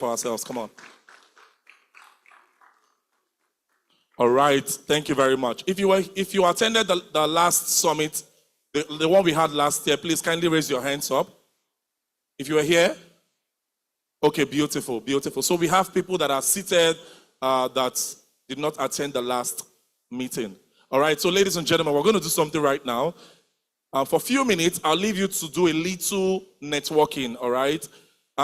for ourselves. Come on. All right. Thank you very much. If you attended the last summit, the one we had last year, please kindly raise your hands up. If you were here, okay, beautiful, beautiful. So we have people that are seated that did not attend the last meeting. All right. So, ladies and gentlemen, we're going to do something right now. For a few minutes, I'll leave you to do a little networking. All right.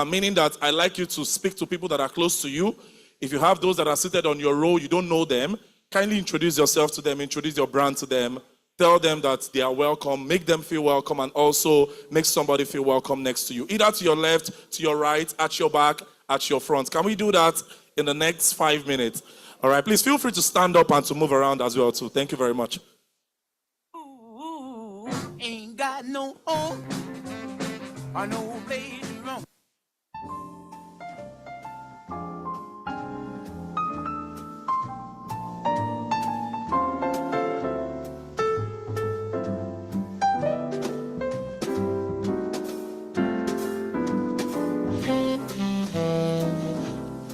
Meaning that I like you to speak to people that are close to you. If you have those that are seated on your row, you don't know them, kindly introduce yourself to them, introduce your brand to them, tell them that they are welcome, make them feel welcome, and also make somebody feel welcome next to you. Either to your left, to your right, at your back, at your front. Can we do that in the next 5 minutes? All right, please feel free to stand up and to move around as well too. Thank you very much. Ooh, ain't got no home or no place to run.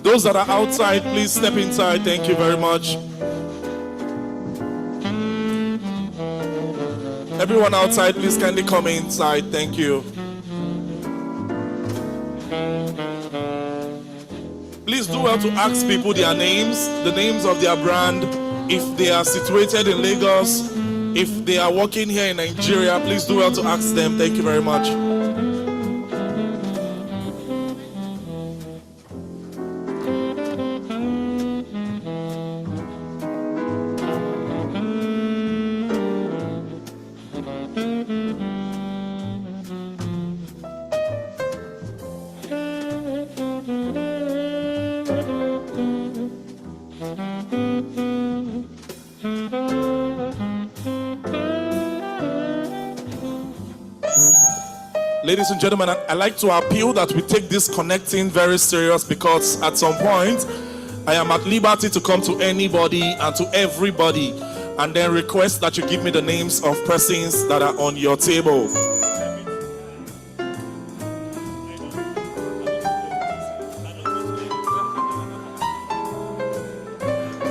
Those that are outside, please step inside. Thank you very much. Everyone outside, please kindly come inside. Thank you. Please do well to ask people their names, the names of their brand. If they are situated in Lagos, if they are working here in Nigeria, please do well to ask them. Thank you very much. Ladies and gentlemen, I like to appeal that we take this connecting very serious, because at some point I am at liberty to come to anybody and to everybody and then request that you give me the names of persons that are on your table.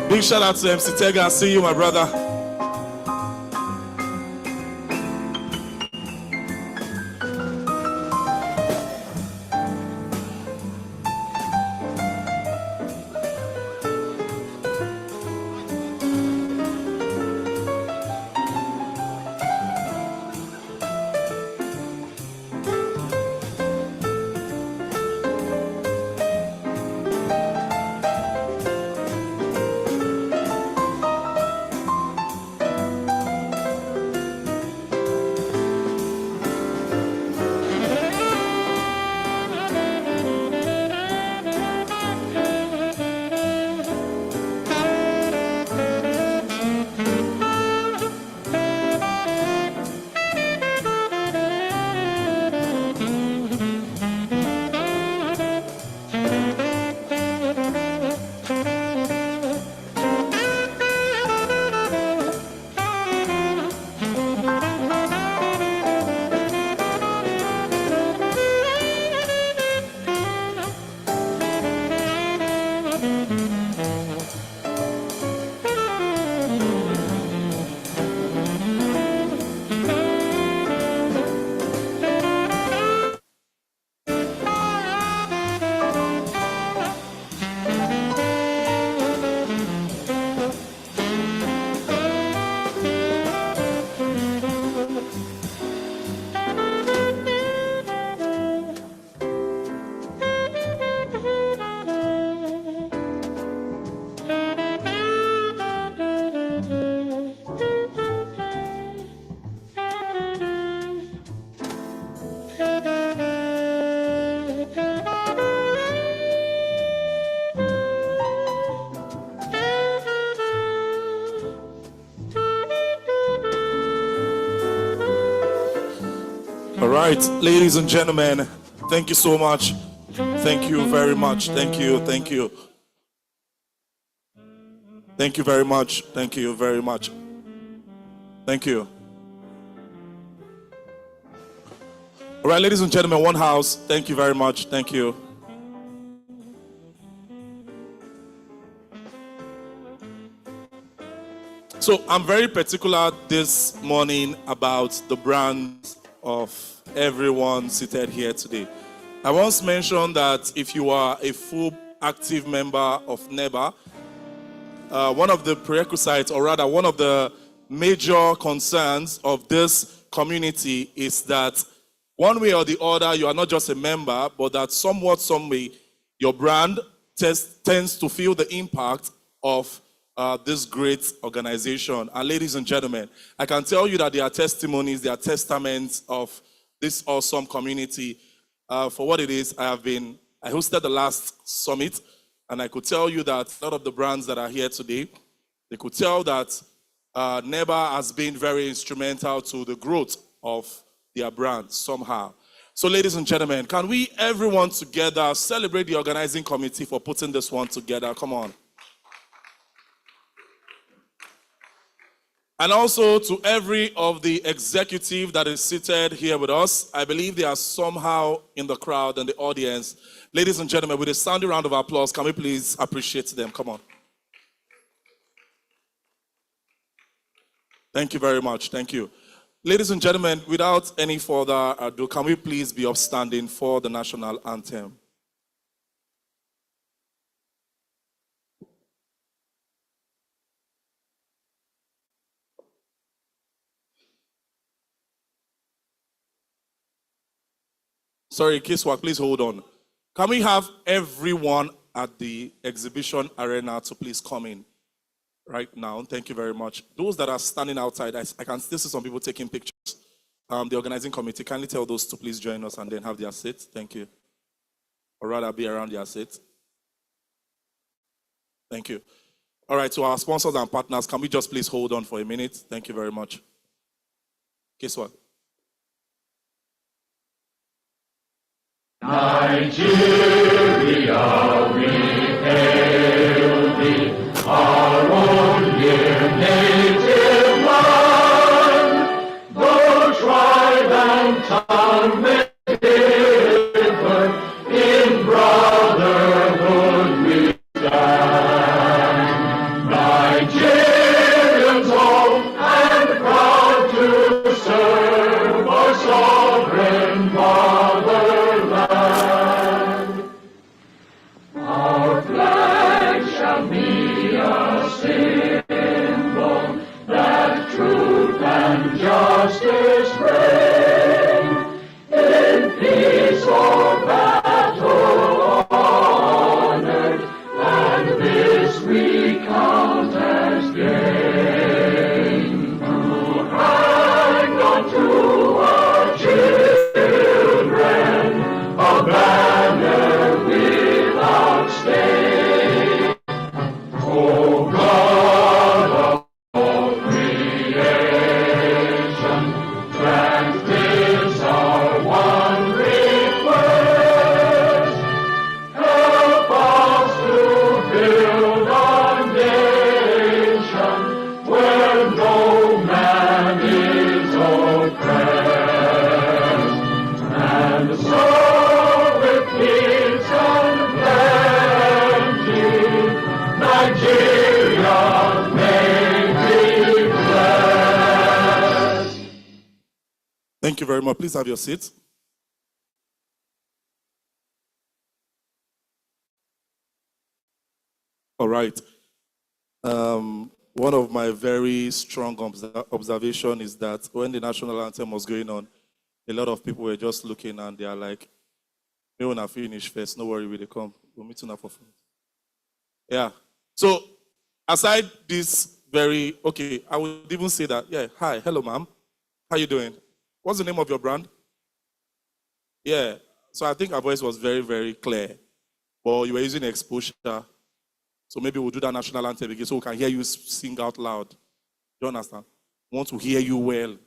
Big shout out to MC Tega. I see you, my brother. All right, ladies and gentlemen, thank you so much. Thank you very much. Thank you. Thank you. Thank you very much. Thank you very much. Thank you. All right, ladies and gentlemen, one house. Thank you very much. Thank you. So I'm very particular this morning about the brand of everyone seated here today. I once mentioned that if you are a full active member of Nehba, one of the prerequisites, or rather one of the major concerns of this community is that one way or the other, you are not just a member, but that somewhat, some way, your brand tends to feel the impact of this great organization. And ladies and gentlemen, I can tell you that there are testimonies, there are testaments of this awesome community. For what it is, I hosted the last summit, and I could tell you that a lot of the brands that are here today, they could tell that Nehba has been very instrumental to the growth of their brand somehow. So ladies and gentlemen, can we everyone together celebrate the organizing committee for putting this one together? Come on. And also to every of the executive that is seated here with us. I believe they are somehow in the crowd and the audience. Ladies and gentlemen, with a sounding round of applause, can we please appreciate them? Come on. Thank you very much. Thank you. Ladies and gentlemen, without any further ado, can we please be upstanding for the national anthem? Sorry, Kiswak, please hold on. Can we have everyone at the exhibition arena to please come in right now? Thank you very much. Those that are standing outside, I can still see some people taking pictures. The organizing committee, kindly tell those to please join us and then have their seats. Thank you. Or rather, be around their seats. Thank you. All right, to our sponsors and partners, can we just please hold on for a minute? Thank you very much. Kiswak. Nigeria, we hail thee, our own dear native land. Though tribe and tongue may differ, in brotherhood we stand. Nigerians old and proud to serve our sovereign fatherland. Our flag shall be a symbol that truth and justice reign. In peace or battle honored, and this we count as gain. To hang on to our children a banner without stain. Oh God of all creation, grant this our one request. Help us to build a nation where no man is oppressed. And so with peace and plenty, Nigeria may be blessed. Thank you very much. Please have your seats. All right. One of my very strong observation is that when the national anthem was going on, a lot of people were just looking and they are like, "We want to finish first. No worry, we come. We'll meet you for front." Yeah. So aside this okay, I would even say that, yeah, hi, hello, ma'am. How you doing? What's the name of your brand? Yeah. So I think our voice was very, very clear. But you were using exposure. So maybe we'll do that national anthem again so we can hear you sing out loud. You understand? We want to hear you well.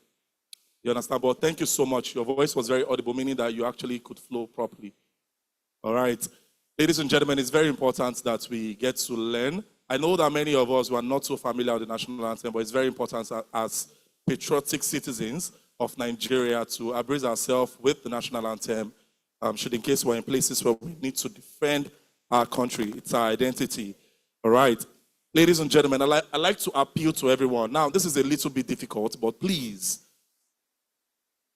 You understand? But thank you so much. Your voice was very audible, meaning that you actually could flow properly. All right. Ladies and gentlemen, it's very important that we get to learn. I know that many of us were not so familiar with the national anthem, but it's very important as patriotic citizens of Nigeria to abreast ourselves with the national anthem, should in case we're in places where we need to defend our country. It's our identity. All right. Ladies and gentlemen, I like to appeal to everyone. Now, this is a little bit difficult, but please,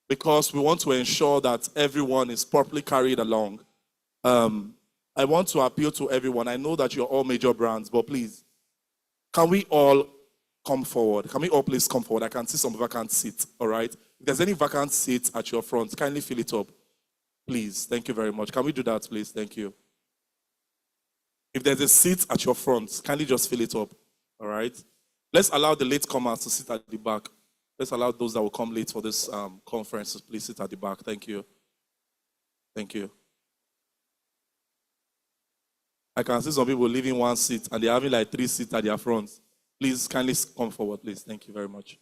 because we want to ensure that everyone is properly carried along, I want to appeal to everyone. I know that you're all major brands, but please, can we all come forward? Can we all please come forward? I can see some vacant seats, all right? If there's any vacant seats at your front, kindly fill it up. Please, thank you very much. Can we do that, please? Thank you. If there's a seat at your front, kindly just fill it up, all right? Let's allow the latecomers to sit at the back. Let's allow those that will come late for this conference to please sit at the back. Thank you. Thank you. I can see some people leaving one seat and they're having like 3 seats at their front. Please kindly come forward, please. Thank you very much.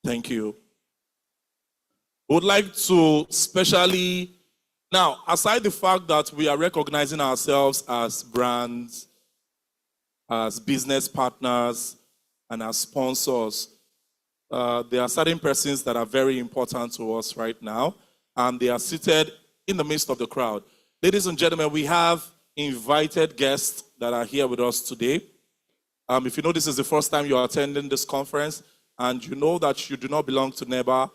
Thank you. We would like to specially, now, aside the fact that we are recognizing ourselves as brands, as business partners, and as sponsors, there are certain persons that are very important to us right now, and they are seated in the midst of the crowd. Ladies and gentlemen, we have invited guests that are here with us today. If you know this is the first time you are attending this conference, and you know that you do not belong to Nehba,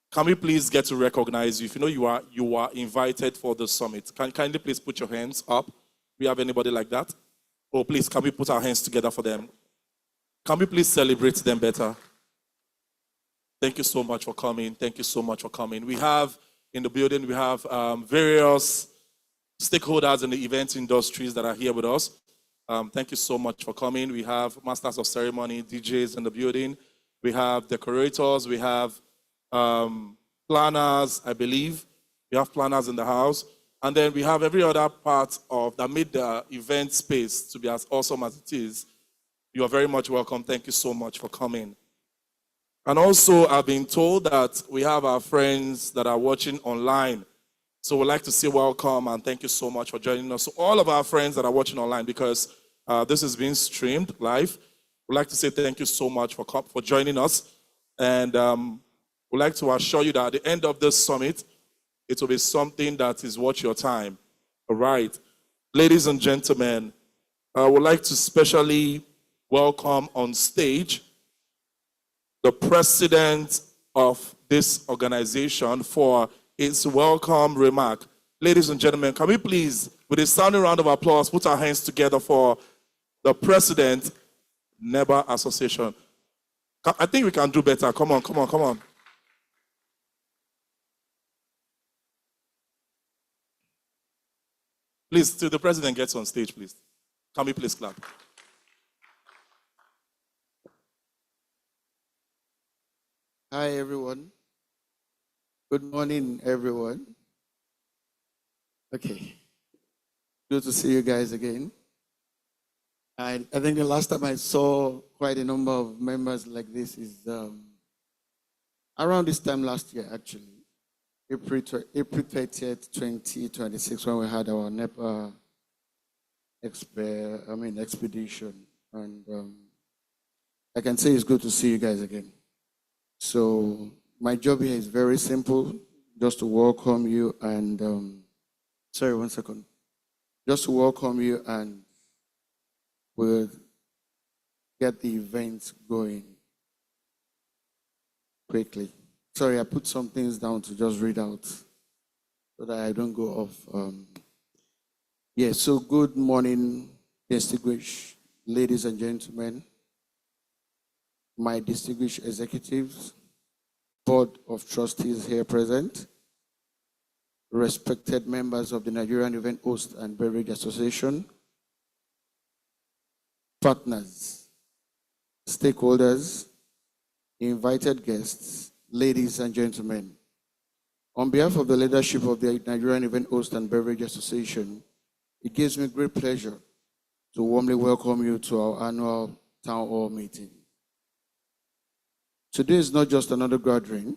can we please get to recognize you? If you know you are invited for the summit, kindly please put your hands up. We have anybody like that? Oh, please, can we put our hands together for them? Can we please celebrate them better? Thank you so much for coming. Thank you so much for coming. We have in the building, we have various stakeholders in the event industries that are here with us. Thank you so much for coming. We have masters of ceremony, DJs in the building. We have decorators. We have planners, I believe. We have planners in the house. And then we have every other part of that made the event space to be as awesome as it is. You are very much welcome. Thank you so much for coming. And also, I've been told that we have our friends that are watching online. So we'd like to say welcome and thank you so much for joining us. So all of our friends that are watching online, because this is being streamed live, we'd like to say thank you so much for joining us. And we'd like to assure you that at the end of this summit, it will be something that is worth your time. All right. Ladies and gentlemen, I would like to specially welcome on stage the president of this organization for his welcome remark. Ladies and gentlemen, can we please, with a sounding round of applause, put our hands together for the president, Nehba Association. I think we can do better. Come on, come on, come on. Please, till the president gets on stage, please. Can we please clap? Hi, everyone. Good morning, everyone. Okay. Good to see you guys again. I think the last time I saw quite a number of members like this is around this time last year, actually. April 30th, 2026, when we had our Nehba expedition. And I can say it's good to see you guys again. So my job here is very simple, just to welcome you and, sorry, 1 second. Just to welcome you and we'll get the event going quickly. Sorry, I put some things down to just read out so that I don't go off. So good morning, distinguished ladies and gentlemen, my distinguished executives, board of trustees here present, respected members of the Nigerian Event Host and Beverage Association, partners, stakeholders, invited guests, ladies and gentlemen. On behalf of the leadership of the Nigerian Event Host and Beverage Association, it gives me great pleasure to warmly welcome you to our annual Town Hall meeting. Today is not just another gathering,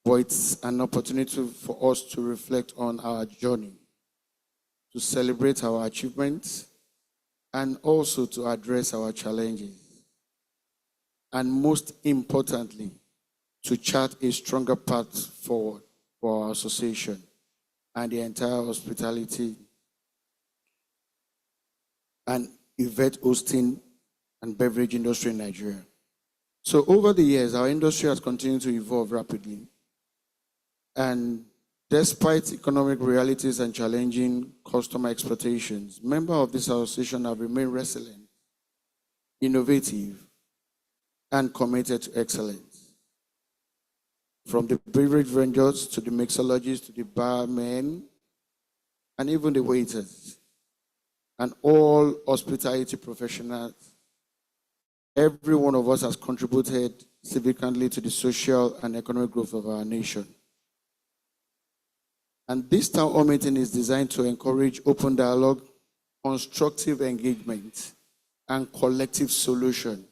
but it's an opportunity for us to reflect on our journey, to celebrate our achievements, and also to address our challenges. And most importantly, to chart a stronger path forward for our association and the entire hospitality and event hosting and beverage industry in Nigeria. So over the years, our industry has continued to evolve rapidly. And despite economic realities and challenging customer expectations, members of this association have remained resilient, innovative, and committed to excellence. From the beverage vendors to the mixologists to the barmen and even the waiters and all hospitality professionals, every one of us has contributed significantly to the social and economic growth of our nation. And this town hall meeting is designed to encourage open dialogue, constructive engagement, and collective solution.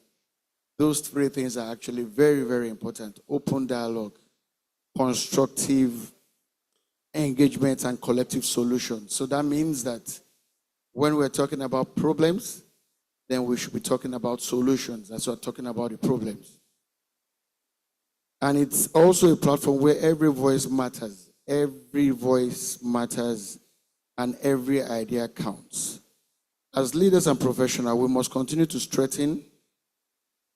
Those three things are actually very, very important. Open dialogue, constructive engagement, and collective solution. So that means that when we're talking about problems, then we should be talking about solutions. That's what we're talking about the problems. And it's also a platform where every voice matters. Every voice matters and every idea counts. As leaders and professionals, we must continue to strengthen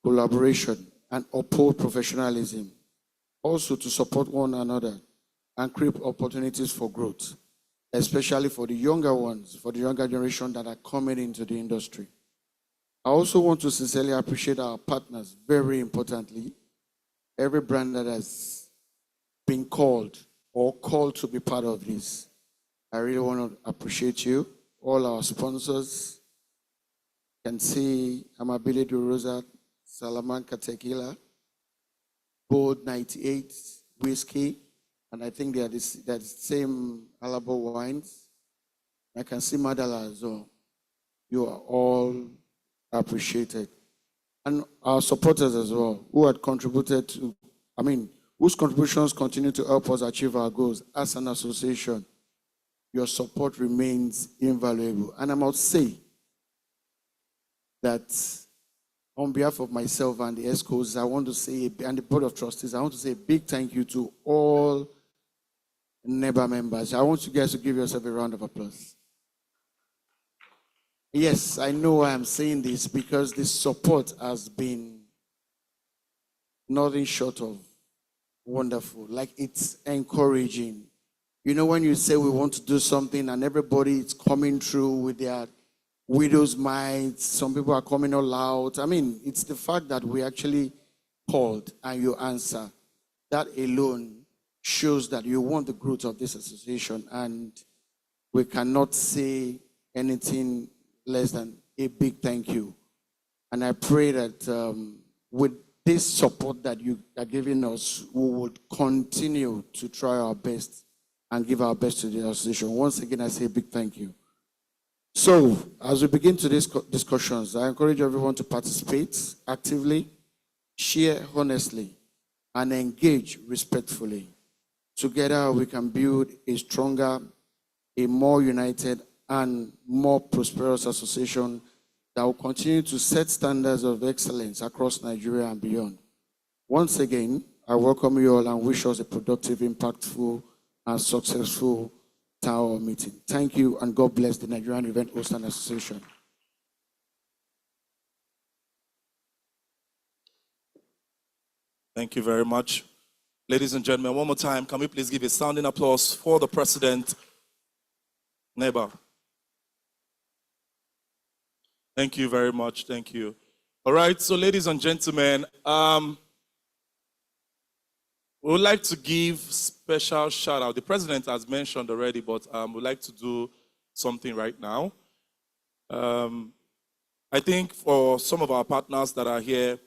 collaboration and uphold professionalism. Also to support one another and create opportunities for growth, especially for the younger ones, for the younger generation that are coming into the industry. I also want to sincerely appreciate our partners, very importantly, every brand that has been called or called to be part of this. I really want to appreciate you, all our sponsors. You can see Amabile de Rosa, Salamanca Tequila, Bold 98 Whiskey, and I think they are the same Alabo wines. I can see Madala as well. You are all appreciated. And our supporters as well, who had contributed to, whose contributions continue to help us achieve our goals as an association. Your support remains invaluable. And I must say that on behalf of myself and the ESCOs, I want to say, and the Board of Trustees, I want to say a big thank you to all Nehba members. I want you guys to give yourself a round of applause. Yes, I know why I'm saying this, because the support has been nothing short of wonderful. Like, it's encouraging. You know, when you say we want to do something and everybody is coming through with their widow's mites, some people are coming all out. It's the fact that we actually called and you answer. That alone shows that you want the growth of this association, and we cannot say anything less than a big thank you. And I pray that with this support that you are giving us, we would continue to try our best and give our best to the association. Once again, I say a big thank you. So, as we begin today's discussions, I encourage everyone to participate actively, share honestly, and engage respectfully. Together, we can build a stronger, a more united, and more prosperous association that will continue to set standards of excellence across Nigeria and beyond. Once again, I welcome you all and wish us a productive, impactful, and successful town hall meeting. Thank you, and God bless the Nigerian Event Host and Association. Thank you very much. Ladies and gentlemen, one more time, can we please give a sounding applause for the President, Nehba. Thank you very much. Thank you. All right, so ladies and gentlemen, we would like to give special shout out. The President has mentioned already, but we'd like to do something right now. I think for some of our partners that are here,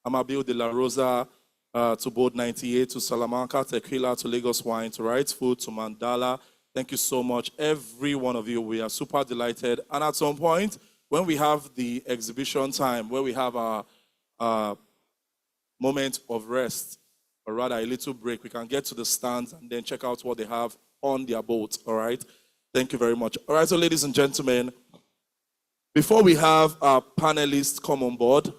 Amabil de la Rosa, to Board 98, to Salamanca Tequila, to Lagos Wine, to Right Food, to Mandala, thank you so much. Every one of you, we are super delighted. And at some point, when we have the exhibition time, where we have our moment of rest, or rather a little break, we can get to the stands and then check out what they have on their boat, all right? Thank you very much. All right, so ladies and gentlemen, before we have our panelists come on board,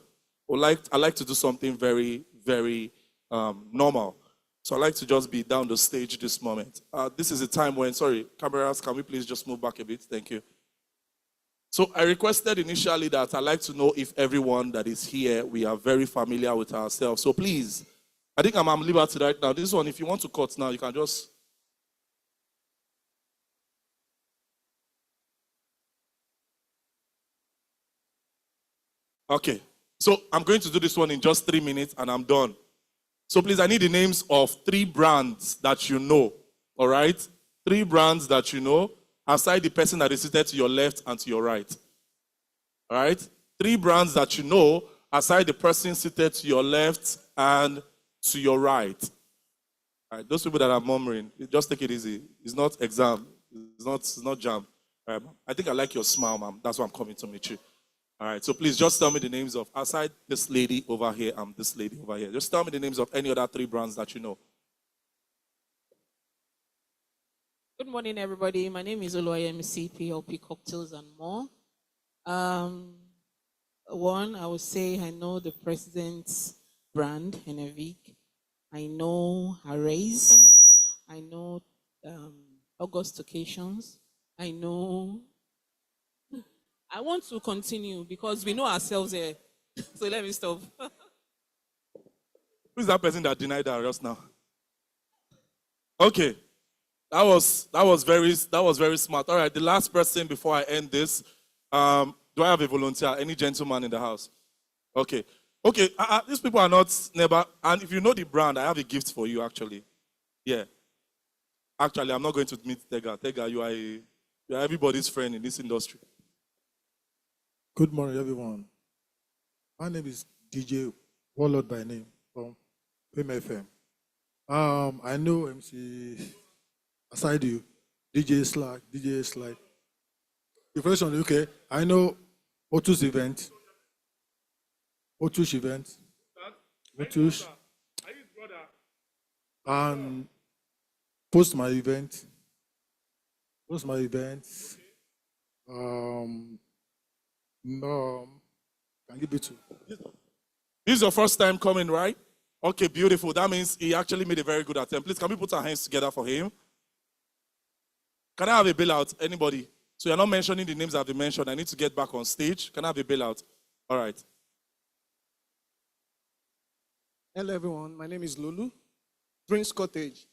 I'd like to do something very, very normal. So I'd like to just be down the stage this moment. This is a time when, sorry, cameras, can we please just move back a bit? Thank you. So I requested initially that I'd like to know if everyone that is here, we are very familiar with ourselves. So please, I think I'm liberty right now. This one, if you want to cut now, you can just... Okay. So I'm going to do this one in just 3 minutes and I'm done. So please, I need the names of 3 brands that you know. All right? 3 brands that you know, aside the person that is seated to your left and to your right. All right? 3 brands that you know, aside the person seated to your left and to your right. All right? Those people that are murmuring, just take it easy. It's not exam. It's not jam. All right? I think I like your smile, ma'am. That's why I'm coming to meet you. All right, so please just tell me the names of, aside this lady over here and this lady over here, just tell me the names of any other 3 brands that you know. Good morning, everybody. My name is Oluwayemi PLP Cocktails and more. One, I would say I know the president's brand, Henevik. I know Arrays. I know August Occasions. I know... I want to continue because we know ourselves here. So let me stop. Who's that person that denied that just now? Okay. That was very smart. All right, the last person before I end this. Do I have a volunteer? Any gentleman in the house? Okay. Okay, these people are not Nehba. And if you know the brand, I have a gift for you actually. Yeah. Actually, I'm not going to meet Tega. Tega, you are everybody's friend in this industry. Good morning, everyone. My name is DJ Warlord by name from Fame FM. I know MC aside you, DJ Slack. The question, okay. I know Otu's event. And post my event. No, can give it to. This is your first time coming, right? Okay, beautiful. That means he actually made a very good attempt. Please, can we put our hands together for him? Can I have a bailout? Anybody? So you're not mentioning the names I've been mentioned. I need to get back on stage. Can I have a bailout? All right. Hello, everyone. My name is Lulu. Drinks Cottage.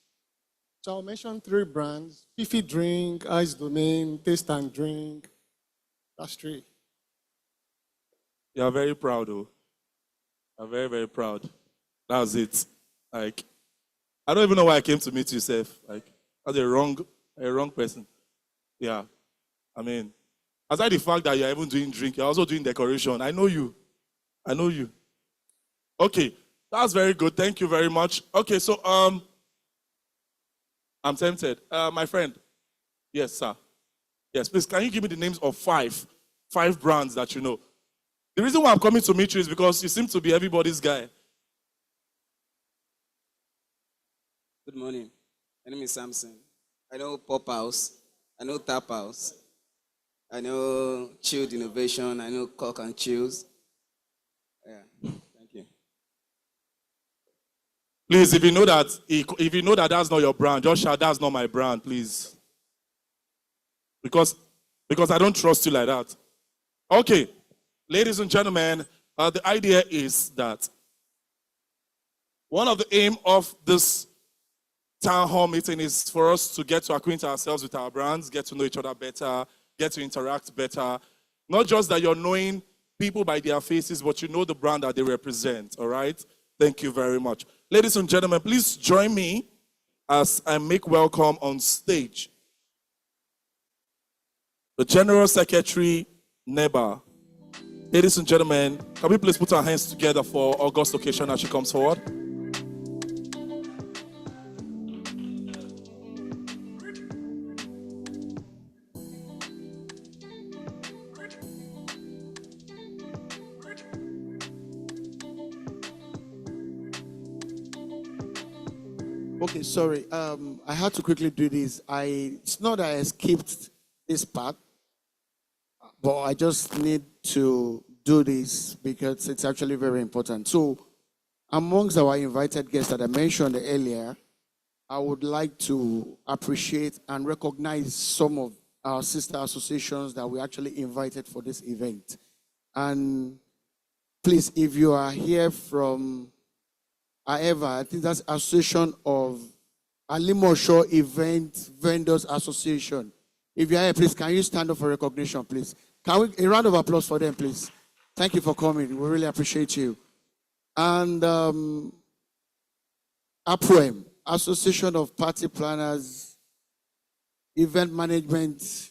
So I'll mention 3 brands: Fifi Drink, Ice Domain, Taste and Drink. That's 3. You are very proud, though. I'm very, very proud. That's it. Like, I don't even know why I came to meet you, Seth. Like, that's a wrong person. Yeah. I mean, aside the fact that you're even doing drink, you're also doing decoration. I know you. Okay, that's very good. Thank you very much. Okay, so I'm tempted. My friend. Yes, sir. Yes, please. Can you give me the names of 5 brands that you know? The reason why I'm coming to meet you is because you seem to be everybody's guy. Good morning. My name is Samson. I know Pop House. I know Tap House. I know Chilled Innovation. I know Cock and Chills. Yeah, thank you. Please, if you know that that's not your brand, just shout, "That's not my brand," please. Because I don't trust you like that. Okay. Ladies and gentlemen, the idea is that one of the aim of this town hall meeting is for us to get to acquaint ourselves with our brands, get to know each other better, get to interact better. Not just that you're knowing people by their faces, but you know the brand that they represent, all right? Thank you very much. Ladies and gentlemen, please join me as I make welcome on stage the General Secretary, Nehba. Ladies and gentlemen, can we please put our hands together for August occasion as she comes forward? Okay, sorry. I had to quickly do this. It's not that I skipped this part, but I just need to do this because it's actually very important. So, amongst our invited guests that I mentioned earlier, I would like to appreciate and recognize some of our sister associations that we actually invited for this event. And please, if you are here from I think that's Association of Alimosho Event Vendors Association. If you are here, please, can you stand up for recognition, please? Can we, a round of applause for them, please? Thank you for coming. We really appreciate you. And APOEM, Association of Party Planners, Event Management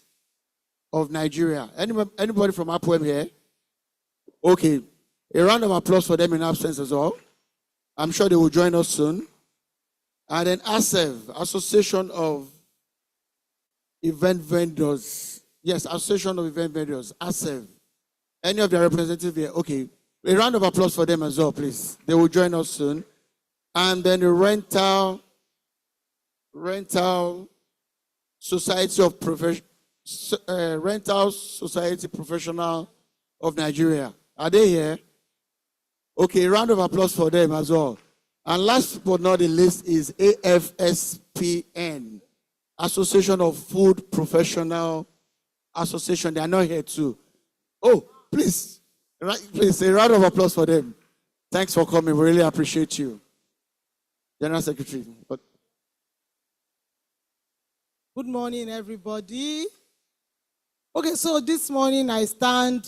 of Nigeria. Anybody from APOEM here? Okay. A round of applause for them in absence as well. I'm sure they will join us soon. And then ASEV, Association of Event Vendors. Yes, Association of Event Vendors, ASEV. Any of their representatives here? Okay. A round of applause for them as well, please. They will join us soon. And then the Rental Society of Rental Society Professional of Nigeria. Are they here? Okay, round of applause for them as well. And last but not the least is AFSPN, Association of Food Professional Association. They are not here too. Oh, please, a round of applause for them. Thanks for coming. We really appreciate you. General Secretary. Good morning, everybody. Okay, so this morning I stand,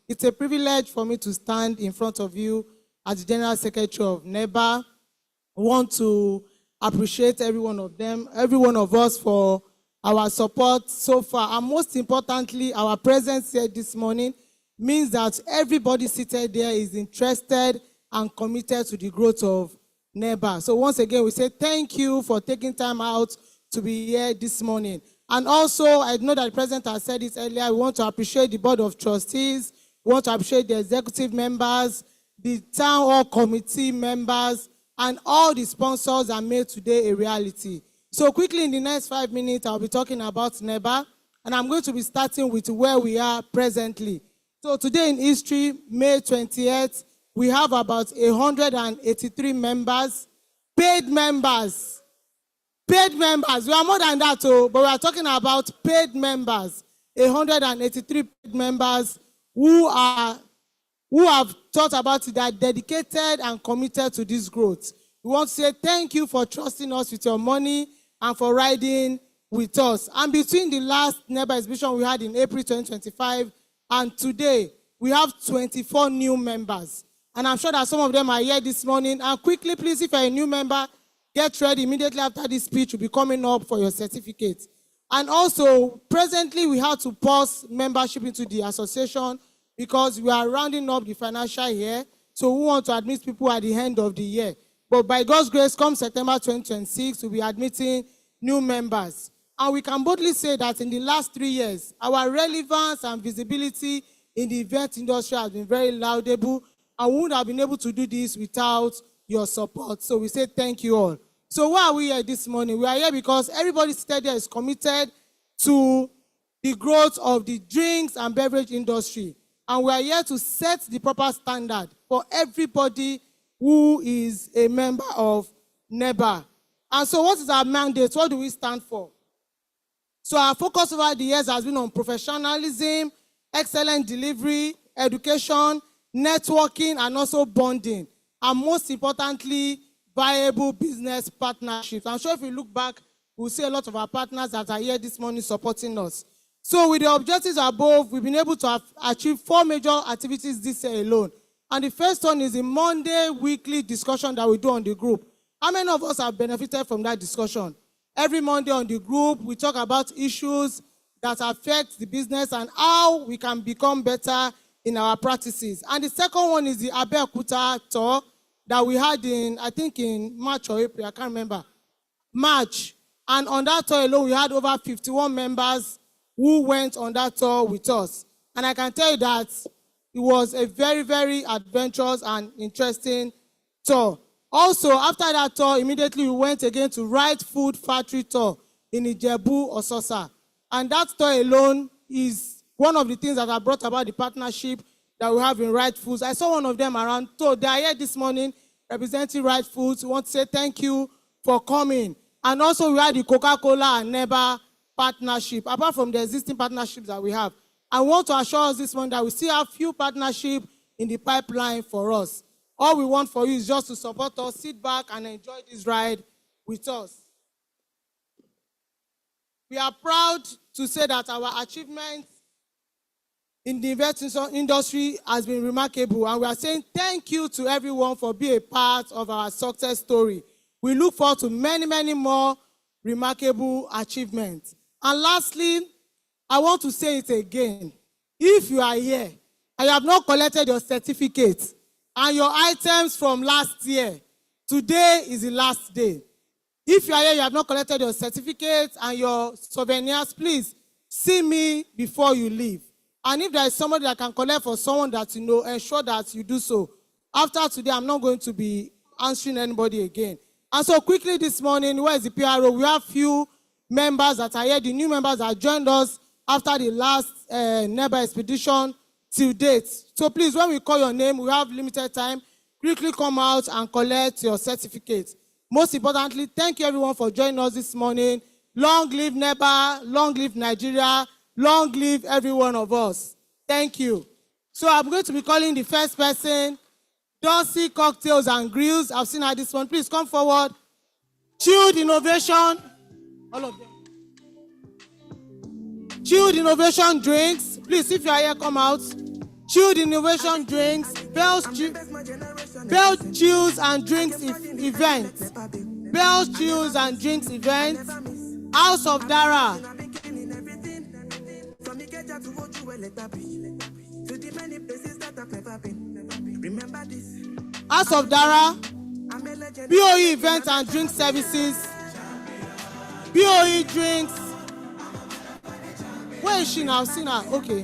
it's a privilege for me to stand in front of you as the General Secretary of Nehba. I want to appreciate every one of them, every one of us for our support so far. And most importantly, our presence here this morning means that everybody seated there is interested and committed to the growth of Nehba. So once again, we say thank you for taking time out to be here this morning. And also, I know that the President has said it earlier, we want to appreciate the Board of Trustees, we want to appreciate the executive members, the Town Hall Committee members, and all the sponsors that made today a reality. So quickly, in the next 5 minutes, I'll be talking about Nehba, and I'm going to be starting with where we are presently. So today in history, May 28th, we have about 183 members, paid members. Paid members, we are more than that, but we are talking about paid members, 183 paid members who have thought about it, that dedicated and committed to this growth. We want to say thank you for trusting us with your money and for riding with us. And between the last Nehba exhibition we had in April 2025 and today, we have 24 new members. And I'm sure that some of them are here this morning. And quickly, please, if you're a new member, get ready immediately after this speech. Will be coming up for your certificate. And also, presently, we had to pause membership into the association because we are rounding up the financial year. So we want to admit people at the end of the year. But by God's grace, come September 2026, we'll be admitting new members. And we can boldly say that in the last 3 years, our relevance and visibility in the event industry has been very laudable. And we wouldn't have been able to do this without your support. So we say thank you all. So why are we here this morning? We are here because everybody seated here is committed to the growth of the drinks and beverage industry. And we are here to set the proper standard for everybody who is a member of Nehba. And so what is our mandate? What do we stand for? So our focus over the years has been on professionalism, excellent delivery, education, networking, and also bonding. And most importantly, viable business partnerships. I'm sure if we look back, we'll see a lot of our partners that are here this morning supporting us. So with the objectives above, we've been able to achieve 4 major activities this year alone. And the first one is the Monday weekly discussion that we do on the group. How many of us have benefited from that discussion? Every Monday on the group, we talk about issues that affect the business and how we can become better in our practices. And the second one is the Abeokuta tour that we had in, I think in March or April, I can't remember. March. And on that tour alone, we had over 51 members who went on that tour with us. And I can tell you that it was a very, very adventurous and interesting tour. Also, after that tour, immediately we went again to Right Food Factory tour in Ijebu, Ososa. And that tour alone is one of the things that have brought about the partnership that we have in Right Foods. I saw one of them around. So they are here this morning representing Right Foods. We want to say thank you for coming. And also we had the Coca-Cola and Nehba partnership, apart from the existing partnerships that we have. I want to assure us this morning that we still have few partnerships in the pipeline for us. All we want for you is just to support us, sit back and enjoy this ride with us. We are proud to say that our achievements in the investment industry has been remarkable, and we are saying thank you to everyone for being a part of our success story. We look forward to many, many more remarkable achievements. And lastly, I want to say it again. If you are here and you have not collected your certificates and your items from last year, today is the last day. If you are here, you have not collected your certificates and your souvenirs, please see me before you leave. And if there is somebody that can collect for someone that you know, ensure that you do so. After today, I'm not going to be answering anybody again. And so quickly this morning, where is the PRO? We have few members that are here, the new members that joined us after the last Nehba expedition till date. So please, when we call your name, we have limited time. Quickly come out and collect your certificate. Most importantly, thank you everyone for joining us this morning. Long live Nehba, long live Nigeria, long live every one of us. Thank you. So I'm going to be calling the first person, Dorsey Cocktails and Grills. I've seen her this one. Please come forward. Chilled Innovation. All of them. Chilled Innovation Drinks. Please, if you are here, come out. Chilled Innovation Drinks. Bell's Chills and Drinks Event. Bell's Chills and Drinks Event. House of Dara. House of Dara. BOE Events and Drink Services. BOE Drinks. Where is she now? See now. Okay.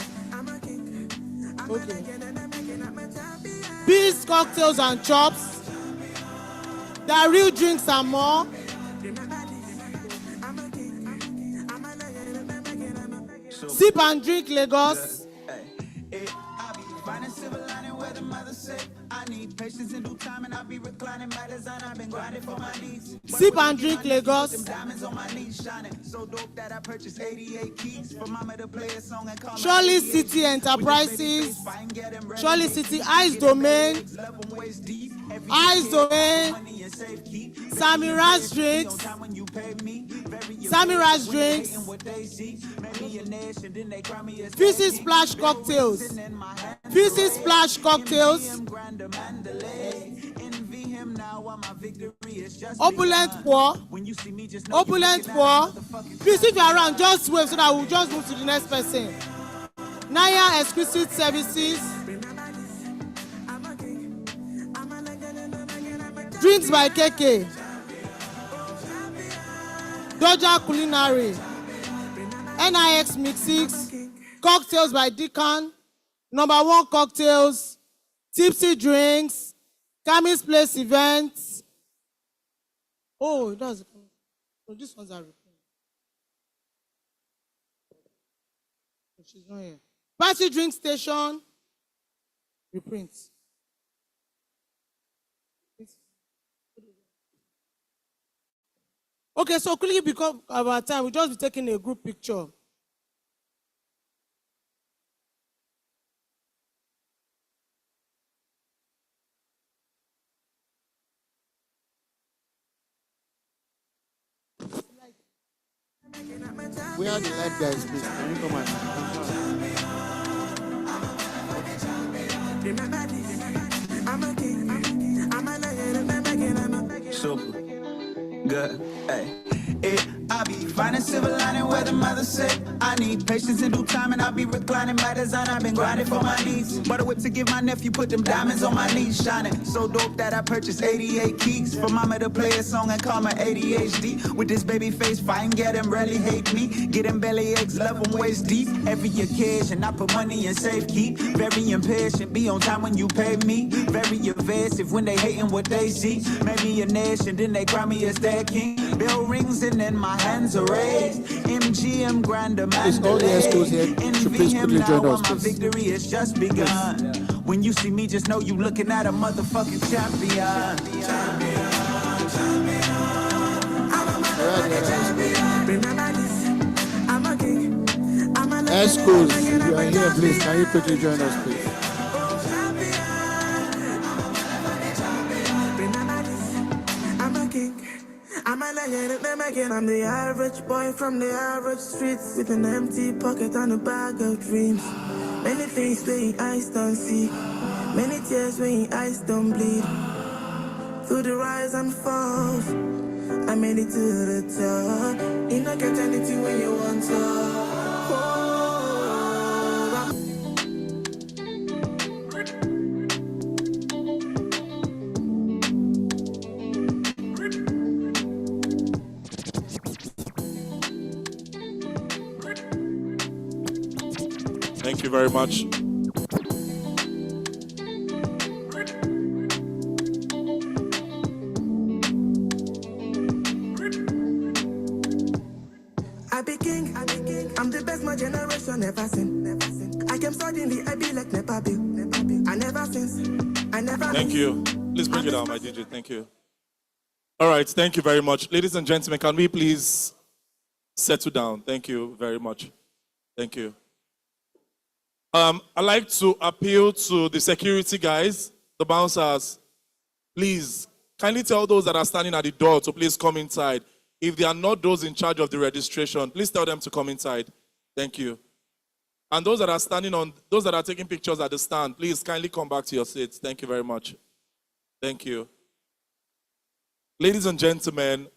Okay. Bees, Cocktails and Chops. There are real drinks and more. Sip and Drink Lagos. Sip and Drink Lagos. Surely City Enterprises. Surely City Ice Domain. Ice Domain. Samiraj Drinks. Samiraj Drinks. Fizzy Splash Cocktails. Fizzy Splash Cocktails. Opulent Pour. Opulent Pour. Please, if you are around, just wave so that we'll just move to the next person. Naya Exquisite Services. Drinks by KK. Doja Culinary. NIX Mixix. Cocktails by Deacon. Number 1 Cocktails. Tipsy Drinks. Camis Place Events. Oh, it does. Oh, these ones are reprinted. She's not here. Party Drink Station. Reprints. Okay, so quickly because of our time, we'll just be taking a group picture. Where are the light guys, please? Can you come and Super good, hey. I be finding silver lining where the mother said I need patience in due time, and I be reclining by design. I've been grinding for my needs. Butter whip to give my nephew, put them diamonds on my knees, shining so dope that I purchased 88 keys for mama to play a song and call my ADHD. With this baby face, fighting, get them rarely hate me. Get them belly aches, love them waist deep. Every occasion, I put money in safe keep. Very impatient, be on time when you pay me. Very evasive when they hating what they see. Made me a nation, then they cry me as their king. Bell rings and then my hands are raised. MGM Grand Please, all the escorts here, should please quickly join us, my please. victory has just begun. When you see me, just know you looking at a motherfucking champion. Where are the other Remember this, I'm a king. I'm a escorts? Escorts, if you are here, please, can you quickly join us, please? Remember this, I'm a king. I'm a legend, never again. I'm the average boy from the average streets with an empty pocket and a bag of dreams. Many things where your eyes don't see, many tears where your eyes don't bleed. Through the rise and falls, I made it to the top. You don't get anything when you want to. Thank you very much. I be king, I'm the best my generation never seen. I came suddenly, I be like Nehba bill. I never since, I never. Thank you. Please bring it down, my DJ. Thank you. All right, thank you very much. Ladies and gentlemen, can we please settle down? Thank you very much. Thank you. I'd like to appeal to the security guys, the bouncers. Please, kindly tell those that are standing at the door to please come inside. If they are not those in charge of the registration, please tell them to come inside. Thank you. And those that are taking pictures at the stand, please kindly come back to your seats. Thank you very much. Thank you. Ladies and gentlemen,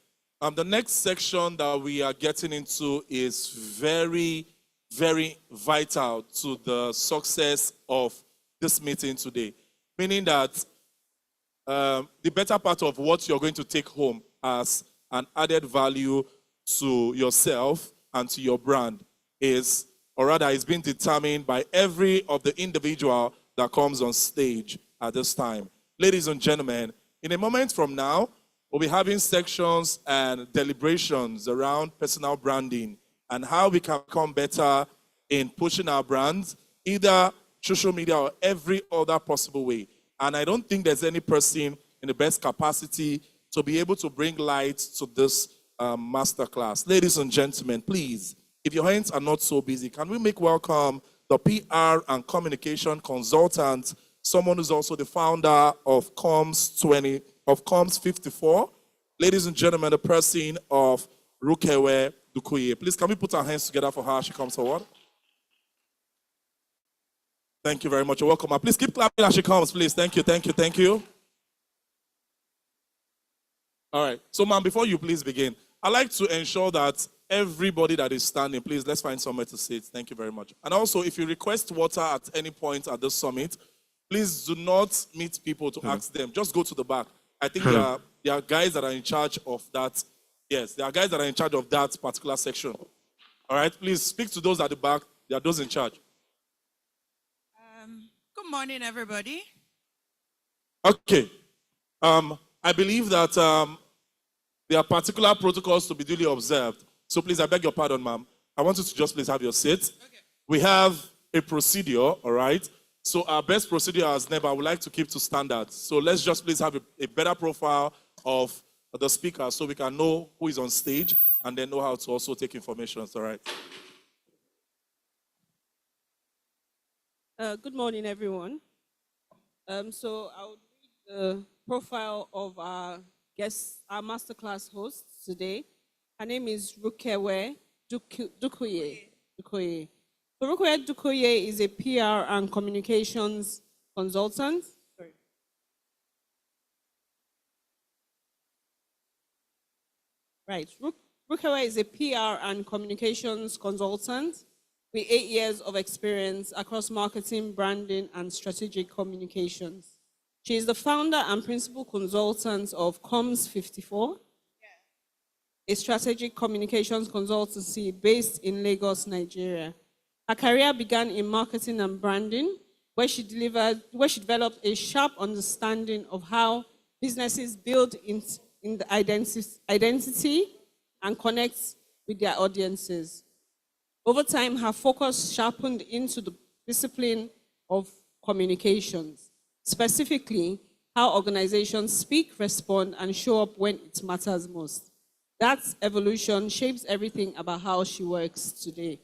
the next section that we are getting into is very, very vital to the success of this meeting today. Meaning that the better part of what you're going to take home as an added value to yourself and to your brand is, or rather is being determined by every of the individual that comes on stage at this time. Ladies and gentlemen, in a moment from now, we'll be having sections and deliberations around personal branding and how we can become better in pushing our brands, either social media or every other possible way. And I don't think there's any person in the best capacity to be able to bring light to this masterclass. Ladies and gentlemen, please, if your hands are not so busy, can we make welcome the PR and communication consultant, someone who's also the founder of Comms 54. Ladies and gentlemen, the person of Rukewe Dukuye. Please, can we put our hands together for her as she comes forward? Thank you very much. You're welcome. Please keep clapping as she comes, please. Thank you, thank you, thank you. All right. So, ma'am, before you please begin, I'd like to ensure that everybody that is standing, please, let's find somewhere to sit. Thank you very much. And also, if you request water at any point at this summit, please do not meet people to ask them. Just go to the back. I think there are guys that are in charge of that. Yes, there are guys that are in charge of that particular section. All right. Please speak to those at the back. There are those in charge. Good morning, everybody. Okay. I believe that there are particular protocols to be duly observed. So please, I beg your pardon, ma'am. I want you to just please have your seat. Okay. We have a procedure, all right? So our best procedure as Nehba, I would like to keep to standards. So let's just please have a better profile of the speaker so we can know who is on stage and then know how to also take information, all right? Good morning, everyone. So I would read the profile of our guest, our masterclass host today. Her name is Rukewe Dukuye. So Rukewe Dukuye is a PR and communications consultant. Sorry. Right. Rukewe is a PR and communications consultant with 8 years of experience across marketing, branding, and strategic communications. She is the founder and principal consultant of Comms 54, a strategic communications consultancy based in Lagos, Nigeria. Her career began in marketing and branding, where she developed a sharp understanding of how businesses build in the identity and connect with their audiences. Over time, her focus sharpened into the discipline of communications, specifically how organizations speak, respond, and show up when it matters most. That evolution shapes everything about how she works today.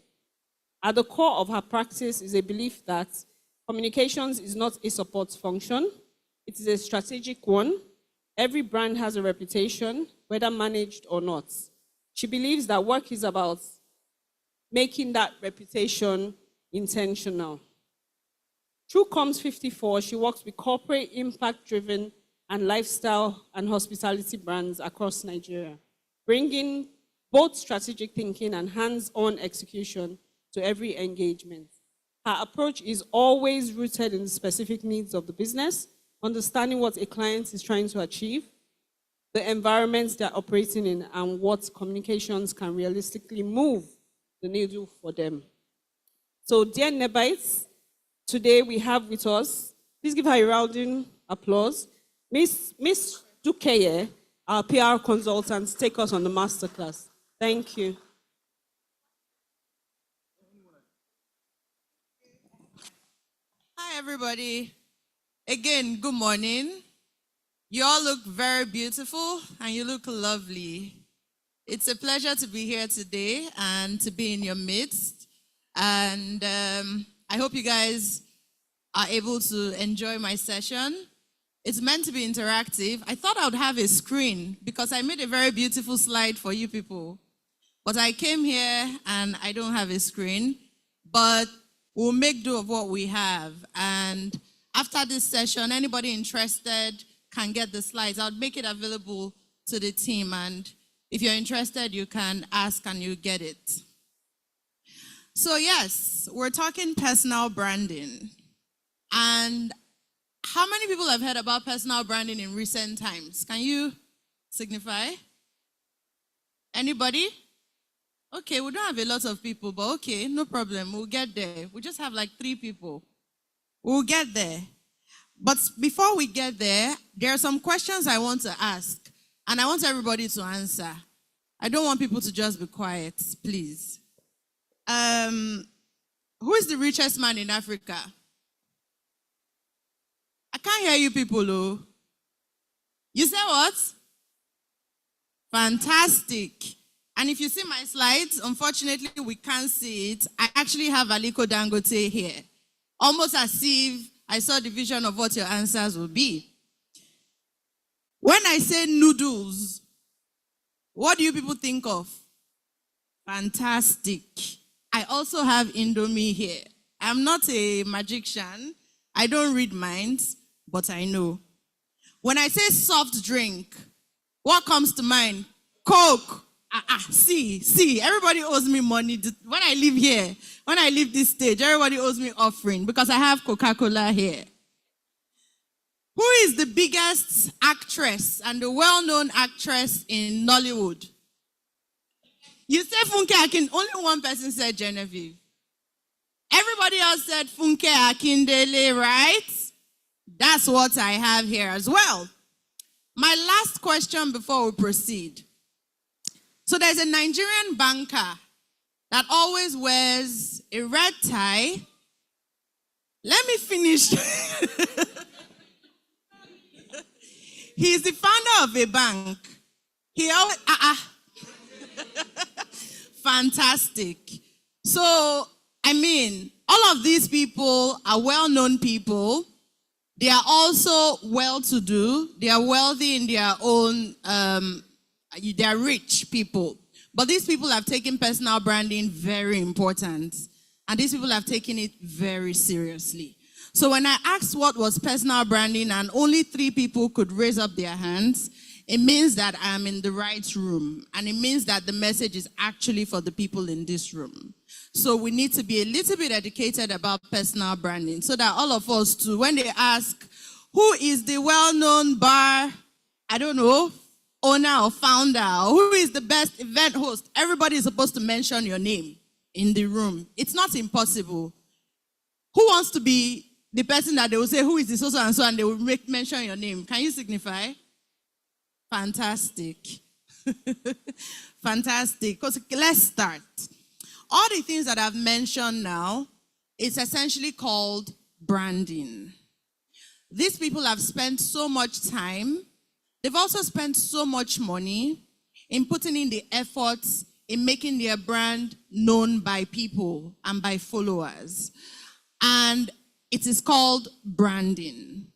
At the core of her practice is a belief that communications is not a support function, it is a strategic one. Every brand has a reputation, whether managed or not. She believes that work is about making that reputation intentional. Through Coms 54, she works with corporate, impact-driven, and lifestyle and hospitality brands across Nigeria, bringing both strategic thinking and hands-on execution to every engagement. Her approach is always rooted in the specific needs of the business, understanding what a client is trying to achieve, the environments they're operating in, and what communications can realistically move the needle for them. So, dear Nebites, today we have with us, please give her a rounding applause, Miss Dukeye, our PR consultant, to take us on the masterclass. Thank you. Hi, everybody. Again, good morning. You all look very beautiful and you look lovely. It's a pleasure to be here today and to be in your midst. And I hope you guys are able to enjoy my session. It's meant to be interactive. I thought I would have a screen because I made a very beautiful slide for you people. But I came here and I don't have a screen. But we'll make do of what we have. And after this session, anybody interested can get the slides. I'll make it available to the team. And if you're interested, you can ask and you get it. So yes, we're talking personal branding. And how many people have heard about personal branding in recent times? Can you signify? Anybody? Okay, we don't have a lot of people, but okay, no problem. We'll get there. We just have like 3 people. We'll get there. But before we get there, there are some questions I want to ask, and I want everybody to answer. I don't want people to just be quiet, please. Who is the richest man in Africa? I can't hear you people, though. You say what? Fantastic. And if you see my slides, unfortunately, we can't see it. I actually have Aliko Dangote here. Almost as if I saw the vision of what your answers will be. When I say noodles, what do you people think of? Fantastic. I also have Indomie here. I'm not a magician. I don't read minds, but I know. When I say soft drink, what comes to mind? Coke. See, everybody owes me money. When I live here, when I leave this stage, everybody owes me offering because I have Coca-Cola here. Who is the biggest actress and the well-known actress in Nollywood? You say Funke Akin, only one person said Genevieve. Everybody else said Funke Akindele, right? That's what I have here as well. My last question before we proceed. So there's a Nigerian banker that always wears a red tie. Let me finish. He's the founder of a bank. He always, Fantastic. So, I mean, all of these people are well-known people. They are also well-to-do. They are wealthy in their own they are rich people. But these people have taken personal branding very important. And these people have taken it very seriously. So when I asked what was personal branding and only 3 people could raise up their hands, it means that I'm in the right room. And it means that the message is actually for the people in this room. So we need to be a little bit educated about personal branding so that all of us too, when they ask, who is the well-known bar, I don't know, owner or founder, or who is the best event host, everybody is supposed to mention your name in the room. It's not impossible. Who wants to be the person that they will say, who is this so and so, and they will mention your name? Can you signify? Fantastic. Fantastic. Because let's start. All the things that I've mentioned now, it's essentially called branding. These people have spent so much time. They've also spent so much money in putting in the efforts in making their brand known by people and by followers. And it is called branding.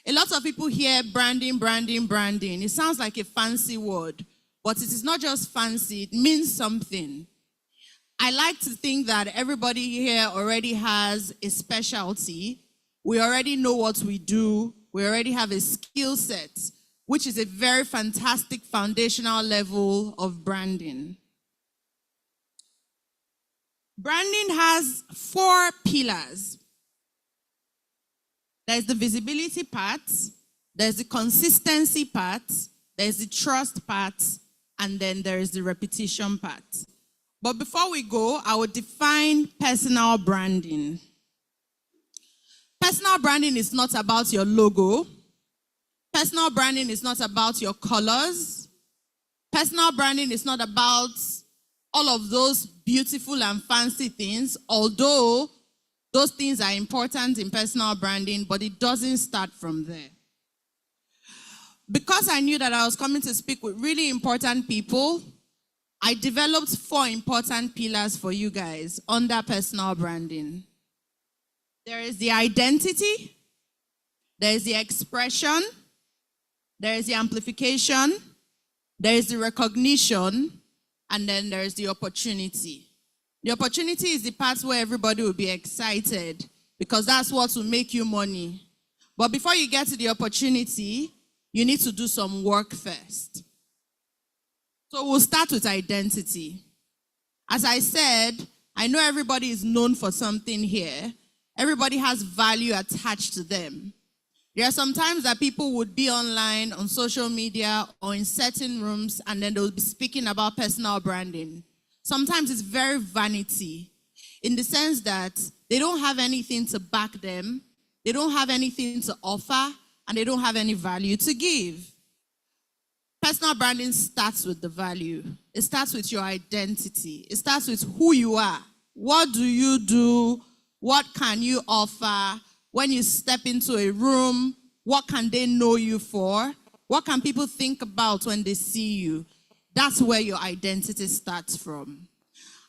A lot of people hear branding, branding, branding. It sounds like a fancy word, but it is not just fancy, it means something. I like to think that everybody here already has a specialty. We already know what we do. We already have a skill set, which is a very fantastic foundational level of branding. Branding has 4 pillars. There's the visibility part, there's the consistency part, there's the trust part, and then there is the repetition part. But before we go, I will define personal branding. Personal branding is not about your logo. Personal branding is not about your colors. Personal branding is not about all of those beautiful and fancy things, although those things are important in personal branding, but it doesn't start from there. Because I knew that I was coming to speak with really important people, I developed 4 important pillars for you guys under personal branding. There is the identity, there is the expression, there is the amplification, there is the recognition, and then there is the opportunity. The opportunity is the part where everybody will be excited because that's what will make you money. But before you get to the opportunity, you need to do some work first. So we'll start with identity. As I said, I know everybody is known for something here. Everybody has value attached to them. There are some times that people would be online, on social media, or in certain rooms, and then they'll be speaking about personal branding. Sometimes it's very vanity, in the sense that they don't have anything to back them, they don't have anything to offer, and they don't have any value to give. Personal branding starts with the value. It starts with your identity. It starts with who you are. What do you do? What can you offer? When you step into a room, what can they know you for? What can people think about when they see you? That's where your identity starts from.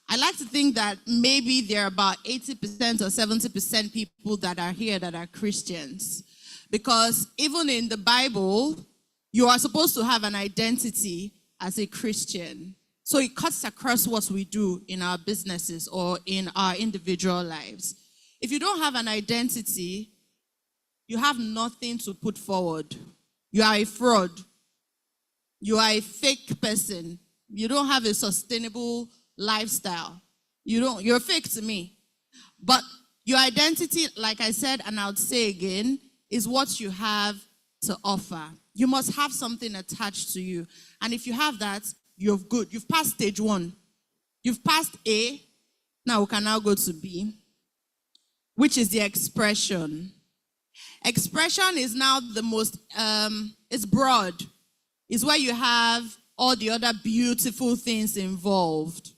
I like to think that maybe there are about 80% or 70% people that are here that are Christians. Because even in the Bible, you are supposed to have an identity as a Christian. So it cuts across what we do in our businesses or in our individual lives. If you don't have an identity, you have nothing to put forward. You are a fraud. You are a fake person. You don't have a sustainable lifestyle. You're fake to me. But your identity, like I said, and I'll say again, is what you have to offer. You must have something attached to you. And if you have that, you're good. You've passed stage 1. You've passed A. Now we can now go to B, which is the expression. Expression is now the most, it's broad. It's where you have all the other beautiful things involved.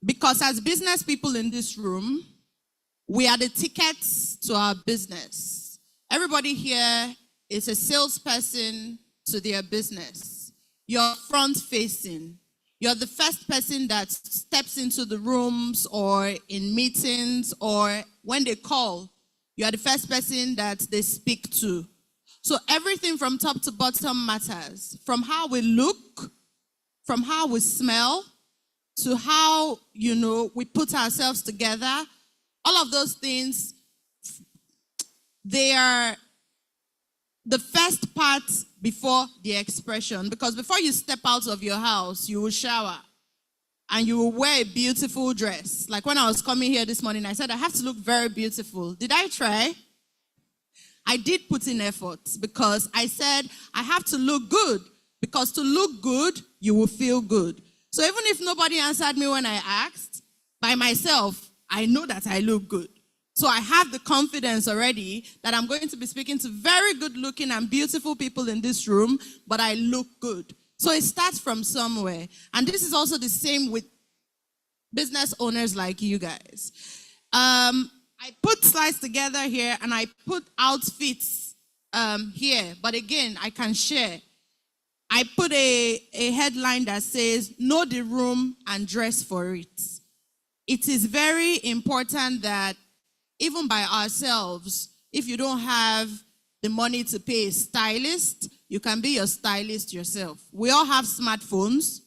Because as business people in this room, we are the tickets to our business. Everybody here is a salesperson to their business. You're front-facing. You're the first person that steps into the rooms or in meetings or when they call, you are the first person that they speak to. So everything from top to bottom matters. From how we look, from how we smell, to how, we put ourselves together. All of those things, they are the first part before the expression. Because before you step out of your house, you will shower and you will wear a beautiful dress. Like when I was coming here this morning, I said, I have to look very beautiful. Did I try? I did put in effort because I said, I have to look good. Because to look good, you will feel good. So even if nobody answered me when I asked, by myself, I know that I look good. So I have the confidence already that I'm going to be speaking to very good-looking and beautiful people in this room, but I look good. So it starts from somewhere. And this is also the same with business owners like you guys. I put slides together here, and I put outfits here. But again, I can share. I put a headline that says, know the room and dress for it. It is very important that even by ourselves, if you don't have the money to pay a stylist, you can be your stylist yourself. We all have smartphones.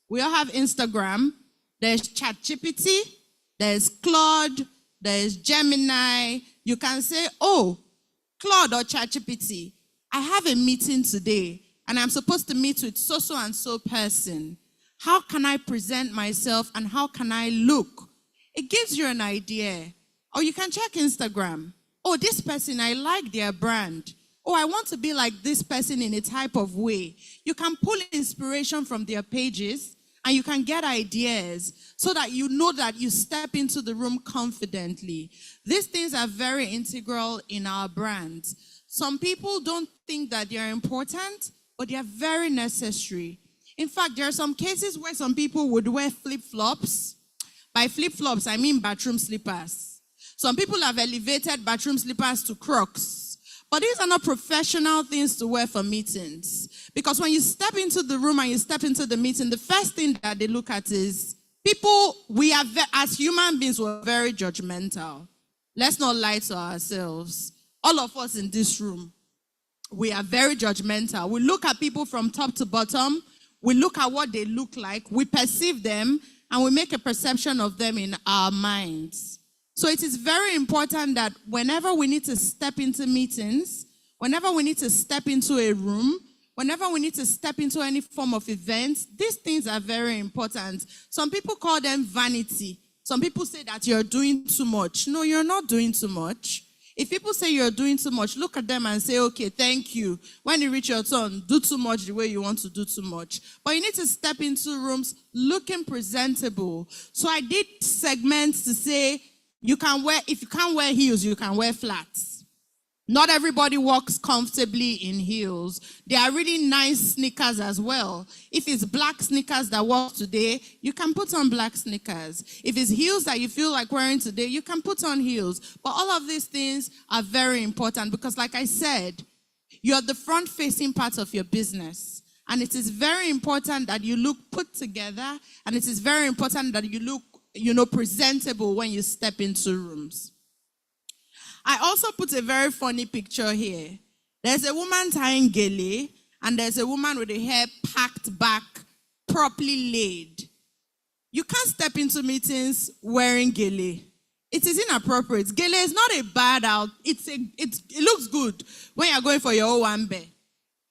We all have Instagram. There's ChatGPT. There's Claude. There's Gemini. You can say, oh, Claude or ChatGPT, I have a meeting today and I'm supposed to meet with so and so person. How can I present myself and how can I look? It gives you an idea. Or you can check Instagram. Oh, this person, I like their brand. Oh, I want to be like this person in a type of way. You can pull inspiration from their pages and you can get ideas so that you know that you step into the room confidently. These things are very integral in our brands. Some people don't think that they are important, but they are very necessary. In fact, there are some cases where some people would wear flip-flops. By flip-flops, I mean bathroom slippers. Some people have elevated bathroom slippers to Crocs. But these are not professional things to wear for meetings. Because when you step into the room and you step into the meeting, the first thing that they look at is people, as human beings, we're very judgmental. Let's not lie to ourselves. All of us in this room, we are very judgmental. We look at people from top to bottom. We look at what they look like. We perceive them, and we make a perception of them in our minds. So it is very important that whenever we need to step into meetings, whenever we need to step into a room, whenever we need to step into any form of event, these things are very important. Some people call them vanity. Some people say that you're doing too much. No, you're not doing too much. If people say you're doing too much, look at them and say, okay, thank you. When you reach your turn, do too much the way you want to do too much. But you need to step into rooms looking presentable. So I did segments to say, if you can't wear heels, you can wear flats. Not everybody walks comfortably in heels. There are really nice sneakers as well. If it's black sneakers that work today, you can put on black sneakers. If it's heels that you feel like wearing today, you can put on heels. But all of these things are very important because, like I said, you're the front-facing part of your business. And it is very important that you look put together, and it is very important that you look presentable when you step into rooms. I also put a very funny picture here. There's a woman tying gele, and there's a woman with the hair packed back, properly laid. You can't step into meetings wearing gele. It is inappropriate. Gele is not a bad out. It looks good when you're going for your owambe,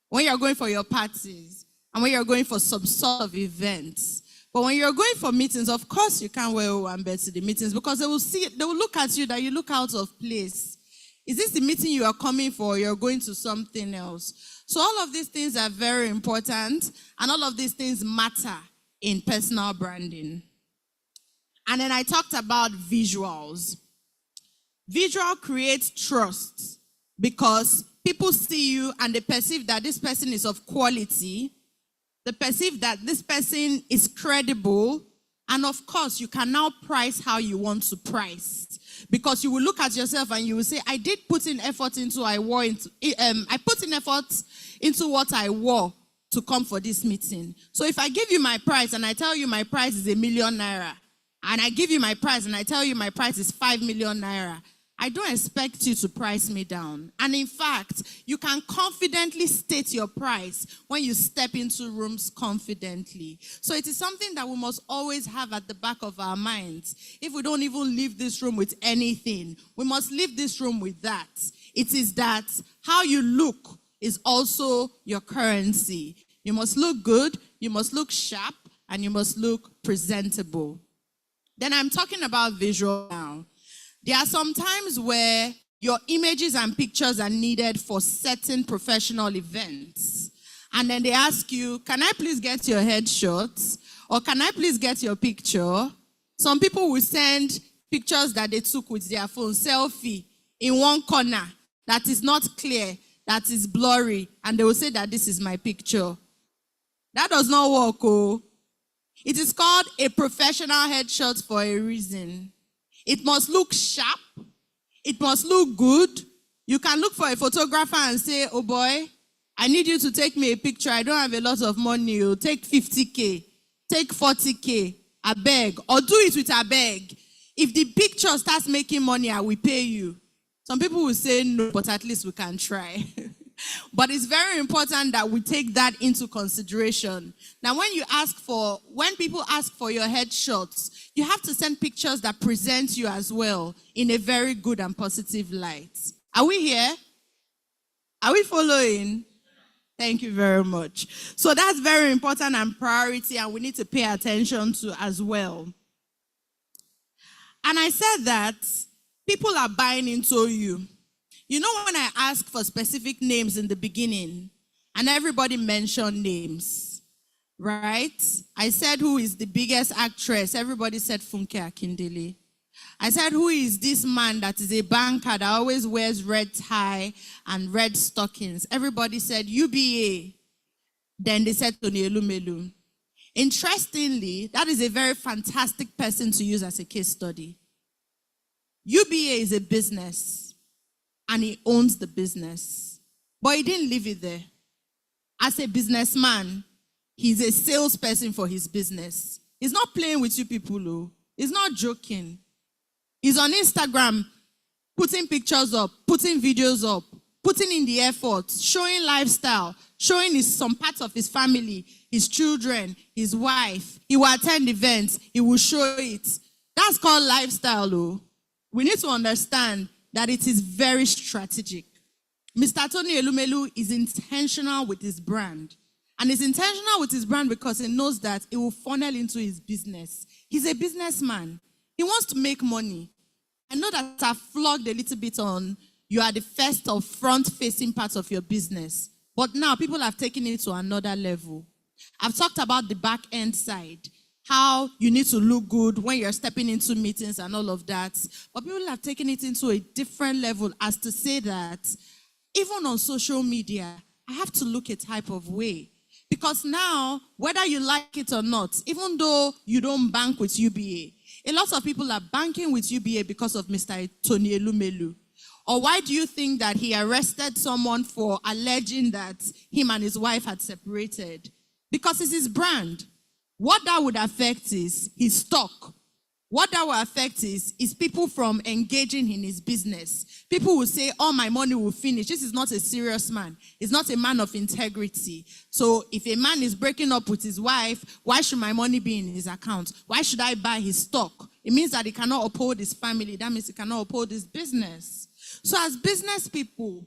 when you're going for your parties, and when you're going for some sort of events. But when you're going for meetings, of course you can't wear owambe to the meetings because they will look at you that you look out of place. Is this the meeting you are coming for or you're going to something else? So all of these things are very important and all of these things matter in personal branding. And then I talked about visuals. Visual creates trust because people see you and they perceive that this person is of quality. They perceive that this person is credible, and of course, you can now price how you want to price. Because you will look at yourself and you will say, I did put in effort into I put in effort into what I wore to come for this meeting. So if I give you my price and I tell you my price is ₦1,000,000 naira, and I give you my price and I tell you my price is 5 million naira, I don't expect you to price me down. And in fact, you can confidently state your price when you step into rooms confidently. So it is something that we must always have at the back of our minds. If we don't even leave this room with anything, we must leave this room with that. It is that how you look is also your currency. You must look good, you must look sharp, and you must look presentable. Then I'm talking about visual now. There are some times where your images and pictures are needed for certain professional events. And then they ask you, can I please get your headshots? Or can I please get your picture? Some people will send pictures that they took with their phone, selfie, in one corner that is not clear, that is blurry, and they will say that this is my picture. That does not work, oh. It is called a professional headshot for a reason. It must look sharp. It must look good. You can look for a photographer and say, oh boy, I need you to take me a picture. I don't have a lot of money. You take 50K, take 40K, I beg, or do it with a beg. If the picture starts making money, I will pay you. Some people will say no, but at least we can try. But it's very important that we take that into consideration. Now, when people ask for your headshots, you have to send pictures that present you as well in a very good and positive light. Are we here? Are we following? Thank you very much. So that's very important and priority, and we need to pay attention to as well. And I said that people are buying into you. You know, when I asked for specific names in the beginning, and everybody mentioned names, right? I said, who is the biggest actress? Everybody said Funke Akindele. I said, who is this man that is a banker that always wears red tie and red stockings? Everybody said UBA. Then they said Tony Elumelu. Interestingly, that is a very fantastic person to use as a case study. UBA is a business, and he owns the business. But he didn't leave it there. As a businessman, he's a salesperson for his business. He's not playing with you people, though. He's not joking. He's on Instagram, putting pictures up, putting videos up, putting in the effort, showing lifestyle, showing some parts of his family, his children, his wife. He will attend events. He will show it. That's called lifestyle, though. We need to understand that it is very strategic. Mr. Tony Elumelu is intentional with his brand. And he's intentional with his brand because he knows that it will funnel into his business. He's a businessman. He wants to make money. I know that I've flogged a little bit on you are the first or front-facing part of your business. But now people have taken it to another level. I've talked about the back-end side, how you need to look good when you're stepping into meetings and all of that. But people have taken it into a different level as to say that even on social media, I have to look a type of way. Because now, whether you like it or not, even though you don't bank with UBA, a lot of people are banking with UBA because of Mr. Tony Elumelu. Or why do you think that he arrested someone for alleging that him and his wife had separated? Because it's his brand. What that would affect is his stock. What that will affect is people from engaging in his business. People will say, oh, my money will finish. This is not a serious man. He's not a man of integrity. So if a man is breaking up with his wife, why should my money be in his account? Why should I buy his stock? It means that he cannot uphold his family. That means he cannot uphold his business. So as business people,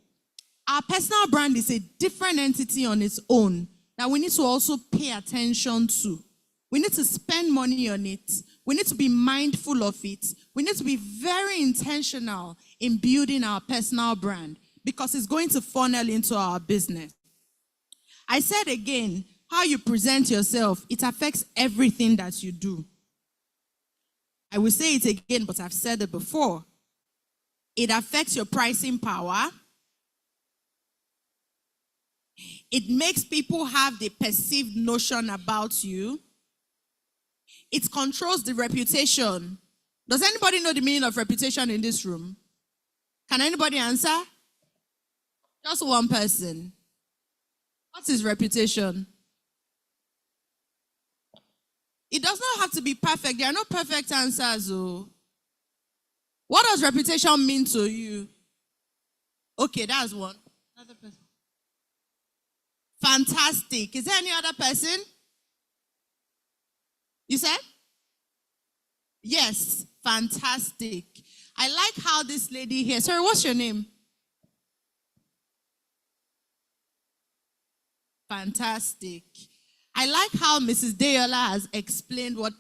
our personal brand is a different entity on its own that we need to also pay attention to. We need to spend money on it. We need to be mindful of it. We need to be very intentional in building our personal brand because it's going to funnel into our business. I said again, how you present yourself, it affects everything that you do. I will say it again, but I've said it before. It affects your pricing power. It makes people have the perceived notion about you. It controls the reputation. Does anybody know the meaning of reputation in this room? Can anybody answer? Just one person. What is reputation? It does not have to be perfect. There are no perfect answers. Oh. What does reputation mean to you? Okay, that's one. Another person. Fantastic. Is there any other person? You said? Yes, fantastic. I like how this lady here, sorry, what's your name? Fantastic. I like how Mrs. Deyola has explained what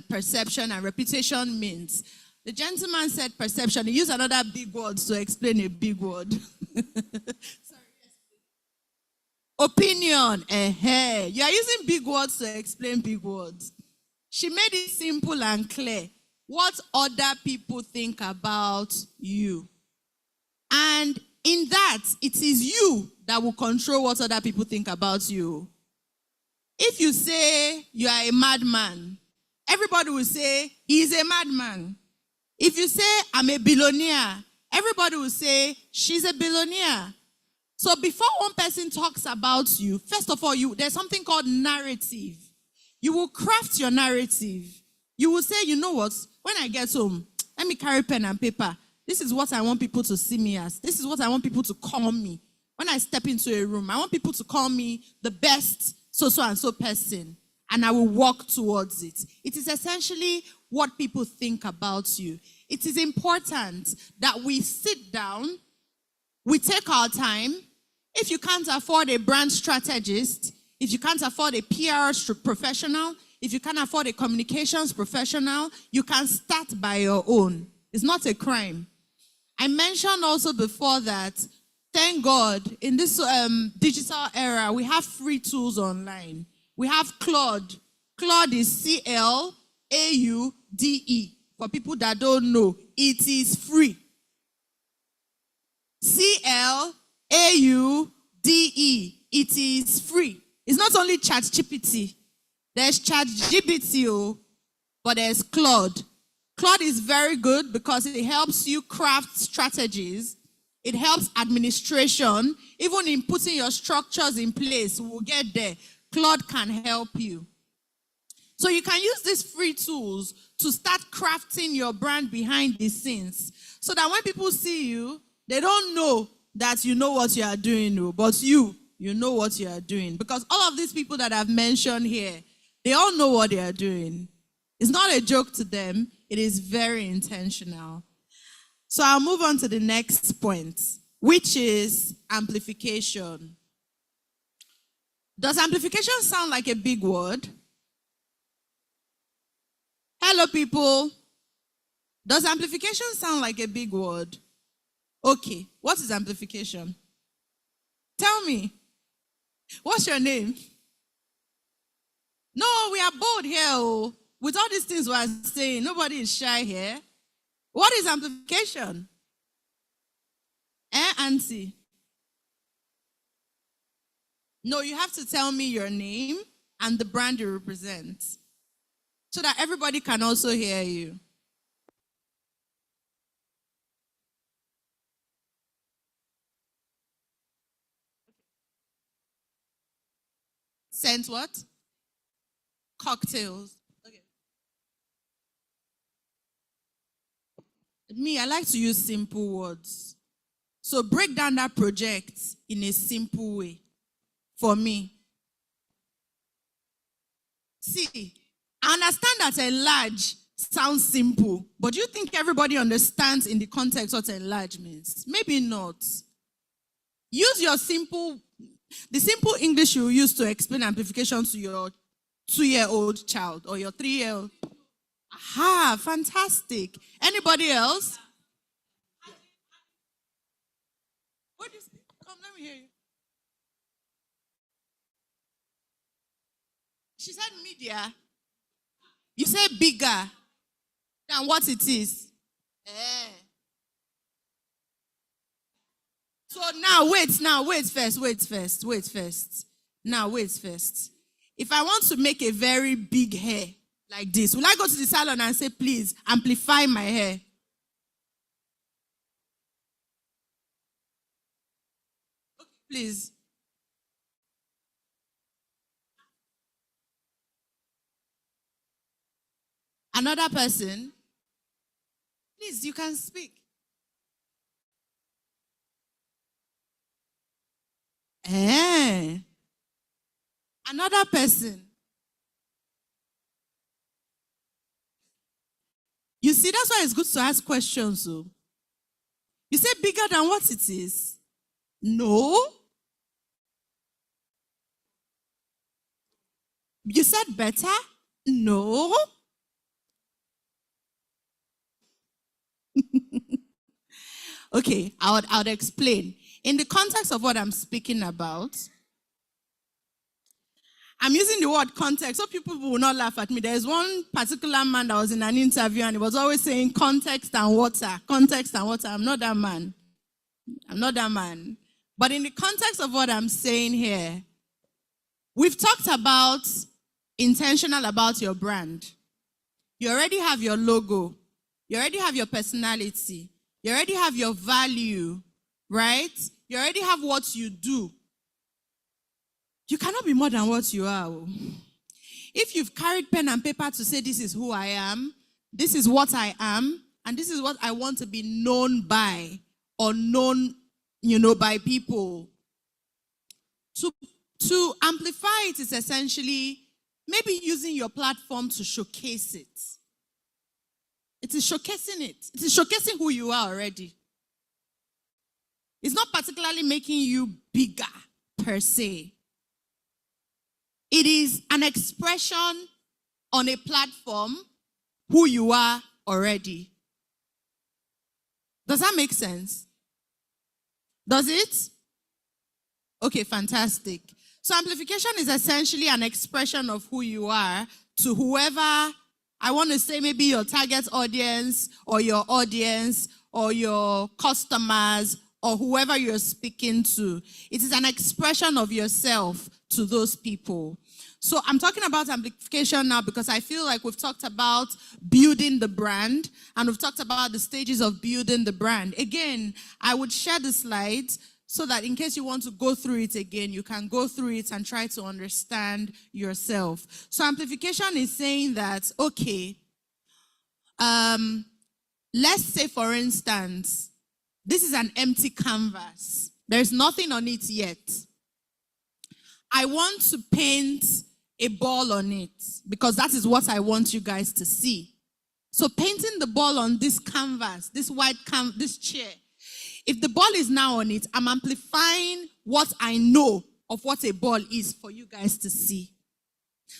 perception and reputation means. The gentleman said perception. He used another big word to explain a big word. Sorry, yes, opinion. You are using big words to explain big words. She made it simple and clear what other people think about you. And in that, it is you that will control what other people think about you. If you say you are a madman, everybody will say he's a madman. If you say I'm a billionaire, everybody will say she's a billionaire. So before one person talks about you, first of all, there's something called narrative. You will craft your narrative. You will say, you know what, when I get home, let me carry pen and paper. This is what I want people to see me as. This is what I want people to call me. When I step into a room, I want people to call me the best so-and-so person, and I will walk towards it. It is essentially what people think about you. It is important that we sit down, we take our time. If you can't afford a brand strategist, if you can't afford a PR professional, if you can't afford a communications professional, you can start by your own. It's not a crime. I mentioned also before that, thank God, in this digital era, we have free tools online. We have Claude. Claude is C-L-A-U-D-E. For people that don't know, it is free. C-L-A-U-D-E. It is free. It's not only ChatGPT. There's ChatGPT, but there's Claude. Claude is very good because it helps you craft strategies. It helps administration. Even in putting your structures in place, we'll get there. Claude can help you. So you can use these free tools to start crafting your brand behind the scenes, so that when people see you, they don't know that you know what you are doing, but you know what you are doing. Because all of these people that I've mentioned here, they all know what they are doing. It's not a joke to them. It is very intentional. So I'll move on to the next point, which is amplification. Does amplification sound like a big word? Hello, people. Does amplification sound like a big word? Okay, what is amplification? Tell me. What's your name? No, we are bold here. Oh. With all these things we are saying, nobody is shy here. What is amplification? Auntie? No, you have to tell me your name and the brand you represent, so that everybody can also hear you. Scent what? Cocktails. Okay. Me, I like to use simple words. So break down that project in a simple way for me. See, I understand that enlarge sounds simple, but do you think everybody understands in the context what enlarge means? Maybe not. Use your the simple English you use to explain amplification to your 2-year-old child or your 3-year-old. Aha, fantastic. Anybody else? What is it? Come, let me hear you. She said media. You say bigger than what it is. So now, wait first. Now, wait first. If I want to make a very big hair like this, will I go to the salon and say, please, amplify my hair? Okay, please. Another person? Please, you can speak. Another person. You see, that's why it's good to ask questions. So. You say bigger than what it is? No. You said better? No. Okay, I would explain. In the context of what I'm speaking about, I'm using the word context so people will not laugh at me. There's one particular man that was in an interview and he was always saying context and water, context and water. I'm not that man. But in the context of what I'm saying here, we've talked about intentional about your brand. You already have your logo. You already have your personality. You already have your value, right? You already have what you do. You cannot be more than what you are. If you've carried pen and paper to say, this is who I am, this is what I am, and this is what I want to be known by, or known, by people. To amplify it is essentially maybe using your platform to showcase it. It is showcasing it. It is showcasing who you are already. It's not particularly making you bigger per se. It is an expression on a platform who you are already. Does that make sense? Does it? Okay, fantastic. So amplification is essentially an expression of who you are to whoever, I want to say maybe your target audience or your customers or whoever you're speaking to. It is an expression of yourself to those people. So I'm talking about amplification now because I feel like we've talked about building the brand and we've talked about the stages of building the brand. Again, I would share the slides so that in case you want to go through it again, you can go through it and try to understand yourself. So amplification is saying that, okay, let's say for instance, this is an empty canvas. There's nothing on it yet. I want to paint a ball on it because that is what I want you guys to see. So painting the ball on this canvas, this white canvas, this chair, if the ball is now on it, I'm amplifying what I know of what a ball is for you guys to see.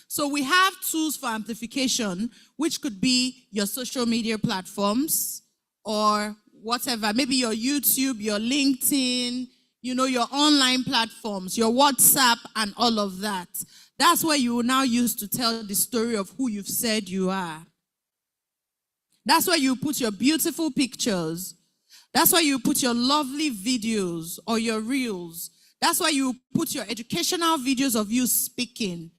So we have tools for amplification, which could be your social media platforms or whatever, maybe your YouTube, your LinkedIn, your online platforms, your WhatsApp and all of that. That's where you will now use to tell the story of who you've said you are. That's where you put your beautiful pictures. That's why you put your lovely videos or your reels. That's why you put your educational videos of you speaking.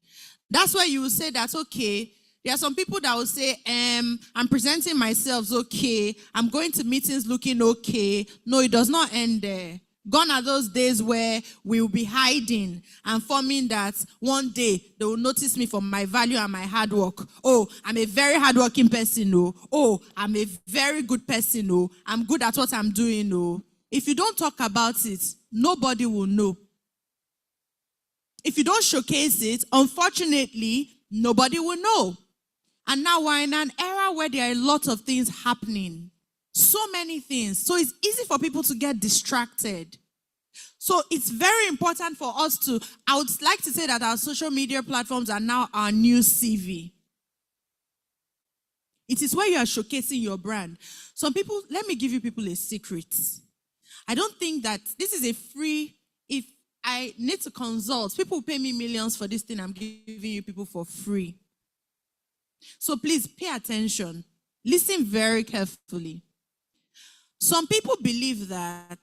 That's why you will say that, okay, there are some people that will say, I'm presenting myself okay. I'm going to meetings looking okay. No, it does not end there. Gone are those days where we will be hiding and forming that one day they will notice me for my value and my hard work. Oh, I'm a very hardworking person. Oh, I'm a very good person. Oh, I'm good at what I'm doing. Oh, if you don't talk about it, nobody will know. If you don't showcase it, unfortunately, nobody will know. And now we're in an era where there are a lot of things happening. So many things. So it's easy for people to get distracted. So it's very important for us to, I would like to say that our social media platforms are now our new CV. It is where you are showcasing your brand. Some people, let me give you people a secret. I don't think that this is a free, if I need to consult, people pay me millions for this thing I'm giving you people for free. So please pay attention. Listen very carefully. Some people believe that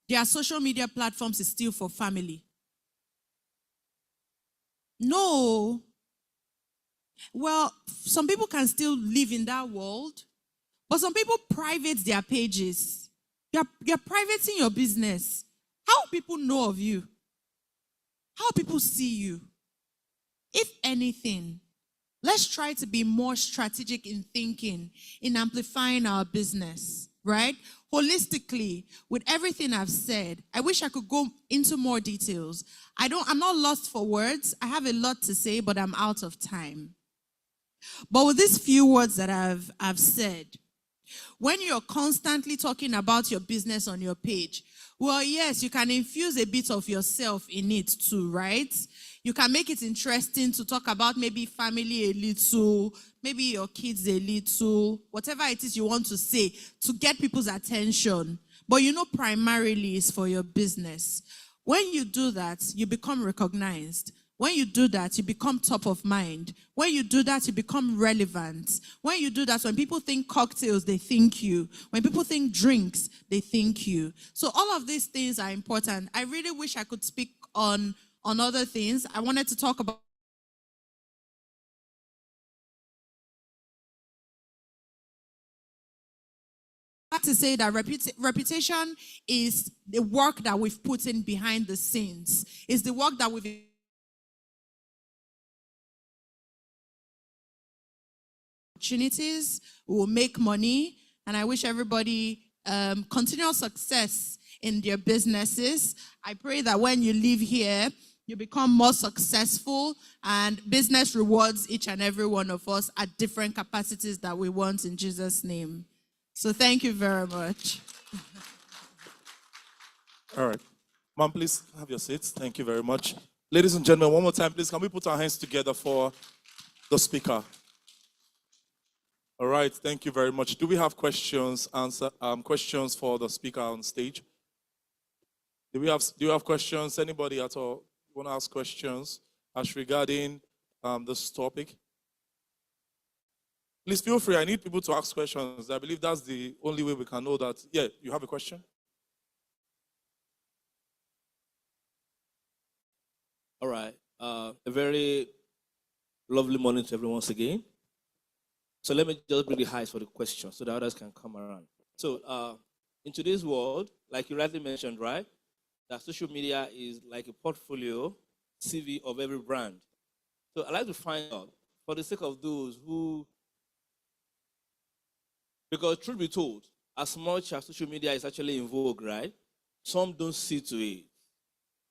their social media platforms is still for family. No. Well, some people can still live in that world, but some people private their pages. You're privating your business. How will people know of you? How will people see you? If anything, let's try to be more strategic in thinking, in amplifying our business, right? Holistically, with everything I've said, I wish I could go into more details. I'm not lost for words. I have a lot to say, but I'm out of time. But with these few words that I've said, when you're constantly talking about your business on your page, well, yes, you can infuse a bit of yourself in it too, right? You can make it interesting to talk about maybe family a little, maybe your kids a little, whatever it is you want to say to get people's attention. But primarily it's for your business. When you do that, you become recognized. When you do that, you become top of mind. When you do that, you become relevant. When you do that, when people think cocktails, they think you. When people think drinks, they think you. So all of these things are important. I really wish I could speak on other things. I wanted to talk about to say that reputation is the work that we've put in behind the scenes. It's the work that we've opportunities, we will make money, and I wish everybody continual success in their businesses. I pray that when you leave here, you become more successful, and business rewards each and every one of us at different capacities that we want in Jesus' name. So thank you very much. All right. Ma'am, please have your seats. Thank you very much. Ladies and gentlemen, one more time, please, can we put our hands together for the speaker? All right, thank you very much. Do we have questions for the speaker on stage? Do you have questions? Anybody at all want to ask questions as regarding this topic? Please feel free. I need people to ask questions. I believe that's the only way we can know that. Yeah, you have a question? All right. A very lovely morning to everyone once again. So let me just bring the highs for the question so the others can come around. So in today's world, like you rightly mentioned, right, that social media is like a portfolio CV of every brand. So I'd like to find out, for the sake of those who, because truth be told, as much as social media is actually in vogue, right, some don't see to it.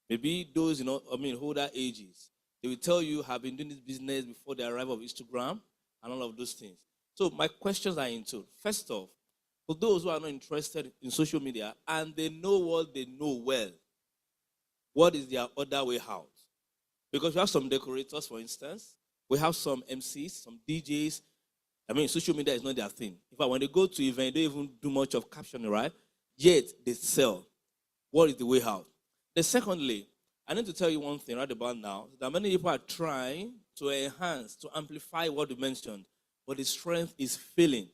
Maybe those, older ages, they will tell you have been doing this business before the arrival of Instagram and all of those things. So my questions are into, first off, for those who are not interested in social media and they know what they know well, what is their other way out? Because we have some decorators, for instance. We have some MCs, some DJs. Social media is not their thing. In fact, when they go to event, they don't even do much of captioning, right? Yet they sell. What is the way out? Then secondly, I need to tell you one thing right about now, that many people are trying to enhance, to amplify what you mentioned, but the strength is failing.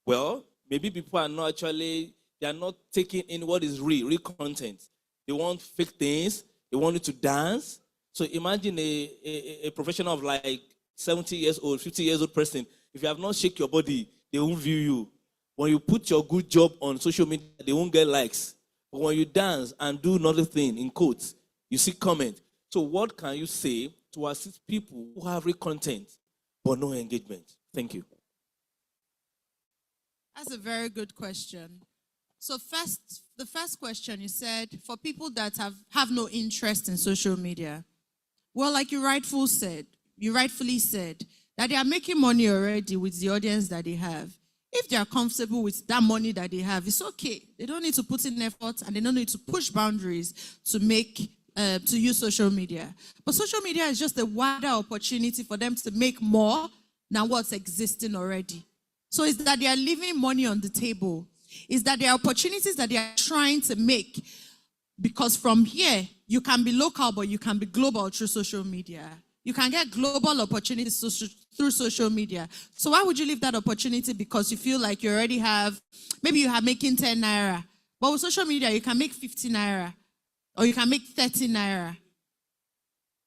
Well, maybe people are not actually, they are not taking in what is real content. They want fake things. They want you to dance. So imagine a professional of like 70 years old, 50 years old person. If you have not shake your body, they won't view you. When you put your good job on social media, they won't get likes. But when you dance and do another thing, in quotes, you see comment. So what can you say to assist people who have real content but no engagement? Thank you. That's a very good question. So the first question you said, for people that have no interest in social media, well, like you rightfully said, that they are making money already with the audience that they have. If they are comfortable with that money that they have, it's okay. They don't need to put in effort and they don't need to push boundaries to use social media. But social media is just a wider opportunity for them to make more than what's existing already. So it's that they are leaving money on the table. It's that there are opportunities that they are trying to make. Because from here, you can be local, but you can be global through social media. You can get global opportunities through social media. So why would you leave that opportunity because you feel like you already have, maybe you are making 10 naira, but with social media, you can make 50 naira, or you can make 30 naira.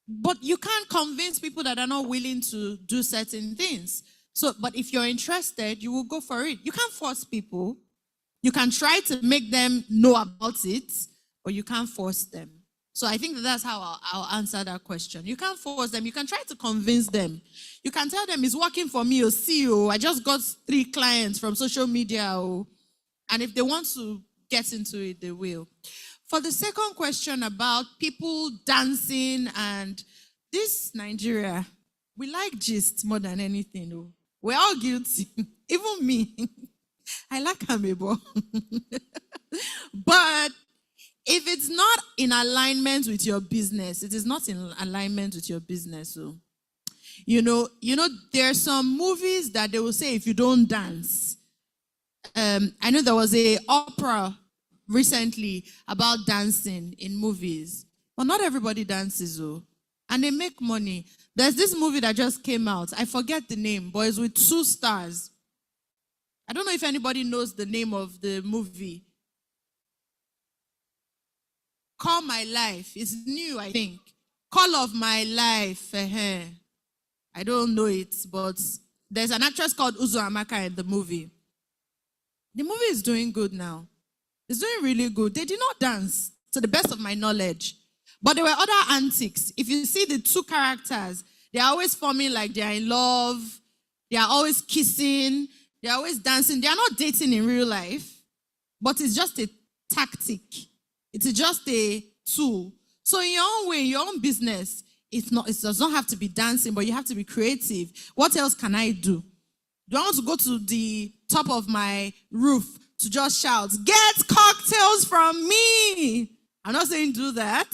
But you can't convince people that are not willing to do certain things. So, but if you're interested, you will go for it. You can't force people. You can try to make them know about it, but you can't force them. So I think that's how I'll answer that question. You can't force them. You can try to convince them. You can tell them it's working for me, or see, I just got 3 clients from social media. And if they want to get into it, they will. For the second question about people dancing and this Nigeria, we like gist more than anything. We're all guilty, even me. I like Amebo. But if it's not in alignment with your business, it is not in alignment with your business. So, there are some movies that they will say if you don't dance. I know there was an opera recently about dancing in movies, but not everybody dances, and they make money. There's this movie that just came out. I forget the name, but it's with 2 stars. I don't know if anybody knows the name of the movie. Call My Life. It's new, I think. Call of My Life. I don't know it, but there's an actress called Uzo Amaka in the movie. The movie is doing good now. It's doing really good. They did not dance, to the best of my knowledge. But there were other antics. If you see the two characters, they're always forming like they're in love. They are always kissing. They're always dancing. They are not dating in real life, but it's just a tactic. It's just a tool. So in your own way, in your own business, it does not have to be dancing, but you have to be creative. What else can I do? Do I want to go to the top of my roof to just shout, "Get cocktails from me"? I'm not saying do that,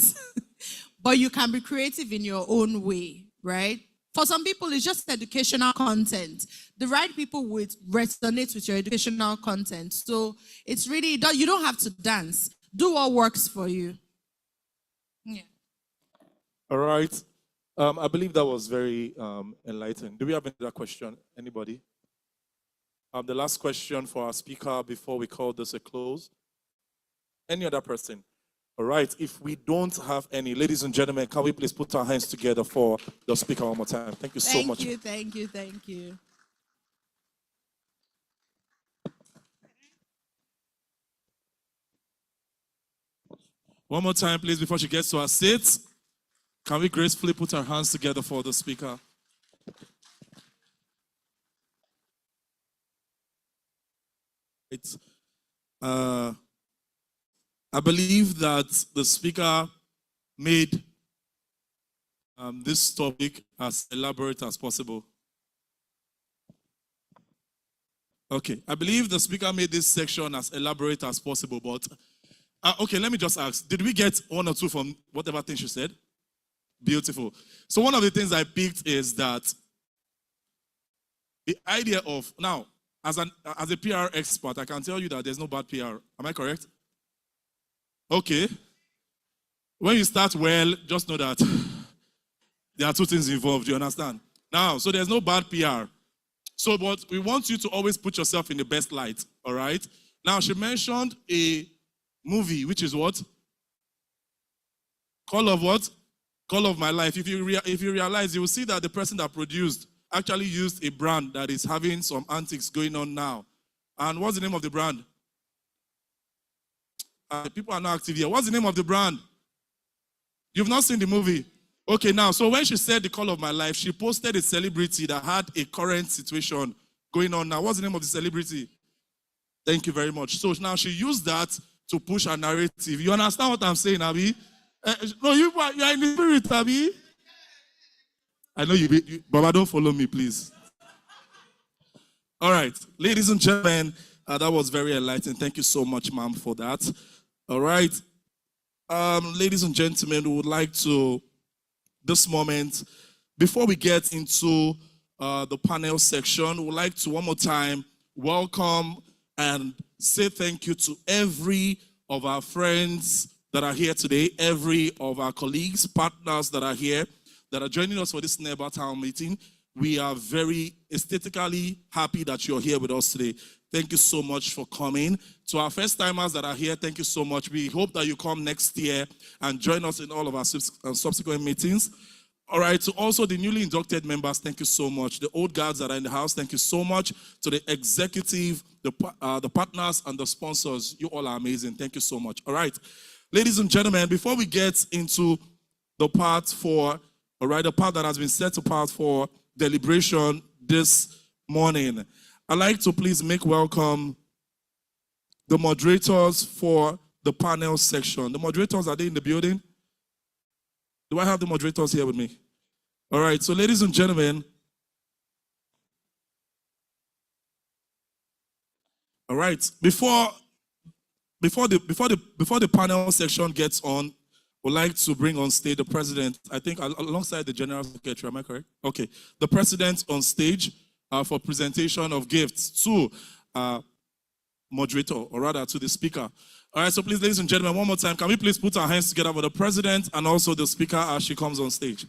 but you can be creative in your own way, right? For some people, it's just educational content. The right people would resonate with your educational content. So it's really, you don't have to dance. Do what works for you. Yeah. All right. I believe that was very enlightening. Do we have another question? Anybody? The last question for our speaker before we call this a close. Any other person? All right. If we don't have any, ladies and gentlemen, can we please put our hands together for the speaker one more time? Thank you so much. Thank you. One more time, please, before she gets to her seat. Can we gracefully put our hands together for the speaker? I believe that the speaker made this topic as elaborate as possible. Okay, I believe the speaker made this section as elaborate as possible, but okay, let me just ask, did we get one or two from whatever thing she said? Beautiful. So one of the things I picked is that the idea of, now, as a PR expert, I can tell you that there's no bad PR. Am I correct? Okay. When you start well, just know that there are two things involved, you understand? Now, so there's no bad PR. So, but we want you to always put yourself in the best light, all right? Now, she mentioned a movie, which is what? Call of what? Call of My Life. If you realize, you will see that the person that produced actually used a brand that is having some antics going on now. And what's the name of the brand? People are not active here. What's the name of the brand? You've not seen the movie. Okay, now, so when she said the call of my life, she posted a celebrity that had a current situation going on now. What's the name of the celebrity? Thank you very much. So now she used that to push her narrative. You understand what I'm saying, Abby? No, you are in the spirit, Abby. I know you, Baba, don't follow me, please. All right, ladies and gentlemen, that was very enlightening. Thank you so much, ma'am, for that. All right. Ladies and gentlemen, we would like to, this moment, before we get into the panel section, we would like to one more time welcome and say thank you to every of our friends that are here today, every of our colleagues, partners that are here, that are joining us for this Nehba Town meeting. We are very aesthetically happy that you're here with us today. Thank you so much for coming. To our first timers that are here, thank you so much. We hope that you come next year and join us in all of our subsequent meetings. All right, to also the newly inducted members, thank you so much. The old guards that are in the house, thank you so much. To the executive, the partners, and the sponsors, you all are amazing. Thank you so much. All right, ladies and gentlemen, before we get into the part for, all right, the part that has been set apart for deliberation this morning, I'd like to please make welcome the moderators for the panel section. The moderators, are they in the building? Do I have the moderators here with me? All right, so ladies and gentlemen, all right, before the panel section gets on, would like to bring on stage the president, I think alongside the general secretary, am I correct? Okay, the president on stage for presentation of gifts to moderator, or rather to the speaker. All right, so please, ladies and gentlemen, one more time, can we please put our hands together for the president and also the speaker as she comes on stage?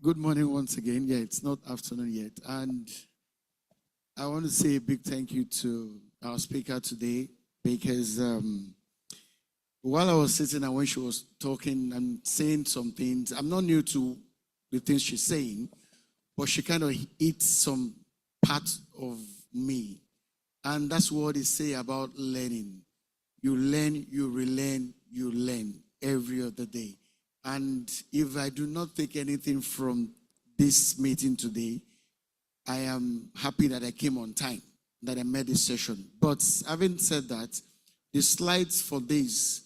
Good morning once again. Yeah, it's not afternoon yet. And I want to say a big thank you to our speaker today, because while I was sitting and when she was talking and saying some things, I'm not new to the things she's saying, but she kind of hit some part of me. And that's what they say about learning. You learn, you relearn, you learn every other day. And if I do not take anything from this meeting today, I am happy that I came on time, that I made this session. But having said that, the slides for this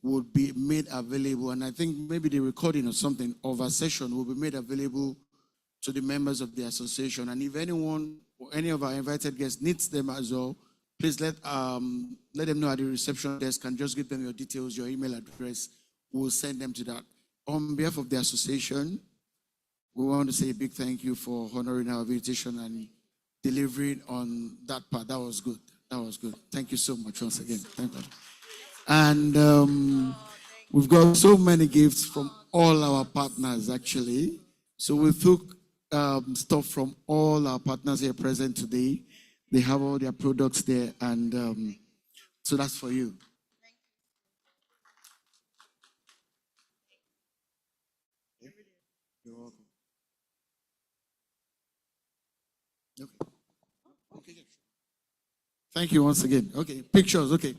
would be made available, and I think maybe the recording or something of a session will be made available to the members of the association. And if anyone or any of our invited guests needs them as well, please let them know at the reception desk and just give them your details, your email address. We'll send them to that. On behalf of the association, we want to say a big thank you for honoring our invitation and delivering on that part. That was good. That was good. Thank you so much once again. Thank you. And we've got so many gifts from all our partners, actually. So we took stuff from all our partners here present today. They have all their products there, and so that's for you. You're welcome. Okay. Okay. Thank you once again. Okay, pictures. Okay.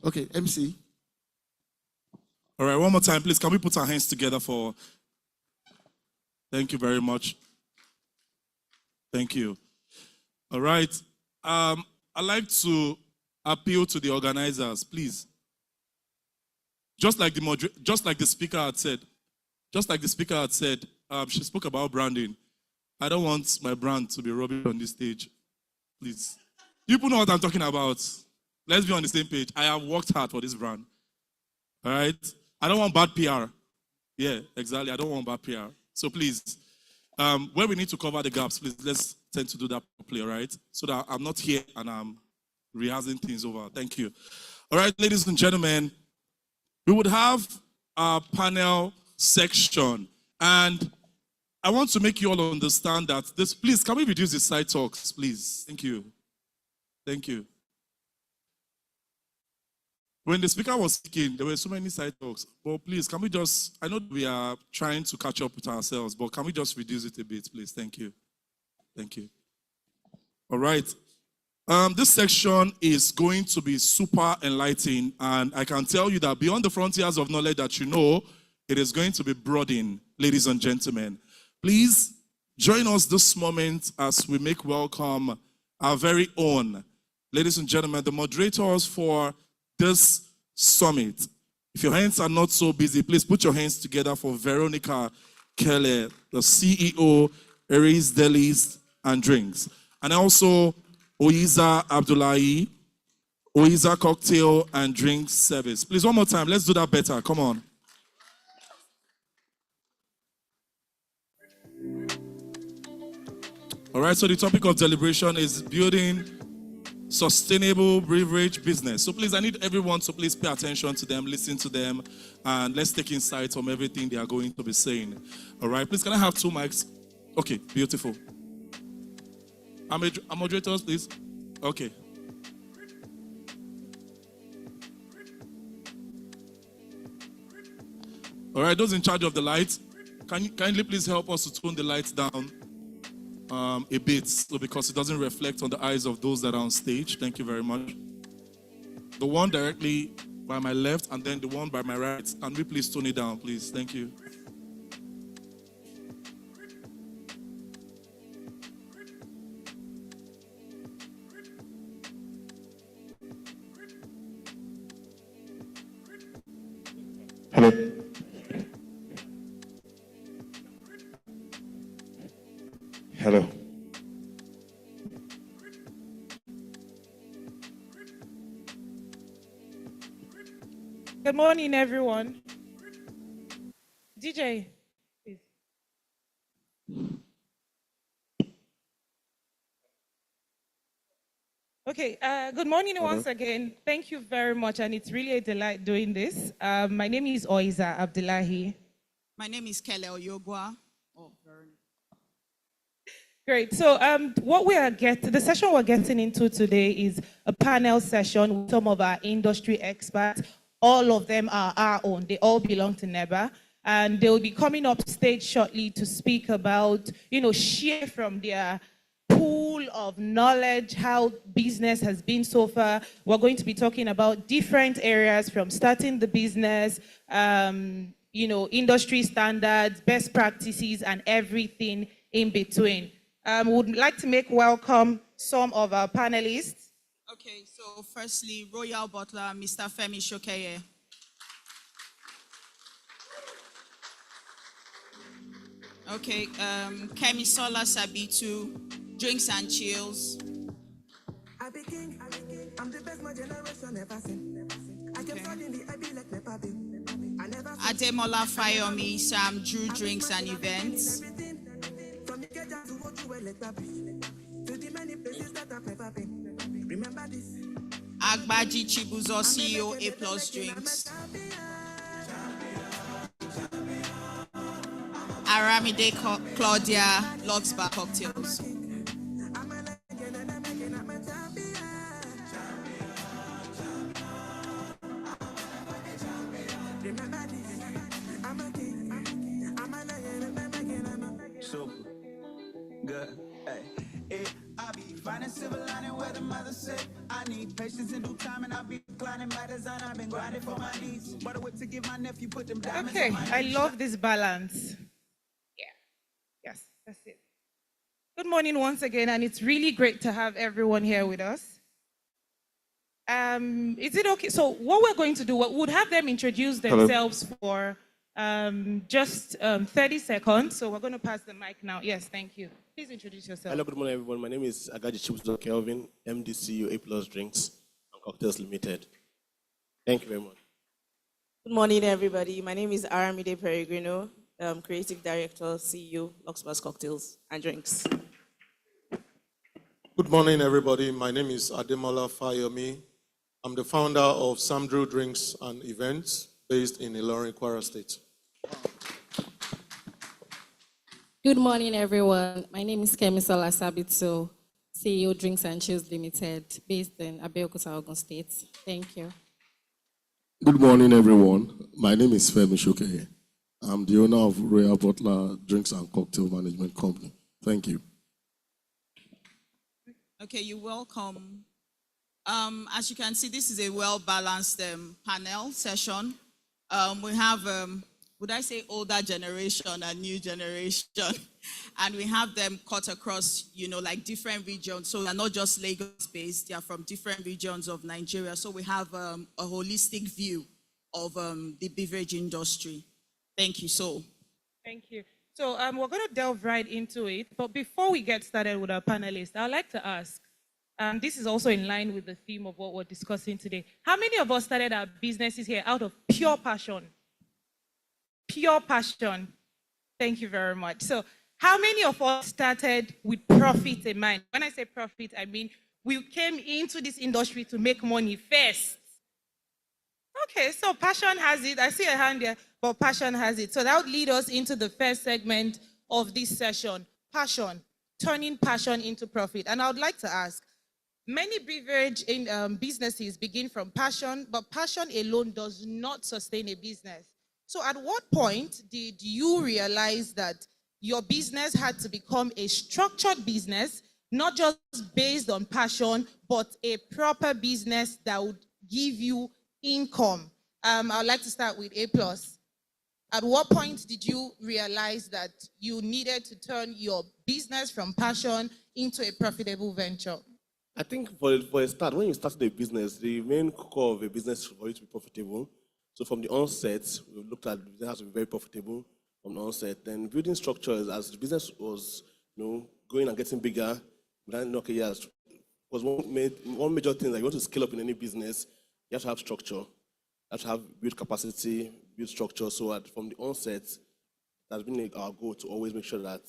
Okay, MC. All right, one more time, please. Can we put our hands together for... Thank you very much. Thank you. All right. I'd like to appeal to the organizers, please. Just like the speaker had said, she spoke about branding. I don't want my brand to be rubbish on this stage. Please. People know what I'm talking about. Let's be on the same page. I have worked hard for this brand. All right? I don't want bad PR. Yeah, exactly. I don't want bad PR. So please, where we need to cover the gaps, please, let's tend to do that properly, all right? So that I'm not here and I'm rehearsing things over. Thank you. All right, ladies and gentlemen, we would have a panel section. And I want to make you all understand that this, please, can we reduce the side talks, please? Thank you. Thank you. When the speaker was speaking, there were so many side talks. But please, can we just, I know we are trying to catch up with ourselves, but can we just reduce it a bit, please? Thank you. Thank you. All right. This section is going to be super enlightening, and I can tell you that beyond the frontiers of knowledge that you know, it is going to be broadening, ladies and gentlemen. Please join us this moment as we make welcome our very own, ladies and gentlemen, the moderators for this summit. If your hands are not so busy, please put your hands together for Veronica Kelly, the CEO, Aries Delis and Drinks. And also Oiza Abdullahi, Oiza Cocktail and Drinks Service. Please, one more time. Let's do that better. Come on. All right, so the topic of deliberation is building sustainable beverage business. So please, I need everyone to please pay attention to them, listen to them, and let's take insights from everything they are going to be saying. All right, please, can I have 2 mics? Okay, beautiful. Moderators, please. Okay. All right, those in charge of the lights, can you kindly please help us to tone the lights down a bit, so because it doesn't reflect on the eyes of those that are on stage. Thank you very much. The one directly by my left and then the one by my right. Can we please tone it down, please? Thank you. Hello. Hello. Good morning, everyone. DJ, please. Okay, good morning once again. Thank you very much, and it's really a delight doing this. My name is Oiza Abdullahi. My name is Kelly Oyogwa. Oh, very nice. Great. So the session we're getting into today is a panel session with some of our industry experts. All of them are our own. They all belong to Nehba. And they will be coming up stage shortly to speak about, share from their pool of knowledge, how business has been so far. We're going to be talking about different areas from starting the business, industry standards, best practices, and everything in between. Would like to make welcome some of our panelists. Okay, so firstly, Royal Butler, Mr. Femi Shokeye. Okay, Kemi Sola Sabitu, Drinks and Chills. I be king, I'm the best my generation ever seen. I kept suddenly, I be like Peppa Pig. I never Ademola Fayomi, Sam Drew Drinks and Events. from the Keja to what you were like Peppa to the many places that I've never been. Remember this. Agbaji Chibuzo, CEO, A Plus Drinks. Aramide Claudia, Luxbar Cocktails. So good, hey. I be finding silver lining where the mother said I need patience and due time, and I be declining by design. I've been grinding for my needs. But I wait to give my nephew put them diamonds. Okay, I love this balance. Yeah. Yes, that's it. Good morning once again, and it's really great to have everyone here with us. Is it okay? So what we're going to do, we would have them introduce themselves for just 30 seconds. So we're going to pass the mic now. Yes, thank you. Please introduce yourself. Hello, good morning, everyone. My name is Agaji Chibuzo Kelvin, MD CEO, A Plus Drinks and Cocktails Limited. Thank you very much. Good morning, everybody. My name is Aramide Peregrino, Creative Director, CEO, Luxbar Cocktails and Drinks. Good morning, everybody. My name is Ademola Fayomi. I'm the founder of Sam Drew Drinks and Events based in Ilorin, Kwara State. Good morning, everyone. My name is Kemi Sola Sabitu, CEO Drinks and Chills Limited, based in Abeokuta, Ogun State. Thank you. Good morning, everyone. My name is Femi Shokeye. I'm the owner of Royal Butler Drinks and Cocktail Management Company. Thank you. Okay, you're welcome. As you can see, this is a well-balanced panel session. We have, would I say older generation and new generation? And we have them cut across, like different regions. So they're not just Lagos-based, they are from different regions of Nigeria. So we have a holistic view of the beverage industry. Thank you. Thank you. So we're going to delve right into it. But before we get started with our panelists, I'd like to ask, this is also in line with the theme of what we're discussing today. How many of us started our businesses here out of pure passion? Pure passion. Thank you very much. So how many of us started with profit in mind? When I say profit, I mean we came into this industry to make money first. Okay, so passion has it. I see a hand here, but passion has it. So that would lead us into the first segment of this session, passion, turning passion into profit. And I would like to ask, many beverage businesses begin from passion, but passion alone does not sustain a business. So at what point did you realize that your business had to become a structured business, not just based on passion, but a proper business that would give you income? I'd like to start with A+. At what point did you realize that you needed to turn your business from passion into a profitable venture? I think for a start, when you start a business, the main core of a business for it to be profitable. So from the onset, we looked at the business has to be very profitable from the onset. Then building structures as the business was, going and getting bigger. Then okay, yes, was one major thing that you want to scale up in any business. You have to have structure. You have to have build capacity, build structure. So from the onset, that's been our goal to always make sure that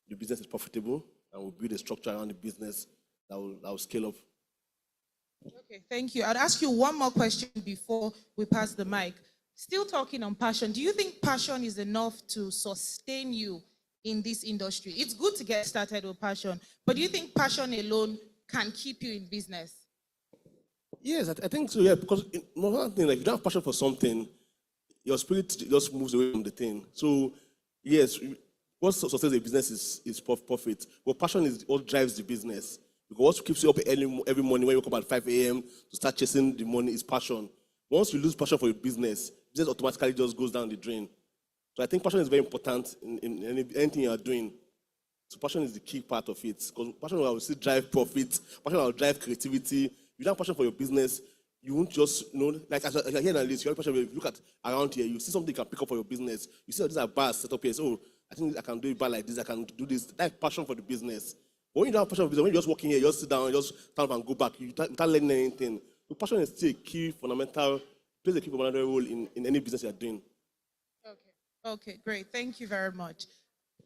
the business is profitable and we build a structure around the business that will scale up. Okay, thank you. I'd ask you one more question before we pass the mic. Still talking on passion, do you think passion is enough to sustain you in this industry? It's good to get started with passion, but do you think passion alone can keep you in business? Yes, I think so, yeah, because one thing, like, you don't have passion for something, your spirit just moves away from the thing. So, yes, what sustains a business is profit, but passion is what drives the business. Because what keeps you up every morning when you wake up at 5 a.m. to start chasing the money is passion. Once you lose passion for your business automatically just goes down the drain. So I think passion is very important in anything you are doing. So passion is the key part of it. Because passion will still drive profit, passion will drive creativity. If you don't have passion for your business, you won't just, like as you're here in a list, you have passion, you look at around here, you see something you can pick up for your business. You see, oh, these are bars set up here. So I think I can do a bar like this, I can do this. That's passion for the business. But when you don't have passion for business, when you just walk in here, you just sit down, you just stand up and go back, you can't learn anything. So passion is still a key fundamental, plays a key fundamental role in any business you're doing. Okay, great. Thank you very much.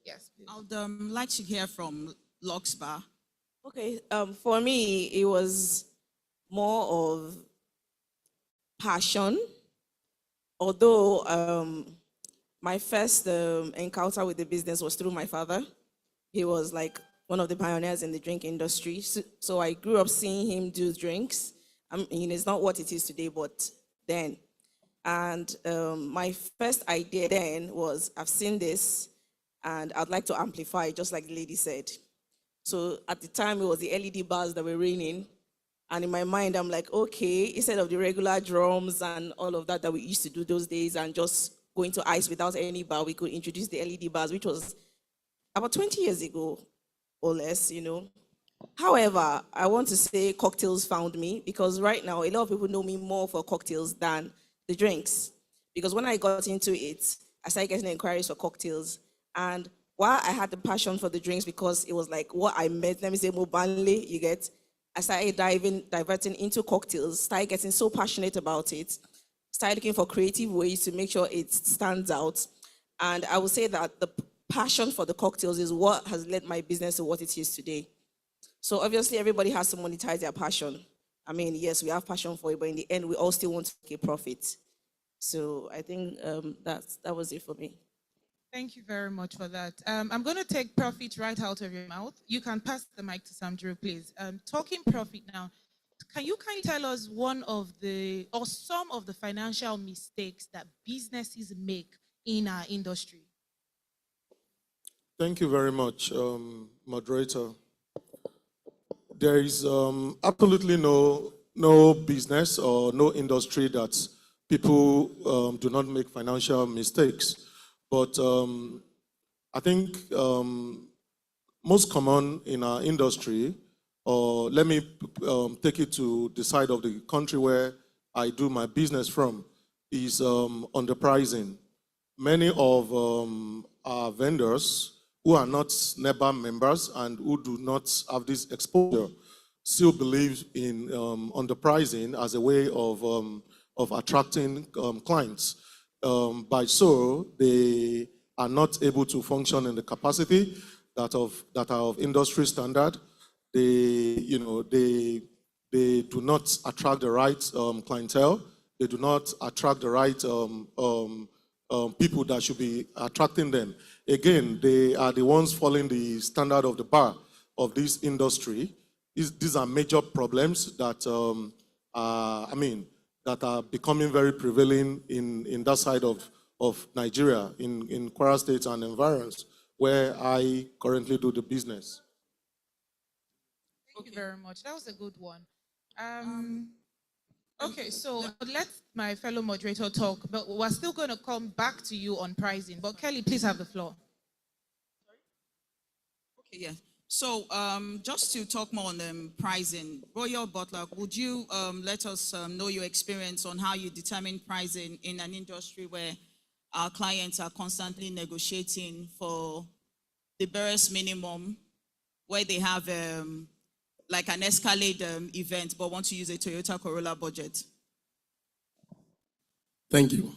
Yes, please. I'd like to hear from Luxbar. Okay, for me, it was more of passion. Although my first encounter with the business was through my father. He was like one of the pioneers in the drink industry. So I grew up seeing him do drinks. I mean, it's not what it is today, but then. And my first idea then was, I've seen this, and I'd like to amplify it, just like the lady said. So at the time, it was the LED bars that were raining. And in my mind, I'm like, okay, instead of the regular drums and all of that we used to do those days and just going to ice without any bar, we could introduce the LED bars, which was about 20 years ago or less, However, I want to say cocktails found me, because right now, a lot of people know me more for cocktails than the drinks. Because when I got into it, I started getting inquiries for cocktails. And while I had the passion for the drinks, because it was like what I met, let me say, Mobanle, you get, I started diverting into cocktails, started getting so passionate about it, started looking for creative ways to make sure it stands out. And I would say that the passion for the cocktails is what has led my business to what it is today. So obviously everybody has to monetize their passion. I mean, yes, we have passion for it, but in the end, we all still want to make a profit. So I think that was it for me. Thank you very much for that. I'm going to take profit right out of your mouth. You can pass the mic to Sam Drew, please. Talking profit now, can you tell us one of the, or some of the financial mistakes that businesses make in our industry? Thank you very much, moderator. There is absolutely no business or no industry that people do not make financial mistakes. But I think most common in our industry, or let me take it to the side of the country where I do my business from, is underpricing. Many of our vendors who are not Nehba members and who do not have this exposure still believe in underpricing as a way of attracting clients. By so, they are not able to function in the capacity that are of industry standard. They do not attract the right clientele. They do not attract the right people that should be attracting them. Again, they are the ones following the standard of the bar of this industry. These are major problems that that are becoming very prevailing in that side of Nigeria, in Kwara State and environs, where I currently do the business. Thank you very much. That was a good one. Okay, so let my fellow moderator talk, but we're still going to come back to you on pricing. But Kelly, please have the floor. Okay, yeah. So just to talk more on pricing, Royal Butler, would you let us know your experience on how you determine pricing in an industry where our clients are constantly negotiating for the barest minimum, where they have like an Escalade event but want to use a Toyota Corolla budget? Thank you.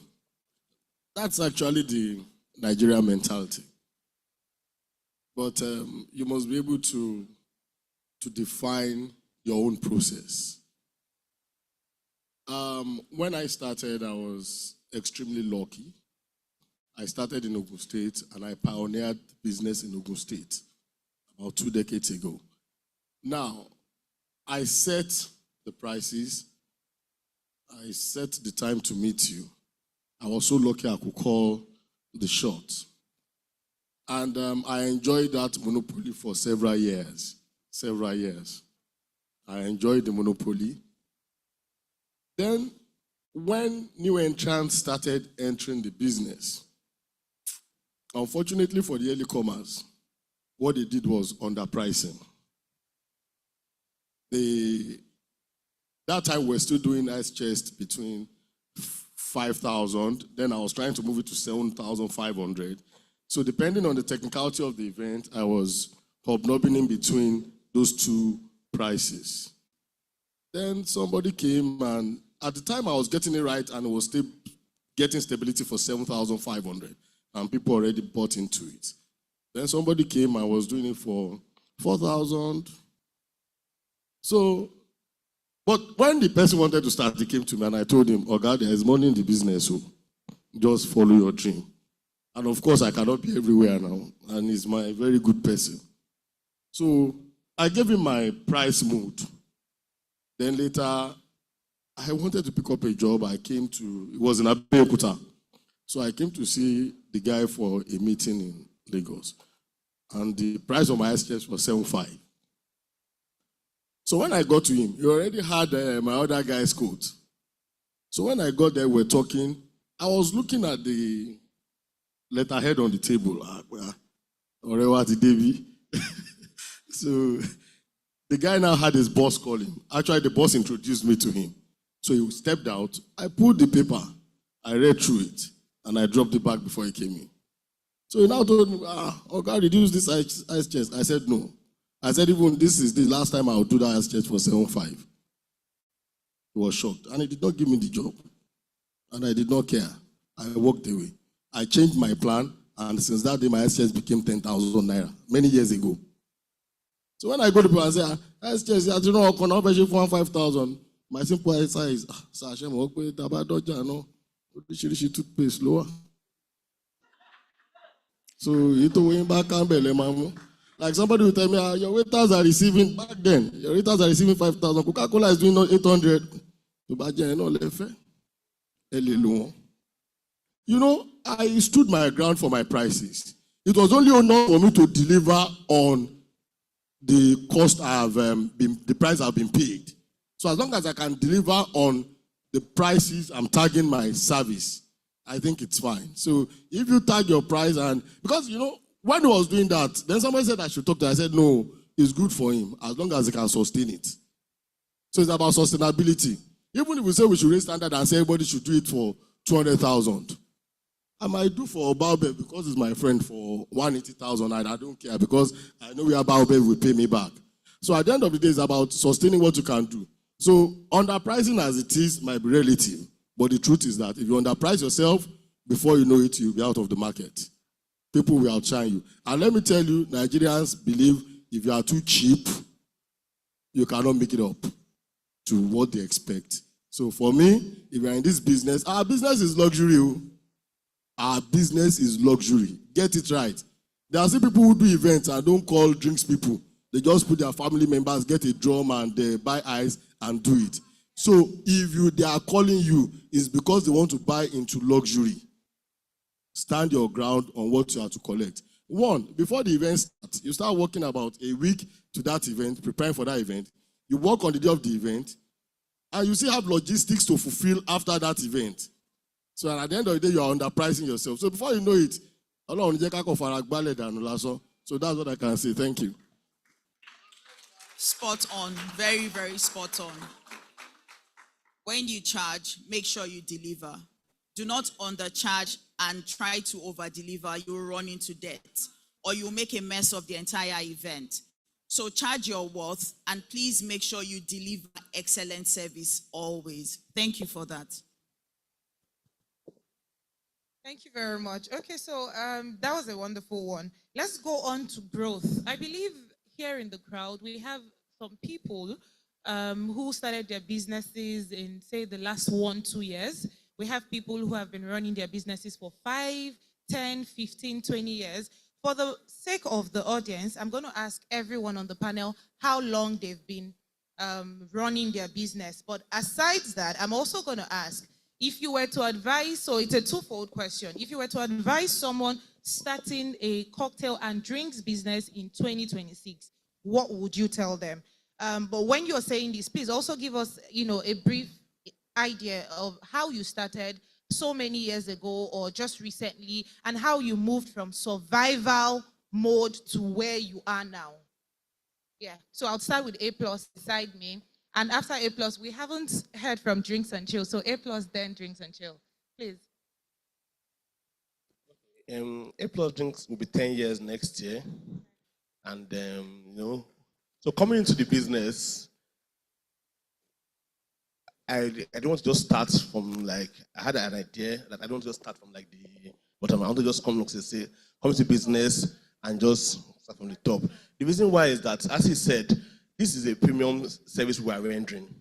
That's actually the Nigerian mentality. But you must be able to define your own process. When I started, I was extremely lucky I started in Ogun State and I pioneered business in Ogun State about 2 decades ago. Now, I set the prices. I set the time to meet you. I was so lucky I could call the shot. And I enjoyed that monopoly for several years. I enjoyed the monopoly. Then, when new entrants started entering the business, unfortunately for the early comers, what they did was underpricing. That time we were still doing ice chest between 5,000. Then I was trying to move it to 7,500. So depending on the technicality of the event, I was hobnobbing in between those two prices. Then somebody came, and at the time I was getting it right, and it was still getting stability for 7,500, and people already bought into it. Then somebody came, I was doing it for 4,000. So, but when the person wanted to start, he came to me and I told him, "Oh God, there is money in the business, so just follow your dream." And of course, I cannot be everywhere now, and he's my very good person. So I gave him my price mood. Then later, I wanted to pick up a job. It was in Abeokuta. So I came to see the guy for a meeting in Lagos. And the price of my SKS was 7.5. So when I got to him, he already had my other guy's coat. So when I got there, we were talking. I was looking at the letterhead on the table. So the guy now had his boss call him. Actually, the boss introduced me to him. So he stepped out. I pulled the paper. I read through it. And I dropped it back before he came in. So he now told me, God, reduce this ice chest. I said, no. I said, even this is the last time I would do that ice chest for 7.5. He was shocked. And he did not give me the job. And I did not care. I walked away. I changed my plan. And since that day, my ice chest became 10,000 naira, many years ago. So when I go to people and say, ice chest, you know, I cannot pay for 5,000. My simple answer is, Sashem, okay, Tabadoja, no. Toothpaste lower. So you to back like somebody will tell me, your waiters are receiving back then. Your waiters are receiving 5,000. Coca-Cola is doing 800. You know, I stood my ground for my prices. It was only enough for me to deliver on the cost the price I've been paid. So as long as I can deliver on the prices I'm tagging my service, I think it's fine. So if you tag your price, and because you know, when he was doing that, then somebody said I should talk to him. I said, no, it's good for him as long as he can sustain it. So it's about sustainability. Even if we say we should raise standard and say everybody should do it for 200,000, I might do for Baobab because he's my friend for 180,000 and I don't care because I know where Baobab will pay me back. So at the end of the day, it's about sustaining what you can do. So underpricing as it is might be relative, but the truth is that if you underprice yourself, before you know it, you'll be out of the market. People will outshine you. And let me tell you, Nigerians believe if you are too cheap, you cannot make it up to what they expect. So for me, if you're in this business, our business is luxury. Our business is luxury. Get it right. There are some people who do events and don't call drinks people. They just put their family members, get a drum and they buy ice and do it. So if they are calling you, it's because they want to buy into luxury. Stand your ground on what you have to collect. One, before the event starts, you start working about a week to that event, preparing for that event. You work on the day of the event, and you still have logistics to fulfill after that event. So at the end of the day, you are underpricing yourself. So before you know it, so that's what I can say. Thank you. Spot on. Very, very spot on. When you charge, make sure you deliver. Do not undercharge and try to over-deliver. You'll run into debt or you'll make a mess of the entire event. So charge your worth and please make sure you deliver excellent service always. Thank you for that. Thank you very much. Okay, so that was a wonderful one. Let's go on to growth. I believe here in the crowd, we have some people who started their businesses in, say, the last 1-2 years. We have people who have been running their businesses for 5, 10, 15, 20 years. For the sake of the audience, I'm going to ask everyone on the panel how long they've been running their business. But aside that, I'm also going to ask, if you were to advise, so it's a twofold question. If you were to advise someone starting a cocktail and drinks business in 2026, what would you tell them? But when you're saying this, please also give us, a brief idea of how you started so many years ago or just recently, and how you moved from survival mode to where you are now. Yeah, so I'll start with A+ beside me. And after A+, we haven't heard from Drinks and Chill. So A+, then Drinks and Chill. Please. A+ Drinks will be 10 years next year. And, so coming into the business, I don't want to just start from I had an idea that I don't just start from the bottom. I want to just come to business and just start from the top. The reason why is that, as he said, this is a premium service we are rendering.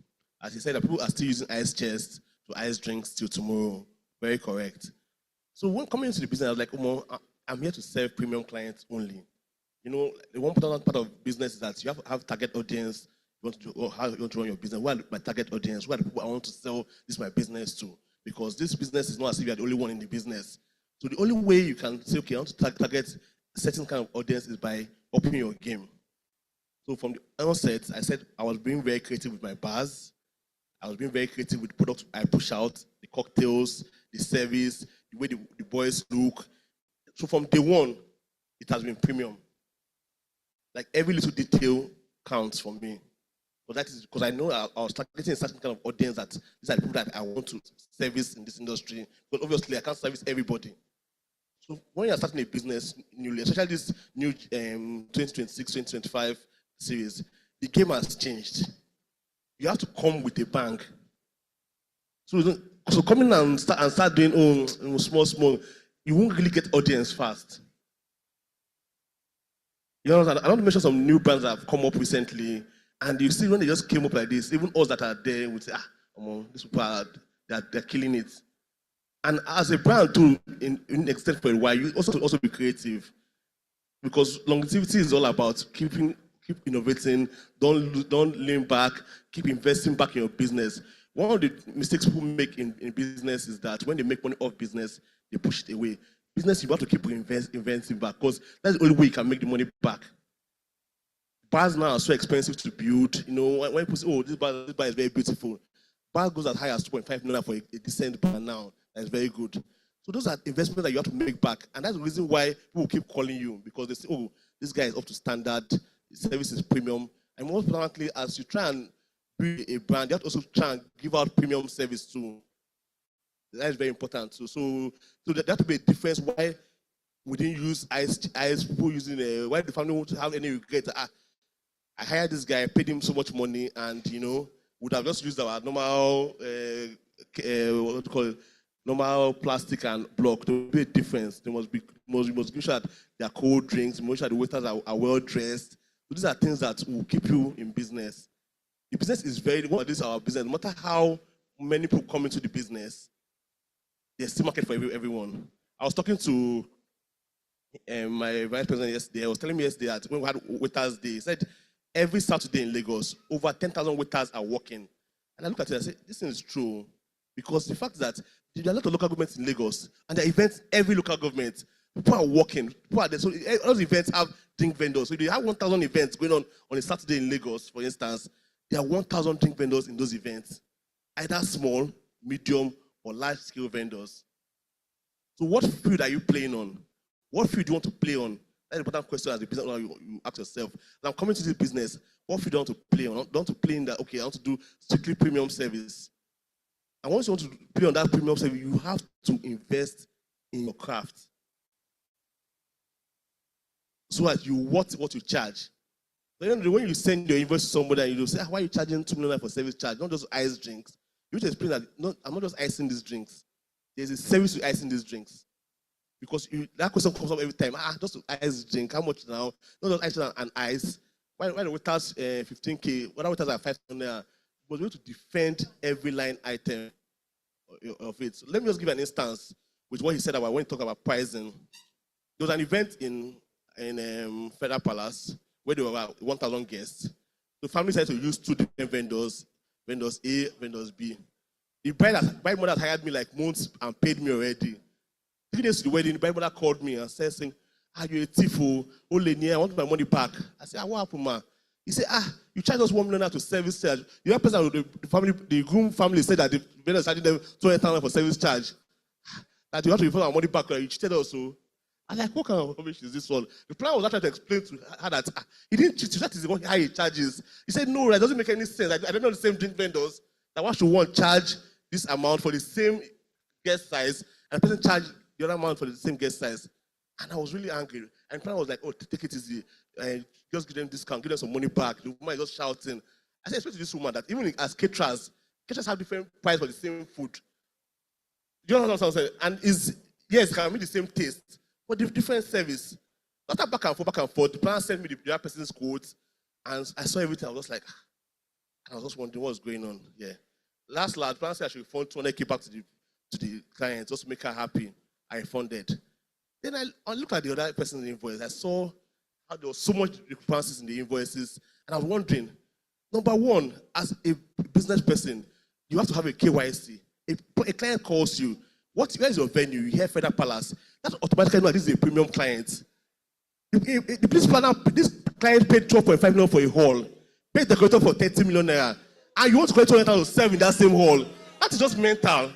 As he said, that people are still using ice chests to ice drinks till tomorrow. Very correct. So when coming into the business, I was like, I'm here to serve premium clients only. The one important part of business is that you have to have target audience. You want to do, how you want to run your business. Who are my target audience? Who are the people I want to sell this my business to? Because this business is not as if you're the only one in the business. So the only way you can say, okay, I want to target a certain kind of audience is by upping your game. So from the onset, I said I was being very creative with my bars. I was being very creative with products I push out, the cocktails, the service, the way the boys look. So from day one, it has been premium. Like every little detail counts for me. But that is because I know I was targeting a certain kind of audience that these are the people that I want to service in this industry. But obviously, I can't service everybody. So when you're starting a business newly, especially this new 2026, 2025 series, the game has changed. You have to come with a bang. So coming and start doing small, you won't really get audience fast. I want to mention some new brands that have come up recently, and you see when they just came up like this, even us that are there would say, these people they're killing it. And as a brand too, in extent for a while, you also be creative, because longevity is all about keep innovating, don't lean back, keep investing back in your business. One of the mistakes people make in business is that when they make money off business, they push it away. Business, you have to keep investing back, because that's the only way you can make the money back. Bars now are so expensive to build. When people say, this bar is very beautiful. Bar goes as high as 2.5 million for a decent bar now. That's very good. So those are investments that you have to make back. And that's the reason why people keep calling you, because they say, this guy is up to standard, the service is premium. And most importantly, as you try and build a brand, you have to also try and give out premium service too. That is very important too. So there has to be a difference why we didn't use ice people using why the family won't have any regret. I hired this guy, paid him so much money, and would have just used our normal normal plastic and block. There will be a difference. There must be make sure that they are cold drinks, make sure the waiters are well dressed. So these are things that will keep you in business. The business is this is our business. No matter how many people come into the business, there's still market for everyone. I was talking to my vice president yesterday. I was telling me yesterday that when we had Waiters Day, he said every Saturday in Lagos, over 10,000 waiters are working. And I looked at it and I said, this thing is true. Because the fact that there are a lot of local governments in Lagos, and there are events every local government. People are working. People are there. So all those events have drink vendors. So if you have 1,000 events going on a Saturday in Lagos, for instance, there are 1,000 drink vendors in those events. Either small, medium, or large-scale vendors. So what field are you playing on? What field do you want to play on? That's an important question as a business owner you ask yourself. Now, I'm coming to this business, what field do you want to play on? I don't want to play in that, okay, I want to do strictly premium service. And once you want to play on that premium service, you have to invest in your craft. So that you what you charge. When you send your invoice to somebody and you say, why are you charging $2 million for service charge? Not just ice drinks. You have to explain that I'm not just icing these drinks. There's a service to icing these drinks. Because that question comes up every time. Just to ice drink, how much now? Not just ice and ice. Why the waiters 15K? Why the waiters are 500? But we have to defend every line item of it. So let me just give an instance. with what he said about when he talked about pricing. There was an event in Federal Palace where there were about 1,000 guests. The family decided to use two different vendors, vendors A, vendors B. The bride mother hired me like months and paid me already. 3 days to the wedding, the bride mother called me and said, "Are you a thief? Oh, Lenia, I want my money back." I said, "What happened, ma?" He said, "You charge us $1 million to service charge." The other person, the groom family said that the vendor charging them 200,000 for service charge. That you have to refund our money back. You cheated us. So I'm like, what kind of rubbish is this one? The plan was actually to explain to her that he didn't cheat you. That is what he charges. He said, no, that doesn't make any sense. I don't know the same drink vendors. That why should one charge this amount for the same guest size and the person charge the other amount for the same guest size? And I was really angry. And the plan was like, oh, take it easy. Just give them discount, give them some money back. The woman is just shouting. I said, especially this woman that even as caterers have different price for the same food. Do you know what I'm saying? And yes, it can be the same taste, but different service. Not back and forth. The planner sent me the other person's quotes, and I saw everything. I was just like, I was just wondering what was going on. Yeah. Last, the planner said I should refund 200K back to the client just to make her happy. I refunded. Then I looked at the other person's invoice. I saw how there was so much discrepancies in the invoices, and I was wondering, number one, as a business person, you have to have a KYC. A client calls you, where is your venue? You hear Federal Palace. That automatically knows this is a premium client. The police planner, this client paid 12.5 million for a hall, paid the decorator for 30 million naira, and you want to collect 200,000 to serve in that same hall. That is just mental.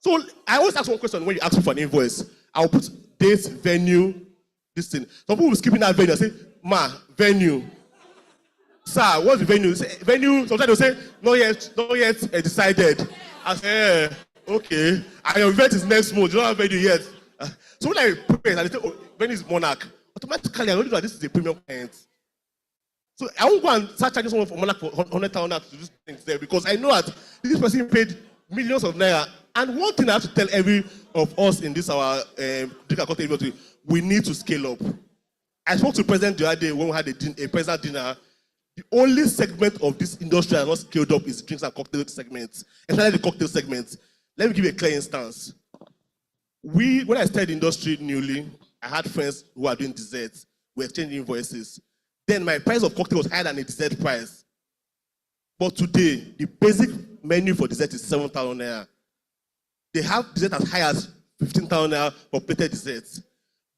So I always ask one question when you ask me for an invoice. I'll put date, venue, this thing. Some people will skip in that venue and say, "Ma, venue. Sir, what's the venue?" Say, venue, sometimes they'll say, not yet decided. I say, okay. And your event is next month. You don't have venue yet. So when I prepare and they say, oh, venue is Monarch, automatically I already know that this is a premium client. So I won't go and start charging someone for Monarch for 100,000 to do things there because I know that this person paid millions of naira. And one thing I have to tell every of us in this our drink and cocktail industry, we need to scale up. I spoke to the president the other day when we had a president dinner. The only segment of this industry that has not scaled up is drinks and cocktail segments, especially the cocktail segments. Let me give you a clear instance. When I started the industry newly, I had friends who were doing desserts. We exchanged invoices. Then my price of cocktail was higher than a dessert price. But today, the basic menu for dessert is 7,000 naira. They have dessert as high as 15,000 naira for plated desserts.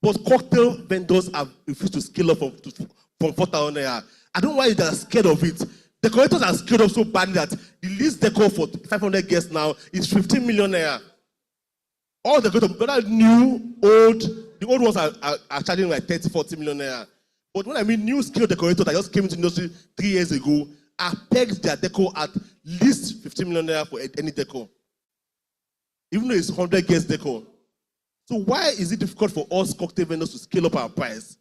But cocktail vendors have refused to scale up from 4,000 naira. I don't know why they're scared of it. Decorators are scared up so badly that the least decor for 500 guests now is 15 million naira. All the decorators, whether new, old, the old ones are charging like 30, 40 million naira. But when I mean new scale decorators that just came into the industry 3 years ago, are pegged their decor at least 15 million naira for any decor. Even though it's 100 guest decor. So why is it difficult for us cocktail vendors to scale up our price?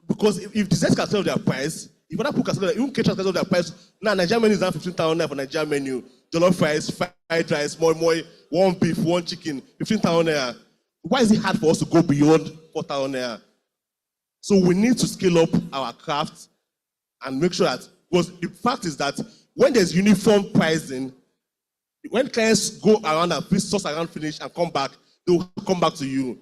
Because if desserts can sell their price, if other people can sell even caterers can sell their price, now Nigerian menu is now 15,000 for Nigerian menu. Jollof fries, fried rice, moi, one beef, one chicken, 15,000 naira. Why is it hard for us to go beyond 4,000 naira? So we need to scale up our craft and make sure that, because the fact is that when there's uniform pricing, when clients go around and source around finish and come back, they'll come back to you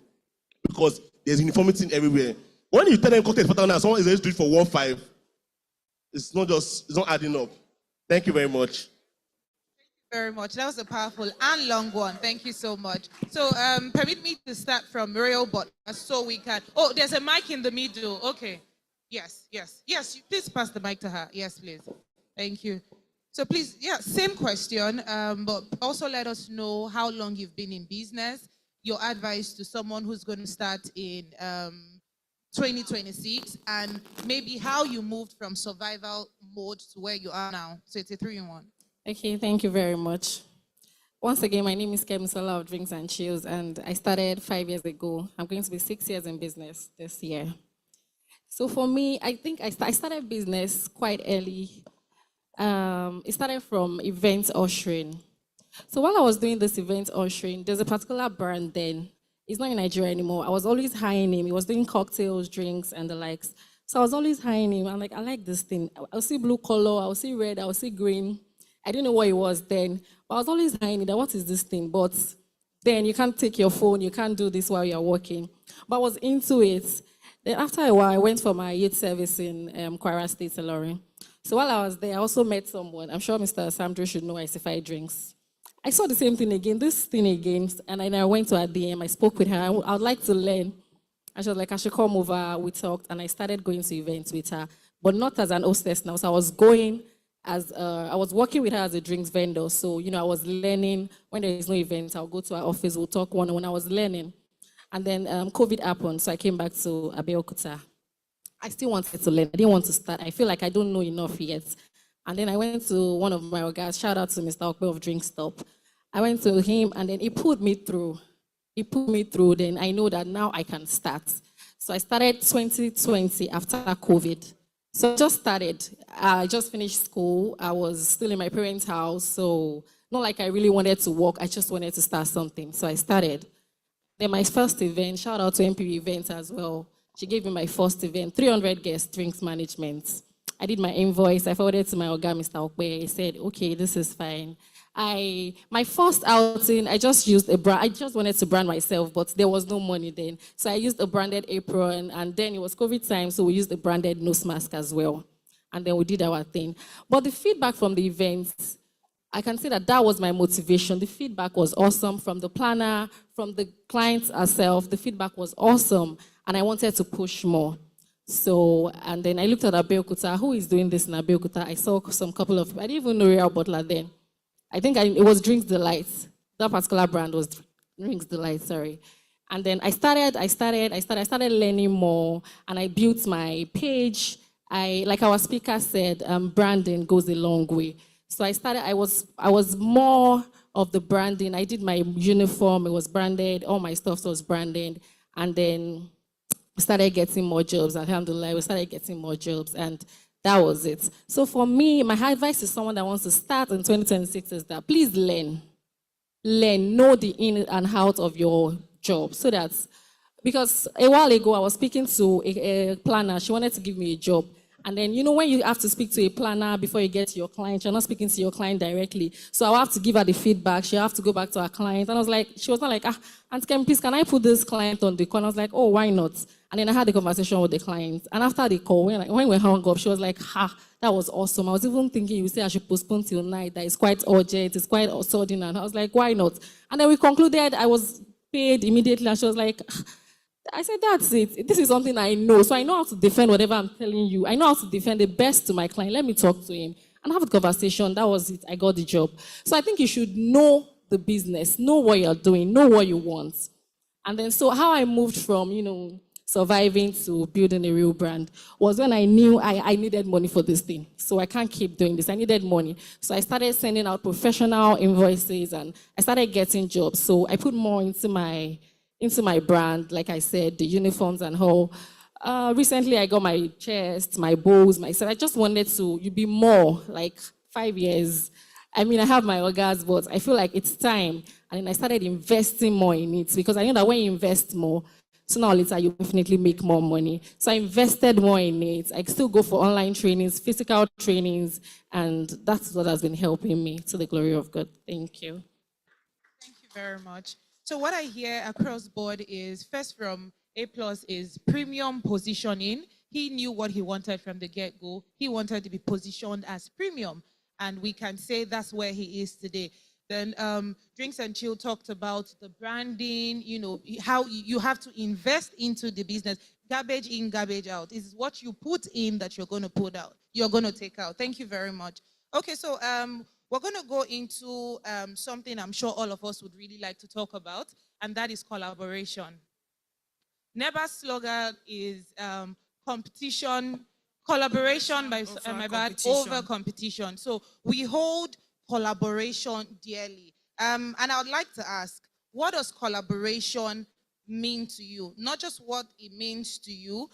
because there's uniformity everywhere. When you tell them cocktail for 4,000 naira, someone is ready to do it for 1.5. It's not adding up. Thank you very much. Very much. That was a powerful and long one. Thank you so much. So permit me to start from Muriel, but so we can. Oh, there's a mic in the middle. Okay. Yes. Please pass the mic to her. Yes, please. Thank you. So please, same question, but also let us know how long you've been in business, your advice to someone who's going to start in 2026, and maybe how you moved from survival mode to where you are now. So it's a 3-in-1. Okay, thank you very much. Once again, my name is Kemisola of Drinks and Chills, and I started 5 years ago. I'm going to be 6 years in business this year. So for me, I think I started business quite early. It started from event ushering. So while I was doing this event ushering, there's a particular brand then. It's not in Nigeria anymore. I was always hiring him. He was doing cocktails, drinks, and the likes. So I was always hiring him. I'm like, I like this thing. I'll see blue color, I'll see red, I'll see green. I didn't know what it was then, but I was always hiring it. What is this thing? But Then you can't take your phone, you can't do this while you're working. But I was into it. Then after a while, I went for my youth service in Kwara State, Ilorin. So while I was there, I also met someone. I'm sure Mr. Samdro should know Isify Drinks. I saw the same thing again, this thing again, and then I went to her DM. I spoke with her. I would like to learn. And she was like, I should come over. We talked, and I started going to events with her, but not as an hostess now. So I was going as I was working with her as a drinks vendor. So I was learning. When there is no event, I'll go to her office. We'll talk one-on-one. I was learning, and then COVID happened, so I came back to Abeokuta. I still wanted to learn. I didn't want to start. I feel like I don't know enough yet. And then I went to one of my guys, shout out to Mr. Okpe of Drink Stop. I went to him and then he put me through. Then I know that now I can start. So I started 2020 after COVID. So I just started. I just finished school. I was still in my parents' house. So not like I really wanted to work. I just wanted to start something. So I started. Then my first event, shout out to MPV Events as well. She gave me my first event, 300 guests, drinks management. I did my invoice. I forwarded to my Oga, Mr. Okwe. He said, okay, this is fine. My first outing, I just used a brand. I just wanted to brand myself, but there was no money then. So I used a branded apron, and then it was COVID time, so we used a branded nose mask as well. And then we did our thing. But the feedback from the events, I can say that was my motivation. The feedback was awesome from the planner, from the client herself. The feedback was awesome, and I wanted to push more. So, and then I looked at Abeokuta. Who is doing this in Abeokuta? I saw some couple of people. I didn't even know Real Butler then. I think it was Drinks Delight. That particular brand was Drinks Delight, sorry. And then I started learning more, and I built my page. Like our speaker said, branding goes a long way. So I was more of the branding. I did my uniform, it was branded, all my stuff was branded, and then we started getting more jobs. Alhamdulillah, we started getting more jobs, and that was it. So for me, my advice to someone that wants to start in 2026 is that please learn. Learn, know the in and out of your job, so that, because a while ago I was speaking to a planner. She wanted to give me a job. And then, when you have to speak to a planner before you get to your client, you're not speaking to your client directly. So I'll have to give her the feedback. She'll have to go back to her client. And I was like, she was not like, Aunt Kem, please, can I put this client on the call? And I was like, oh, why not? And then I had a conversation with the client. And after the call, when we hung up, she was like, that was awesome. I was even thinking you say I should postpone till night. That is quite urgent. It's quite sudden. And I was like, why not? And then we concluded. I was paid immediately. And she was like, I said, that's it. This is something I know. So I know how to defend whatever I'm telling you. I know how to defend the best to my client. Let me talk to him and have a conversation. That was it. I got the job. So I think you should know the business, know what you're doing, know what you want. And then so how I moved from, surviving to building a real brand was when I knew I needed money for this thing. So I can't keep doing this. I needed money. So I started sending out professional invoices and I started getting jobs. So I put more into my brand, like I said, the uniforms and all. Recently, I got my chest, my bows, myself. I just wanted to be more, like 5 years. I mean, I have my organs, but I feel like it's time. And then I started investing more in it because I know that when you invest more, sooner or later, you definitely make more money. So I invested more in it. I still go for online trainings, physical trainings, and that's what has been helping me, to the glory of God. Thank you. Thank you very much. So what I hear across board is, first from A+ is premium positioning. He knew what he wanted from the get-go. He wanted to be positioned as premium, and we can say that's where he is today. Then Drinks and Chill talked about the branding, how you have to invest into the business. Garbage in, garbage out. It's what you put in that you're going to put out. You're going to take out. Thank you very much. Okay, so we're going to go into something I'm sure all of us would really like to talk about, and that is collaboration. Nehba's slogan is collaboration over competition. So we hold collaboration dearly. And I would like to ask, what does collaboration mean to you? Not just what it means to you,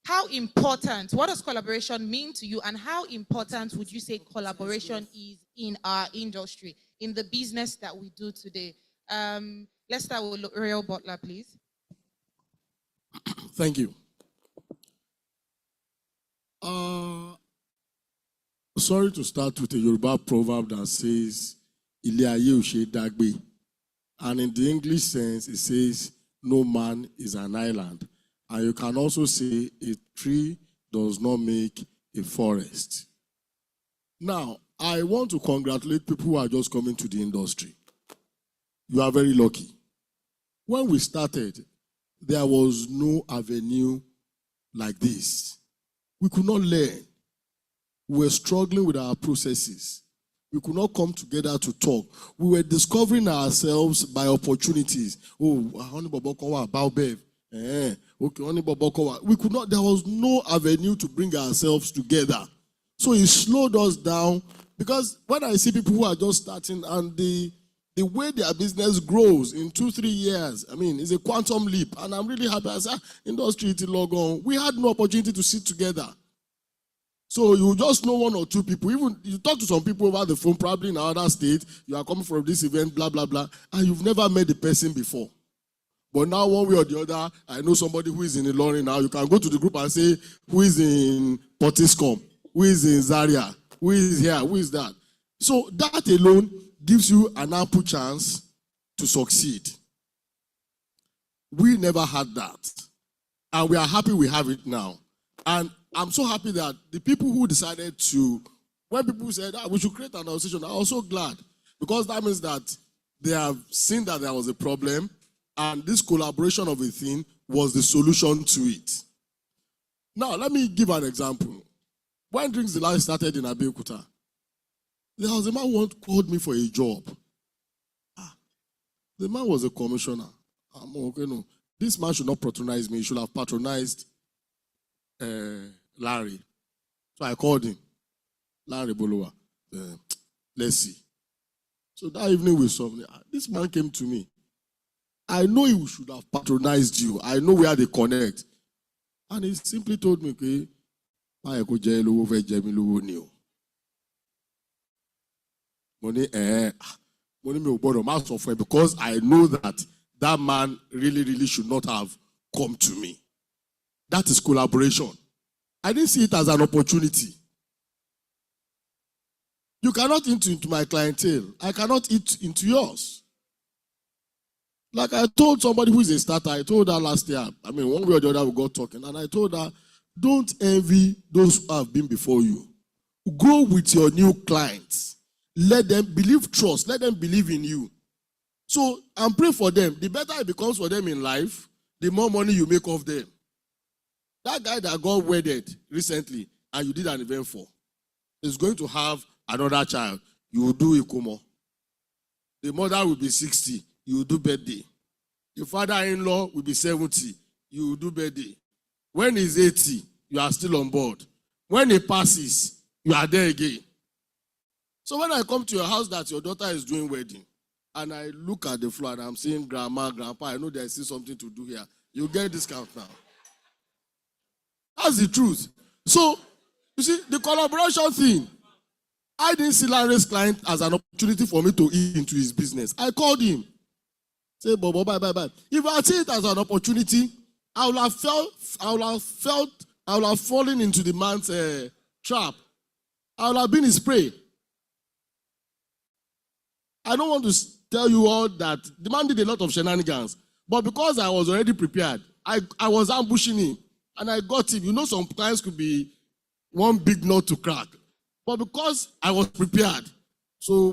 how important, what does collaboration mean to you, and how important would you say collaboration is in our industry, in the business that we do today? Let's start with Real Butler, please. Thank you. Sorry to start with a Yoruba proverb that says, ilé ayé ò ṣe é dágbé. And in the English sense, it says, no man is an island. And you can also say a tree does not make a forest. Now, I want to congratulate people who are just coming to the industry. You are very lucky. When we started, there was no avenue like this. We could not learn. We were struggling with our processes. We could not come together to talk. We were discovering ourselves by opportunities. Oh, honey bobokowa baobev. Okay, honey bobokowa. We could not, there was no avenue to bring ourselves together. So it slowed us down because when I see people who are just starting and the way their business grows in 2-3 years, I mean, it's a quantum leap. And I'm really happy. I said, industry is log on. We had no opportunity to sit together. So you just know one or two people. Even you talk to some people over the phone, probably in another state, you are coming from this event, blah, blah, blah, and you've never met the person before. But now, one way or the other, I know somebody who is in Ilorin now. You can go to the group and say, who is in Potiskum? Who is in Zaria? Who is here? Who is that? So that alone gives you an ample chance to succeed. We never had that. And we are happy we have it now. And I'm so happy that the people who decided to, when people said, we should create an association, I'm also glad. Because that means that they have seen that there was a problem, and this collaboration of a thing was the solution to it. Now, let me give an example. When Drinks Delight started in Abeokuta, there was a man who called me for a job. The man was a commissioner. I'm okay, no. This man should not patronize me. He should have patronized Larry. So I called him. Larry Bolowa. Let's see. So that evening we saw him. This man came to me. I know he should have patronized you. I know where they connect. And he simply told me, okay, money, because I know that that man really should not have come to me. That is collaboration. I didn't see it as an opportunity. You cannot eat into my clientele. I cannot eat into yours. Like I told somebody who is a starter, I told her last year, I mean, one way or the other we got talking, and I told her, don't envy those who have been before you. Grow with your new clients. Let them trust. Let them believe in you. So, and pray for them. The better it becomes for them in life, the more money you make off them. That guy that got wedded recently, and you did an event for, is going to have another child. You will do Ikumo. The mother will be 60. You will do birthday. The father-in-law will be 70. You will do birthday. When he's 80, you are still on board. When he passes, you are there again. So when I come to your house that your daughter is doing wedding, and I look at the floor and I'm seeing grandma, grandpa, I know there's still something to do here. You get a discount now. That's the truth. So, you see, the collaboration thing, I didn't see Larry's client as an opportunity for me to eat into his business. I called him. Say, Bobo, bye. If I see it as an opportunity, I would have fallen into the man's trap. I would have been his prey. I don't want to tell you all that the man did a lot of shenanigans, but because I was already prepared, I was ambushing him, and I got him. You know, some clients could be one big nut to crack, but because I was prepared, so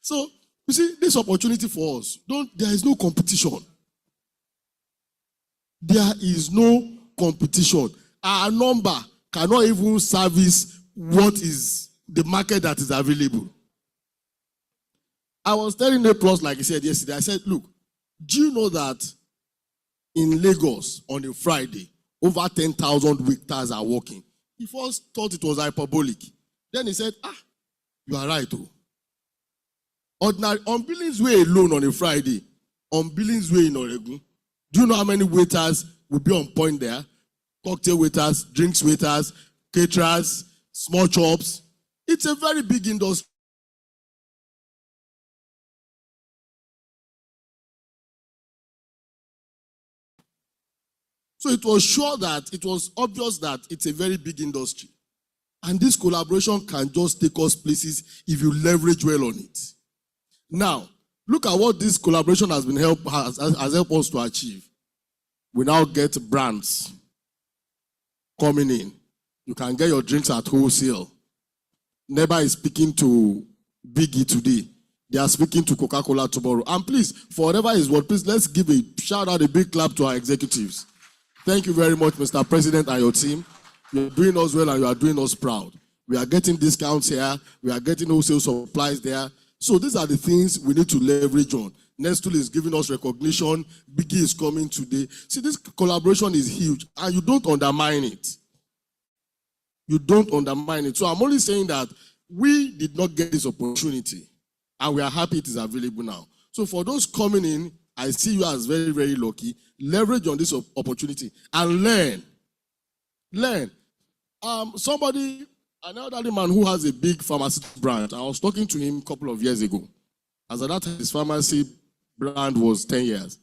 so you see, this opportunity for us, there is no competition. There is no competition. Our number cannot even service what is the market that is available. I was telling A Plus, like I said yesterday, I said, look, do you know that in Lagos on a Friday, over 10,000 waiters are working? He first thought it was hyperbolic. Then he said, you are right. Ordinary, on Billings Way alone on a Friday, on Billings Way in Oregon, do you know how many waiters will be on point there? Cocktail waiters, drinks waiters, caterers, small shops. It's a very big industry. So it was obvious that it's a very big industry. And this collaboration can just take us places if you leverage well on it. Now, look at what this collaboration has helped us to achieve. We now get brands coming in. You can get your drinks at wholesale. Nehba is speaking to Biggie today. They are speaking to Coca-Cola tomorrow. And please, for whatever is what, please let's give a shout out, a big clap to our executives. Thank you very much, Mr. President and your team. You're doing us well and you are doing us proud. We are getting discounts here. We are getting wholesale supplies there. So these are the things we need to leverage on. Nestle is giving us recognition. Biggie is coming today. See, this collaboration is huge and you don't undermine it. You don't undermine it. So I'm only saying that we did not get this opportunity and we are happy it is available now. So for those coming in, I see you as very, very lucky. Leverage on this opportunity and learn. Learn. Somebody, another man who has a big pharmacy brand, I was talking to him a couple of years ago. As at that time, his pharmacy brand was 10 years.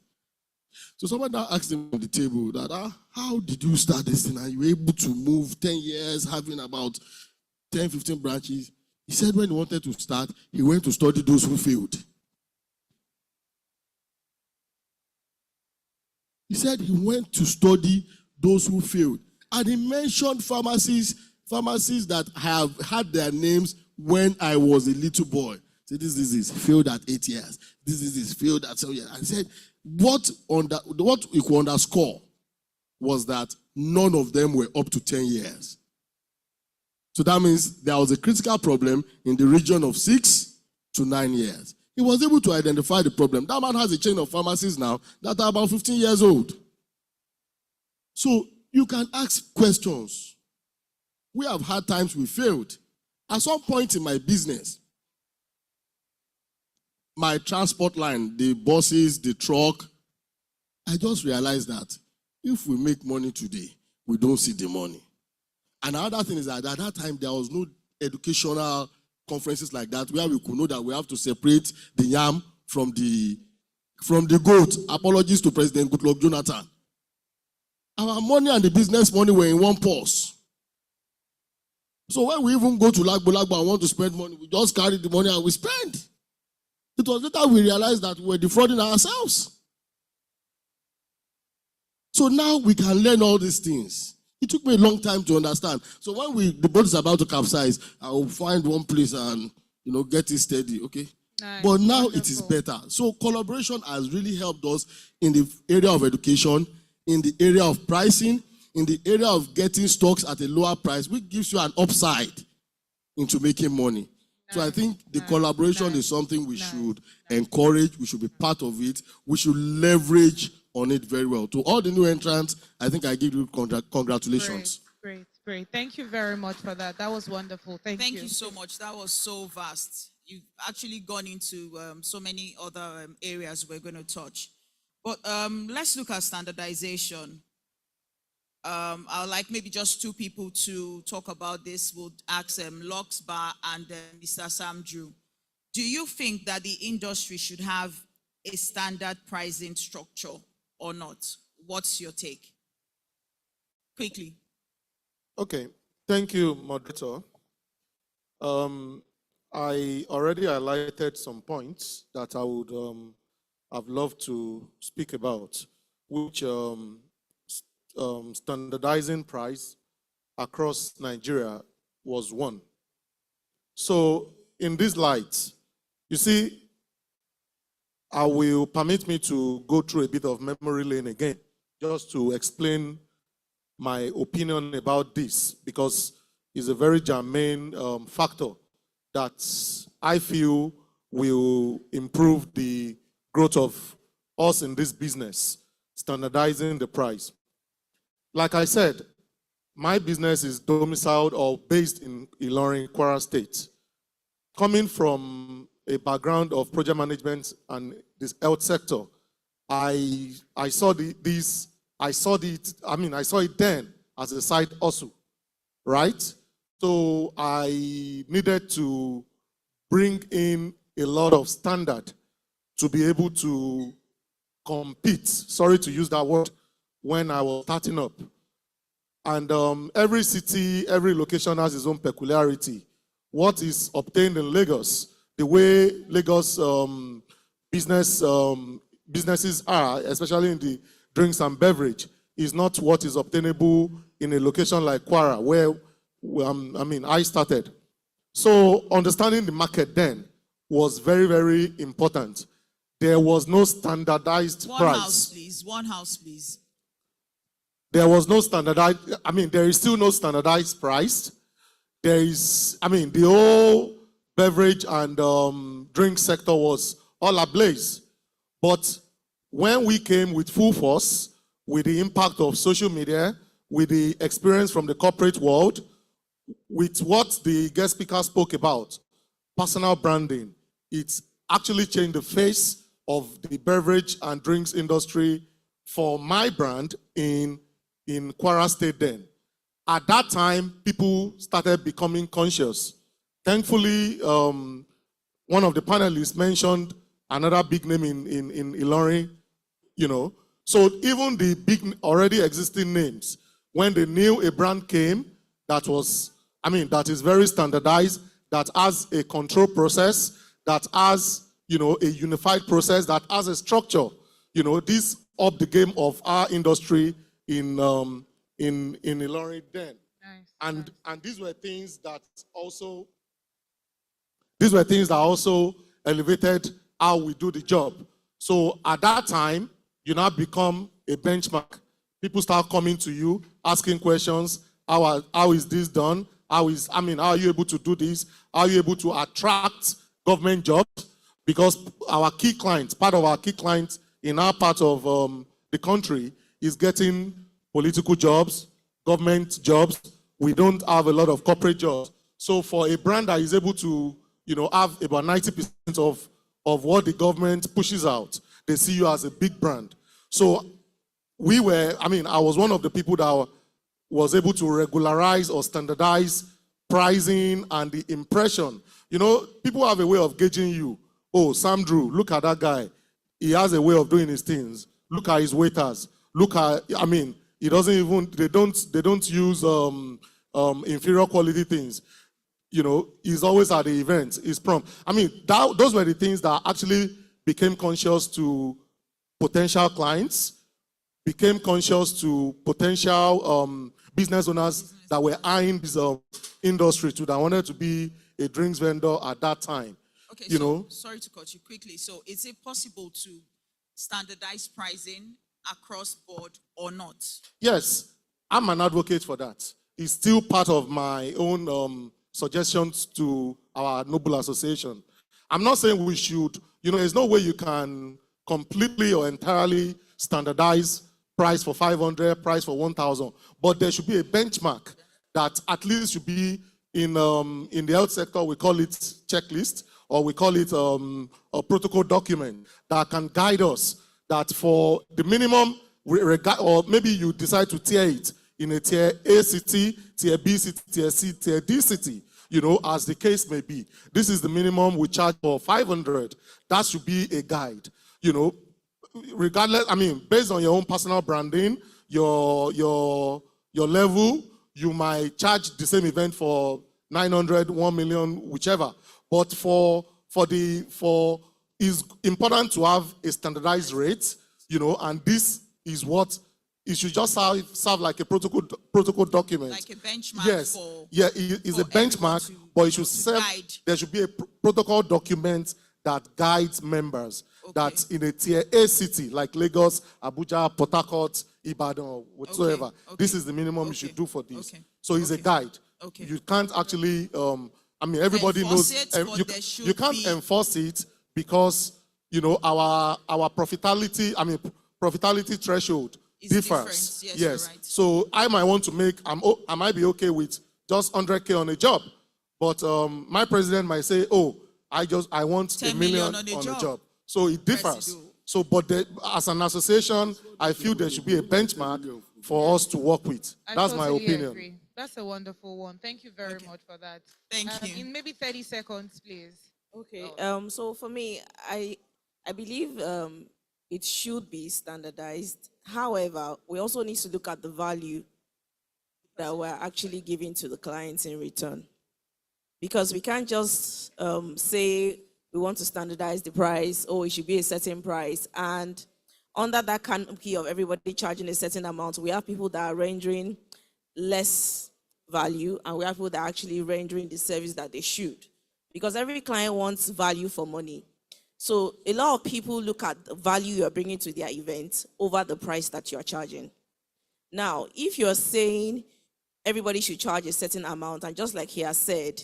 So somebody now asked him on the table that, how did you start this thing? Are you able to move 10 years, having about 10, 15 branches? He said when he wanted to start, he went to study those who failed. He said he went to study those who failed. And he mentioned pharmacies that have had their names when I was a little boy. So this is failed at 8 years. This is failed at 7 years. I said, what you could underscore was that none of them were up to 10 years. So that means there was a critical problem in the region of 6 to 9 years. He was able to identify the problem. That man has a chain of pharmacies now that are about 15 years old. So you can ask questions. We have had times we failed. At some point in my business, my transport line, the buses, the truck, I just realized that if we make money today, we don't see the money. And another thing is that at that time, there was no educational conferences like that where we could know that we have to separate the yam from the goat. Apologies to President Goodluck Jonathan. Our money and the business money were in one purse. So when we even go to Lagbo and want to spend money, we just carry the money and we spend. It was later we realized that we were defrauding ourselves. So now we can learn all these things. It took me a long time to understand. So when the boat is about to capsize, I will find one place and get it steady, okay? Nice. But now wonderful. It is better. So collaboration has really helped us in the area of education, in the area of pricing, in the area of getting stocks at a lower price, which gives you an upside into making money. Nice. So I think the collaboration is something we should encourage. We should be part of it. We should leverage on it very well. To all the new entrants, I think I give you congratulations. Great. Thank you very much for that. That was wonderful. Thank you. You so much. That was so vast. You've actually gone into so many other areas we're going to touch. But let's look at standardization. I would like maybe just two people to talk about this. We'll ask Lux Bar and Mr. Sam Drew. Do you think that the industry should have a standard pricing structure or not? What's your take? Quickly. Okay, thank you, moderator. I already highlighted some points that I would have loved to speak about, which standardizing price across Nigeria was one. So in this light, you see, I will permit me to go through a bit of memory lane again, just to explain my opinion about this, because it's a very germane factor that I feel will improve the growth of us in this business, standardizing the price. Like I said, my business is domiciled or based in Ilorin, Kwara State. Coming from a background of project management and this health sector, I saw it then as a side hustle, right? So I needed to bring in a lot of standard to be able to compete. Sorry to use that word, when I was starting up. And every city, every location has its own peculiarity. What is obtained in Lagos, the way Lagos businesses are, especially in the drinks and beverage, is not what is obtainable in a location like Kwara, where I started. So understanding the market then was very, very important. There was no standardized One price. house, please. One house, please. There was no standardized, there is still no standardized price. There is, the whole beverage and drink sector was all ablaze. But when we came with full force, with the impact of social media, with the experience from the corporate world, with what the guest speaker spoke about, personal branding, it's actually changed the face of the beverage and drinks industry for my brand in Kwara State then. At that time, people started becoming conscious. Thankfully, one of the panelists mentioned another big name in Ilorin, So even the big already existing names, when they knew a brand came that was, that is very standardized, that has a control process, that has, a unified process, that has a structure, this up the game of our industry in Ilorin then. Nice. And these were things that also elevated how we do the job. So at that time, you now become a benchmark. People start coming to you, asking questions. How is this done? How are you able to do this? How are you able to attract government jobs? Because our key clients, part of our key clients in our part of the country is getting political jobs, government jobs. We don't have a lot of corporate jobs. So for a brand that is able to, have about 90% of what the government pushes out, they see you as a big brand. So I was one of the people that was able to regularize or standardize pricing and the impression. People have a way of gauging you. Oh, Sam Drew, look at that guy. He has a way of doing his things. Look at his waiters. Look at, he doesn't even, they don't use inferior quality things. He's always at the event. He's prompt. Those were the things that actually became conscious to potential clients, became conscious to potential business owners that were eyeing this industry too, that wanted to be a drinks vendor at that time. Okay, sorry to cut you quickly. So is it possible to standardize pricing across board or not? Yes, I'm an advocate for that. It's still part of my own suggestions to our Noble Association. I'm not saying we should, there's no way you can completely or entirely standardize price for 500, price for 1,000, but there should be a benchmark that at least should be in the health sector, we call it checklist, or we call it a protocol document that can guide us that for the minimum, or maybe you decide to tier it in a tier A city, tier B city, tier C, tier D city, as the case may be. This is the minimum we charge for 500. That should be a guide, regardless, based on your own personal branding, your level, you might charge the same event for 900, 1 million, whichever. But it's important to have a standardized rate, and this is what it should just serve like a protocol document. Like a benchmark. Yes, it's a benchmark, but it should serve. There should be a protocol document that guides members. Okay. That's in a tier A city like Lagos, Abuja, Port Harcourt, Ibadan, or whatsoever. Okay. This is the minimum you should do for this. Okay. So it's a guide. Okay. You can't actually. Everybody knows. You can't enforce it because our profitability. Profitability threshold differs. Yes. Right. So I might want to make. I might be okay with just 100K on a job, but my president might say, "Oh, I want 1 million on a job." So it differs. So, but as an association, I feel there should be a benchmark for us to work with. That's my opinion. Agree. That's a wonderful one. Thank you very much for that. Thank you. In maybe 30 seconds, please. Okay. So for me, I believe it should be standardized. However, we also need to look at the value that we're actually giving to the clients in return. Because we can't just say we want to standardize the price, or it should be a certain price. And under that canopy of everybody charging a certain amount, we have people that are rendering less value, and we have people that are actually rendering the service that they should. Because every client wants value for money. So a lot of people look at the value you're bringing to their event over the price that you're charging. Now, if you're saying everybody should charge a certain amount, and just like he has said,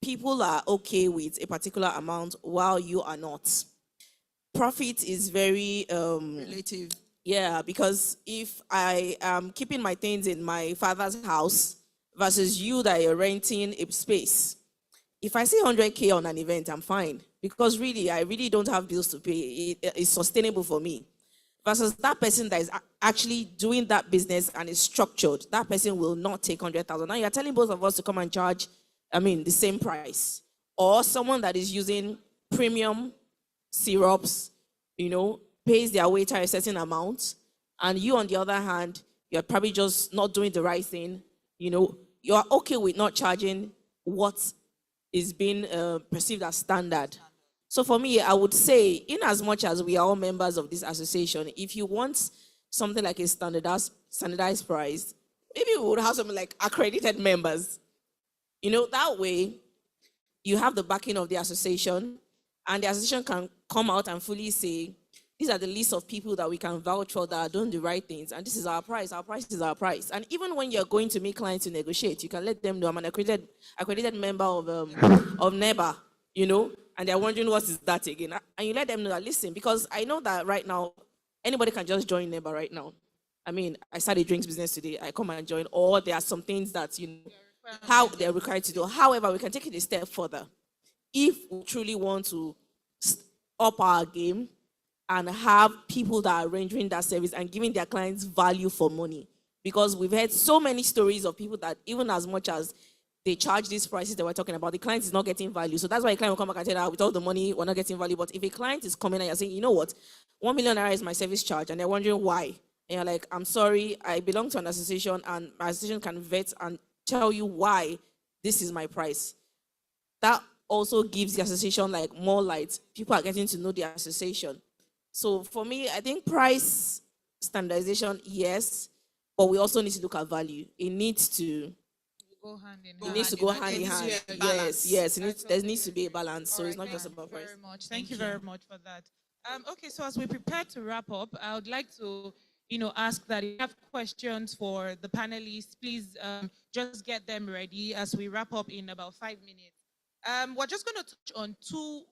people are okay with a particular amount while you are not. Profit is very Relative. yeah, because if I am keeping my things in my father's house versus you that you're renting a space, if I say 100K on an event, I'm fine, because really, I really don't have bills to pay. It's sustainable for me. Versus that person that is actually doing that business and is structured, that person will not take 100,000. Now you're telling both of us to come and charge, the same price. Or someone that is using premium syrups, pays their waiter a certain amount, and you, on the other hand, you're probably just not doing the right thing. You're okay with not charging what is being perceived as standard. So for me, I would say, in as much as we are all members of this association, if you want something like a standardized price, maybe we would have something like accredited members. That way, you have the backing of the association, and the association can come out and fully say, these are the list of people that we can vouch for that are doing the right things, and this is our price. Our price is our price. And even when you're going to meet clients to negotiate, you can let them know I'm an accredited member of Nehba, and they're wondering what is that again. And you let them know that, listen, because I know that right now, anybody can just join Nehba right now. I started drinks business today. I come and join, or there are some things that, how they're required to do. However, we can take it a step further. If we truly want to up our game and have people that are rendering that service and giving their clients value for money. Because we've heard so many stories of people that even as much as they charge these prices that we're talking about, the client is not getting value. So that's why a client will come back and tell that with all the money, we're not getting value. But if a client is coming and you're saying, you know what, 1 million naira is my service charge, and they're wondering why. And you're like, I'm sorry, I belong to an association, and my association can vet and tell you why this is my price. That also gives the association more light. People are getting to know the association. So for me, I think price standardization, yes, but we also need to look at value. It needs to go hand in hand. It needs to go hand in hand. Yes. There needs to be a balance. So it's not just about price. Thank you very much for that. Okay, so as we prepare to wrap up, I would like to, ask that if you have questions for the panelists, please just get them ready as we wrap up in about 5 minutes. We're just going to touch on two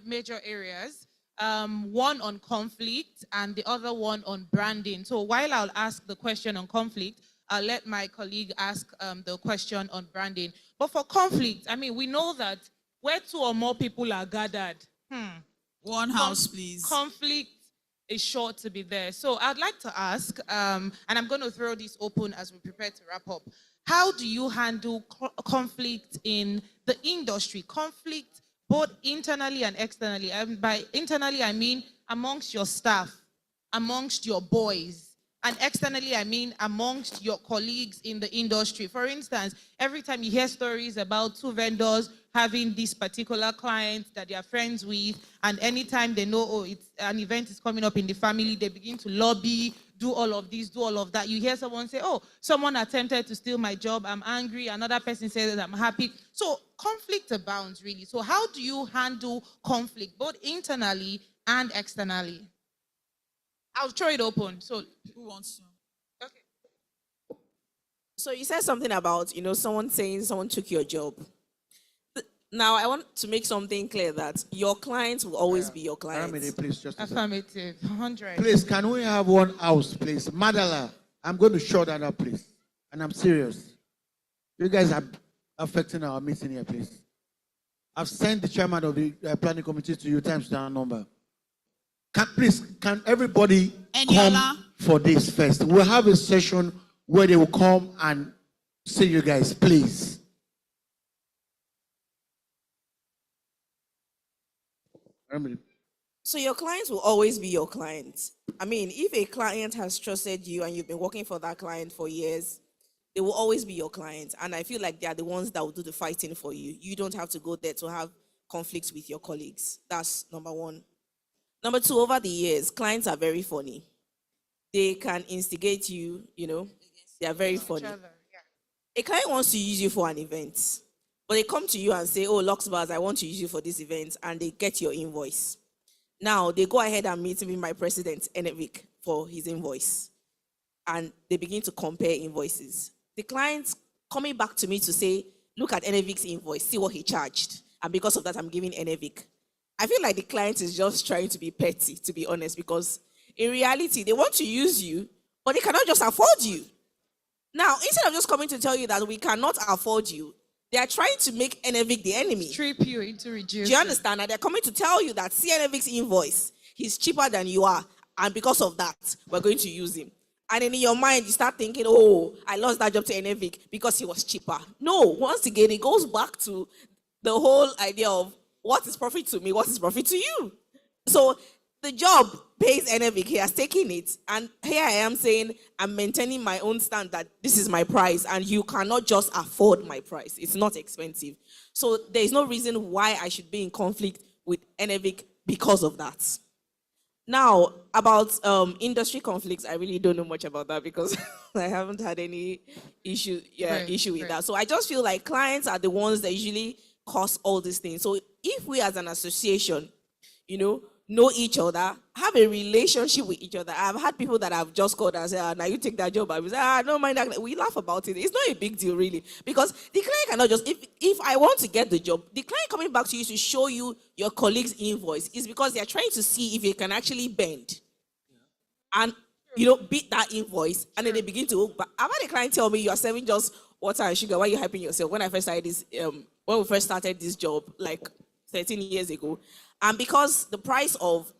major areas. One on conflict and the other one on branding. So while I'll ask the question on conflict, I'll let my colleague ask the question on branding. But for conflict, we know that where two or more people are gathered, one house, please. Conflict is sure to be there. So I'd like to ask, and I'm going to throw this open as we prepare to wrap up. How do you handle conflict in the industry? Conflict both internally and externally. And by internally, I mean amongst your staff, amongst your boys. And externally, I mean amongst your colleagues in the industry. For instance, every time you hear stories about two vendors having this particular client that they are friends with, and anytime they know, it's an event is coming up in the family, they begin to lobby, do all of this, do all of that. You hear someone say, oh, someone attempted to steal my job, I'm angry. Another person says that I'm happy. So conflict abounds, really. So how do you handle conflict, both internally and externally? I'll throw it open. So who wants to? Okay. So you said something about, someone saying someone took your job. Now, I want to make something clear that your clients will always be your clients. Please, just affirmative, 100. Please, can we have one house, please? Madala, I'm going to shut that up, please. And I'm serious. You guys are affecting our meeting here, please. I've sent the chairman of the planning committee to you times down number. Can everybody come for this first? We'll have a session where they will come and see you guys, please. So your clients will always be your clients. If a client has trusted you and you've been working for that client for years, they will always be your clients. And I feel like they are the ones that will do the fighting for you. You don't have to go there to have conflicts with your colleagues. That's number one. Number two, over the years, clients are very funny. They can instigate you, they are very funny. A client wants to use you for an event, but they come to you and say, oh, Luxbars, I want to use you for this event, and they get your invoice. Now, they go ahead and meet with my president, Enevik, for his invoice, and they begin to compare invoices. The client's coming back to me to say, look at Enevik's invoice, see what he charged, and because of that, I'm giving Enevik. I feel like the client is just trying to be petty, to be honest, because in reality, they want to use you, but they cannot just afford you. Now, instead of just coming to tell you that we cannot afford you, they are trying to make Enevik the enemy. Strip you into reducing. Do you understand? And they're coming to tell you that see Enevik's invoice, he's cheaper than you are, and because of that, we're going to use him. And then in your mind, you start thinking, oh, I lost that job to Enevik because he was cheaper. No, once again, it goes back to the whole idea of what is profit to me, what is profit to you. So the job pays Enevik, he has taken it, and here I am saying I'm maintaining my own stand that this is my price, and you cannot just afford my price. It's not expensive. So there is no reason why I should be in conflict with Enevik because of that. Now, about industry conflicts, I really don't know much about that because I haven't had any issue with that. So I just feel like clients are the ones that usually cause all these things. So if we as an association, know each other, have a relationship with each other. I've had people that have just called and said, now you take that job. I was like, don't mind that. We laugh about it. It's not a big deal, really. Because the client cannot just, if I want to get the job, the client coming back to you to show you your colleague's invoice is because they're trying to see if you can actually bend. And, beat that invoice. And then they begin to hook back. I've had a client tell me, you're serving just water and sugar. Why are you hyping yourself? When I first started this, when we first started this job, like 13 years ago, and because the price of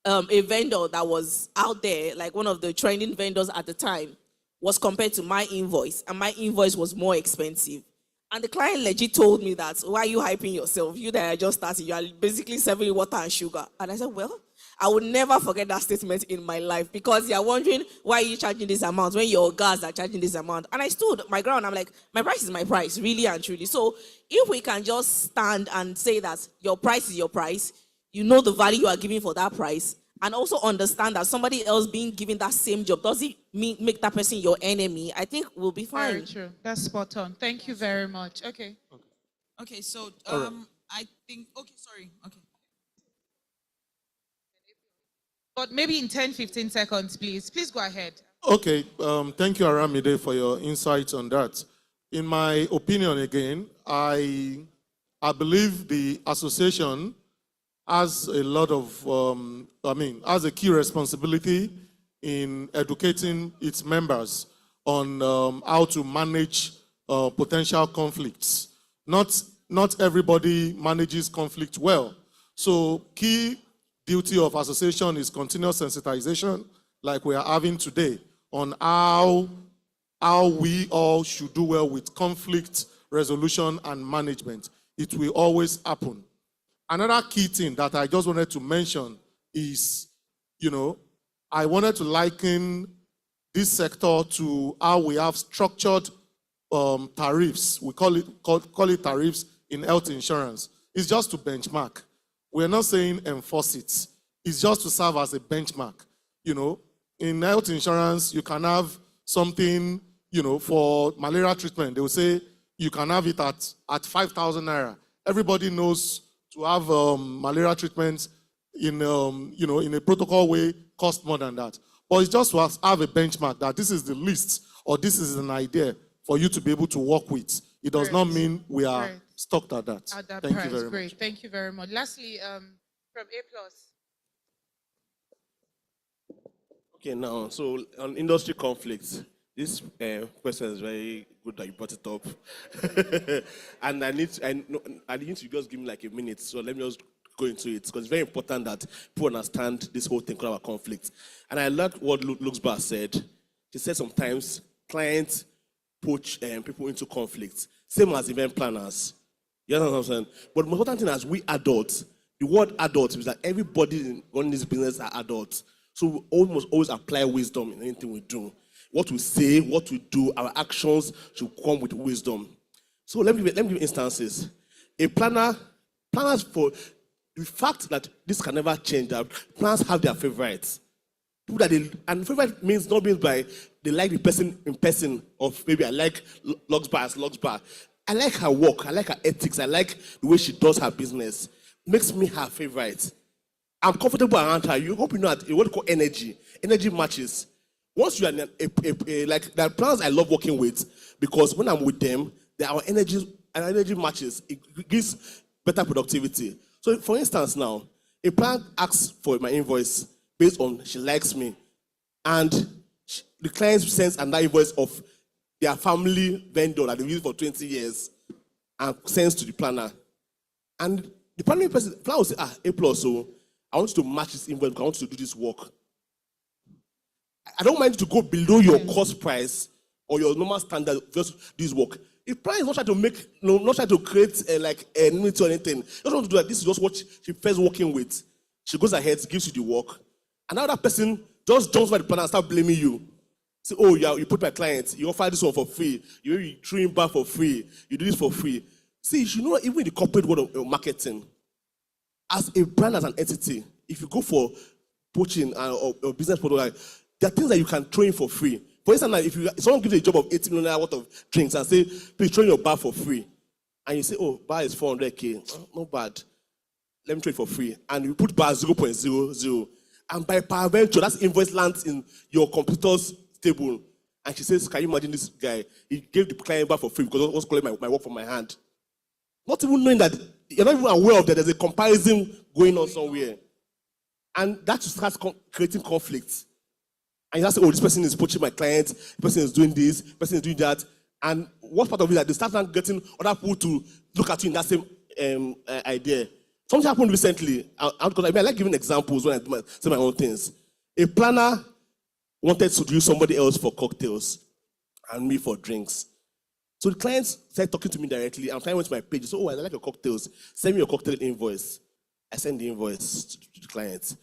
a vendor that was out there, like one of the trending vendors at the time, was compared to my invoice, and my invoice was more expensive. And the client legit told me that, why are you hyping yourself? You that are just starting, you are basically serving water and sugar. And I said, well, I would never forget that statement in my life because you're wondering why are you charging this amount when your guys are charging this amount. And I stood my ground. I'm like, my price is my price, really and truly. So if we can just stand and say that your price is your price, you know the value you are giving for that price, and also understand that somebody else being given that same job doesn't make that person your enemy, I think we'll be fine. Very true. That's spot on. Thank you very much. Okay. Okay, so I think, sorry. But maybe in 10, 15 seconds, please. Please go ahead. Okay, thank you, Aramide, for your insights on that. In my opinion, again, I believe the association has a lot of, has a key responsibility in educating its members on how to manage potential conflicts. Not everybody manages conflict well. So key duty of association is continuous sensitization, like we are having today, on how we all should do well with conflict resolution and management. It will always happen. Another key thing that I just wanted to mention is, I wanted to liken this sector to how we have structured tariffs. We call it tariffs in health insurance. It's just to benchmark. We're not saying enforce it. It's just to serve as a benchmark. In health insurance, you can have something, for malaria treatment. They will say you can have it at 5,000 naira. Everybody knows to have malaria treatment in a protocol way cost more than that. But it's just to have a benchmark that this is the list or this is an idea for you to be able to work with. It does not mean we are stuck at that. At that Thank price. you very Great. much. Thank you very much. Lastly, from A+. Okay, now, so on industry conflicts, this question is very good that you brought it up. And I need to just give me like a minute, so let me just go into it, because it's very important that people understand this whole thing about conflict. And I loved what Luxbar said. She said sometimes clients push people into conflicts, same as event planners. You understand what I'm saying? But the most important thing as we adults, the word adult is that everybody running this business are adults. So we almost always apply wisdom in anything we do. What we say, what we do, our actions should come with wisdom. So let me give instances. A planners for the fact that this can never change, that planners have their favorites. People that and favorite means not means by they like the person in person, or maybe I like Lux Bar. I like her work, I like her ethics, I like the way she does her business. Makes me her favorite. I'm comfortable around her. You hope you know that what we call energy matches. Once you are like there are planners I love working with, because when I'm with them, our energy matches. It gives better productivity. So for instance now, a planner asks for my invoice based on she likes me, and the client sends another invoice of their family vendor that they've used for 20 years and sends to the planner. And the planner will say, A+, so I want you to match this invoice because I want you to do this work. I don't mind you to go below your cost price or your normal standard, just do this work. If planner is not trying to not trying to create like an enmity or anything, just want to do that. This is just what she first working with. She goes ahead, gives you the work. Another person just jumps by the planner and start blaming you. Say, oh yeah, you put my client, you offer this one for free, you threw him back for free, you do this for free. See, you should know, even in the corporate world of marketing, as a brand, as an entity, if you go for poaching or business product, like, there are things that you can throw in for free. For instance, like, if someone gives you a job of 80 million worth of drinks and say, please throw in your bar for free, and you say, oh, bar is 400K, not bad, let me throw it for free, and you put bar 0.00, and by peradventure, that invoice lands in your computer's table, and she says, can you imagine this guy? He gave the client back for free because I was calling my work from my hand. Not even knowing that, you're not even aware of that there's a comparison going on somewhere. And that starts creating conflict. And you say, oh, this person is poaching my client, this person is doing this, this person is doing that. And what's part of it that they start getting other people to look at you in that same idea. Something happened recently, because I like giving examples when I say my own things. A planner wanted to use somebody else for cocktails and me for drinks. So the client started talking to me directly, and finally went to my page. So, oh, I like your cocktails. Send me your cocktail invoice. I send the invoice to the client.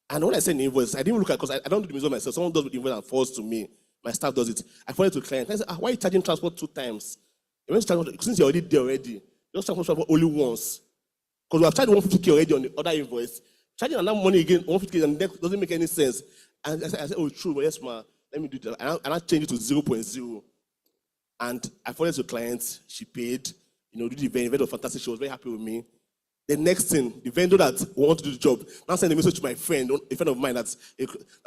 And when I send the invoice, I didn't look at, because I don't do the business myself. Someone does the invoice and forwards to me. My staff does it. I forward it to the client. I said, why are you charging transport 2 times? Since you're already there already, just charge transport only once. Because we have charged 150K already on the other invoice. Charging another money again, 150K, and that doesn't make any sense. And I said, oh, true, well, yes, ma, let me do that. And I changed it to 0.0. And I forwarded to the client, she paid, did the event, was fantastic, she was very happy with me. The next thing, the vendor that wanted to do the job, now sent a message to my friend, a friend of mine, I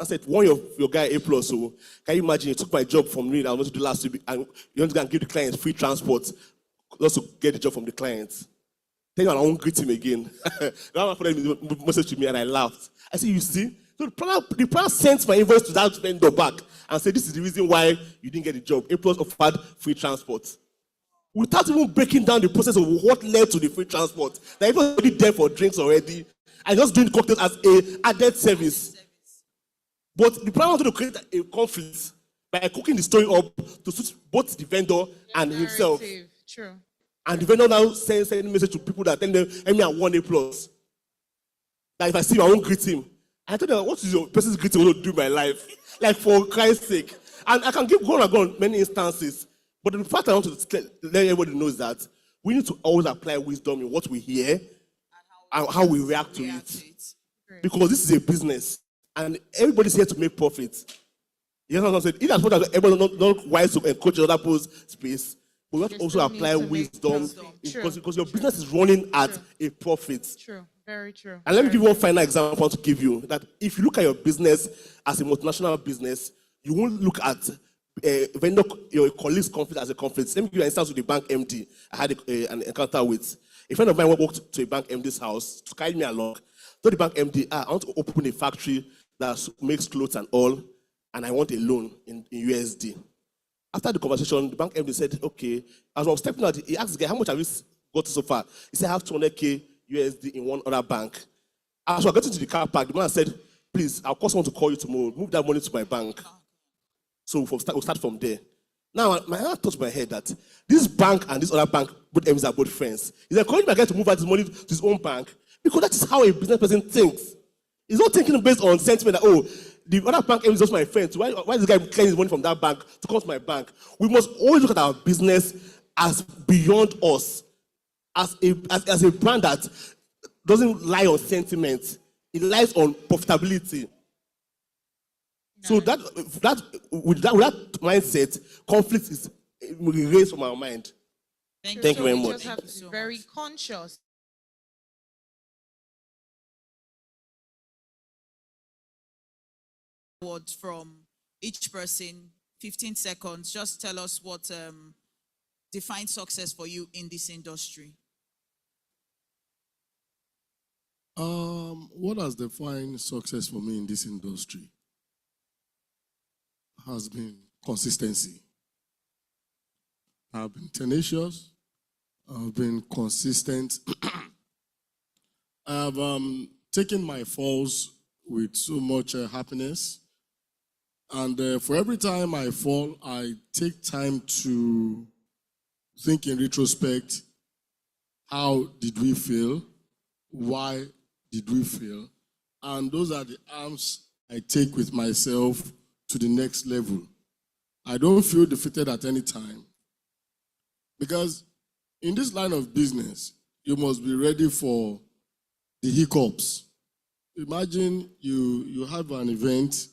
said, one of your guy A+, so can you imagine, you took my job from me that I was going to do last week, and you want to go and give the client free transport, just to get the job from the client. Tell you, I won't greet him again. Now I forwarded the message to me, and I laughed. I said, you see? So the planner sent my invoice to that vendor back and said, this is the reason why you didn't get the job. A+ offered free transport. Without even breaking down the process of what led to the free transport. That was already there for drinks already. And just doing cocktails as an added service. But the planner wanted to create a conflict by cooking the story up to suit both the vendor and himself. True. And the vendor now sends a message to people that tell them, I want A+. That if I see him, I won't greet him. I told them, what is your person's greeting going to do in my life? Like, for Christ's sake. And I can keep going and go on many instances. But the fact I want to let everybody know is that we need to always apply wisdom in what we hear and how we react to it. Because this is a business. And everybody's here to make profit. You know what I'm saying? In as much as everybody's not wise to encourage other people's space, but we have to also apply wisdom because your business is running at a profit. True. Very true. And let me give you one final example to give you, that if you look at your business as a multinational business, you won't look at vendor, your colleague's conflict as a conflict. Let me give you an instance with the bank MD I had an encounter with. A friend of mine walked to a bank MD's house to carry me along. Told the bank MD, I want to open a factory that makes clothes and all, and I want a loan in USD. After the conversation, the bank MD said, okay. As I was stepping out, he asked the guy, how much have you got so far? He said, I have 200K USD in one other bank. As I got into the car park, the man said, please, I'll call someone to call you tomorrow. Move that money to my bank. So we'll start from there. Now, my heart touched my head that this bank and this other bank, both MDs are both friends. He's encouraging my guy to move out his money to his own bank because that is how a business person thinks. He's not thinking based on sentiment that, oh, the other bank is just my friend. So why is this guy claiming his money from that bank to come to my bank? We must always look at our business as beyond us, as a brand that doesn't lie on sentiment. It lies on profitability. So with that mindset, conflict is erased from our mind. Thank you very We much. just have to be very conscious. Words from each person, 15 seconds. Just tell us what defines success for you in this industry. What has defined success for me in this industry has been consistency. I've been tenacious. I've been consistent. I've taken my falls with so much happiness. And for every time I fall, I take time to think in retrospect, how did we feel? Why did we feel? And those are the arms I take with myself to the next level. I don't feel defeated at any time. Because in this line of business, you must be ready for the hiccups. Imagine you have an event.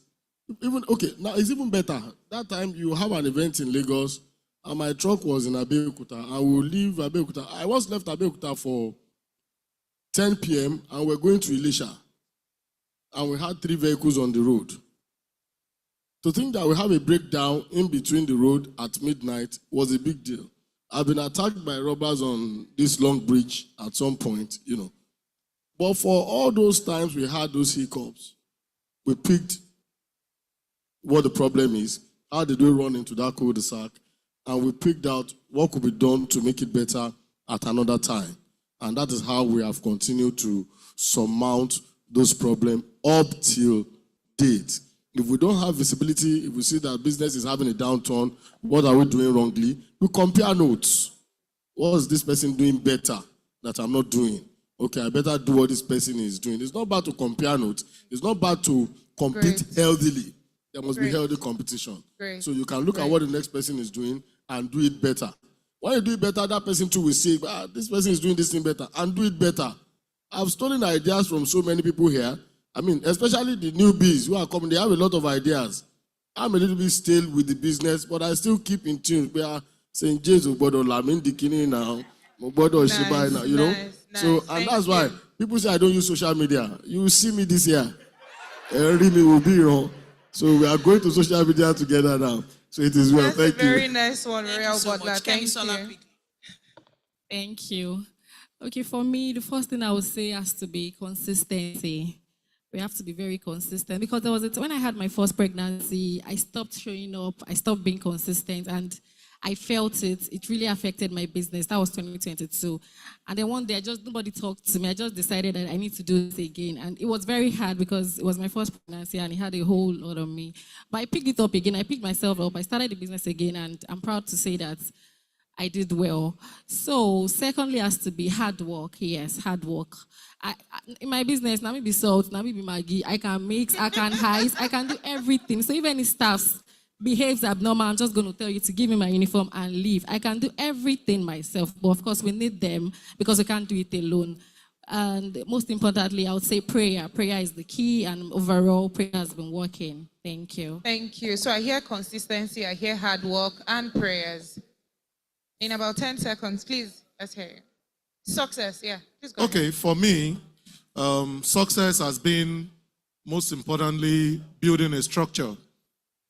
Now it's even better. That time you have an event in Lagos, and my truck was in Abeokuta. I will leave Abeokuta. I once left Abeokuta for 10 p.m. and we're going to Elisha. And we had 3 vehicles on the road. To think that we have a breakdown in between the road at midnight was a big deal. I've been attacked by robbers on this long bridge at some point, But for all those times we had those hiccups, we picked what the problem is, how did we run into that cul-de-sac, and we picked out what could be done to make it better at another time. And that is how we have continued to surmount those problems up till date. If we don't have visibility, if we see that business is having a downturn, what are we doing wrongly? We compare notes. What is this person doing better that I'm not doing? Okay, I better do what this person is doing. It's not bad to compare notes. It's not bad to compete healthily. There must be healthy competition. So you can look at what the next person is doing and do it better. When you do it better, that person too will say, this person is doing this thing better, and do it better. I've stolen ideas from so many people here. I mean, especially the newbies who are coming, they have a lot of ideas. I'm a little bit stale with the business, but I still keep in tune. We are saying, Jesus, Bodo Lamin Dikini now, Bodo Shiba now, So, and that's why people say I don't use social media. You will see me this year. Really will be wrong. So we are going to social media together now. So it is well. That's Thank a very you. nice one, Real Butler. Thank you. Thank you. Okay, for me, the first thing I would say has to be consistency. We have to be very consistent because there was a time when I had my first pregnancy, I stopped showing up, I stopped being consistent, and I felt it. It really affected my business. That was 2022. And then one day, nobody talked to me. I just decided that I need to do this again. And it was very hard because it was my first pregnancy and it had a whole lot on me. But I picked it up again. I picked myself up. I started the business again, and I'm proud to say that I did well. So, secondly, has to be hard work. Yes, hard work. In my business, now be salt, now be Maggie. I can mix, I can heist, I can do everything. So even if staff behaves abnormal, I'm just going to tell you to give me my uniform and leave. I can do everything myself. But of course, we need them because we can't do it alone. And most importantly, I would say prayer. Prayer is the key, and overall, prayer has been working. Thank you. Thank you. So I hear consistency, I hear hard work and prayers. In about 10 seconds, please, let's hear you. Success, yeah. Please go Okay, ahead. for me, success has been, most importantly, building a structure,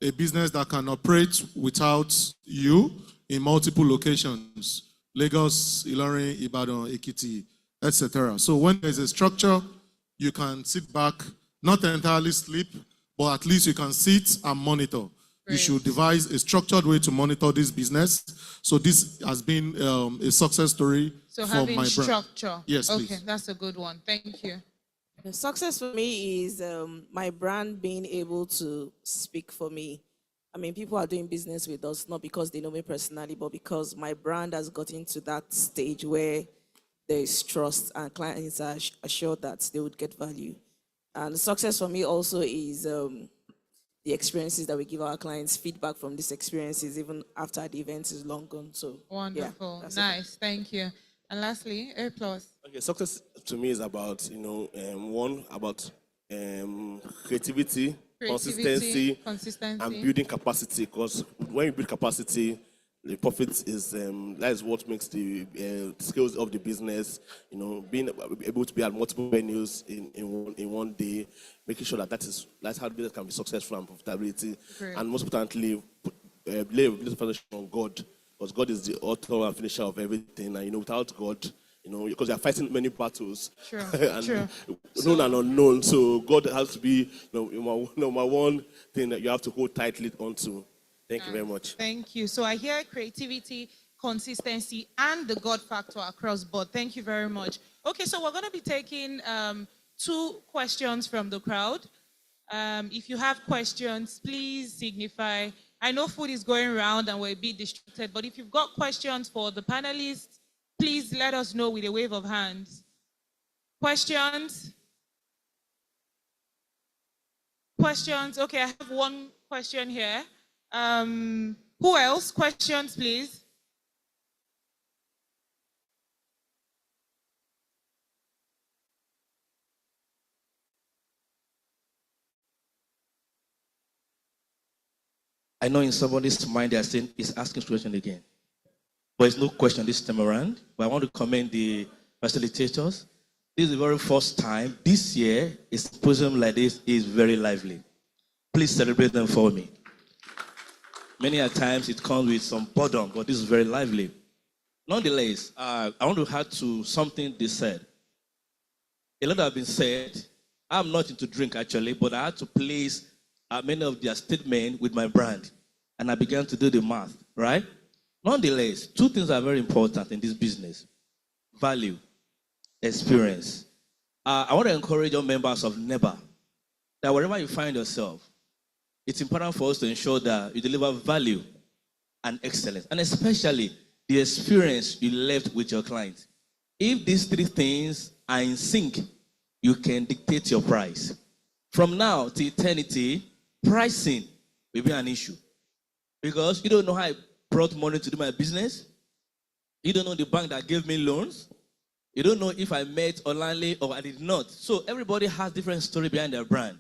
a business that can operate without you in multiple locations, Lagos, Ilorin, Ibadan, Ekiti, etc. So when there's a structure, you can sit back, not entirely sleep, but at least you can sit and monitor. You should devise a structured way to monitor this business. So this has been a success story So for having my brand. structure. Yes, okay, please. that's a good one. Thank you. The success for me is my brand being able to speak for me. I mean, people are doing business with us not because they know me personally, but because my brand has gotten to that stage where there is trust and clients are assured that they would get value. And success for me also is the experiences that we give our clients, feedback from these experiences, even after the event is long gone. So Wonderful. Yeah, Nice. Thank you. And lastly, A+. Okay, success to me is about, one, about creativity, consistency, and building capacity. Because when you build capacity, the profit is that is what makes the skills of the business. Being able to be at multiple venues in one day, making sure that's how the business can be successful and profitability. Great. And most importantly, lay a business foundation on God, because God is the author and finisher of everything. And without God, because they are fighting many battles, Sure, and sure. known and unknown. So God has to be number one thing that you have to hold tightly onto. Thank you very much. Thank you. So I hear creativity, consistency, and the God factor across board. Thank you very much. Okay, so we're going to be taking 2 questions from the crowd. If you have questions, please signify. I know food is going around and we're a bit distracted, but if you've got questions for the panelists, please let us know with a wave of hands. Questions? Questions? Okay, I have one question here. Who else? Questions, please. I know in somebody's mind they are saying, is asking question again. But it's no question this time around. But I want to commend the facilitators. This is the very first time this year a symposium like this is very lively. Please celebrate them for me. Many a times it comes with some boredom, but this is very lively. Nonetheless, I want to add to something they said. A lot have been said. I'm not into drink actually, but I had to place many of their statements with my brand. And I began to do the math, right? Nonetheless, 2 things are very important in this business. Value, experience. I want to encourage all members of Nehba that wherever you find yourself, it's important for us to ensure that you deliver value and excellence, and especially the experience you left with your client. If these 3 things are in sync, you can dictate your price. From now to eternity, pricing will be an issue. Because you don't know how I brought money to do my business. You don't know the bank that gave me loans. You don't know if I met Olanle or I did not. So everybody has different story behind their brand.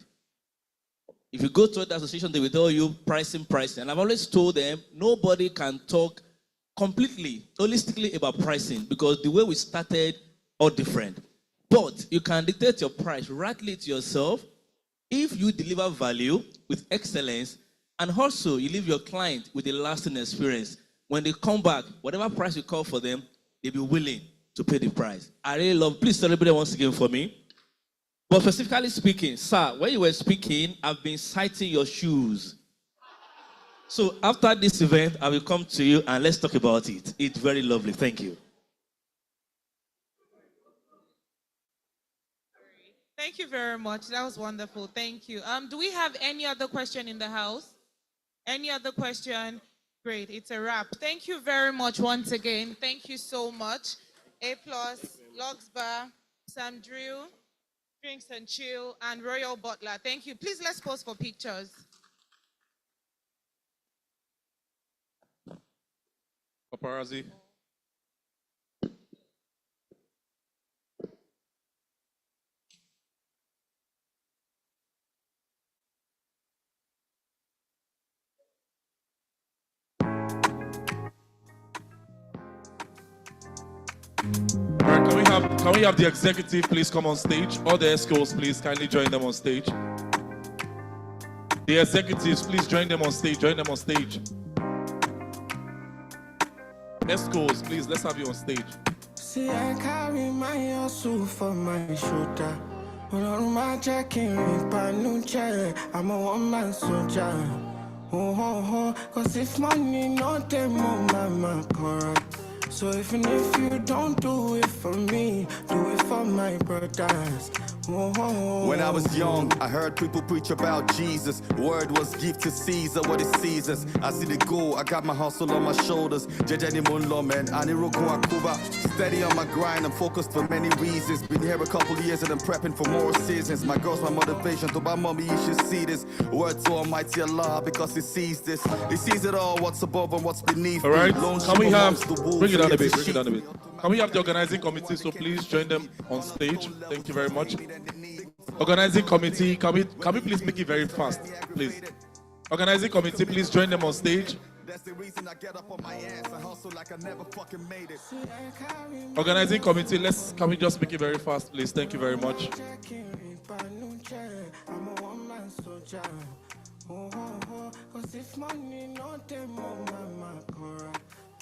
If you go to the association, they will tell you pricing. And I've always told them, nobody can talk completely, holistically about pricing because the way we started are different. But you can dictate your price rightly to yourself if you deliver value with excellence and also you leave your client with a lasting experience. When they come back, whatever price you call for them, they'll be willing to pay the price. I really love, please celebrate once again for me. But specifically speaking, sir, when you were speaking, I've been citing your shoes. So after this event, I will come to you and let's talk about it. It's very lovely. Thank you. Thank you very much. That was wonderful. Thank you. Do we have any other question in the house? Any other question? Great. It's a wrap. Thank you very much once again. Thank you so much. A+, Logs Bar, Sam Drew, Drinks and Chill, and Royal Butler. Thank you. Please let's pause for pictures. Paparazzi. All right, can we have the executive please come on stage? All the escorts, please kindly join them on stage. The executives, please join them on stage. Join them on stage. Escorts, please, let's have you on stage. See, I carry my hustle for my shoulder. On my jacket, I'm a one-man soldier. Oh, cause if money not them, mama correct. So even if you don't do it for me, do it for my brothers. When I was young, I heard people preach about Jesus. Word was give to Caesar what is Caesar's. I see the goal, I got my hustle on my shoulders. Jejani Munlo, man, Aniroko Akuba. Steady on my grind, I'm focused for many reasons. Been here a couple years and I'm prepping for more seasons. My girl's my motivation, to my mommy, you should see this. Word to Almighty Allah, because He sees this. He sees it all, what's above and what's beneath. All right, can we have, bring it down a yet bit, to bring it down a bit. Can we have the organizing committee, so please join them on stage. Thank you very much. Organizing committee, can we please make it very fast, please? Organizing committee, please join them on stage. That's the reason I get up on my ass and hustle like I never fucking made it. Organizing committee, can we just make it very fast, please? Thank you very much.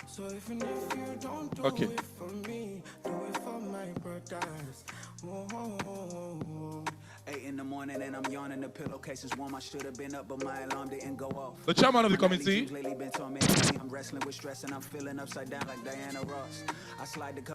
So even if you don't do it for me, do it for my brothers. 8 in the morning and I'm yawning, the pillowcases warm. I should have been up, but my alarm didn't go off. The chairman of the committee. Lately been tormenting me. I'm wrestling with stress and I'm feeling upside down like Diana Ross. I slide the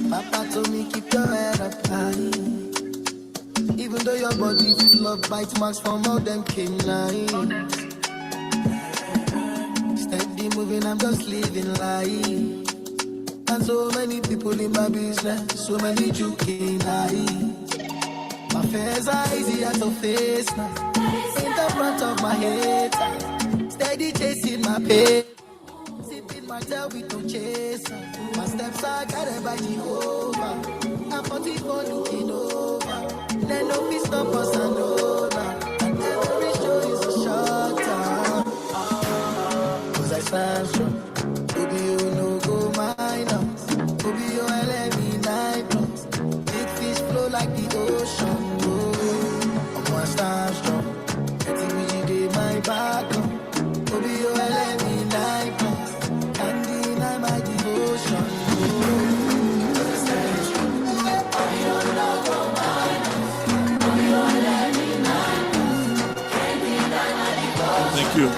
Papa told me keep your head up high. Even though your body full of bite marks from all them canines. Steady moving, I'm just living life. And so many people in my business, so many joking eyes. My fears are easier to face now. In the front of my head, steady chasing my pain. Sipping my tail with no chaser. My steps are guided by Jehovah. I'm 44 looking over. Then no peace stop us and over. And every show is a short time. Cause I stand strong. Baby, you no go minus. Baby, you let me 9 plus. Big fish flow like the ocean. Oh, I'm one stand strong. Pretty day my back. Baby, you let me 9 plus. And deny my devotion. Thank you.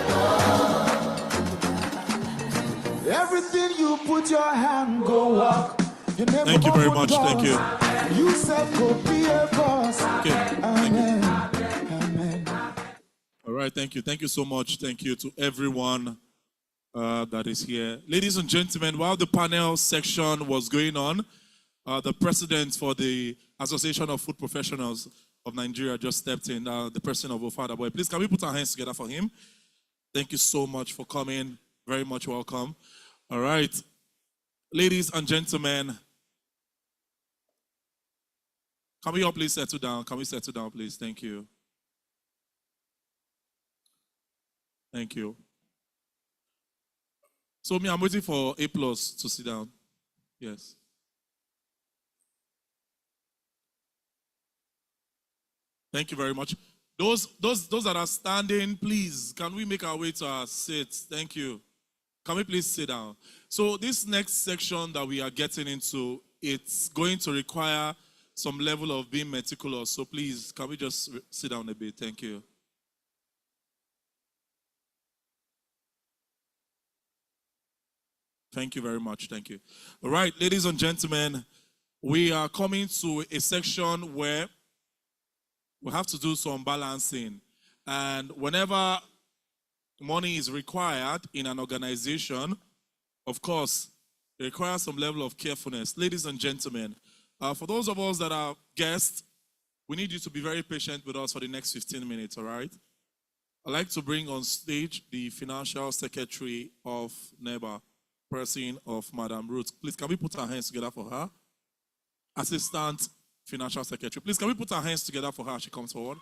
everything you put your hand go walk. You never Thank you very open much. Thank you. doors. You said go be a boss. Okay. Amen. Amen. All right, thank you. Thank you so much. Thank you to everyone that is here. Ladies and gentlemen, while the panel section was going on, the president for the Association of Food Professionals of Nigeria just stepped in, the president of Ofada Boy. Please, can we put our hands together for him? Thank you so much for coming. Very much welcome. All right. Ladies and gentlemen, can we all please settle down? Can we settle down, please? Thank you. Thank you. So I'm waiting for A+ to sit down. Yes. Thank you very much. Those that are standing, please, can we make our way to our seats? Thank you. Can we please sit down? So this next section that we are getting into, it's going to require some level of being meticulous. So please, can we just sit down a bit? Thank you. Thank you very much. Thank you. All right, ladies and gentlemen, we are coming to a section where we have to do some balancing. And whenever money is required in an organization, of course, it requires some level of carefulness. Ladies and gentlemen, for those of us that are guests, we need you to be very patient with us for the next 15 minutes, all right? I'd like to bring on stage the financial secretary of Nehba, person of Madam Ruth. Please, can we put our hands together for her? Assistant Financial Secretary. Please, can we put our hands together for her? She comes forward.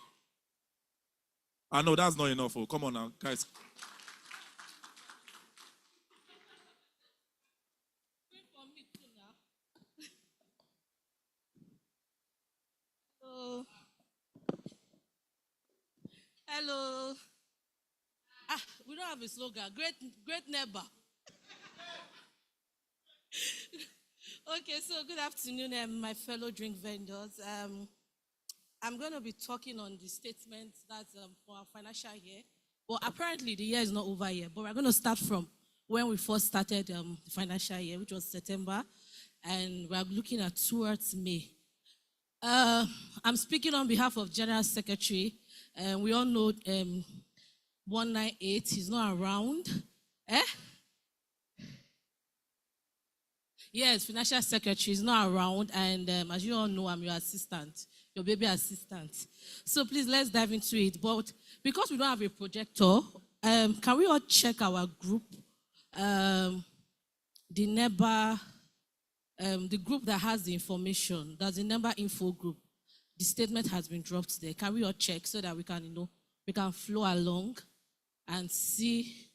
I know that's not enough. Oh, come on now, guys. Hello. We don't have a slogan. Great Nehba. Okay, so good afternoon, my fellow drink vendors. I'm going to be talking on the statements that's for our financial year. Well, apparently the year is not over yet, but we're going to start from when we first started the financial year, which was September, and we're looking at towards May. I'm speaking on behalf of General Secretary, and we all know 198, he's not around. Yes, Financial Secretary is not around, and as you all know, I'm your assistant, your baby assistant. So please, let's dive into it. But because we don't have a projector, can we all check our group? The Nehba, the group that has the information, that's the Nehba info group. The statement has been dropped there. Can we all check so that we can, we can flow along and see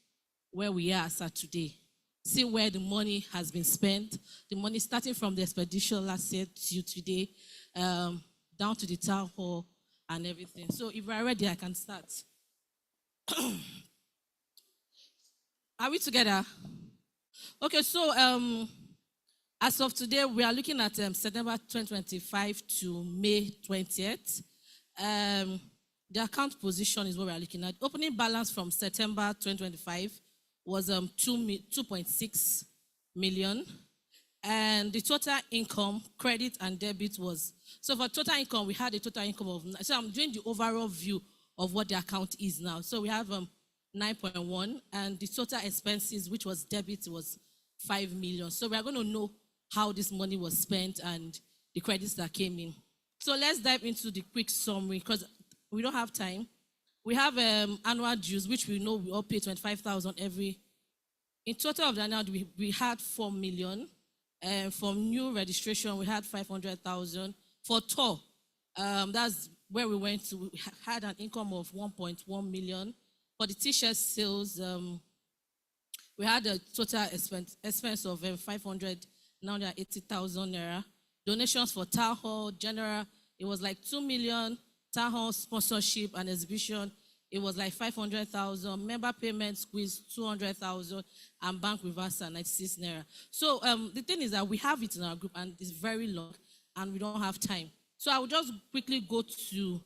where we are as at today? See where the money has been spent. The money starting from the expedition last year to today, down to the town hall and everything. So if we're ready, I can start. Are we together? Okay, so as of today, we are looking at September 2025 to May 20th. The account position is what we are looking at. Opening balance from September 2025 was 2.6 million. And the total income, credit and debit was, so for total income, we had a total income of, so I'm doing the overall view of what the account is now. So we have 9.1, and the total expenses, which was debit, was 5 million. So we are going to know how this money was spent and the credits that came in. So let's dive into the quick summary because we don't have time. We have annual dues, which we know we all pay 25,000 every. In total of the annual, we had 4 million. From new registration, we had 500,000. For tour, that's where we went to. We had an income of 1.1 million. For the t-shirt sales, we had a total expense of 580,000 naira. Donations for Townhall, general, it was like 2 million. Townhall sponsorship and exhibition, it was like 500,000. Member payment squeeze 200,000, and bank reversal 96 naira. So the thing is that we have it in our group, and it's very long, and we don't have time. So I will just quickly go to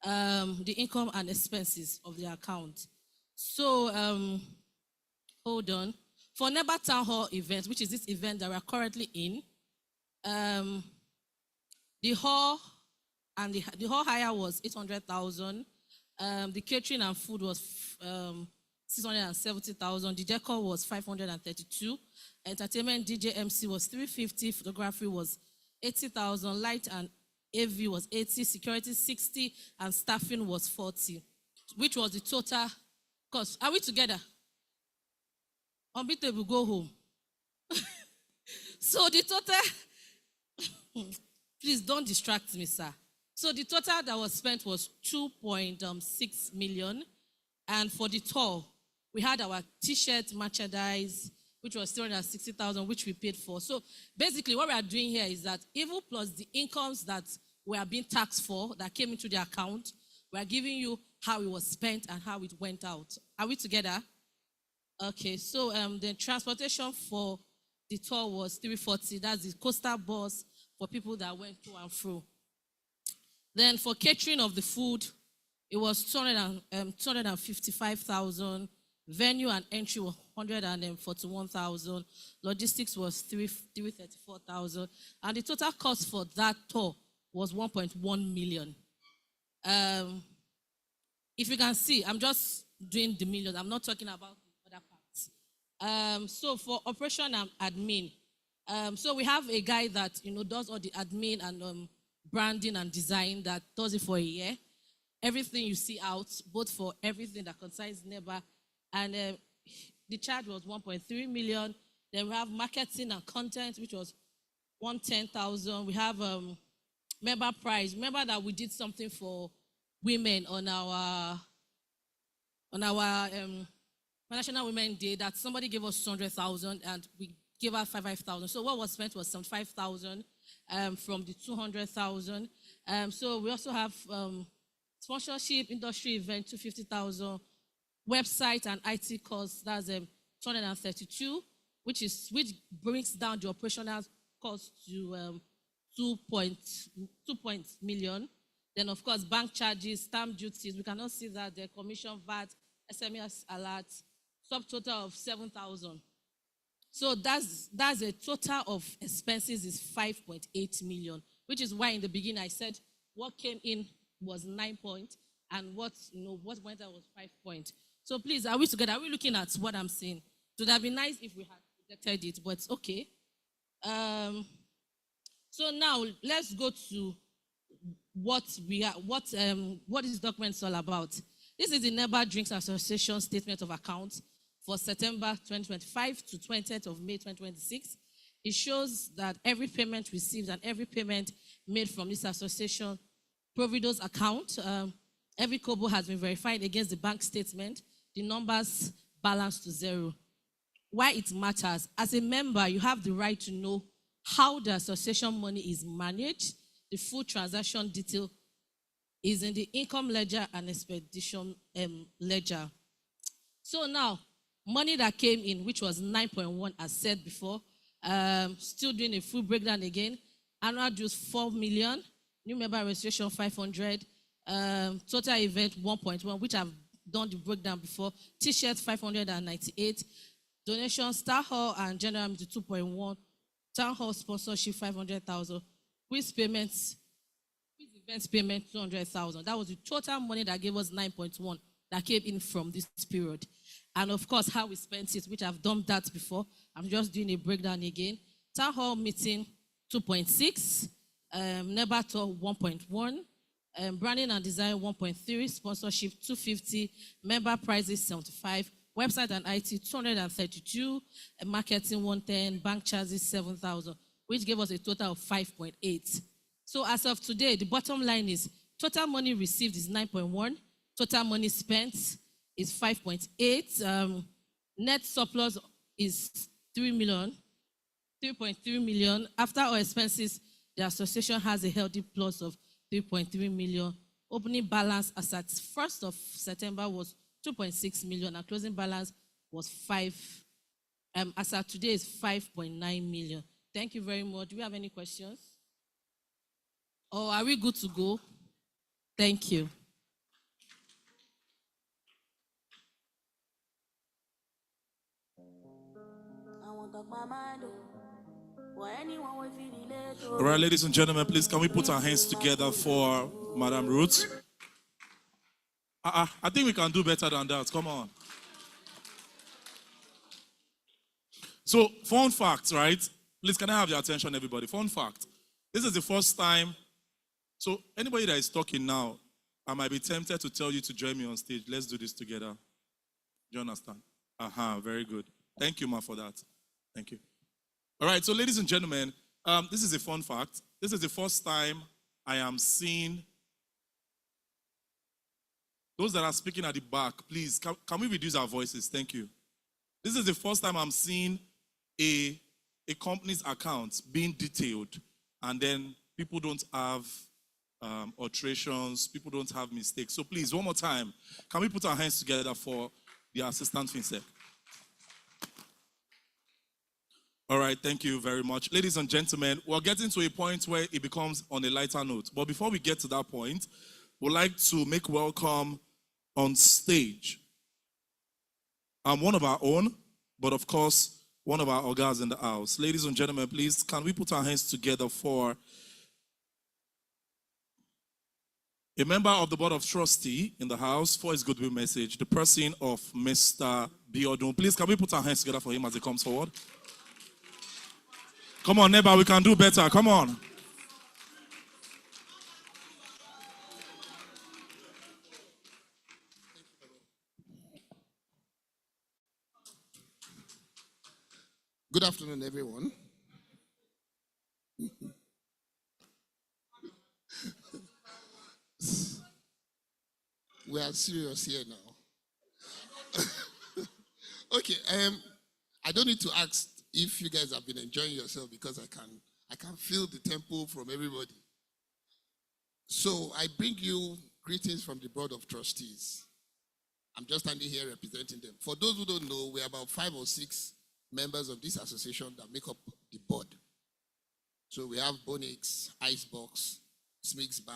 the income and expenses of the account. So hold on. For Nehba Town Hall event, which is this event that we are currently in, the hall and the hall hire was 800,000. The catering and food was 670,000. The decor was 532. Entertainment DJ MC was 350. Photography was 80,000. Light and AV was 80. Security 60, and staffing was 40, which was the total cost. Are we together? Unbeatable, go home. So the total, please don't distract me, sir. So the total that was spent was 2.6 million. And for the tour, we had our t-shirt merchandise, which was 360,000, which we paid for. So basically what we are doing here is that even plus the incomes that were being taxed for, that came into the account, we are giving you how it was spent and how it went out. Are we together? Okay, so the transportation for the tour was 340. That's the coastal bus for people that went to and fro. Then for catering of the food, it was 255,000. Venue and entry was 141,000. Logistics was 334,000. And the total cost for that tour was 1.1 million. If you can see, I'm just doing the millions. I'm not talking about the other parts. So for operation and admin, so we have a guy that does all the admin and branding and design that does it for a year. Everything you see out, both for everything that concerns Nehba, and the charge was 1.3 million. Then we have marketing and content, which was 110,000. We have member prize. Remember that we did something for women on our National Women Day, that somebody gave us 200,000 and we gave out 5,000. So what was spent was 75,000 from the 200,000. So we also have sponsorship, industry event, 250,000. Website and IT costs, that's 232, which brings down the operational cost to 2 million. Then, of course, bank charges, stamp duties. We cannot see that the commission, VAT, SMS alert, subtotal of 7,000. So that's a total of expenses is 5.8 million, which is why in the beginning I said what came in was 9 points and what went out was 5 points. So please, are we together? Are we looking at what I'm saying? It would have been nice if we had projected it, but okay. So now let's go to what this document is all about. This is the Nehba Drinks Association Statement of Accounts for September 2025 to 20th of May 2026. It shows that every payment received and every payment made from this association Provido's account, every kobo has been verified against the bank statement. The numbers balance to zero. Why it matters, as a member, you have the right to know how the association money is managed. The full transaction detail is in the income ledger and expedition ledger. So now, money that came in, which was 9.1 as said before, still doing a full breakdown again. Annual dues 4 million, new member registration 500, total event 1.1, which I've done the breakdown before. T-shirt 598, donations Townhall and general meeting 2.1, Townhall sponsorship 500,000, quiz payments, quiz events payment 200,000. That was the total money that gave us 9.1 that came in from this period. And of course, how we spent it, which I've done that before. I'm just doing a breakdown again. Townhall meeting 2.6, Nehba tour 1.1, branding and design 1.3, sponsorship 250, member prizes 75, website and IT 232, marketing 110, bank charges 7,000, which gave us a total of 5.8. So as of today, the bottom line is total money received is 9.1, total money spent is 5.8, net surplus is 3.3 million. After all expenses, the association has a healthy plus of 3.3 million. Opening balance as at 1st of September was 2.6 million, and closing balance was 5. As at today is 5.9 million. Thank you very much. Do we have any questions? Or are we good to go? Thank you. All right, ladies and gentlemen, please can we put our hands together for Madam Ruth? I think we can do better than that. Come on. So, fun fact, right? Please, can I have your attention, everybody? Fun fact. This is the first time. So, anybody that is talking now, I might be tempted to tell you to join me on stage. Let's do this together. Do you understand? Very good. Thank you, Ma, for that. Thank you. All right, so ladies and gentlemen, this is a fun fact. This is the first time I am seeing those that are speaking at the back. Please, can we reduce our voices? Thank you. This is the first time I'm seeing a company's accounts being detailed, and then people don't have alterations, people don't have mistakes. So please, one more time, can we put our hands together for the assistant FinSec? All right, thank you very much. Ladies and gentlemen, we're getting to a point where it becomes on a lighter note. But before we get to that point, we'd like to make welcome on stage one of our own, but of course, one of our organs in the house. Ladies and gentlemen, please, can we put our hands together for a member of the Board of Trustee in the house for his goodwill message, the person of Mr. Biodun. Please, can we put our hands together for him as he comes forward? Come on, Nehba, we can do better. Come on. Good afternoon, everyone. We are serious here now. Okay, I don't need to ask if you guys have been enjoying yourself because I can feel the tempo from everybody. So I bring you greetings from the Board of Trustees. I'm just standing here representing them. For those who don't know, we're about 5 or 6 members of this association that make up the board. So we have Bonix, Icebox, Smig's Bar,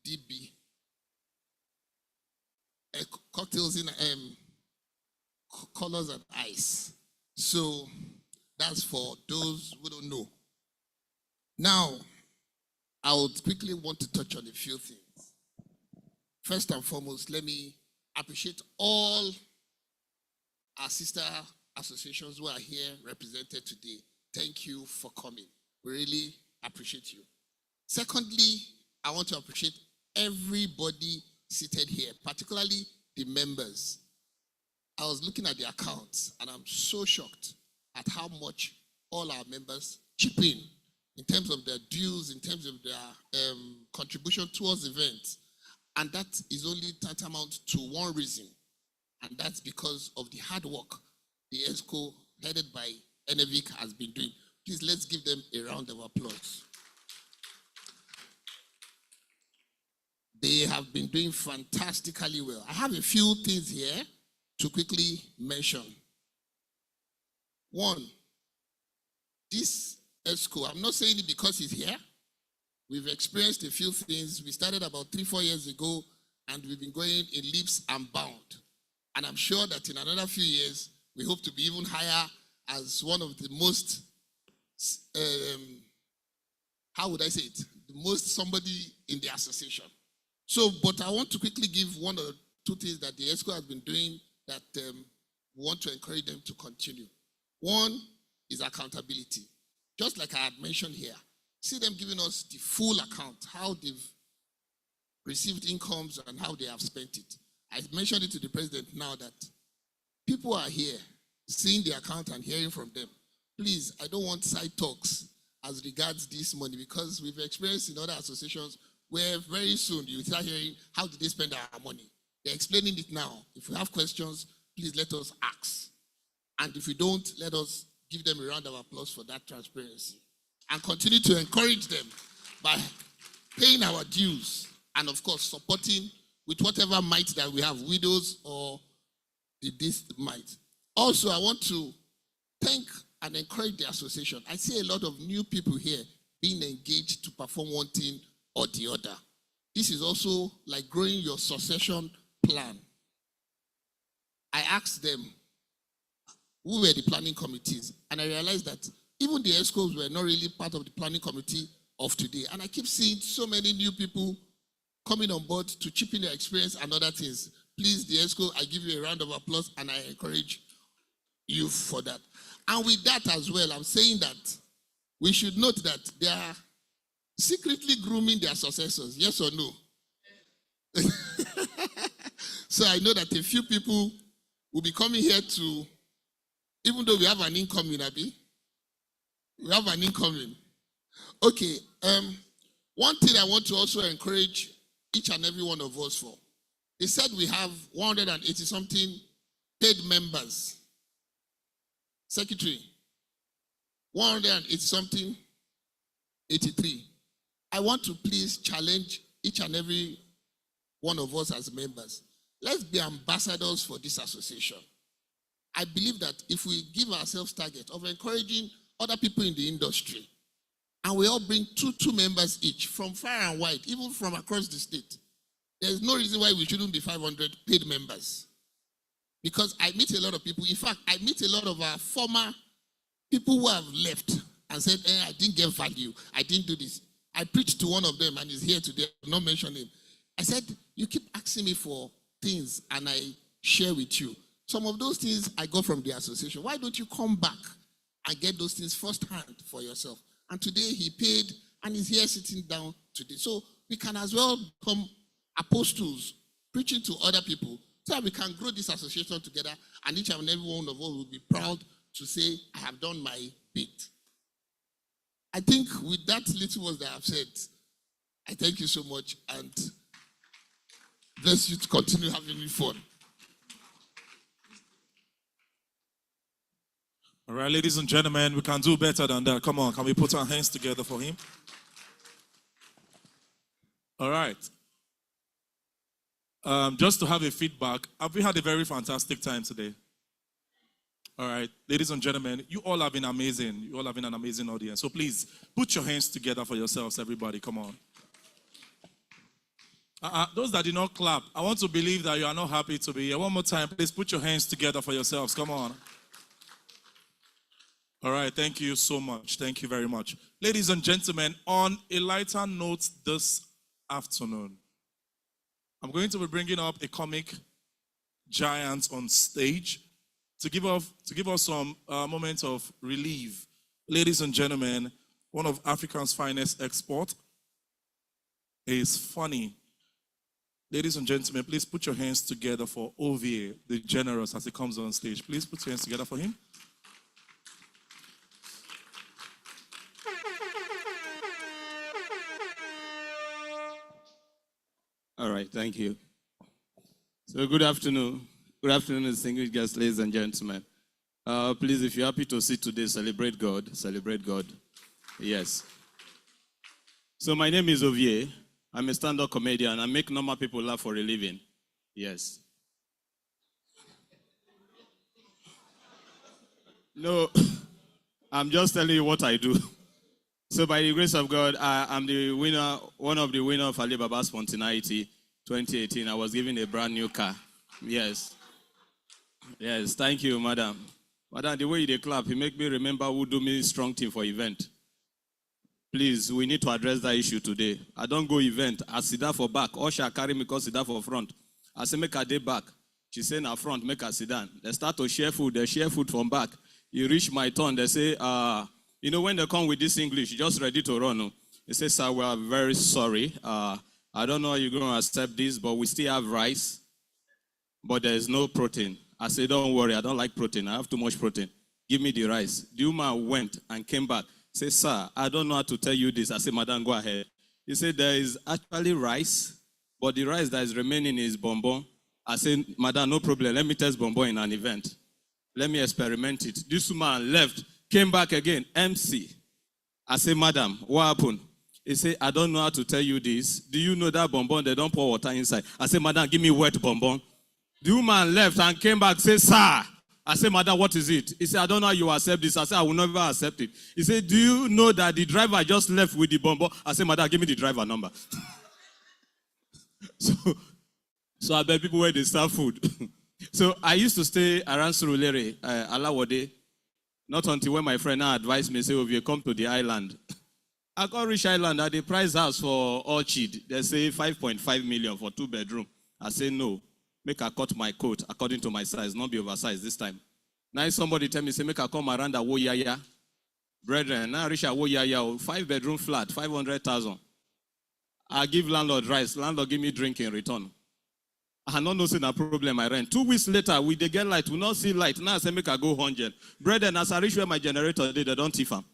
DB, cocktails in colors and ice. So that's for those who don't know. Now, I would quickly want to touch on a few things. First and foremost, let me appreciate all our sister associations who are here represented today. Thank you for coming. We really appreciate you. Secondly, I want to appreciate everybody seated here, particularly the members. I was looking at the accounts and I'm so shocked at how much all our members chip in terms of their dues, in terms of their contribution towards events. And that is only tantamount to one reason, and that's because of the hard work the ESCO headed by Enevic has been doing. Please, let's give them a round of applause. They have been doing fantastically well. I have a few things here to quickly mention. One, this ESCO, I'm not saying it because he's here. We've experienced a few things. We started about 3-4 years ago, and we've been going in leaps and bounds. And I'm sure that in another few years, we hope to be even higher as one of the most, how would I say it? The most somebody in the association. So, but I want to quickly give 1 or 2 things that the ESCO has been doing that we want to encourage them to continue. One is accountability. Just like I had mentioned here, see them giving us the full account, how they've received incomes and how they have spent it. I mentioned it to the president now that people are here seeing the account and hearing from them. Please, I don't want side talks as regards this money, because we've experienced in other associations where very soon you start hearing, how did they spend our money? They're explaining it now. If you have questions, please let us ask. And if you don't, let us give them a round of applause for that transparency. And continue to encourage them by paying our dues and, of course, supporting with whatever might that we have, widows or the least might. Also, I want to thank and encourage the association. I see a lot of new people here being engaged to perform one thing or the other. This is also like growing your succession plan. I asked them who were the planning committees, and I realized that even the ESCOs were not really part of the planning committee of today. And I keep seeing so many new people coming on board to chip in their experience and other things. Please, the ESCO, I give you a round of applause and I encourage you for that. And with that as well, I'm saying that we should note that they are secretly grooming their successors, yes or no? So I know that a few people will be coming here to, even though we have an incoming, Abi, we have an incoming. Okay, one thing I want to also encourage each and every one of us for. They said we have 180 something paid members. Secretary, 180 something, 83. I want to please challenge each and every one of us as members. Let's be ambassadors for this association. I believe that if we give ourselves target of encouraging other people in the industry, and we all bring two members each from far and wide, even from across the state, there's no reason why we shouldn't be 500 paid members. Because I meet a lot of people. In fact, I meet a lot of our former people who have left and said, I didn't get value. I didn't do this. I preached to one of them and he's here today. I'm not mentioning him. I said, you keep asking me for things and I share with you. Some of those things I got from the association. Why don't you come back and get those things firsthand for yourself? And today he paid and he's here sitting down today. So we can as well become apostles, preaching to other people, so that we can grow this association together, and each and every one of us will be proud to say, I have done my bit. I think with that little words that I've said, I thank you so much and bless you to continue having me fun. All right, ladies and gentlemen, we can do better than that. Come on, can we put our hands together for him? All right. Just to have a feedback, have we had a very fantastic time today? All right, ladies and gentlemen, you all have been amazing. You all have been an amazing audience. So please, put your hands together for yourselves, everybody. Come on. Those that did not clap, I want to believe that you are not happy to be here. One more time, please put your hands together for yourselves. Come on. All right, thank you so much. Thank you very much. Ladies and gentlemen, on a lighter note this afternoon, I'm going to be bringing up a comic giant on stage to give us some moments of relief. Ladies and gentlemen, one of Africa's finest export is funny. Ladies and gentlemen, please put your hands together for OVA, the generous, as he comes on stage. Please put your hands together for him. All right, thank you. So good afternoon. Good afternoon, distinguished guests, ladies and gentlemen. Please, if you're happy to sit today, celebrate God. Celebrate God. Yes. So my name is Ovie. I'm a stand-up comedian. I make normal people laugh for a living. Yes. No, I'm just telling you what I do. So by the grace of God, I'm the winner, one of the winners of Alibaba Spontaneity 2018. I was given a brand new car. Yes. Yes, thank you, madam. Madam, the way you clap, you make me remember who do me strong team for event. Please, we need to address that issue today. I don't go event. I sit down for back. Or she carry me because sit down for front. I say, make her day back. She say, na front, make her sit down. They start to share food. They share food from back. You reach my turn. They say, you know, when they come with this English, just ready to run. No? They say, sir, we are very sorry. I don't know how you're going to accept this, but we still have rice, but there is no protein. I say, don't worry, I don't like protein. I have too much protein. Give me the rice. The woman went and came back. Say, sir, I don't know how to tell you this. I say, madam, go ahead. He said, there is actually rice, but the rice that is remaining is bonbon. I said, madam, no problem. Let me test bonbon in an event. Let me experiment it. This woman left, came back again, MC. I say, madam, what happened? He said, I don't know how to tell you this. Do you know that bonbon, they don't pour water inside? I said, madam, give me wet bonbon. The woman left and came back, say, sir. I said, madam, what is it? He said, I don't know how you accept this. I said, I will never accept it. He said, do you know that the driver just left with the bonbon? I said, madam, give me the driver number. So I bet people where they serve food. So I used to stay around Surulere, Alawode. Not until when my friend now advised me, say, if you come to the island. I got rich island at the price house for Orchid. They say 5.5 million for 2-bedroom. I say, no. Make I cut my coat according to my size, not be oversized this time. Now somebody tell me, say, make I come around a Woyaya. Brethren, now reach a Woyaya, 5-bedroom flat, 500,000. I give landlord rice. Landlord give me drink in return. I not noticing a problem I rent. 2 weeks later, we they get light. We not see light. Now I say, make I go 100. Brethren, as I reach where my generator did, they don't thief them.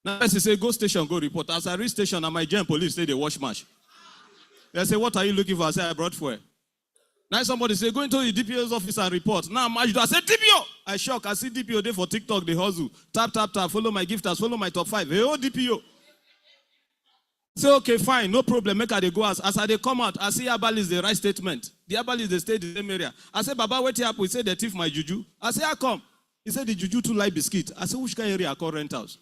Now I say, go station, go report. As I reach station, and my gen police say they wash match. They say, what are you looking for? I say, I brought fuel. Now somebody say, go into the DPO's office and report. Now I say, DPO! I shock. I see DPO there for TikTok, they hustle. Tap, tap, tap, follow my gifters, follow my top 5. Hey, oh, DPO. Say, okay, fine, no problem. Make her they go as they come out, I see Abal is the right statement. The Abal is the state in the same area. I say, Baba, what happened? He said, they thief my juju. I say, how come? He said, the juju too light biscuit. I say, which kind of area I call rent house?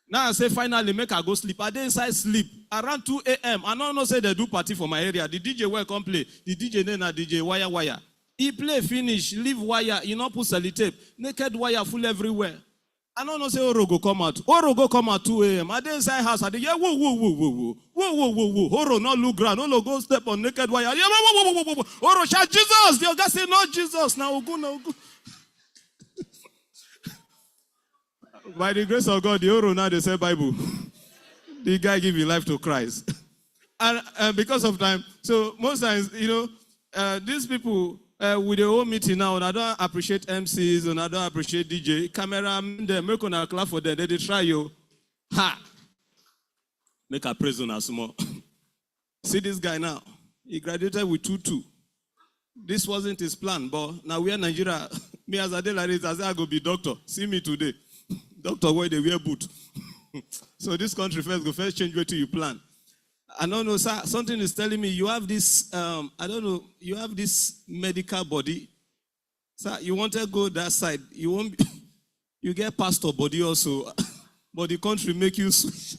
Now I say, finally, make her go sleep. I dey inside sleep. Around 2 a.m. I don't know say they do party for my area. The DJ will come play. The DJ then a DJ wire. He play, finish, leave wire. You know, put sellotape. Naked wire full everywhere. I don't know say Oro go come out. Oro go come out 2 a.m. I dey inside house. I dey yeah, whoa. Oro no look ground. Oro go step on naked wire. Yeah, whoa. Oro shout Jesus. The guy say no Jesus. Now Ogun. By the grace of God, the Oro now they say Bible. The guy give his life to Christ. And because of time, so most times, you know, these people with the whole meeting now, and I don't appreciate MCs and I don't appreciate DJ. Camera, they make on a clap for them. They try you. Ha! Make a praise on us more. See this guy now. He graduated with 2.2. This wasn't his plan, but now we are Nigeria. Me as a day like this, I say I go be doctor. See me today. Doctor, where they wear boot. So this country first change way to you plan. I don't know, sir. Something is telling me you have this, I don't know, you have this medical body. Sir, you want to go that side. You won't be, you get pastor body also. But the country make you switch.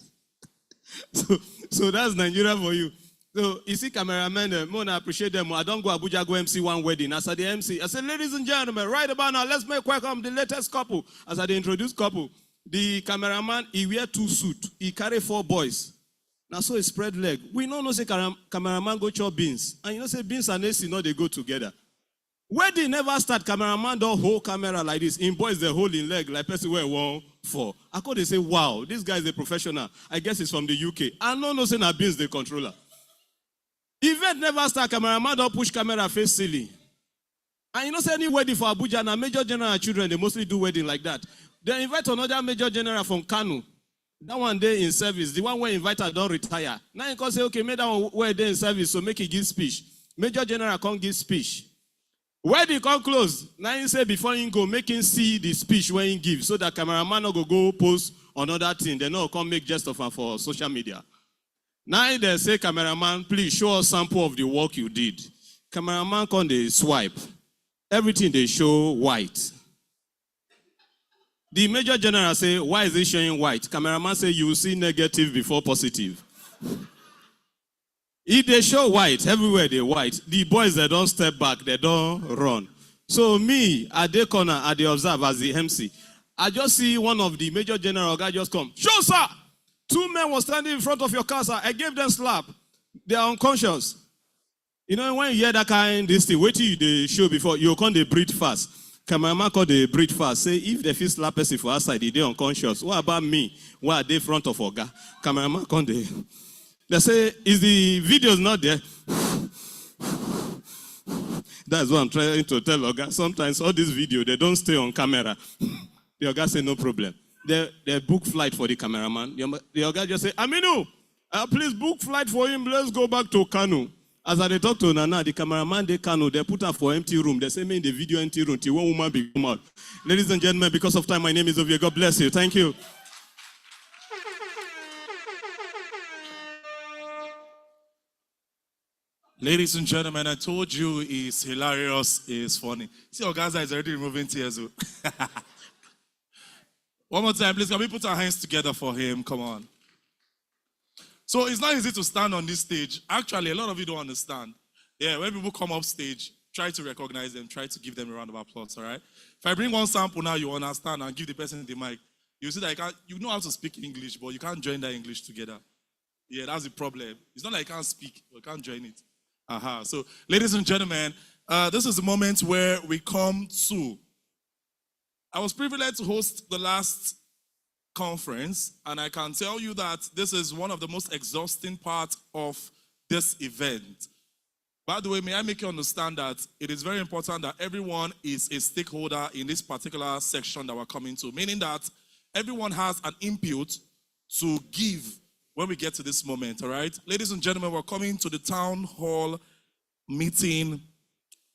So that's Nigeria for you. So you see cameramen, I appreciate them. I don't go Abuja, go MC one wedding. As I the MC, I said, ladies and gentlemen, right about now, let's make welcome the latest couple. As I introduce couple, the cameraman, he wear 2 suits. He carry 4 boys. Now so he spread leg. We know say cameraman go chop beans. And you know say beans and AC, no, they go together. Wedding never start, cameraman don't hold camera like this. In boys, they hold in leg like person where 1 4. I could they say, wow, this guy is a professional. I guess he's from the UK. I no say na beans the controller. Event never start, cameraman don't push camera face silly. And you know say any wedding for Abuja, now major general children, they mostly do wedding like that. They invite another major general from Kano. That one day in service. The one where invited don't retire. Now you can say, okay, make that one where they in service, so make it give speech. Major general can't give speech. Where they come close, now you say before you go, make him see the speech when he give, so that cameraman no go post another thing. They no come make jest of him for social media. Now they say, cameraman, please show us sample of the work you did. Cameraman come they swipe. Everything they show white. The major general say, why is it showing white? Cameraman say, you will see negative before positive. If they show white, everywhere they white, the boys, they don't step back, they don't run. So me, at the corner, at the observe as the MC, I just see one of the major general guy just come. Show, sir! 2 men were standing in front of your car, sir. I gave them slap. They are unconscious. You know, when you hear that kind of thing, wait till they show before, you can't they breathe fast. Cameraman called they breathe fast. Say, if they feel slap person for outside, they unconscious. What about me? Why are they in front of Oga? Cameraman can't they say, is the videos not there? That's what I'm trying to tell Oga. Sometimes all these videos, they don't stay on camera. The Oga say, no problem. They book flight for the cameraman. The Oga just say, Aminu, please book flight for him. Let's go back to Kano. As I talk to Nana, the cameraman, they Kano, they put her for empty room. They say, me in the video empty room, till one woman be come out. Ladies and gentlemen, because of time, my name is Ovie. God bless you. Thank you. Ladies and gentlemen, I told you it's hilarious, it's funny. See, Ogaza is already removing tears. One more time, please. Can we put our hands together for him? Come on. So it's not easy to stand on this stage. Actually, a lot of you don't understand. Yeah, when people come up stage, try to recognize them, try to give them a round of applause, all right? If I bring one sample now, you understand, and give the person the mic, you see that you know how to speak English, but you can't join that English together. Yeah, that's the problem. It's not like you can't speak, but you can't join it. So, ladies and gentlemen, this is the moment where we come to. I was privileged to host the last conference, and I can tell you that this is one of the most exhausting parts of this event. By the way, may I make you understand that it is very important that everyone is a stakeholder in this particular section that we're coming to, meaning that everyone has an input to give when we get to this moment, all right? Ladies and gentlemen, we're coming to the town hall meeting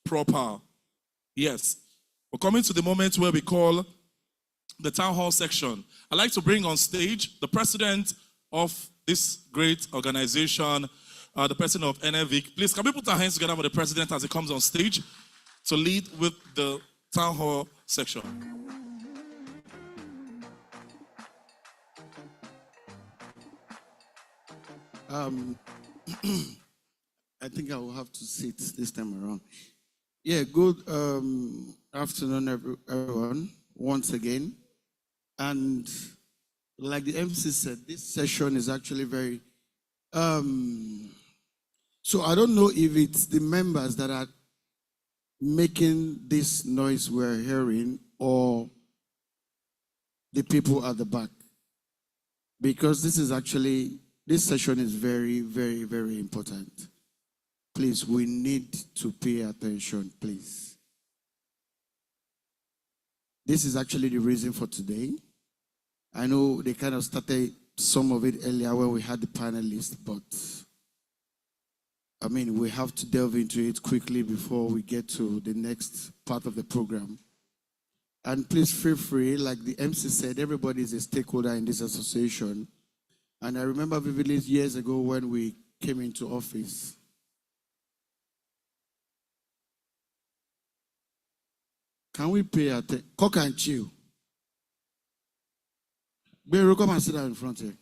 proper. Yes, we're coming to the moment where we call the town hall section. I'd like to bring on stage the president of this great organization, the president of NFVIC. Please, can we put our hands together for the president as he comes on stage to lead with the town hall section. I think I will have to sit this time around. Yeah, good afternoon, everyone, once again. And like the MC said, this session is actually very... so I don't know if it's the members that are making this noise we're hearing or the people at the back. Because this session is very, very, very important. Please, we need to pay attention, please. This is actually the reason for today. I know they kind of started some of it earlier when we had the panelists, but I mean, we have to delve into it quickly before we get to the next part of the program. And please feel free, like the MC said, everybody is a stakeholder in this association. And I remember vividly years ago when we came into office. Can we pay attention? Cock and chill. Beru, come and sit down in front here.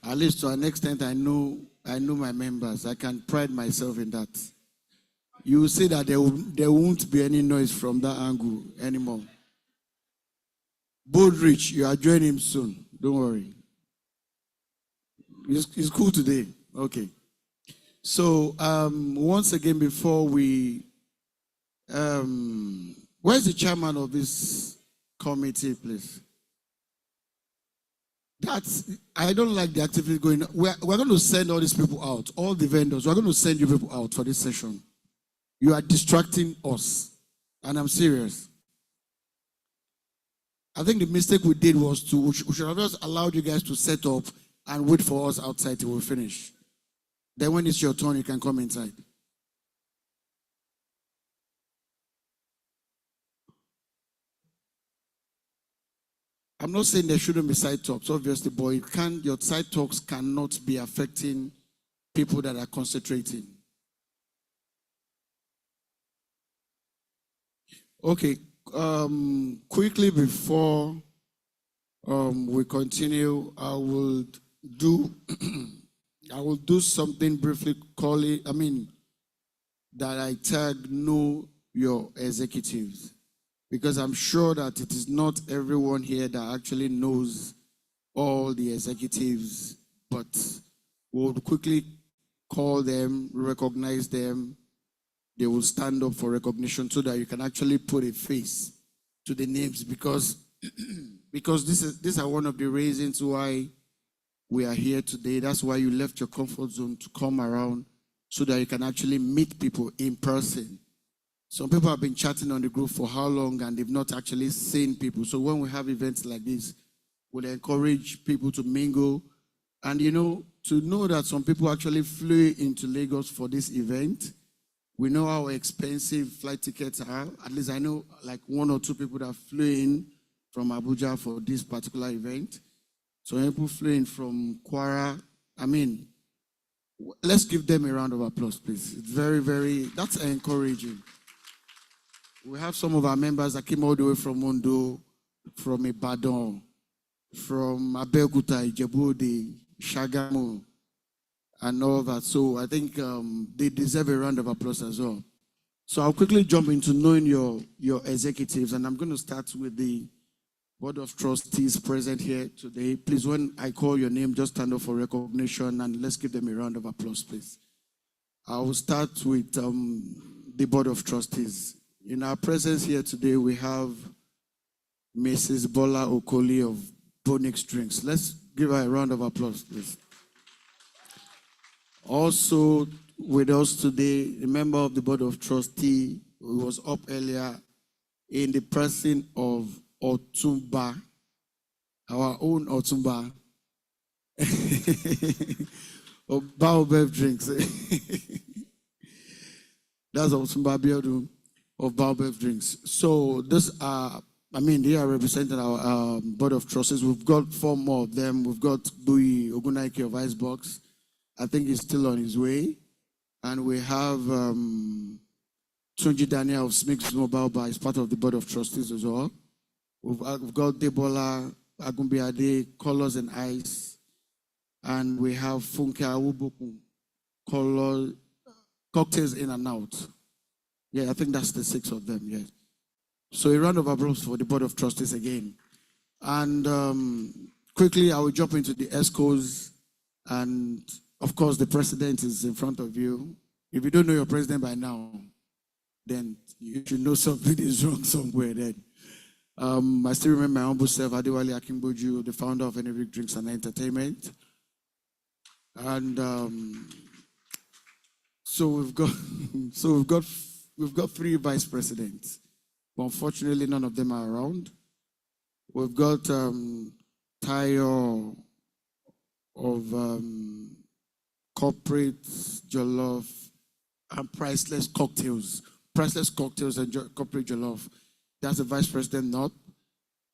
At least to an extent, I know my members. I can pride myself in that. You will see that there won't be any noise from that angle anymore. Bold Rich, you are joining him soon. Don't worry. It's cool today. Okay. So once again, before we, where's the chairman of this committee, please? I don't like the activity going on. We're going to send all these people out, all the vendors. We're going to send you people out for this session. You are distracting us. And I'm serious. I think the mistake we did was we should have just allowed you guys to set up and wait for us outside till we finish. Then when it's your turn, you can come inside. I'm not saying there shouldn't be side talks, obviously, but your side talks cannot be affecting people that are concentrating. Okay, quickly before we continue, I will do something briefly that I tag Know Your Executives. Because I'm sure that it is not everyone here that actually knows all the executives, but we'll quickly call them, recognize them. They will stand up for recognition so that you can actually put a face to the names, because these are one of the reasons why we are here today. That's why you left your comfort zone to come around so that you can actually meet people in person. Some people have been chatting on the group for how long and they've not actually seen people. So when we have events like this, we'll encourage people to mingle. And to know that some people actually flew into Lagos for this event. We know how expensive flight tickets are. At least I know like one or two people that flew in from Abuja for this particular event. So people flew in from Kwara. Let's give them a round of applause, please. It's very, very, that's encouraging. We have some of our members that came all the way from Ondo, from Ibadan, from Abeokuta, Ijebu-Ode, Shagamu, and all that. So I think they deserve a round of applause as well. So I'll quickly jump into knowing your executives, and I'm going to start with the Board of Trustees present here today. Please, when I call your name, just stand up for recognition, and let's give them a round of applause, please. I will start with the Board of Trustees. In our presence here today, we have Mrs. Bola Okoli of Bonix Drinks. Let's give her a round of applause, please. Also with us today, a member of the Board of Trustees who was up earlier in the person of Otumba, our own Otumba, of Baobab Drinks. That's Otumba Biodun of Baobab Drinks. So they are representing our Board of Trustees. We've got 4 more of them. We've got Bui Ogunaike of Icebox. I think he's still on his way. And we have Tunji Daniel of Smix Mobile Bar is part of the Board of Trustees as well. We've got Debola Agumbiade, Colors and Ice. And we have Funke Awuboku, Color, Cocktails In and Out. Yeah, I think that's the 6 of them, yeah. So a round of applause for the Board of Trustees again. And quickly, I will jump into the ESCOs. And of course, the president is in front of you. If you don't know your president by now, then you should know something is wrong somewhere then. I still remember my humble self, Adewale Akimboju, the founder of Enric Drinks and Entertainment. And so we've got 3 vice presidents. But unfortunately, none of them are around. We've got Tayo of Corporate Jollof and Priceless Cocktails. Priceless Cocktails and Corporate Jollof. That's the Vice President North.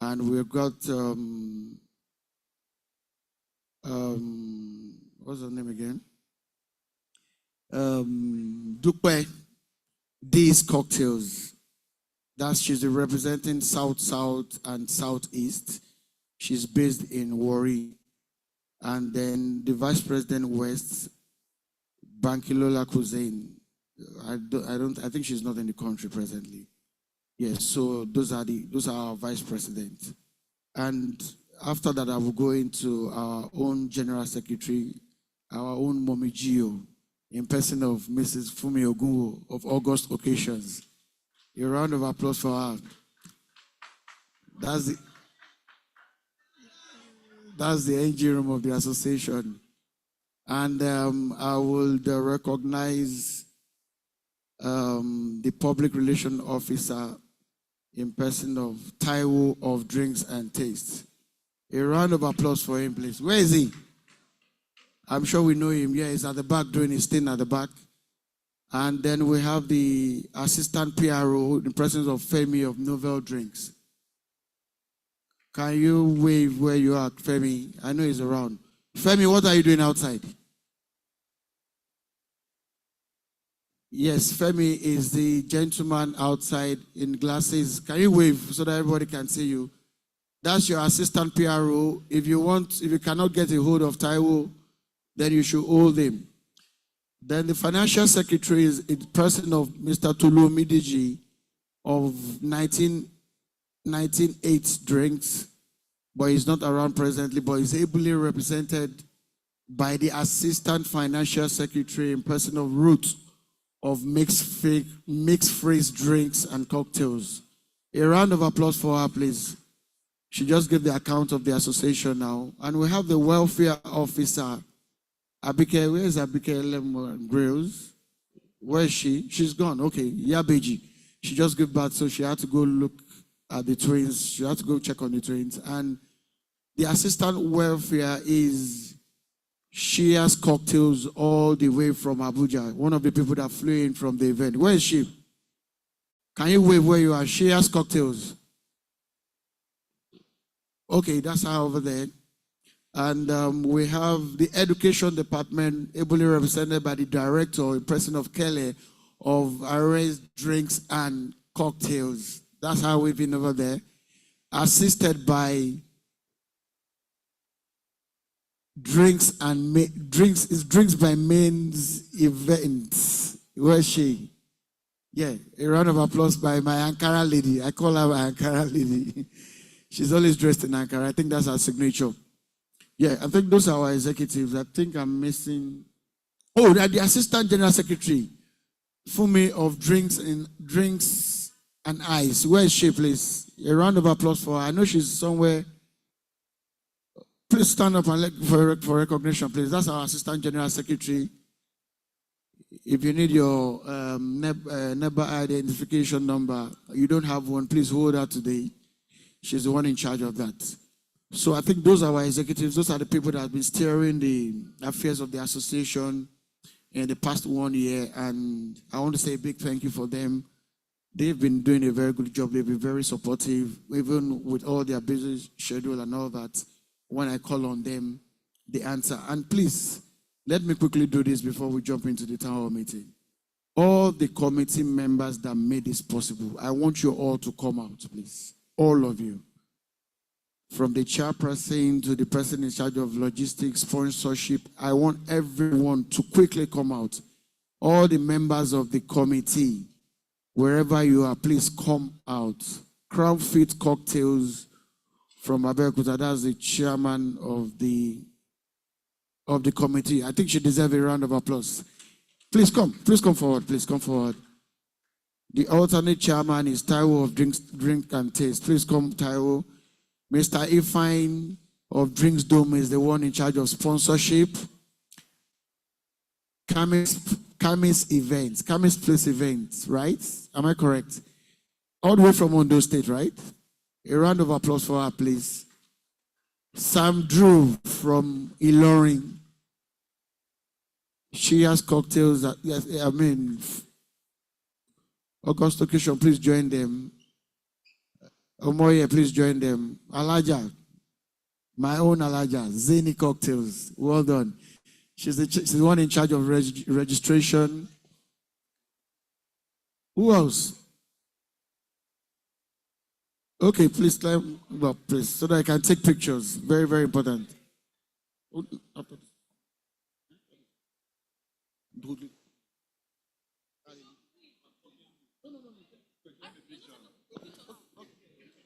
And we've got, what's her name again? Dupe D's Cocktails. She's representing South, South, and Southeast. She's based in Warri. And then the Vice President West, Bankilola Kuzain. I think she's not in the country presently. Yes, so those are our Vice President. And after that, I will go into our own General Secretary, our own Mommy Gio, in person of Mrs. Fumi Ogunwo of August Occasions. A round of applause for her. That's the NG room of the association. And I will recognize the public relation officer in person of Taiwo of Drinks and Tastes. A round of applause for him, please. Where is he? I'm sure we know him. Yeah, he's at the back doing his thing at the back. And then we have the assistant PRO in presence of Femi of Novel Drinks. Can you wave where you are, Femi? I know he's around. Femi, what are you doing outside? Yes, Femi is the gentleman outside in glasses. Can you wave so that everybody can see you? That's your assistant PRO. If you cannot get a hold of Taiwo, then you should hold him. Then the financial secretary is in person of Mr. Tulu Midiji of 1998 Drinks, but he's not around presently, but he's ably represented by the assistant financial secretary in person of Ruth of mixed phrase drinks and cocktails. A round of applause for her, please. She just gave the account of the association now. And we have the welfare officer, Abike. Where is Abike Grills? Where is she? She's gone. Okay, Yabeji. She just gave birth, so she had to go look at the twins. She had to go check on the twins. And the assistant welfare is Shia's Cocktails all the way from Abuja. One of the people that flew in from the event. Where is she? Can you wave where you are? Shia's Cocktails. Okay, that's her over there. And we have the education department ably represented by the director in person of Kelly of Arrays Drinks and Cocktails. That's how we've been over there. Assisted by Drinks by Men's Events. Where is she? Yeah, a round of applause by my Ankara lady. I call her my Ankara lady. She's always dressed in Ankara. I think that's her signature. Yeah, I think those are our executives. I think I'm missing. Oh, the assistant general secretary, Fumi of Drinks and Ice. Where is she, please? A round of applause for her. I know she's somewhere. Please stand up and for recognition, please. That's our assistant general secretary. If you need your Nehba identification number, you don't have one, please hold her today. She's the one in charge of that. So I think those are our executives. Those are the people that have been steering the affairs of the association in the past 1 year. And I want to say a big thank you for them. They've been doing a very good job. They've been very supportive, even with all their busy schedule and all that. When I call on them, they answer. And please, let me quickly do this before we jump into the town hall meeting. All the committee members that made this possible, I want you all to come out, please. All of you. From the chairperson to the person in charge of logistics, sponsorship, I want everyone to quickly come out. All the members of the committee, wherever you are, please come out. Crown Fit Cocktails from Abeokuta, that's the chairman of the committee. I think she deserves a round of applause. Please come forward, please come forward. The alternate chairman is Taiwo of Drink and Taste. Please come, Taiwo. Mr. Ifine of Drinks Dome is the one in charge of sponsorship. Kamis Events, Kamis Place Events, right? Am I correct? All the way from Ondo State, right? A round of applause for her, please. Sam Drew from Ilorin. She has cocktails. August occasion, please join them. Omoye, please join them. Alaja, my own Alaja, Zeni Cocktails. Well done. She's the one in charge of registration. Who else? Okay, please climb up, please, so that I can take pictures. Very, very important.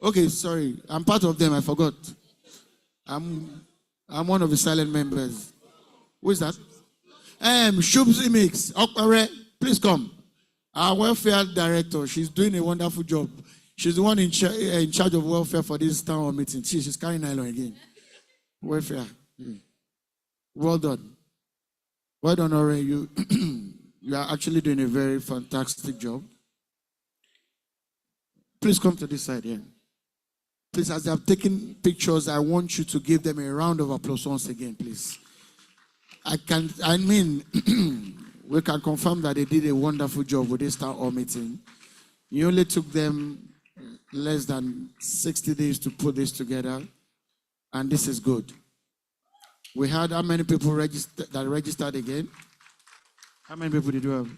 Okay, sorry. I'm part of them. I forgot. I'm one of the silent members. Who is that? Shubzi Mix. Okpare, please come. Our welfare director. She's doing a wonderful job. She's the one in charge of welfare for this town hall meeting. She's carrying nylon again. Welfare. Well done. Well done, Ore. You are actually doing a very fantastic job. Please come to this side here. Please, as they have taken pictures, I want you to give them a round of applause once again, please. We can confirm that they did a wonderful job with this town hall meeting. You only took them less than 60 days to put this together, and this is good. We had how many people registered again? How many people did you have?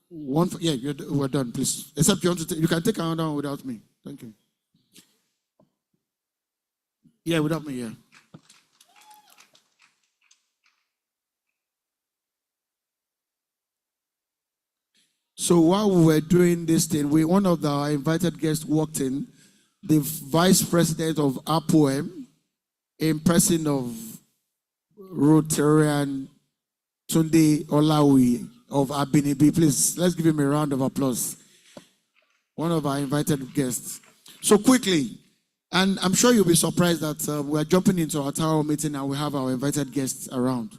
One. Yeah, we're done, please. Except you want to you can take another one without me. Thank you. Yeah, without me, yeah. So while we were doing this thing, one of our invited guests walked in, the vice president of APOM, in person of Rotarian Tunde Olawi of Abinibi. Please, let's give him a round of applause. One of our invited guests. So quickly, and I'm sure you'll be surprised that we're jumping into our town hall meeting and we have our invited guests around.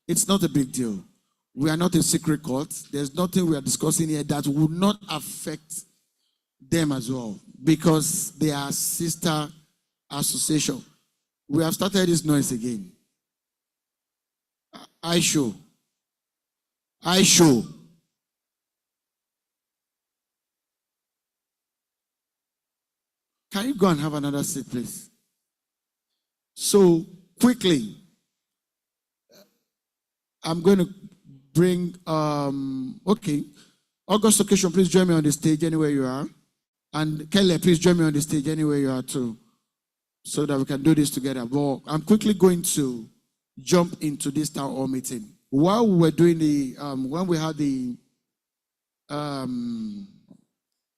It's not a big deal. We are not a secret court. There's nothing we are discussing here that would not affect them as well, because they are sister association. We have started this noise again. I show. Can you go and have another seat, please? So quickly, I'm going to bring, okay, August occasion, please join me on the stage anywhere you are. And Kelly, please join me on the stage anywhere you are too, so that we can do this together. But I'm quickly going to jump into this town hall meeting. While we were doing the, when we had the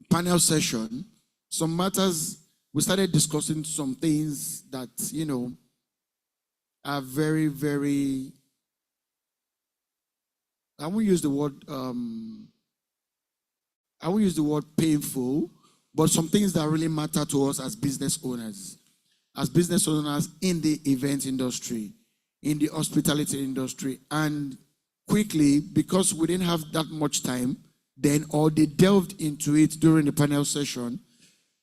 panel session, some matters, we started discussing some things that, are very, very, I won't use the word painful, but some things that really matter to us as business owners in the event industry, in the hospitality industry. And quickly, because we didn't have that much time then, or they delved into it during the panel session,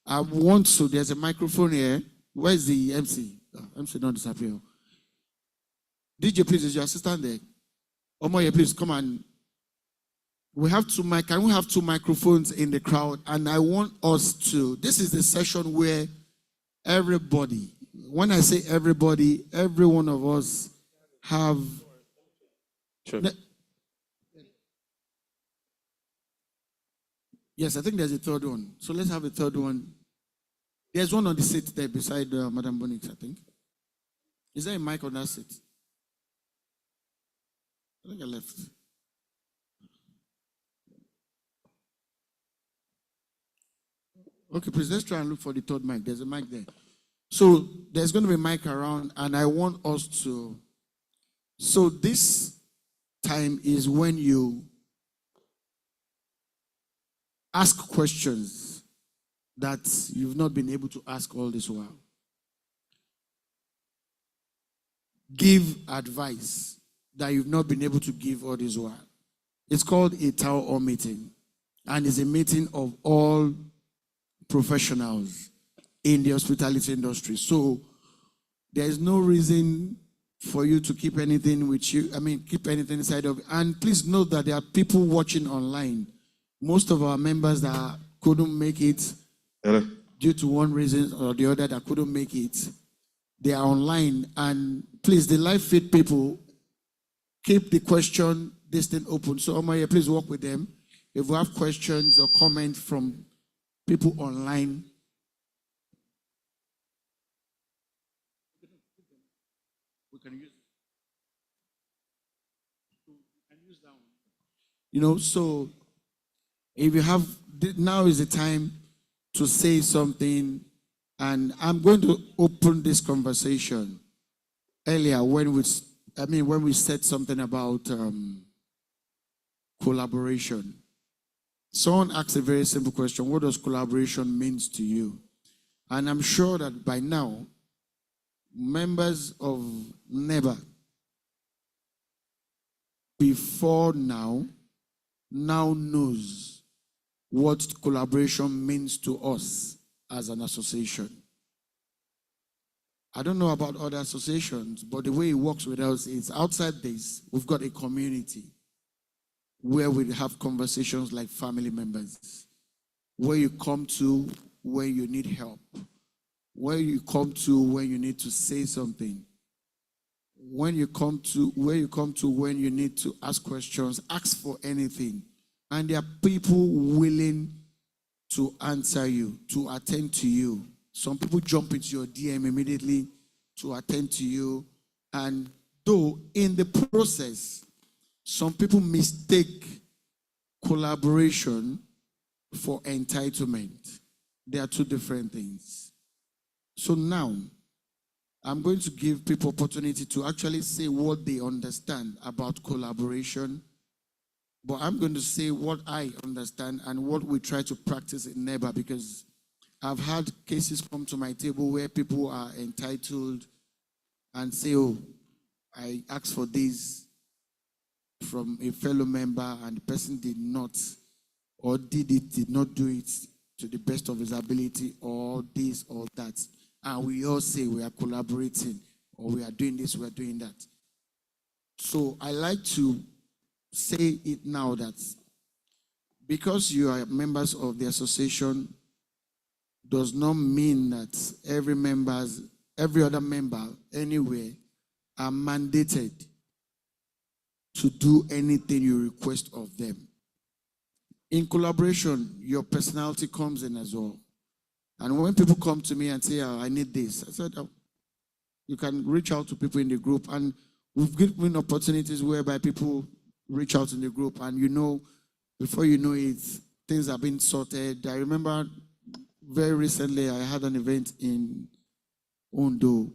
there's a microphone here. Where's the MC? MC don't disappear. DJ, please, is your assistant there? Omoye, please come on. Can we have two microphones in the crowd? And I want us to, this is the session where everybody, when I say everybody, every one of us have. Sure. Yes, I think there's a third one. So let's have a third one. There's one on the seat there beside Madam Bonix, I think. Is there a mic on that seat? I think I left. Okay, please, let's try and look for the third mic. There's a mic there. So there's going to be a mic around, and I want us to. So this time is when you ask questions that you've not been able to ask all this while. Give advice that you've not been able to give all this while. It's called a town hall meeting, and it's a meeting of all professionals in the hospitality industry. So there is no reason for you to keep anything with you. Keep anything inside of it. And please note that there are people watching online. Most of our members that are couldn't make it Hello. due to one reason or the other that couldn't make it. They are online. And please, the live feed people, keep the question this thing open. So Omaya, please work with them. If we have questions or comments from people online, we can use that one. You know, so if you have, now is the time to say something, and I'm going to open this conversation. Earlier, when we said something about collaboration, someone asked a very simple question: what does collaboration means to you? And I'm sure that by now, members of Nehba, before now knows what collaboration means to us as an association. I don't know about other associations, but the way it works with us is outside this, we've got a community where we have conversations like family members, where you come to when you need help, where you come to when you need to say something, where you come to when you need to ask questions, ask for anything. And there are people willing to answer you, to attend to you. Some people jump into your DM immediately to attend to you. And though in the process, some people mistake collaboration for entitlement. They are two different things. So now, I'm going to give people opportunity to actually say what they understand about collaboration. But I'm going to say what I understand and what we try to practice in Nehba, because I've had cases come to my table where people are entitled and say, oh, I asked for this from a fellow member and the person did not, or did not do it to the best of his ability, or this or that. And we all say we are collaborating, or we are doing this, we are doing that. So I like to say it now that because you are members of the association does not mean that every other member anywhere are mandated to do anything you request of them. In collaboration, your personality comes in as well. And when people come to me and say, oh, I need this, I said, oh, you can reach out to people in the group. And we've given opportunities whereby people reach out in the group, and you know, before you know it, things have been sorted. I remember very recently I had an event in Ondo.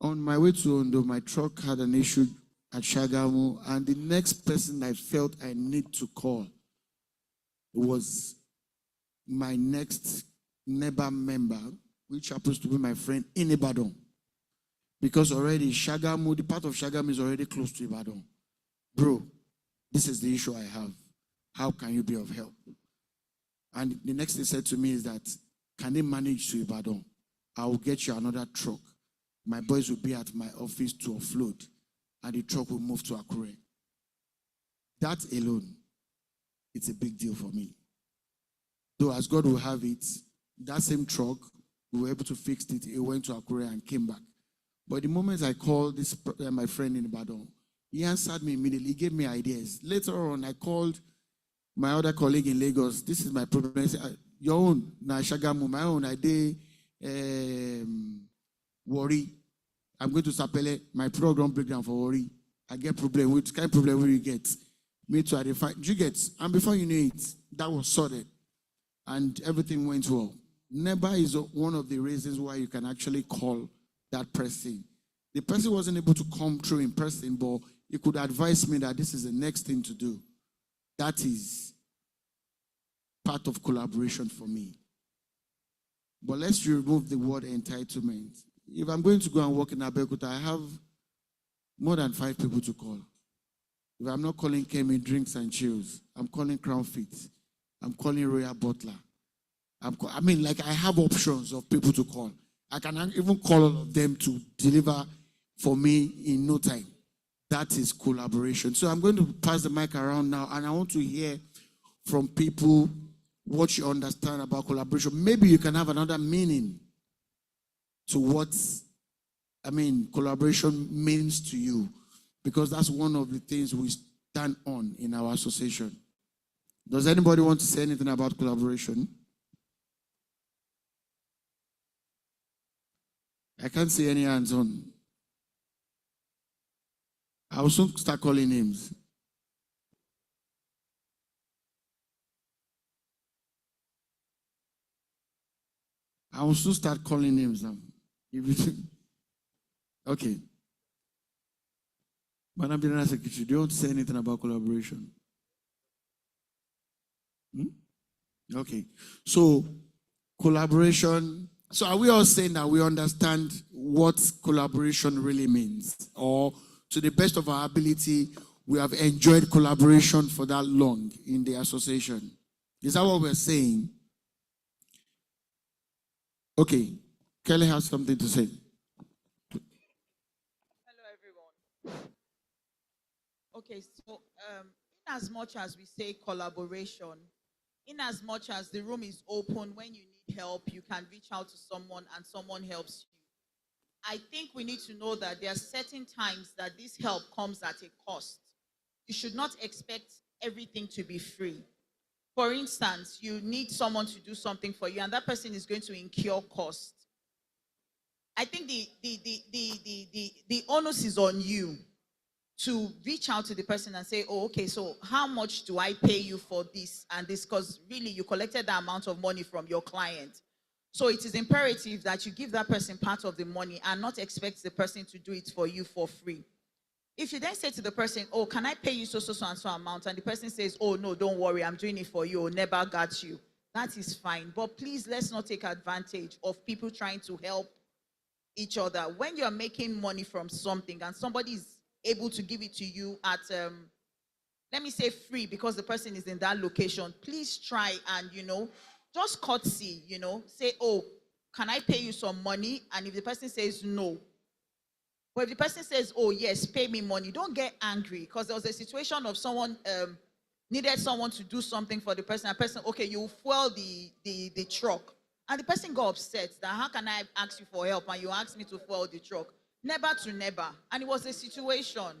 On my way to Ondo, my truck had an issue at Shagamu, and the next person I felt I need to call was my next Nehba member, which happens to be my friend in Ibadan. Because already Shagamu, the part of Shagamu is already close to Ibadan. Bro, this is the issue I have. How can you be of help? And the next thing he said to me is that, can they manage to Ibadan? I will get you another truck. My boys will be at my office to offload, and the truck will move to Akure. That alone, it's a big deal for me. Though as God will have it, that same truck, we were able to fix it. It went to Akure and came back. But the moment I called my friend in Ibadan, he answered me immediately. He gave me ideas. Later on, I called my other colleague in Lagos. This is my problem. I said, your own, na Shagamu, my own, I did worry. I'm going to Sapele, my program breakdown for worry. I get problem. Which kind of problem will you get? Me too, I define. You get? And before you know it, that was sorted. And everything went well. Nehba is one of the reasons why you can actually call that person. The person wasn't able to come through in person, but he could advise me that this is the next thing to do. That is part of collaboration for me. But let's remove the word entitlement. If I'm going to go and work in Abeokuta, I have more than 5 people to call. If I'm not calling Kemi Drinks and Chills, I'm calling Crown Fit. I'm calling Royal Butler. I have options of people to call. I can even call all of them to deliver for me in no time. That is collaboration. So I'm going to pass the mic around now, and I want to hear from people what you understand about collaboration. Maybe you can have another meaning to what, collaboration means to you, because that's one of the things we stand on in our association. Does anybody want to say anything about collaboration? I can't see any hands on. I will soon start calling names. I will soon start calling names now. Okay. Madam General Secretary, do you want to say anything about collaboration? Okay. So, collaboration. So, are we all saying that we understand what collaboration really means? Or, to the best of our ability, we have enjoyed collaboration for that long in the association? Is that what we're saying? Okay. Kelly has something to say. Okay, so in as much as we say collaboration, in as much as the room is open, when you need help, you can reach out to someone and someone helps you. I think we need to know that there are certain times that this help comes at a cost. You should not expect everything to be free. For instance, you need someone to do something for you, and that person is going to incur cost. I think the onus is on you to reach out to the person and say, oh, okay, so how much do I pay you for this and this? Because really, you collected the amount of money from your client. So it is imperative that you give that person part of the money and not expect the person to do it for you for free. If you then say to the person, oh, can I pay you so and so amount? And the person says, oh, no, don't worry, I'm doing it for you, or never got you. That is fine. But please, let's not take advantage of people trying to help each other. When you're making money from something and somebody is able to give it to you at, let me say free, because the person is in that location, please try and, just courtesy, say, oh, can I pay you some money? And if the person says no, but if the person says, oh, yes, pay me money, don't get angry, because there was a situation of someone needed someone to do something for the person. A person, okay, you fuel the truck. And the person got upset that how can I ask you for help and you ask me to fuel the truck? Never to never. And it was a situation.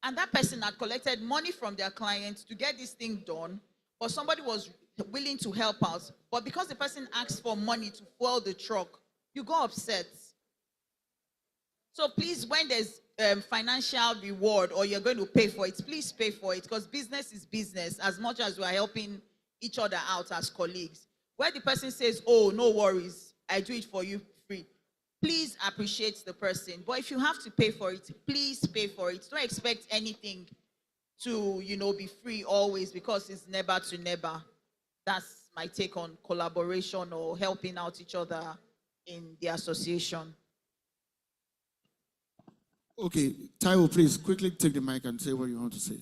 And that person had collected money from their client to get this thing done, but somebody was willing to help out. But because the person asked for money to fuel the truck, you got upset. So please, when there's financial reward or you're going to pay for it, please pay for it, because business is business as much as we are helping each other out as colleagues. Where the person says, oh, no worries, I do it for you free, please appreciate the person. But if you have to pay for it, please pay for it. Don't expect anything to, be free always, because it's never to never. That's my take on collaboration or helping out each other in the association. Okay, Taiwo, please quickly take the mic and say what you want to say.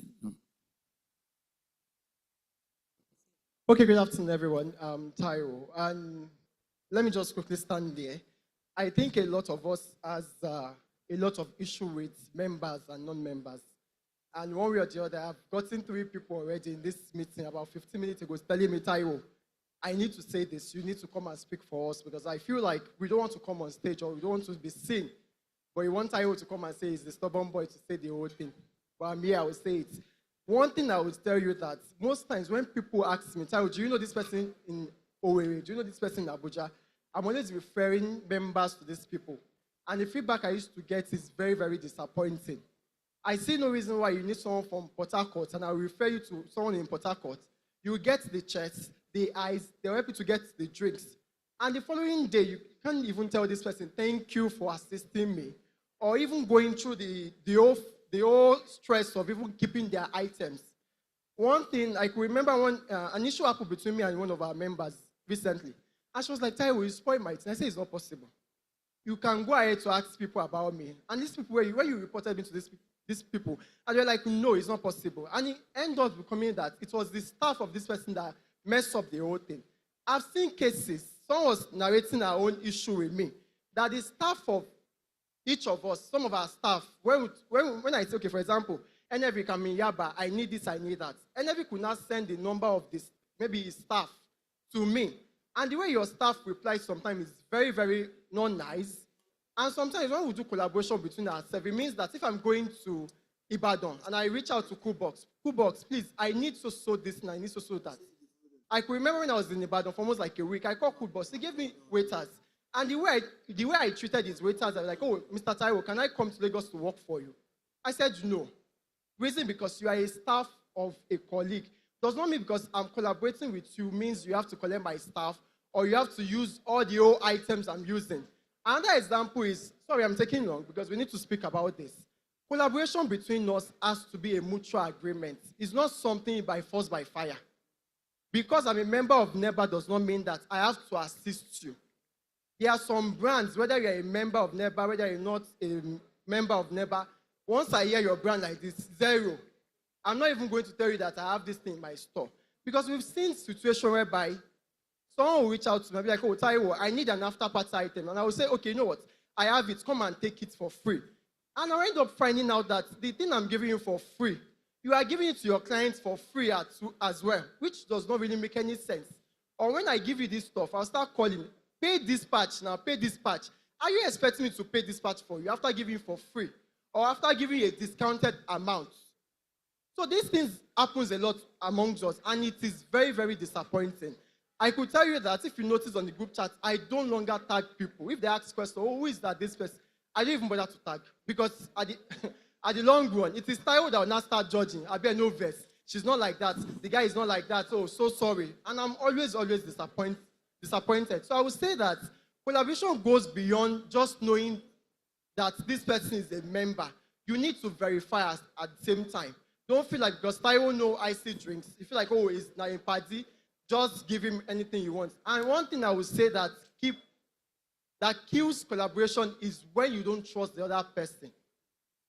Okay, good afternoon, everyone. Taiwo, and let me just quickly stand there. I think a lot of us has a lot of issue with members and non-members. And one way or the other, I've gotten 3 people already in this meeting about 15 minutes ago telling me, Taiwo, I need to say this. You need to come and speak for us, because I feel like we don't want to come on stage or we don't want to be seen. But you want Taiwo to come and say he's the stubborn boy to say the whole thing. But I'm here, I will say it. One thing I would tell you that most times when people ask me, Taiwo, do you know this person in Owerri? Do you know this person in Abuja? I'm always referring members to these people. And the feedback I used to get is very, very disappointing. I see no reason why you need someone from Port Harcourt, and I'll refer you to someone in Port Harcourt. You get the chairs, the eyes, they'll help you to get the drinks. And the following day, you can't even tell this person, thank you for assisting me. Or even going through the whole stress of even keeping their items. One thing, I could remember when an issue happened between me and one of our members recently. And she was like, Taiwo, you spoiled my thing. I said, it's not possible. You can go ahead to ask people about me. And these people, when you reported me to these people, and they're like, no, it's not possible. And it ended up becoming that it was the staff of this person that messed up the whole thing. I've seen cases, someone was narrating her own issue with me, that the staff of each of us, some of our staff, when I say, okay, for example, NFV come in Yaba, I need this, I need that. NFV could not send the number of this maybe his staff, to me. And the way your staff replies sometimes is very, very not nice. And sometimes when we do collaboration between ourselves, it means that if I'm going to Ibadan and I reach out to Coolbox, please, I need so this and I need so that. I could remember when I was in Ibadan for almost like a week, I called Coolbox. He gave me waiters. And the way I treated his waiters, I was like, oh, Mr. Taiwo, can I come to Lagos to work for you? I said no. Reason because you are a staff of a colleague. Does not mean because I'm collaborating with you means you have to collect my staff or you have to use all the old items I'm using. Another example is, sorry, I'm taking long because we need to speak about this. Collaboration between us has to be a mutual agreement. It's not something by force, by fire. Because I'm a member of Nehba does not mean that I have to assist you. There are some brands, whether you're a member of Nehba, whether you're not a member of Nehba, once I hear your brand like this, zero. I'm not even going to tell you that I have this thing in my store. Because we've seen situations whereby someone will reach out to me and be like, oh, Taiwo, I need an after-party item. And I will say, okay, you know what? I have it. Come and take it for free. And I end up finding out that the thing I'm giving you for free, you are giving it to your clients for free as well, which does not really make any sense. Or when I give you this stuff, I'll start calling, pay dispatch now, pay dispatch. Are you expecting me to pay dispatch for you after giving you for free? Or after giving you a discounted amount? So these things happens a lot amongst us, and it is very, very disappointing. I could tell you that if you notice on the group chat, I don't longer tag people. If they ask questions, oh, who is that, this person? I don't even bother to tag. Because at the long run, it is Taiwo that will now start judging. I bear no verse. She's not like that. The guy is not like that. Oh, so sorry. And I'm always disappointed. So I would say that collaboration goes beyond just knowing that this person is a member. You need to verify at the same time. Don't feel like because Taiwo know icy drinks, you feel like, oh, he's not in party, just give him anything you want. And one thing I would say that kills collaboration is when you don't trust the other person.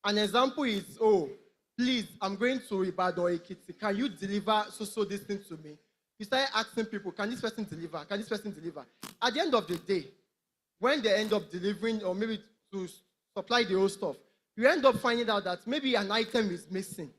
An example is, oh, please, I'm going to Ibadan or Ekiti. Can you deliver so this thing to me? You start asking people, can this person deliver? Can this person deliver? At the end of the day, when they end up delivering or maybe to supply the whole stuff, you end up finding out that maybe an item is missing.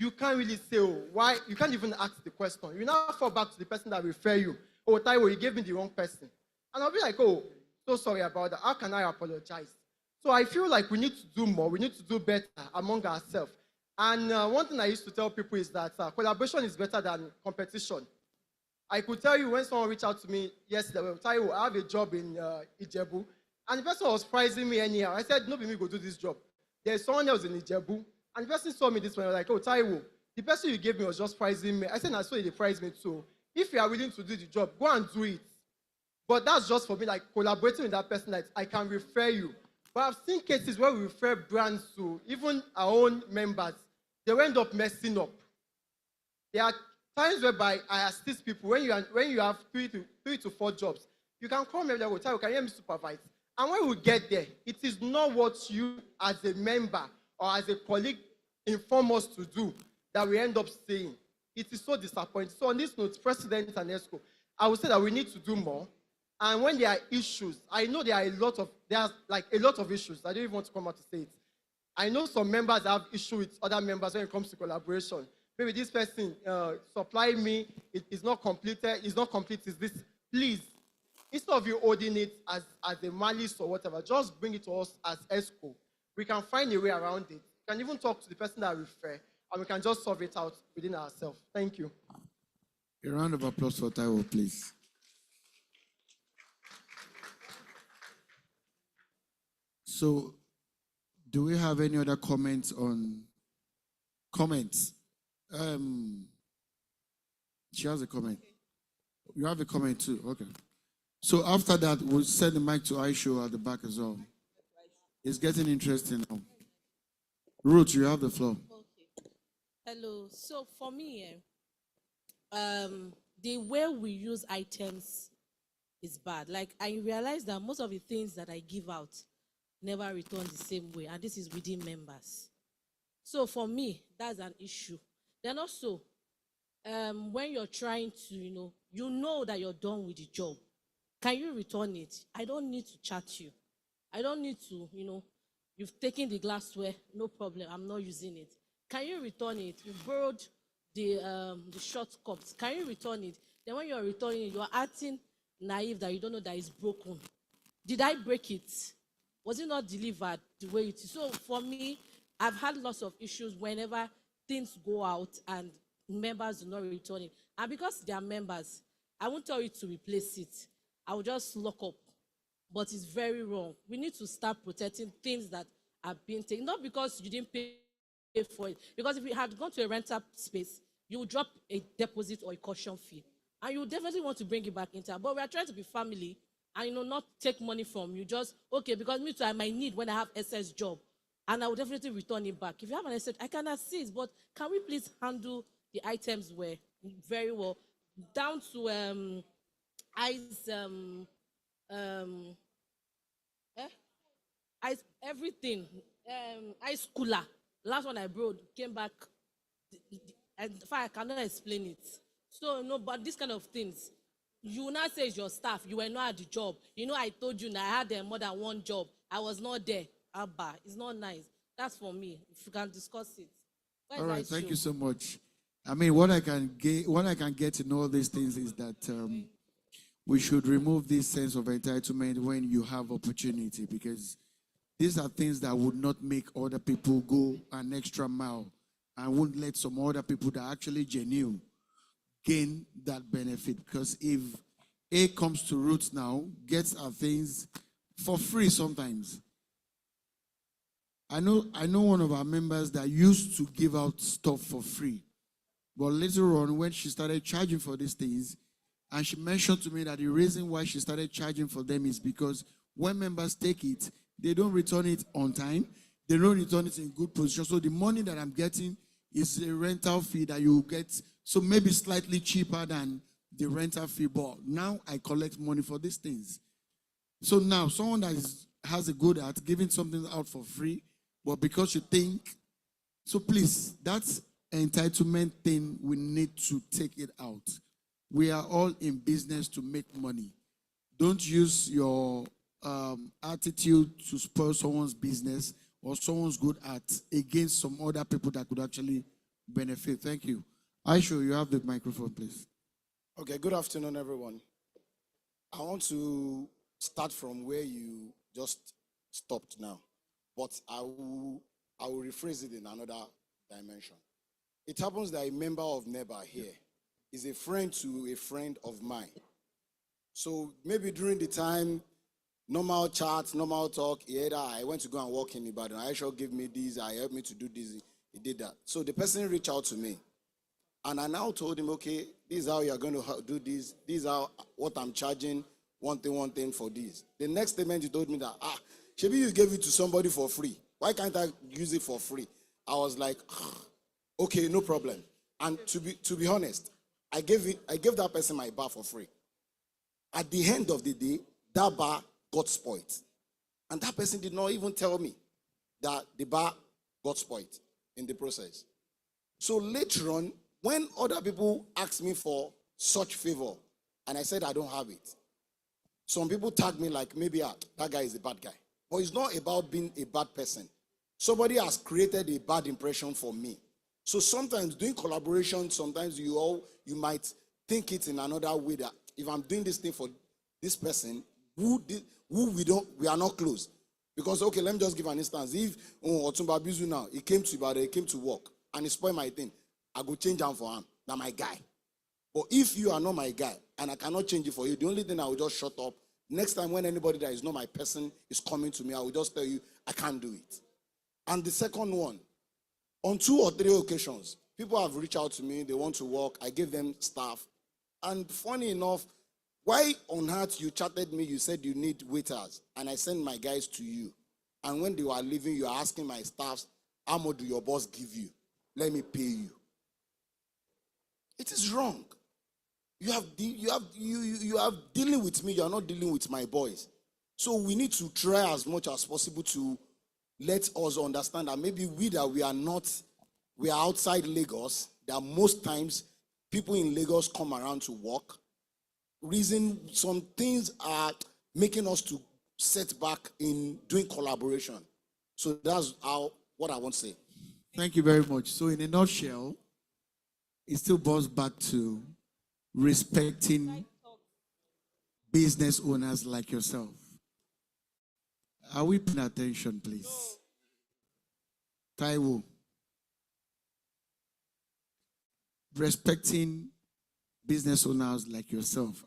You can't really say, oh, why? You can't even ask the question. You now fall back to the person that refer you. Oh, Taiwo, you gave me the wrong person. And I'll be like, oh, so sorry about that. How can I apologize? So I feel like we need to do more. We need to do better among ourselves. And one thing I used to tell people is that collaboration is better than competition. I could tell you when someone reached out to me yesterday, well, Taiwo, I have a job in Ijebu. And the person was pricing me anyhow. I said, no, be me go do this job. There's someone else in Ijebu. And the person saw me this way, I was like, oh, Taiwo, the person you gave me was just pricing me. I said, I saw you, they priced me too. If you are willing to do the job, go and do it. But that's just for me, like collaborating with that person, that I can refer you. But I've seen cases where we refer brands to even our own members. They end up messing up. There are times whereby I assist people when you have three to four jobs. You can call me and go, Taiwo, can you help me supervise? And when we get there, it is not what you as a member or as a colleague inform us to do that we end up saying. It is so disappointing. So on this note, President and ESCO, I would say that we need to do more. And when there are issues, I know there are a lot of issues. I don't even want to come out to say it. I know some members have issue with other members when it comes to collaboration. Maybe this person supply me, it is not completed, it's not complete, is this, please, instead of you holding it as a malice or whatever, just bring it to us as ESCO. We can find a way around it. We can even talk to the person that I refer, and we can just solve it out within ourselves. Thank you. A round of applause for Taiwo, please. So, do we have any other comments on comments? She has a comment. You have a comment too, okay. So after that, we'll send the mic to Aisho at the back as well. It's getting interesting now. Ruth, you have the floor. Okay. Hello. So for me, the way we use items is bad. Like I realize that most of the things that I give out never return the same way, and this is within members. So for me, that's an issue. Then also, when you're trying to, you know that you're done with the job, can you return it? I don't need to chat you. I don't need to, you've taken the glassware, no problem, I'm not using it. Can you return it? You borrowed the short cups. Can you return it? Then when you're returning it, you're acting naive that you don't know that it's broken. Did I break it? Was it not delivered the way it is? So for me, I've had lots of issues whenever things go out and members do not return it. And because they are members, I won't tell you to replace it. I will just lock up. But it's very wrong. We need to start protecting things that are being taken. Not because you didn't pay for it. Because if you had gone to a rental space, you would drop a deposit or a caution fee. And you definitely want to bring it back in time. But we are trying to be family and not take money from you. Just, okay, because me too, I might need when I have excess job. And I will definitely return it back. If you have an excess, I can assist, but can we please handle the items very well? Down to ice, ice, everything. Ice cooler. Last one I brought came back. And in fact, I cannot explain it. So, no, but these kind of things, you will not say it's your staff. You were not at the job. I told you now I had more than one job. I was not there. Abba, it's not nice. That's for me. If you can discuss it. All right, thank you so much. I mean, what I can get in all these things is that we should remove this sense of entitlement when you have opportunity, because these are things that would not make other people go an extra mile and won't let some other people that are actually genuine gain that benefit. Because if A comes to Roots now, gets our things for free sometimes. I know one of our members that used to give out stuff for free. But later on, when she started charging for these things, and she mentioned to me that the reason why she started charging for them is because when members take it, they don't return it on time. They don't return it in good position. So the money that I'm getting is a rental fee that you get, so maybe slightly cheaper than the rental fee. But now I collect money for these things. So now someone that has a good heart giving something out for free, but because you think, so please, that's entitlement thing, we need to take it out. We are all in business to make money. Don't use your attitude to spoil someone's business or someone's good art against some other people that could actually benefit. Thank you. Aisha, you have the microphone, please. Okay, good afternoon, everyone. I want to start from where you just stopped now, but I will rephrase it in another dimension. It happens that a member of Nehba here is a friend to a friend of mine. So maybe during the time, normal chat, normal talk, either I went to go and work in Ibadan, Aisha gave me this, I helped me to do this, he did that. So the person reached out to me. And I now told him, okay, this is how you're going to do this. This is how, what I'm charging, one thing for this. The next statement he told me that, Shebi, you gave it to somebody for free. Why can't I use it for free? I was like, okay, no problem. And to be honest, I gave that person my bar for free. At the end of the day, that bar got spoiled. And that person did not even tell me that the bar got spoiled in the process. So later on, when other people asked me for such favor, and I said I don't have it, some people tagged me like, maybe that guy is a bad guy. But it's not about being a bad person. Somebody has created a bad impression for me. So sometimes doing collaboration, sometimes you might think it in another way, that if I'm doing this thing for this person, who we are not close. Because, okay, let me just give an instance. If Otumba Bizu now, he came to Ibadan, he came to work, and he spoiled my thing, I go change him for him. Now my guy. But if you are not my guy, and I cannot change it for you, the only thing I will just shut up. Next time when anybody that is not my person is coming to me, I will just tell you, I can't do it. And the second one, on 2 or 3 occasions, people have reached out to me, they want to work, I gave them staff. And funny enough, why on earth you chatted me, you said you need waiters, and I sent my guys to you. And when they were leaving, you are asking my staffs, how much do your boss give you? Let me pay you. It is wrong. You have dealing with me, you are not dealing with my boys. So we need to try as much as possible to let us understand that maybe we are outside Lagos, that most times people in Lagos come around to work. Reason some things are making us to set back in doing collaboration. So that's what I want to say. Thank you very much. So in a nutshell, it still boils back to respecting business owners like yourself. Are we paying attention, please? Taiwo. Respecting business owners like yourself.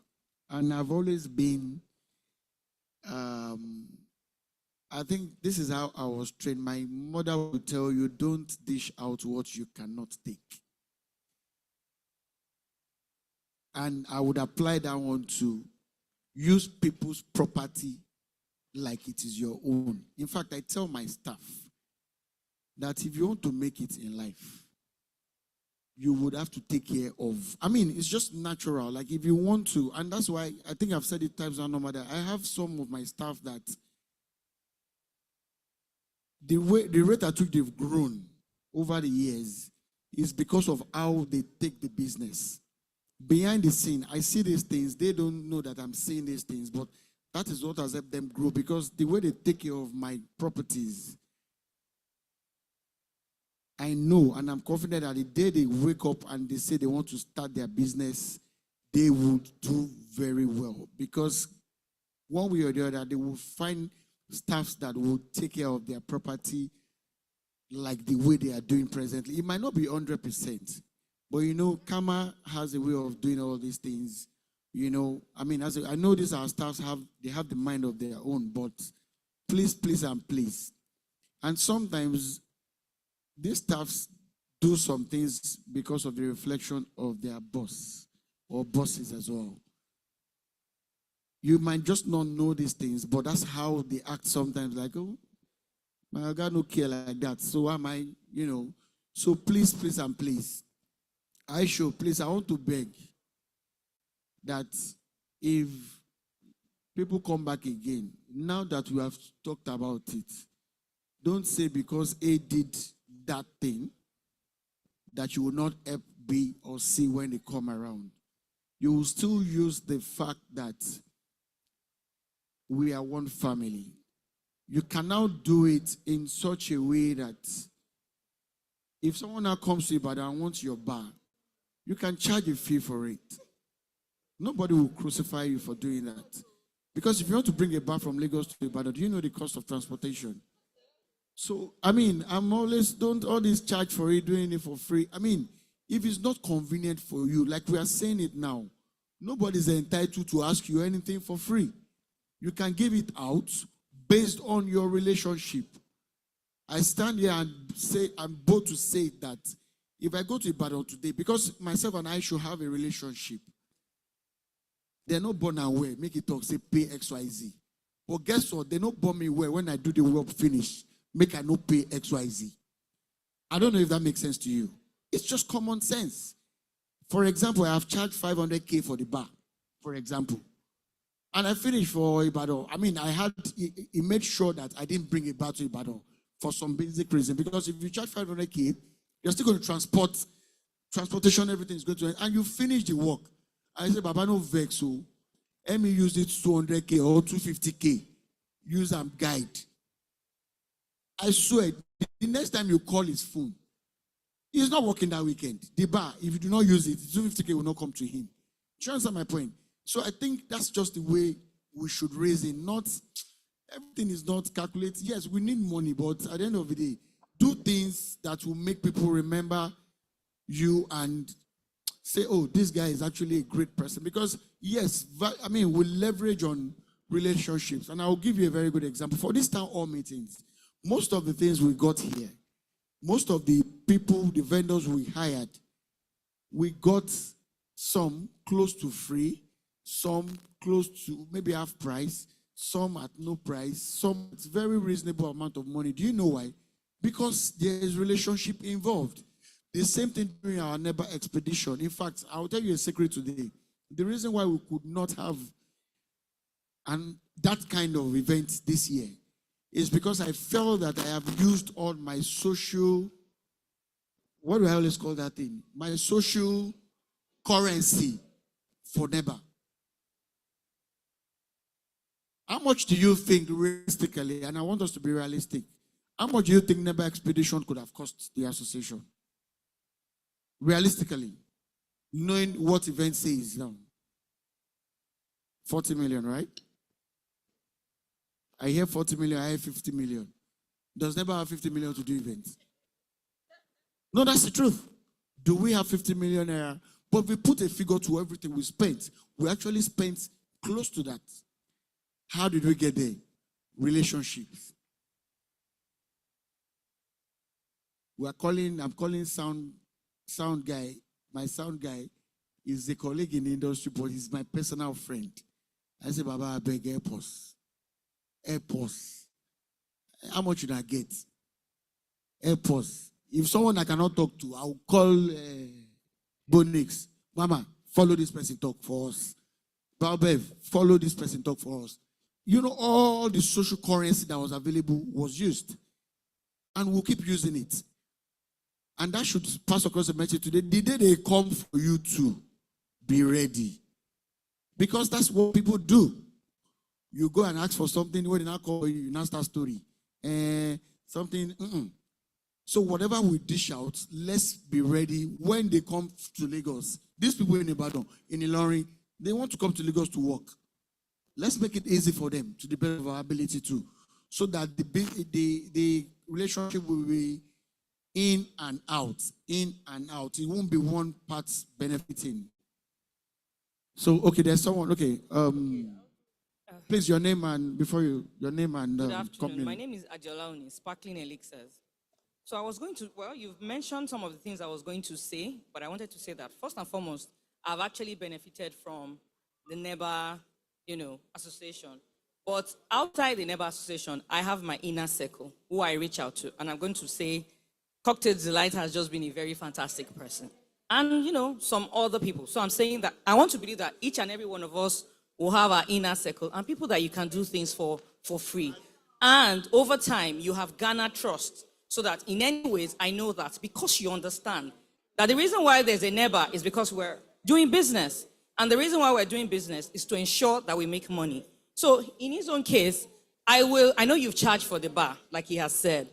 And I've always been, I think this is how I was trained. My mother would tell you, don't dish out what you cannot take. And I would apply that one to use people's property like it is your own. In fact, I tell my staff that if you want to make it in life, you would have to take care of, it's just natural. Like if you want to, and that's why I think I've said it times and no matter. I have some of my staff that the rate at which they've grown over the years is because of how they take the business. Behind the scene, I see these things. They don't know that I'm saying these things, but that is what has helped them grow, because the way they take care of my properties, I know and I'm confident that the day they wake up and they say they want to start their business, they would do very well, because one way or the other, they will find staffs that will take care of their property like the way they are doing presently. It might not be 100%, but Kama has a way of doing all these things. I know these our staffs have the mind of their own, but please, and please. And sometimes these staffs do some things because of the reflection of their boss or bosses as well. You might just not know these things, but that's how they act sometimes, like, oh, my God, no care like that. So am I, So please, and please. I want to beg that if people come back again, now that we have talked about it, don't say because A did that thing that you will not help B or C when they come around. You will still use the fact that we are one family. You can now do it in such a way that if someone now comes to you but wants your bar, you can charge a fee for it. Nobody will crucify you for doing that. Because if you want to bring a bar from Lagos to Ibadan, do you know the cost of transportation? So, I'm always, don't all this charge for it, doing it for free. If it's not convenient for you, like we are saying it now, nobody's entitled to ask you anything for free. You can give it out based on your relationship. I stand here and say, I'm bold to say that if I go to Ibadan today, because myself and I should have a relationship, they're not born aware, make it talk, say pay XYZ. But guess what? They not born me where when I do the work finish, make I not pay XYZ. I don't know if that makes sense to you. It's just common sense. For example, I have charged 500K for the bar, for example. And I finished for Ibadan. He made sure that I didn't bring a bar to Ibadan for some basic reason. Because if you charge 500K, you're still going to transportation, everything is going to end. And you finish the work. I said, Baba, no vex. So, let me use it 200K or 250K. Use and guide. I swear, the next time you call his phone, he's not working that weekend. The bar, if you do not use it, 250K will not come to him. Do you understand my point? So I think that's just the way we should raise it. Not everything is not calculated. Yes, we need money, but at the end of the day, do things that will make people remember you and say, oh, this guy is actually a great person. Because yes, we leverage on relationships. And I'll give you a very good example. For these town hall meetings, most of the things we got here, most of the people, the vendors we hired, we got some close to free, some close to maybe half price, some at no price, some at very reasonable amount of money. Do you know why? Because there is relationship involved. The same thing during our Nehba expedition. In fact, I'll tell you a secret today. The reason why we could not have that kind of event this year is because I felt that I have used all my social, what do I always call that thing? My social currency for Nehba. How much do you think realistically, and I want us to be realistic, how much do you think Nehba expedition could have cost the association? Realistically. knowing what event says now. 40 million, right? I hear 40 million, I hear 50 million. Does Nehba have 50 million to do events? No, that's the truth. Do we have 50 million naira? But we put a figure to everything we spent. We actually spent close to that. How did we get there? Relationships. I'm calling sound guy. My sound guy is a colleague in the industry, but he's my personal friend. I say, Baba, I beg airports. Airports. How much should I get? Airports. If someone I cannot talk to, I'll call Bonix. Mama, follow this person talk for us. Balbev, follow this person talk for us. You know, all the social currency that was available was used. And we'll keep using it. And that should pass across the message today. The day they come for you to be ready. Because that's what people do. You go and ask for something, when they now call you, you now start story. Something. So whatever we dish out, let's be ready when they come to Lagos. These people in Ibadan, in Ilorin, they want to come to Lagos to work. Let's make it easy for them to the best of our ability too, so that the relationship will be in and out, in and out. It won't be one part benefiting. So okay, there's someone. Okay, please your name and your name and Good afternoon. company. My name is Adjolauni, Sparkling Elixirs. So I was going to, well, you've mentioned some of the things I was going to say, but I wanted to say that first and foremost, I've actually benefited from the Nehba, association. But outside the Nehba association, I have my inner circle who I reach out to. And I'm going to say, Cocktail Delight has just been a very fantastic person. And, some other people. So I'm saying that I want to believe that each and every one of us will have our inner circle and people that you can do things for free. And over time, you have garnered trust. So that in any ways, I know that because you understand that the reason why there's a Nehba is because we're doing business. And the reason why we're doing business is to ensure that we make money. So in his own case, I know you've charged for the bar, like he has said.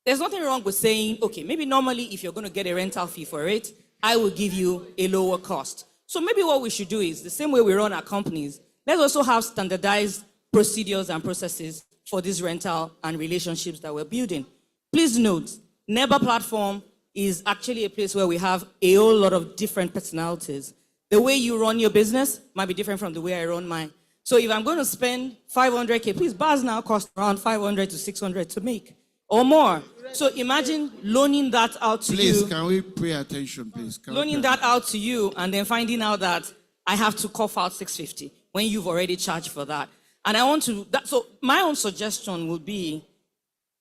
There's nothing wrong with saying, okay, maybe normally if you're going to get a rental fee for it, I will give you a lower cost. So maybe what we should do is the same way we run our companies, let's also have standardized procedures and processes for this rental and relationships that we're building. Please note, Nehba platform is actually a place where we have a whole lot of different personalities. The way you run your business might be different from the way I run mine. So if I'm going to spend 500K, please, bars now cost around 500 to 600 to make or more. So imagine loaning that out to you. Please, can we pay attention, please? Loaning that out to you and then finding out that I have to cough out 650 when you've already charged for that. And I want to, so my own suggestion would be,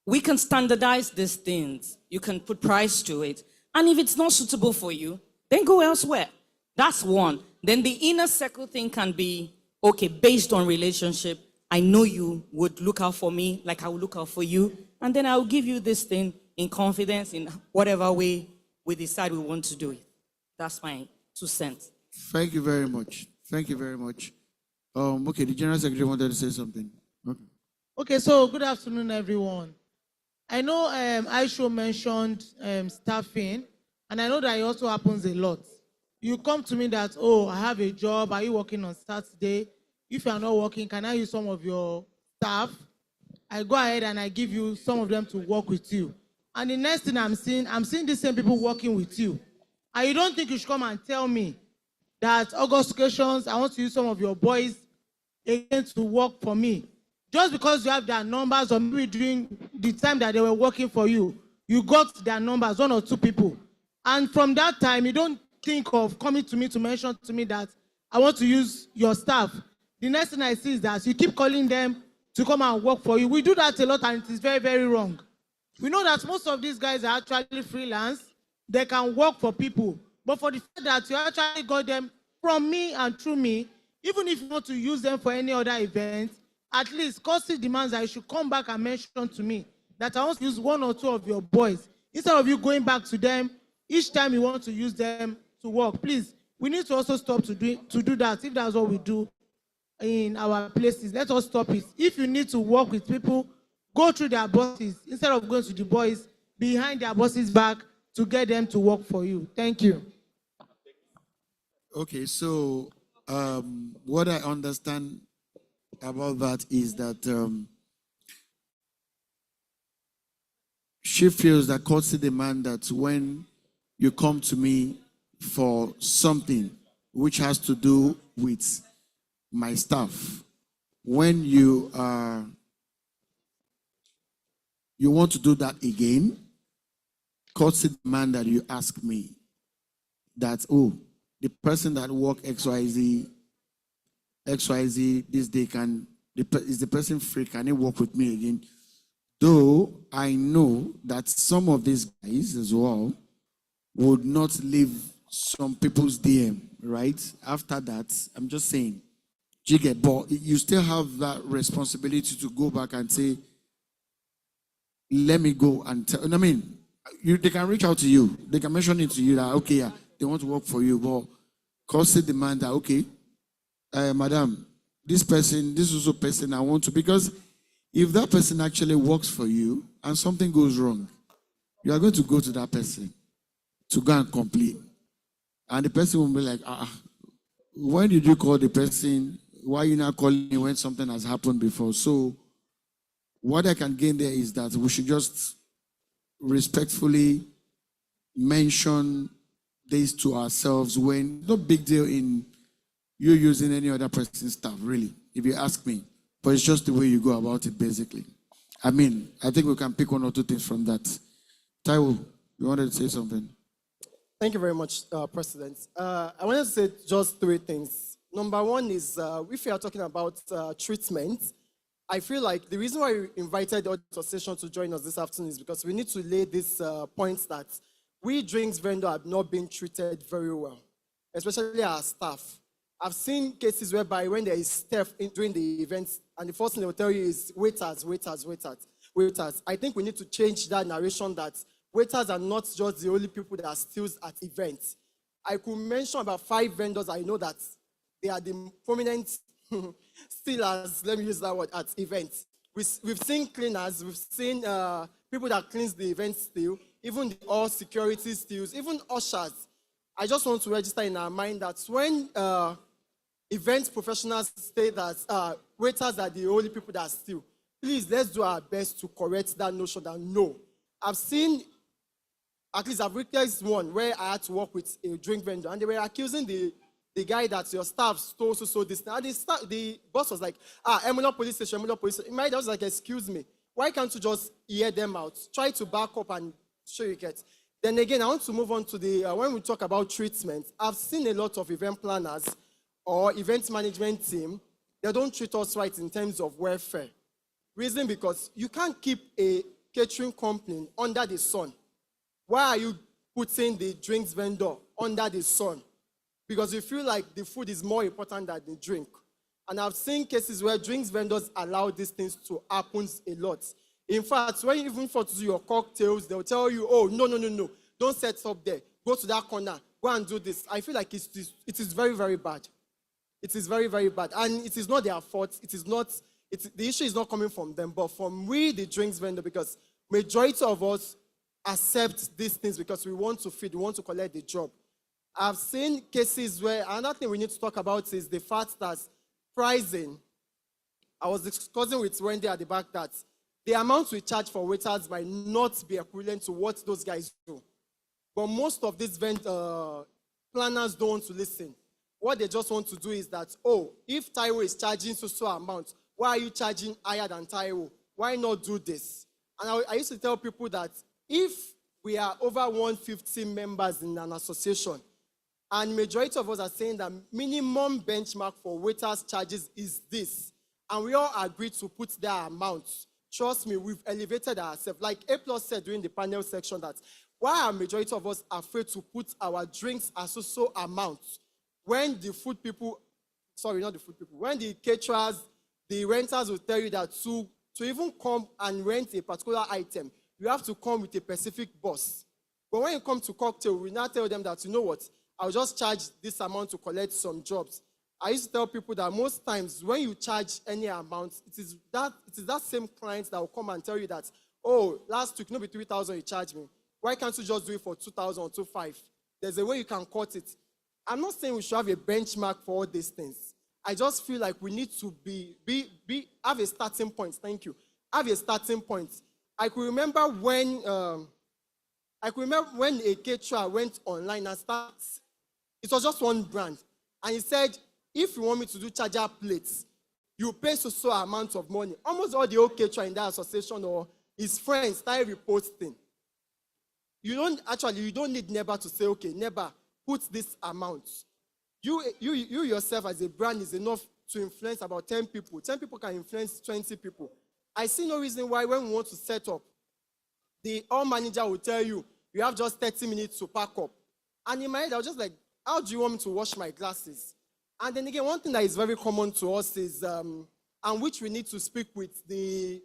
we can standardize these things. You can put price to it. And if it's not suitable for you, then go elsewhere. That's one. Then the inner circle thing can be, okay, based on relationship, I know you would look out for me like I would look out for you. And then I'll give you this thing in confidence in whatever way we decide we want to do it. That's my 2 cents. Thank you very much. Thank you very much. Okay, the General Secretary wanted to say something. Okay, so good afternoon, everyone. I know Aisho mentioned staffing, and I know that it also happens a lot. You come to me that, oh, I have a job. Are you working on Saturday? If you are not working, can I use some of your staff? I go ahead and I give you some of them to work with you. And the next thing I'm seeing the same people working with you. And you don't think you should come and tell me that August occasions, I want to use some of your boys again to work for me. Just because you have their numbers, or maybe during the time that they were working for you, you got their numbers, 1 or 2 people. And from that time, you don't think of coming to me to mention to me that I want to use your staff. The next thing I see is that you keep calling them to come and work for you. We do that a lot, and it is very, very wrong. We know that most of these guys are actually freelance. They can work for people. But for the fact that you actually got them from me and through me, even if you want to use them for any other event, at least courtesy demands that you should come back and mention to me that I want to use 1 or 2 of your boys. Instead of you going back to them each time you want to use them to work. Please, we need to also stop to do that. If that's what we do in our places, let us stop it. If you need to work with people, go through their bosses instead of going to the boys behind their bosses' back to get them to work for you. Thank you. Okay, so what I understand about that is that she feels that courtesy demand that when you come to me for something which has to do with my staff, when you want to do that again, courtesy demand that you ask me that, oh, the person that work XYZ this day is the person free? Can he work with me again? Though I know that some of these guys as well would not leave some people's DM, right? After that, I'm just saying, do you get? But you still have that responsibility to go back and say, let me go and tell. I mean, they can reach out to you. They can mention it to you that, okay, yeah, they want to work for you, but courtesy demand that, okay, madam, this is also person I want to, because if that person actually works for you and something goes wrong, you are going to go to that person to go and complain. And the person will be like, when did you call the person? Why are you not calling me when something has happened before? So what I can gain there is that we should just respectfully mention this to ourselves when no big deal in you using any other person's stuff, really, if you ask me. But it's just the way you go about it, basically. I mean, I think we can pick one or two things from that. Taiwo, you wanted to say something? Thank you very much, President. I wanted to say just three things. Number one is, if we are talking about treatment, I feel like the reason why we invited the association to join us this afternoon is because we need to lay this point that we drinks vendor have not been treated very well, especially our staff. I've seen cases whereby when there is staff during the events, and the first thing they will tell you is waiters. I think we need to change that narration that waiters are not just the only people that are steals at events. I could mention about 5 vendors I know that they are the prominent stealers, let me use that word, at events. We've seen cleaners, we've seen people that cleans the events steal, even the all security steals, even ushers. I just want to register in our mind that when event professionals say that waiters are the only people that steal, please, let's do our best to correct that notion that no. I've seen, at least I've witnessed one where I had to work with a drink vendor and they were accusing the guy that your staff stole so this. And the boss was like, Emula police station, Emula police station. My dad was like, excuse me, why can't you just hear them out? Try to back up and show you get. Then again, I want to move on to the, when we talk about treatment, I've seen a lot of event planners or event management team, they don't treat us right in terms of welfare. Reason because you can't keep a catering company under the sun. Why are you putting the drinks vendor under the sun? Because you feel like the food is more important than the drink. And I've seen cases where drinks vendors allow these things to happen a lot. In fact, when you even for to do your cocktails, they'll tell you, oh, no, don't set up there. Go to that corner, go and do this. I feel like it is very, very bad. It is very, very bad. And it is not their fault. The issue is not coming from them, but from we, the drinks vendor, because majority of us accept these things because we want to feed, we want to collect the job. I've seen cases where another thing we need to talk about is the fact that pricing. I was discussing with Wendy at the back that the amount we charge for waiters might not be equivalent to what those guys do. But most of these planners don't want to listen. What they just want to do is that, oh, if Taiwo is charging so amount, why are you charging higher than Taiwo? Why not do this? And I used to tell people that if we are over 150 members in an association, and majority of us are saying that minimum benchmark for waiters' charges is this, and we all agree to put their amounts, trust me, we've elevated ourselves. Like A+ said during the panel section that why are majority of us afraid to put our drinks as so amounts when the food people, sorry, not the food people, when the caterers, the renters will tell you that to even come and rent a particular item, you have to come with a specific bus. But when you come to cocktail, we now tell them that, you know what, I'll just charge this amount to collect some jobs. I used to tell people that most times when you charge any amount, it is that same client that will come and tell you that, oh, last week, no be 3,000 you charged me. Why can't you just do it for 2,000 or 2,500? There's a way you can cut it. I'm not saying we should have a benchmark for all these things. I just feel like we need to have a starting point. Thank you. Have a starting point. I could remember when a caterer went online and started. It was just one brand, and he said, if you want me to do charger plates, you pay so amount of money. Almost all the old caterer in that association or his friends started reposting. You don't need Nehba to say, okay, Nehba, put this amount. You yourself as a brand is enough to influence about 10 people. 10 people can influence 20 people. I see no reason why when we want to set up, the hall manager will tell you, you have just 30 minutes to pack up. And in my head, I was just like, how do you want me to wash my glasses? And then again, one thing that is very common to us is, and which we need to speak with the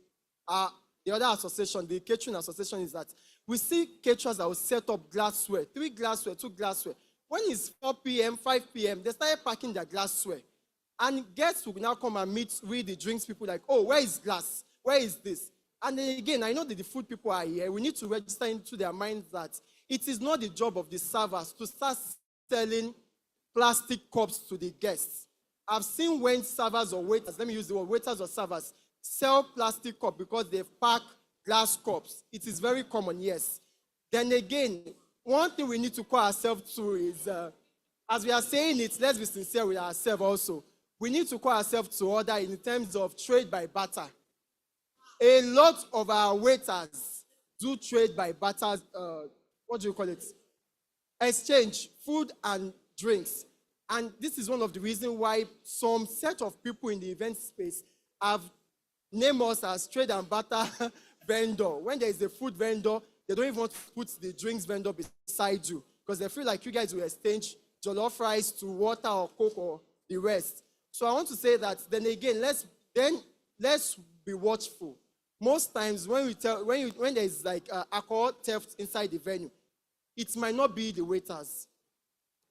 other association, the catering association, is that we see caterers that will set up glassware, 3 glassware, 2 glassware. When it's 4 p.m., 5 p.m., they started packing their glassware. And guests will now come and read the drinks people like, oh, where is glass? Where is this? And then again, I know that the food people are here. We need to register into their minds that it is not the job of the servers to start selling plastic cups to the guests. I've seen when servers or waiters, let me use the word waiters or servers, sell plastic cups because they pack glass cups. It is very common, yes. Then again, one thing we need to call ourselves to is, as we are saying it, let's be sincere with ourselves also. We need to call ourselves to order in terms of trade by barter. A lot of our waiters do trade by barter, what do you call it? Exchange food and drinks. And this is one of the reasons why some set of people in the event space have named us as trade and barter vendor. When there is a food vendor, they don't even want to put the drinks vendor beside you because they feel like you guys will exchange jollof rice to water or coke or the rest. So I want to say that then again, let's be watchful. Most times when there is like alcohol theft inside the venue, it might not be the waiters.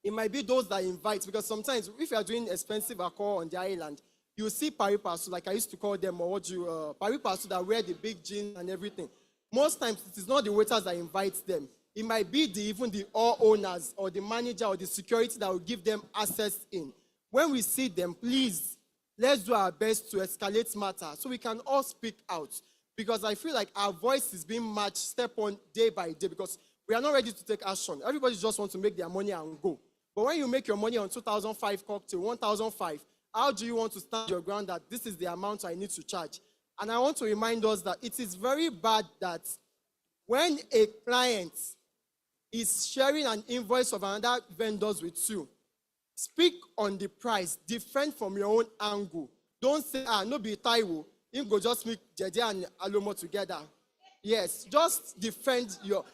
It might be those that invite, because sometimes if you are doing expensive alcohol on the island, you see pari passu, like I used to call them, or pari passu that wear the big jeans and everything. Most times it is not the waiters that invite them. It might be even the hall owners or the manager or the security that will give them access in. When we see them, please, let's do our best to escalate matter so we can all speak out. Because I feel like our voice is being matched step on day by day because we are not ready to take action. Everybody just wants to make their money and go. But when you make your money on 2005 cocktail, 1005, how do you want to stand your ground that this is the amount I need to charge? And I want to remind us that it is very bad that when a client is sharing an invoice of another vendors with you, speak on the price, defend from your own angle. Don't say, no be Taiwo, you go just make Jeje and Alomo together. Yes, just defend your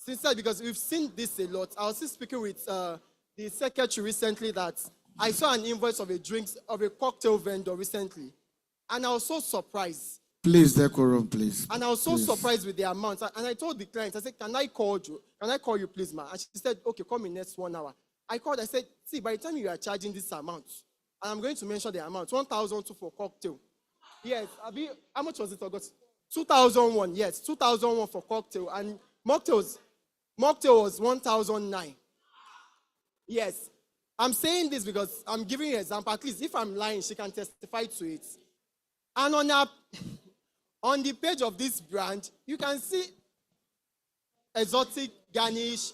sincere, because we've seen this a lot. I was still speaking with the secretary recently that I saw an invoice of a cocktail vendor recently, and I was so surprised. Please, decorum, please. And I was so surprised with the amount. And I told the client, I said, can I call you? Can I call you, please, ma? And she said, okay, call me next 1 hour. I called, I said, see, by the time you are charging this amount, and I'm going to mention the amount, 1,002 for cocktail. Yes, how much was it, August? 2,001, yes, 2,001 for cocktail. And mocktail was 1,009. Yes. I'm saying this because I'm giving you an example. At least if I'm lying, she can testify to it. And on the page of this brand, you can see exotic garnish.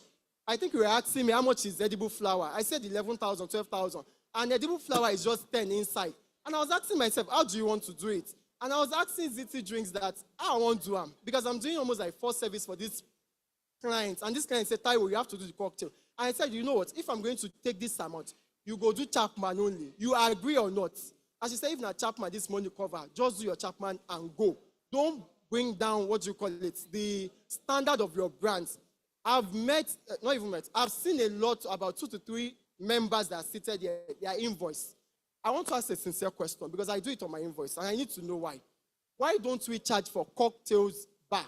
I think you were asking me how much is edible flour. I said 11,000, 12,000. And edible flour is just 10 inside. And I was asking myself, how do you want to do it? And I was asking ZT Drinks that, how I want to do them. Because I'm doing almost like 4 service for this client. And this client said, Taiwo, you have to do the cocktail. And I said, you know what? If I'm going to take this amount, you go do Chapman only. You agree or not? As she said, if not Chapman, this money cover, just do your Chapman and go. Don't bring down, the standard of your brands. I've seen a lot, about 2 to 3 members that are seated here, their invoice. I want to ask a sincere question because I do it on my invoice and I need to know why. Why don't we charge for cocktails bar?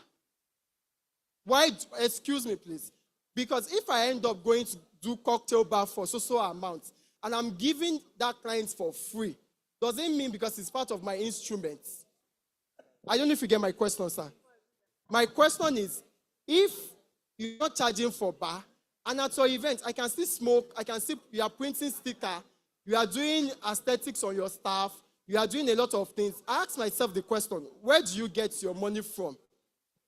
Excuse me, please. Because if I end up going to do cocktail bar for so amount and I'm giving that client for free, does it mean because it's part of my instruments? I don't know if you get my question, sir. My question is, if you're not charging for bar And at your event, I can see smoke, I can see you are printing sticker, you are doing aesthetics on your staff, you are doing a lot of things. I ask myself the question, where do you get your money from?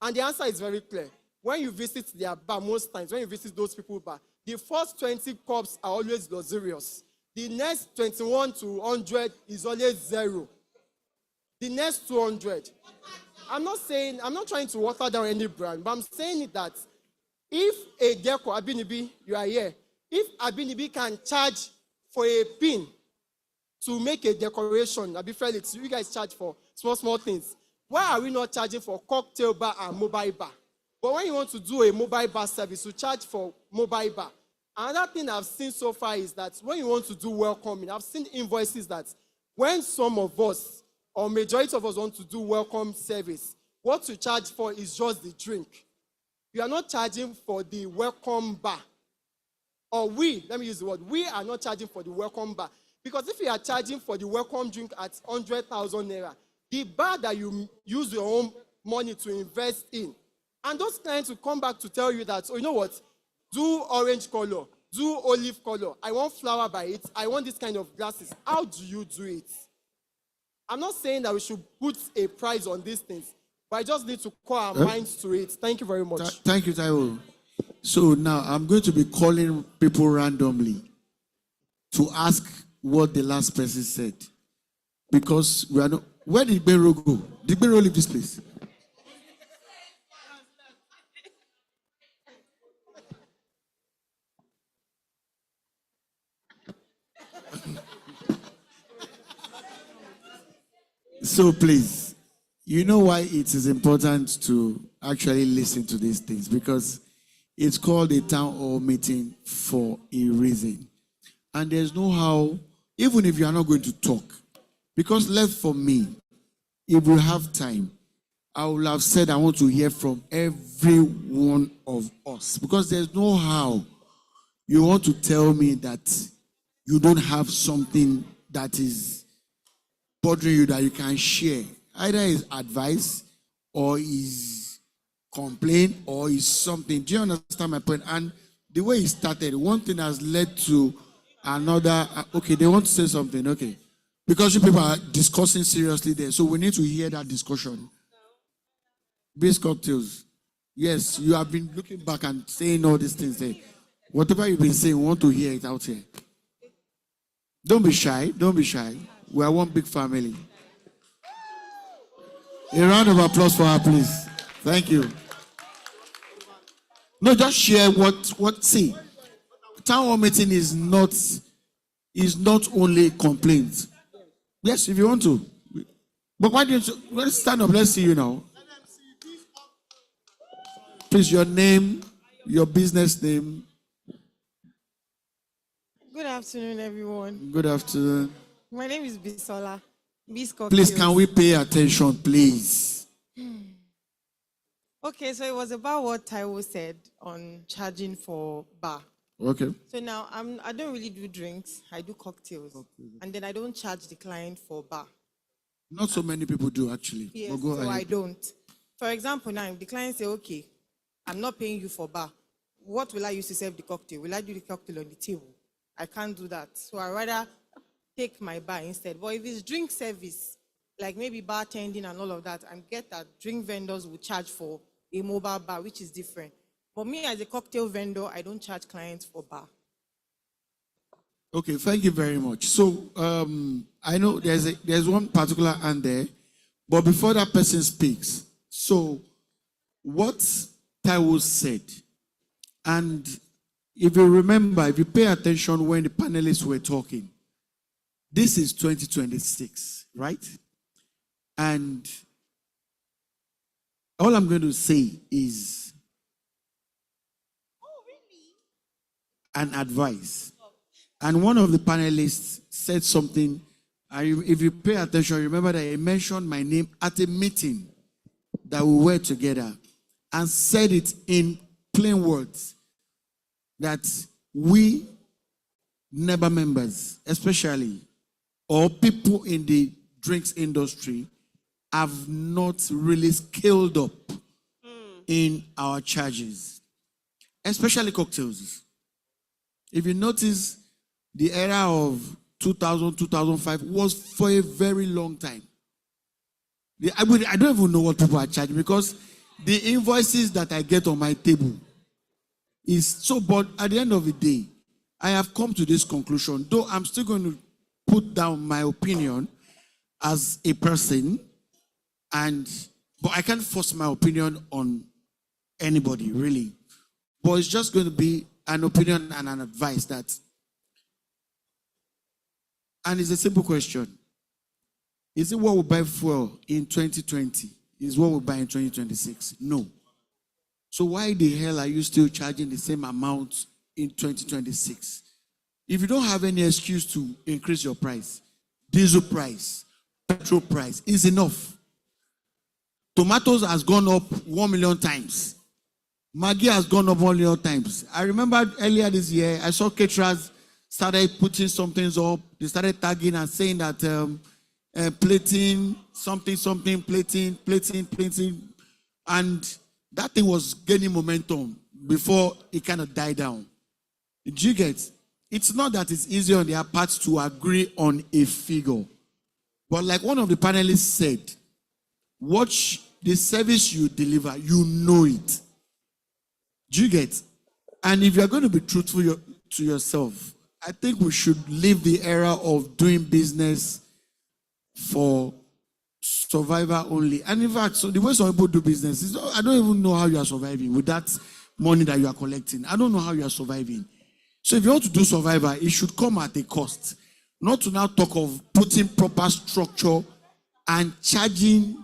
And the answer is very clear. When you visit their bar, most times, when you visit those people's bar, the first 20 cups are always luxurious. The next 21 to 100 is always zero. The next 200. I'm not trying to water down any brand, but I'm saying that if a deco, Abinibi, you are here, if Abinibi can charge for a pin to make a decoration, Abi Felix, you guys charge for small things. Why are we not charging for cocktail bar and mobile bar? But when you want to do a mobile bar service, you charge for mobile bar. Another thing I've seen so far is that when you want to do welcoming, I've seen invoices that when some of us, or majority of us want to do welcome service, what you charge for is just the drink. You are not charging for the welcome bar. Or let me use the word, we are not charging for the welcome bar. Because if you are charging for the welcome drink at 100,000 naira, the bar that you use your own money to invest in, and those clients will come back to tell you that, oh, you know what, do orange color, do olive color, I want flower by it, I want this kind of glasses. How do you do it? I'm not saying that we should put a price on these things, but I just need to call our minds to it. Thank you very much. Thank you, Taiwo. So now I'm going to be calling people randomly to ask what the last person said. Because we are not. Where did Bero go? Did Bero leave this place? So please, you know why it is important to actually listen to these things, because it's called a town hall meeting for a reason. And there's no how, even if you are not going to talk, because left for me, if we have time, I will have said I want to hear from every one of us, because there's no how you want to tell me that you don't have something that is bothering you that you can share. Either is advice or is complaint or is something. Do you understand my point? And the way it started, one thing has led to another. Okay, they want to say something. Okay. Because you people are discussing seriously there. So we need to hear that discussion. Base cocktails. Yes, you have been looking back and saying all these things there. Whatever you've been saying, we want to hear it out here. Don't be shy. Don't be shy. We are one big family. A round of applause for her, please. Thank you. No, just share see. Town hall meeting is not only complaints. Yes, if you want to. But why don't you let's stand up, let's see you now. Please, your name, your business name. Good afternoon, everyone. Good afternoon. My name is Bisola. Please, can we pay attention, please? Okay, so it was about what Taiwo said on charging for bar. Okay. So now I don't really do drinks. I do cocktails, and then I don't charge the client for bar. Not so many people do, actually. Yes, go so ahead. I don't. For example, now if the client say, "Okay, I'm not paying you for bar. What will I use to serve the cocktail? Will I do the cocktail on the table? I can't do that. So I rather take my bar instead. But if it's drink service, like maybe bartending and all of that, and get that drink vendors will charge for a mobile bar, which is different. But me as a cocktail vendor, I don't charge clients for bar. Okay, thank you very much. So I know there's one particular hand there, but before that person speaks, so what Taiwo said, and if you remember, if you pay attention when the panelists were talking, this is 2026, right? And all I'm going to say is an advice. And one of the panelists said something, if you pay attention, remember that he mentioned my name at a meeting that we were together and said it in plain words that we Nehba members, especially, or people in the drinks industry, have not really scaled up in our charges. especially cocktails. If you notice, the era of 2000, 2005 was for a very long time. I don't even know what people are charging because the invoices that I get on my table is so, but at the end of the day, I have come to this conclusion, though I'm still going to put down my opinion as a person, but I can't force my opinion on anybody, really. But it's just going to be an opinion and an advice that, and it's a simple question. Is it what we buy fuel in 2020? Is what we buy in 2026? No. So why the hell are you still charging the same amount in 2026? If you don't have any excuse to increase your price, diesel price, petrol price is enough. Tomatoes has gone up 1 million times. Maggi has gone up 1 million times. I remember earlier this year, I saw caterers started putting some things up. They started tagging and saying that plating, plating. And that thing was gaining momentum before it kind of died down. Do you get? It's not that it's easy on their part to agree on a figure. But like one of the panelists said, watch the service you deliver, you know it. Do you get? And if you're going to be truthful to yourself, I think we should leave the era of doing business for survivor only. And in fact, so the way some people do business is, I don't even know how you are surviving with that money that you are collecting. I don't know how you are surviving. So if you want to do survivor, it should come at a cost. Not to now talk of putting proper structure and charging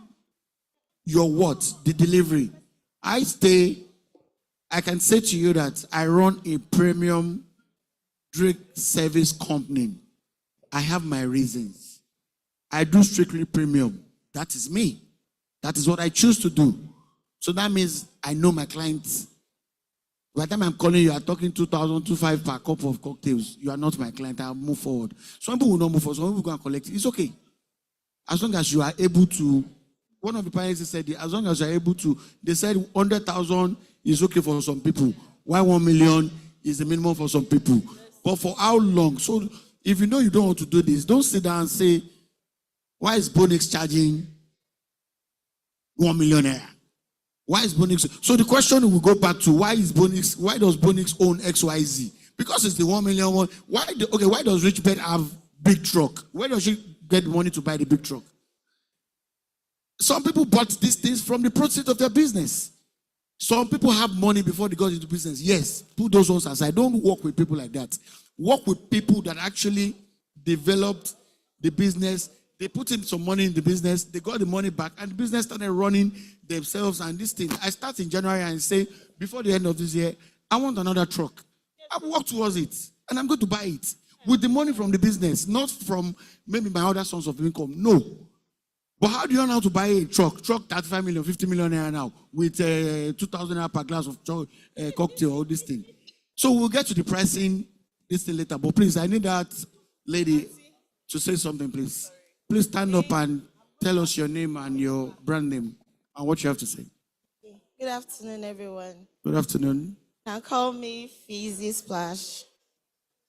your what? The delivery. I can say to you that I run a premium drink service company. I have my reasons. I do strictly premium. That is me. That is what I choose to do. So that means I know my clients. By the time I'm calling you, I'm talking 2,000, 2,500 per cup of cocktails. You are not my client. I'll move forward. Some people will not move forward. Some people will go and collect it. It's okay. As long as you are able to, one of the parents said, as long as you are able to, they said 100,000 is okay for some people. Why 1 million is the minimum for some people? But for how long? So if you know you don't want to do this, don't sit down and say, why is Bonix charging 1 million naira? Why is Bonix? So the question will go back to why does Bonix own XYZ? Because it's the 1 million one. Why does Rich Bed have big truck? Where does she get money to buy the big truck? Some people bought these things from the proceeds of their business. Some people have money before they got into business. Yes, put those ones aside. Don't work with people like that. Work with people that actually developed the business. They put in some money in the business. They got the money back, and the business started running themselves. And this thing, I start in January and say, before the end of this year, I want another truck. I work towards it, and I'm going to buy it with the money from the business, not from maybe my other source of income. No. But how do you know how to buy a truck? Truck 35 million, 50 million naira now with 2,000 naira per glass of cocktail or this thing. So we'll get to the pricing this thing later. But please, I need that lady to say something, please. Please stand up and tell us your name and your brand name and what you have to say. Good afternoon, everyone. Good afternoon. You can call me Fizzy Splash.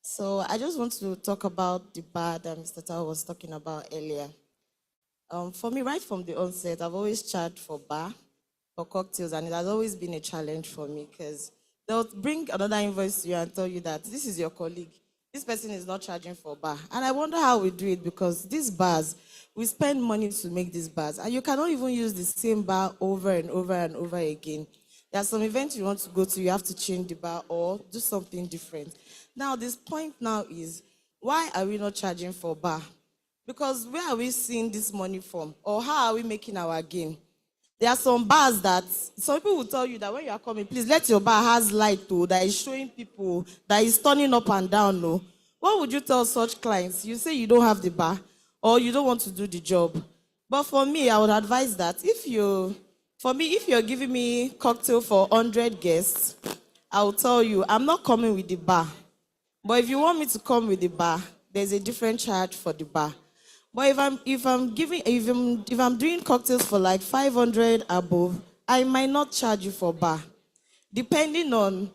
So I just want to talk about the bar that Mr. Tao was talking about earlier. For me, right from the onset, I've always charged for bar, for cocktails, and it has always been a challenge for me because they'll bring another invoice to you and tell you that this is your colleague. This person is not charging for bar. And I wonder how we do it because these bars, we spend money to make these bars, and you cannot even use the same bar over and over and over again. There are some events you want to go to, you have to change the bar or do something different. Now, this point now is, why are we not charging for bar? Because where are we seeing this money from? Or how are we making our gain? There are some bars that some people will tell you that when you are coming, please let your bar has light that is showing people, that is turning up and down. No. What would you tell such clients? You say you don't have the bar or you don't want to do the job. But for me, I would advise that if you're giving me cocktail for 100 guests, I will tell you, I'm not coming with the bar. But if you want me to come with the bar, there's a different charge for the bar. But if I'm doing cocktails for like 500 above, I might not charge you for bar, depending on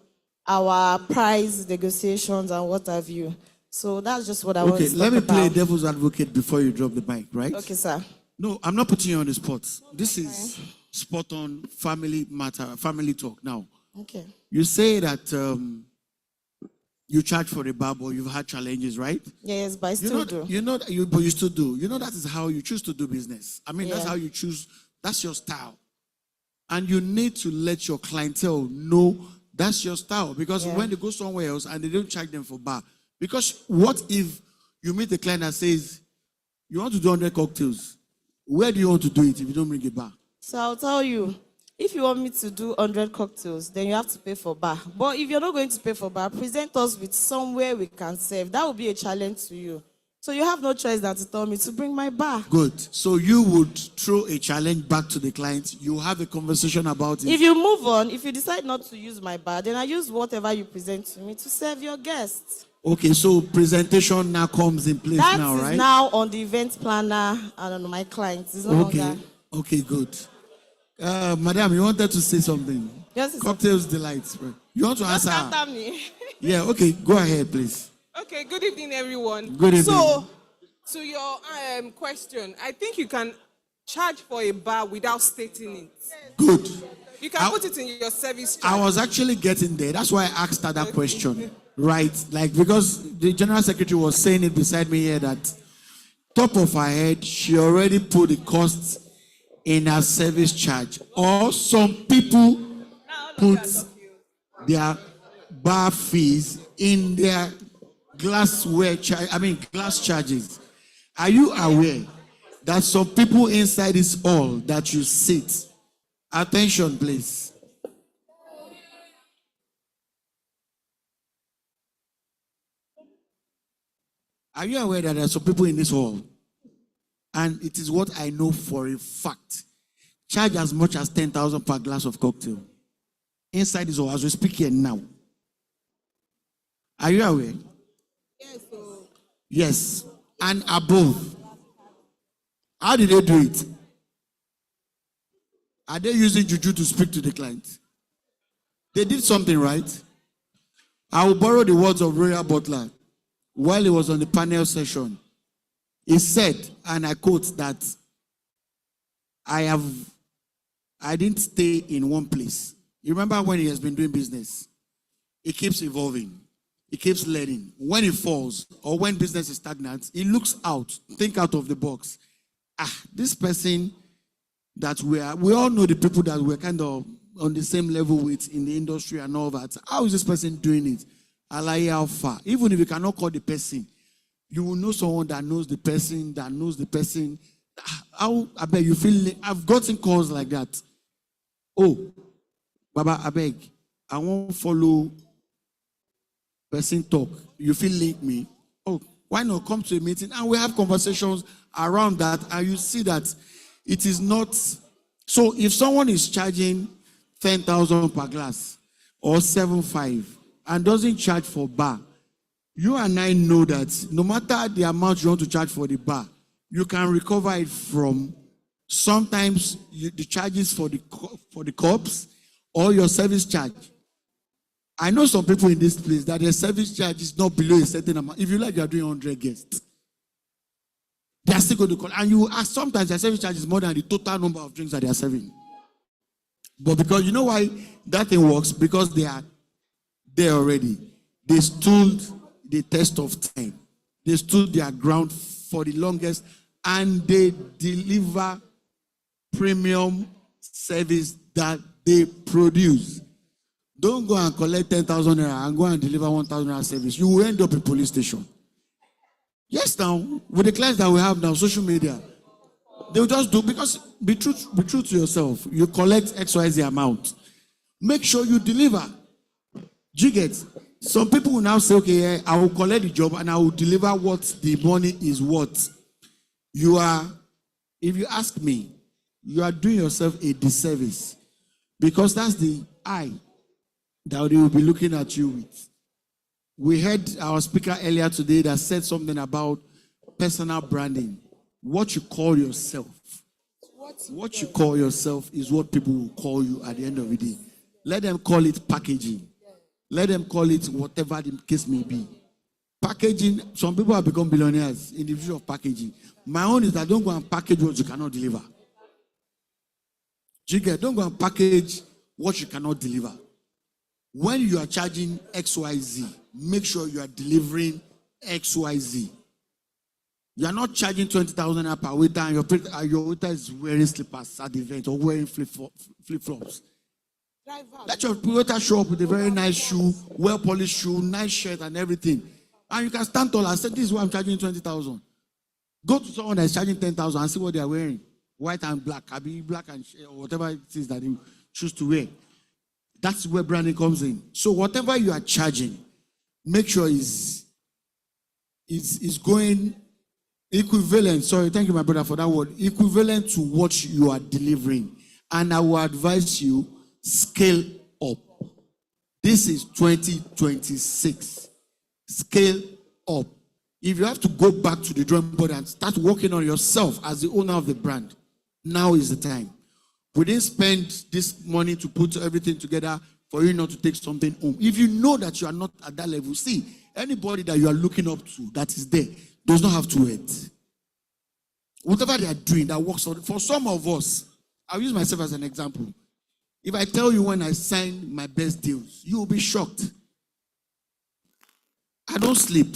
our price negotiations and what have you. So that's just what I want Okay, to let talk me play about. devil's advocate before you drop the mic, right? Okay, sir. No, I'm not putting you on the spot. This is spot on family matter, family talk. Now, Okay. you say that you charge for a bar, but you've had challenges, right? Yes, but I still do. But you still do. You know that is how you choose to do business. I mean, that's Yeah. how you choose. That's your style, and you need to let your clientele know that's your style. Because when they go somewhere else and they don't charge them for bar, because what if you meet a client that says you want to do 100 cocktails? Where do you want to do it if you don't bring a bar? So I'll tell you, if you want me to do 100 cocktails, then you have to pay for bar. But if you're not going to pay for bar, present us with somewhere we can serve. That will be a challenge to you. So you have no choice than to tell me to bring my bar. Good. So you would throw a challenge back to the client. You have a conversation about it. If you move on, if you decide not to use my bar, then I use whatever you present to me to serve your guests. Okay, so presentation now comes in place That now, is right? now on the event planner and on my clients. It's no longer. Okay, good. Madam, you wanted to say something? Yes, Cocktails delights. You want to answer? After me. Yeah, okay, go ahead, please. Okay, good evening, everyone. Good evening. So, to your question, I think you can charge for a bar without stating it. Good. You can put it in your service charge. I was actually getting there. That's why I asked her that question. Right? Like, because the general secretary was saying it beside me here that top of her head, she already put the costs in her service charge. Or some people put their bar fees in their glass charges. Are you aware that some people inside this hall that you sit? Attention, please. Are you aware that there are some people in this hall, and it is what I know for a fact, charge as much as 10,000 per glass of cocktail inside this hall as we speak here now? Are you aware? Yes. So Yes, and above. How did they do it? Are they using juju to speak to the client? They did something right. I will borrow the words of Royal Butler while he was on the panel session. He said, and I quote, that I didn't stay in one place. You remember when he has been doing business? He keeps evolving. He keeps learning. When he falls or when business is stagnant, he looks out, think out of the box. This person that we all know the people that we're kind of on the same level with in the industry and all that. How is this person doing it? Alaye Alpha. Even if you cannot call the person, you will know someone that knows the person, that knows the person. How, I beg, you feel, I've gotten calls like that. Oh, Baba, I beg, I won't follow person talk. You feel link me. Oh, why not come to a meeting and we have conversations around that, and you see that it is not. So if someone is charging 10,000 per glass or 7.5 and doesn't charge for bar, you and I know that no matter the amount you want to charge for the bar, you can recover it from sometimes the charges for the cups or your service charge. I know some people in this place that their service charge is not below a certain amount. If you like, you are doing 100 guests, they are still going to call. And you ask, sometimes their service charge is more than the total number of drinks that they are serving. But because you know why that thing works? Because they are there already. They stood the test of time. They stood their ground for the longest, and they deliver premium service that they produce. Don't go and collect 10,000 naira and go and deliver 1,000 naira service. You will end up in police station. Yes, now, with the clients that we have now, social media, they will just do, because be true to yourself. You collect XYZ amount. Make sure you deliver. Do you get? Some people will now say, okay, I will collect the job and I will deliver what the money is worth. If you ask me, you are doing yourself a disservice, because that's the eye that they will be looking at you with. We heard our speaker earlier today that said something about personal branding. What you call yourself. What you call yourself is what people will call you at the end of the day. Let them call it packaging. Let them call it whatever the case may be. Packaging, some people have become billionaires in the issue of packaging. My own is that don't go and package what you cannot deliver. Don't go and package what you cannot deliver. When you are charging XYZ, make sure you are delivering XYZ. You are not charging 20,000 per waiter and your waiter is wearing slippers at the event or wearing flip-flops. Let your waiter show up with a very nice shoe, well-polished shoe, nice shirt and everything. And you can stand tall and say, this is why I'm charging 20,000. Go to someone that is charging 10,000 and see what they are wearing. White and black, black and or whatever it is that you choose to wear. That's where branding comes in. So whatever you are charging, make sure is going equivalent. Sorry, thank you, my brother, for that word. Equivalent to what you are delivering. And I will advise you, scale up. This is 2026. Scale up. If you have to go back to the drawing board and start working on yourself as the owner of the brand, now is the time. We didn't spend this money to put everything together for you not to take something home. If you know that you are not at that level, see, anybody that you are looking up to that is there does not have to wait. Whatever they are doing that works for some of us, I'll use myself as an example. If I tell you when I signed my best deals, you will be shocked. I don't sleep.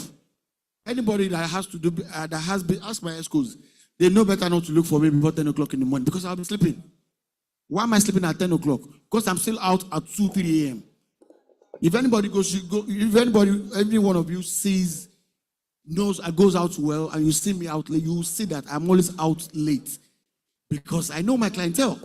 Anybody that has to do that has been ask my escorts, they know better not to look for me before 10 o'clock in the morning because I'll be sleeping. Why am I sleeping at 10 o'clock? Because I'm still out at 2, 3 a.m. If anybody every one of you goes out well and you see me out late, you will see that I'm always out late because I know my clientele.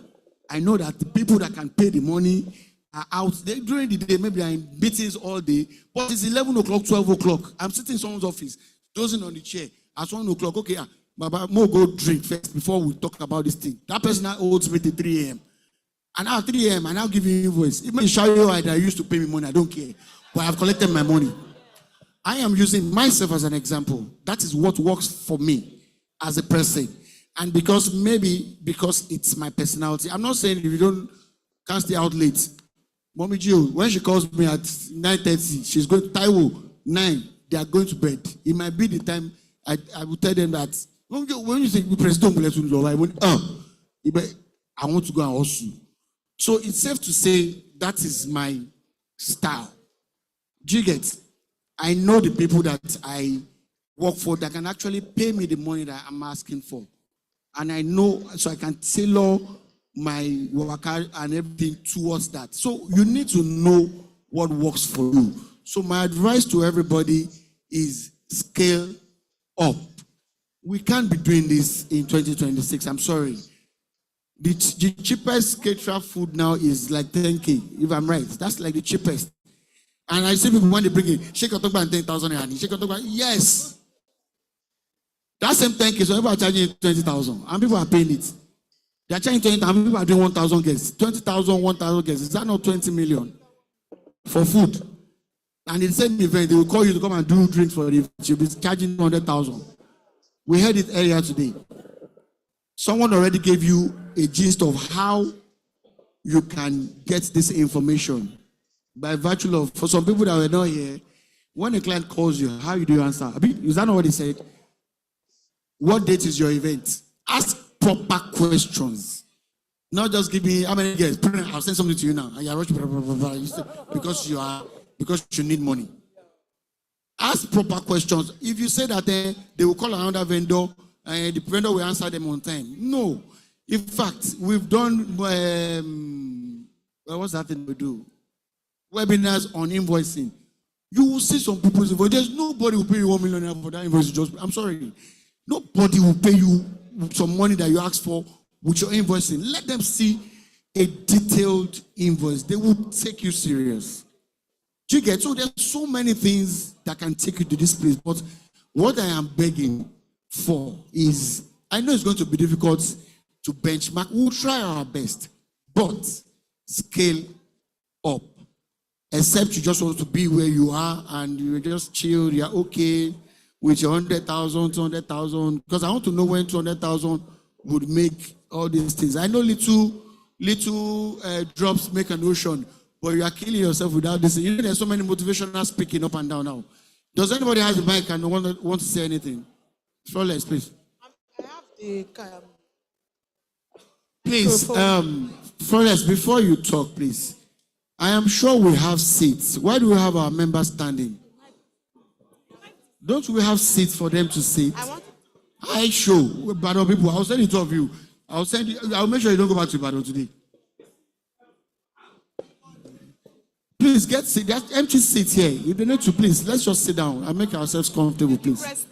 I know that the people that can pay the money are out there during the day. Maybe I'm in meetings all day, but it's 11 o'clock, 12 o'clock. I'm sitting in someone's office, dozing on the chair at 1 o'clock. Okay, Baba, more go drink first before we talk about this thing. That person now holds me till 3 a.m. And now 3 a.m. I now give you invoice. Even in Shario, that used to pay me money, I don't care. But I've collected my money. I am using myself as an example. That is what works for me as a person. And because it's my personality. I'm not saying if you can't stay out late. Mommy Jill, when she calls me at 9:30, she's going to Taiwo, 9, they are going to bed. It might be the time I will tell them that when you say president, I want to go and hustle. So it's safe to say that is my style. Do you get? I know the people that I work for that can actually pay me the money that I'm asking for. And I know, so I can tailor my work and everything towards that. So you need to know what works for you. So my advice to everybody is scale up. We can't be doing this in 2026. I'm sorry. The cheapest caterer food now is like 10K, if I'm right. That's like the cheapest. And I see people when they bring it, shake your talk about 10,000. Shake your talk about, yes. That same 10K, so people are charging 20,000, and people are paying it. They are charging 20,000, and people are doing 1,000 guests. 20,000, 1,000 guests. Is that not 20 million for food? And in the same event, they will call you to come and do drinks for the event. You'll be charging 100,000. We heard it earlier today. Someone already gave you a gist of how you can get this information by virtue of, for some people that were not here, when a client calls you, how do you answer? Is that not what he said? What date is your event? Ask proper questions. Not just give me how many guests. I'll send something to you now. And you're rushing because you need money. Ask proper questions. If you say that they will call another vendor and the vendor will answer them on time. No. In fact, we've done what's that thing we do? Webinars on invoicing. You will see some people's invoice. There's nobody will pay you 1 million for that invoice. I'm sorry. Nobody will pay you some money that you asked for with your invoicing. Let them see a detailed invoice. They will take you serious. Do you get? So there's so many things that can take you to this place. But what I am begging for is, I know it's going to be difficult to benchmark. We'll try our best. But scale up. Except you just want to be where you are and you just chill, you're okay with your 100,000, 200,000. Because I want to know when 200,000 would make all these things. I know little drops make an ocean, but you are killing yourself without this. You know, there's so many motivational speaking up and down now. Does anybody have the mic and want to say anything? Flawless, please. I have the Please, Flawless, before you talk, please. I am sure we have seats. Why do we have our members standing? Don't we have seats for them to sit? I show Badon people. I'll send it to you. I'll make sure you don't go back to Badon today. Please get seat. There's empty seats here. You don't need to, please. Let's just sit down and make ourselves comfortable, please.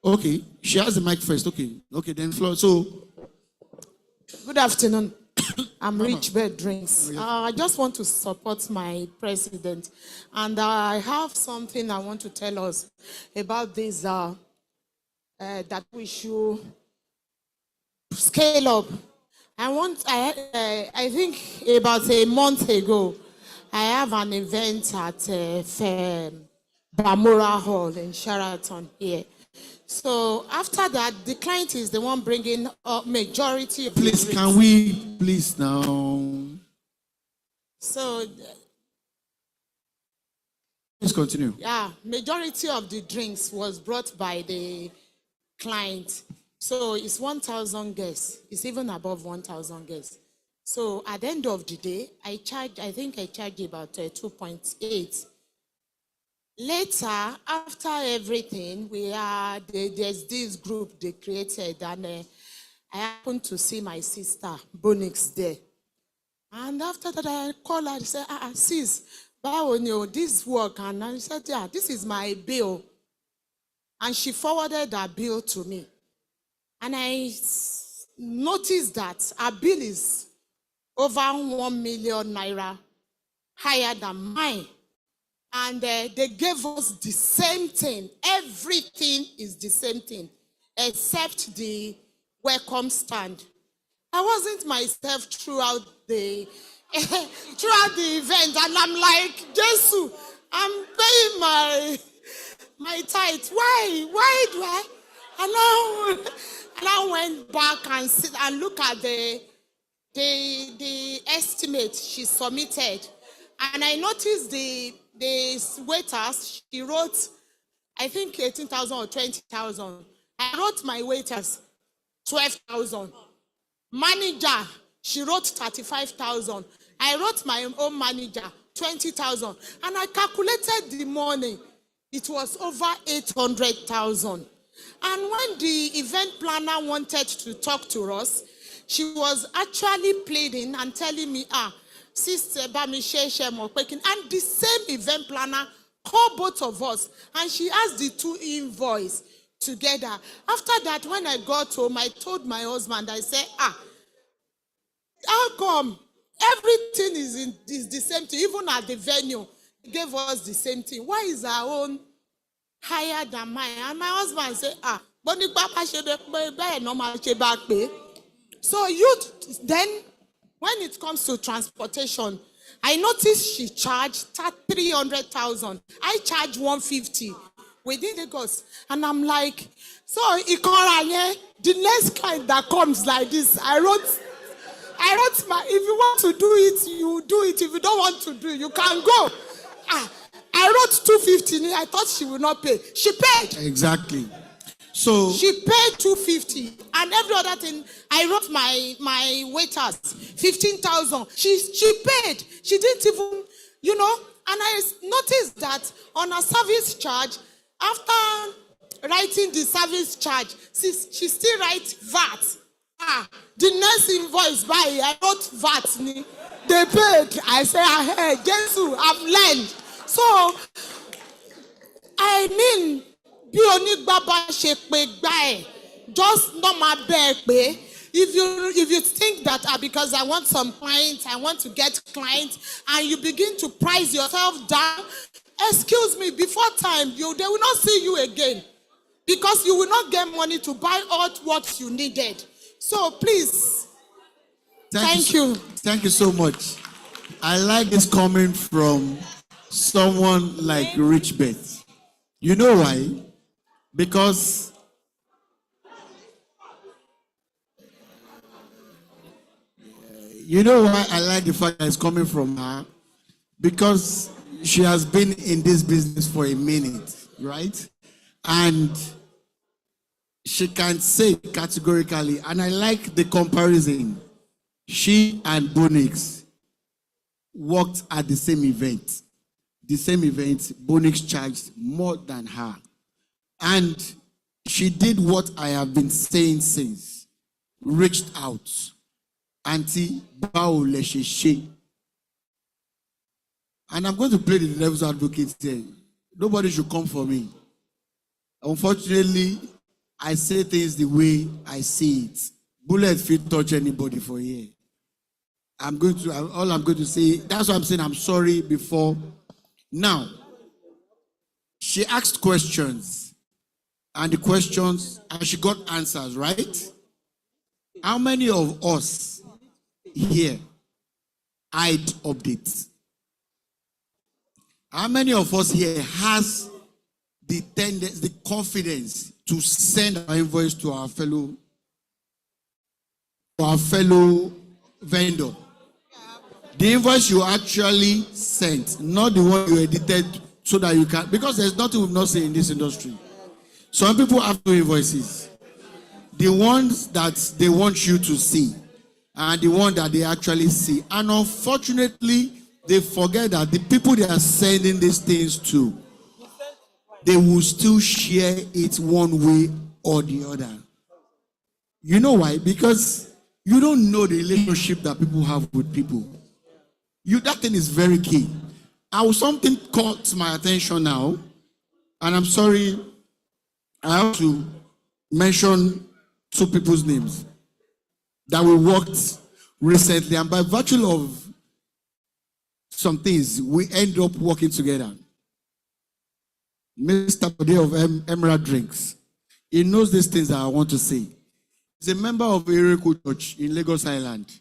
Okay. She has the mic first. Okay. Okay, then Flo. So. Good afternoon. I'm Rich Bed Drinks. I just want to support my president. And I have something I want to tell us about this, that we should scale up. I think about a month ago, I have an event at Bamora Hall in Sheraton here. So after that, the client is the one bringing up majority of Please, the can we please now? So please continue. yeah, majority of the drinks was brought by the client. So it's 1,000 guests. It's even above 1,000 guests. So at the end of the day, I think I charged about 2.8. Later, after everything, there's this group they created, and I happened to see my sister, Bonix, there. And after that, I called her and said, sis, this work. And I said, yeah, this is my bill. And she forwarded that bill to me. And I noticed that our bill is over 1 million naira higher than mine. And they gave us the same thing. Everything is the same thing, except the welcome stand. I wasn't myself throughout the event, and I'm like, Jesus, I'm paying my tithe. Why do I? And I went back and sit and look at the estimate she submitted, and I noticed the waiters, she wrote, I think 18,000 or 20,000. I wrote my waiters 12,000. Manager, she wrote 35,000. I wrote my own manager 20,000. And I calculated the money. It was over 800,000. And when the event planner wanted to talk to us, she was actually pleading and telling me, Sister Bamishe Mokwekin, and the same event planner called both of us, and she asked the two invoice together. After that, when I got home, I told my husband, I said, how come everything is the same thing? Even at the venue, they gave us the same thing. Why is our own higher than mine? And my husband said, so you then, when it comes to transportation, I noticed she charged 300,000. I charge 150 within Lagos. And I'm like, so the next client that comes like this, I wrote if you want to do it, you do it. If you don't want to do it, you can go. I wrote 250. I thought she would not pay. She paid. Exactly. So she paid 250, and every other thing. I wrote my waiters 15,000. She paid. She didn't even, and I noticed that on a service charge, after writing the service charge, she still writes VAT. The next invoice I wrote VAT. They paid. I say, hey, Jesus, I've learned. So I mean, just not my bad pay. If you think that because I want some clients, I want to get clients, and you begin to price yourself down, excuse me, before time, they will not see you again, because you will not get money to buy all what you needed. So please, thank you. Thank you so much. I like this coming from someone like Rich Beth. You know why? Because You know why I like the fact that it's coming from her? Because she has been in this business for a minute, right? And she can say categorically, and I like the comparison. She and Bonix worked at the same event. The same event, Bonix charged more than her. And she did what I have been saying since. Reached out. Auntie Bao Leshe. And I'm going to play the devil's advocate here. Nobody should come for me. Unfortunately, I say things the way I see it. Bullet fit touch anybody for here. All I'm going to say, that's why I'm saying I'm sorry before. Now, she asked questions, and the questions, and she got answers, right? How many of us here hide updates? How many of us here has the tendency, the confidence to send our invoice to our fellow vendor? The invoice you actually sent, not the one you edited so that you can, because there's nothing we've not seen in this industry. Some people have no invoices. The ones that they want you to see and the one that they actually see. And unfortunately, they forget that the people they are sending these things to, they will still share it one way or the other. You know why? Because you don't know the relationship that people have with people. That thing is very key. Something caught my attention now, and I'm sorry, I have to mention two people's names that we worked recently, and by virtue of some things, we end up working together. Mr. Bode of Emerald Drinks, he knows these things that I want to say. He's a member of Eriko Church in Lagos Island.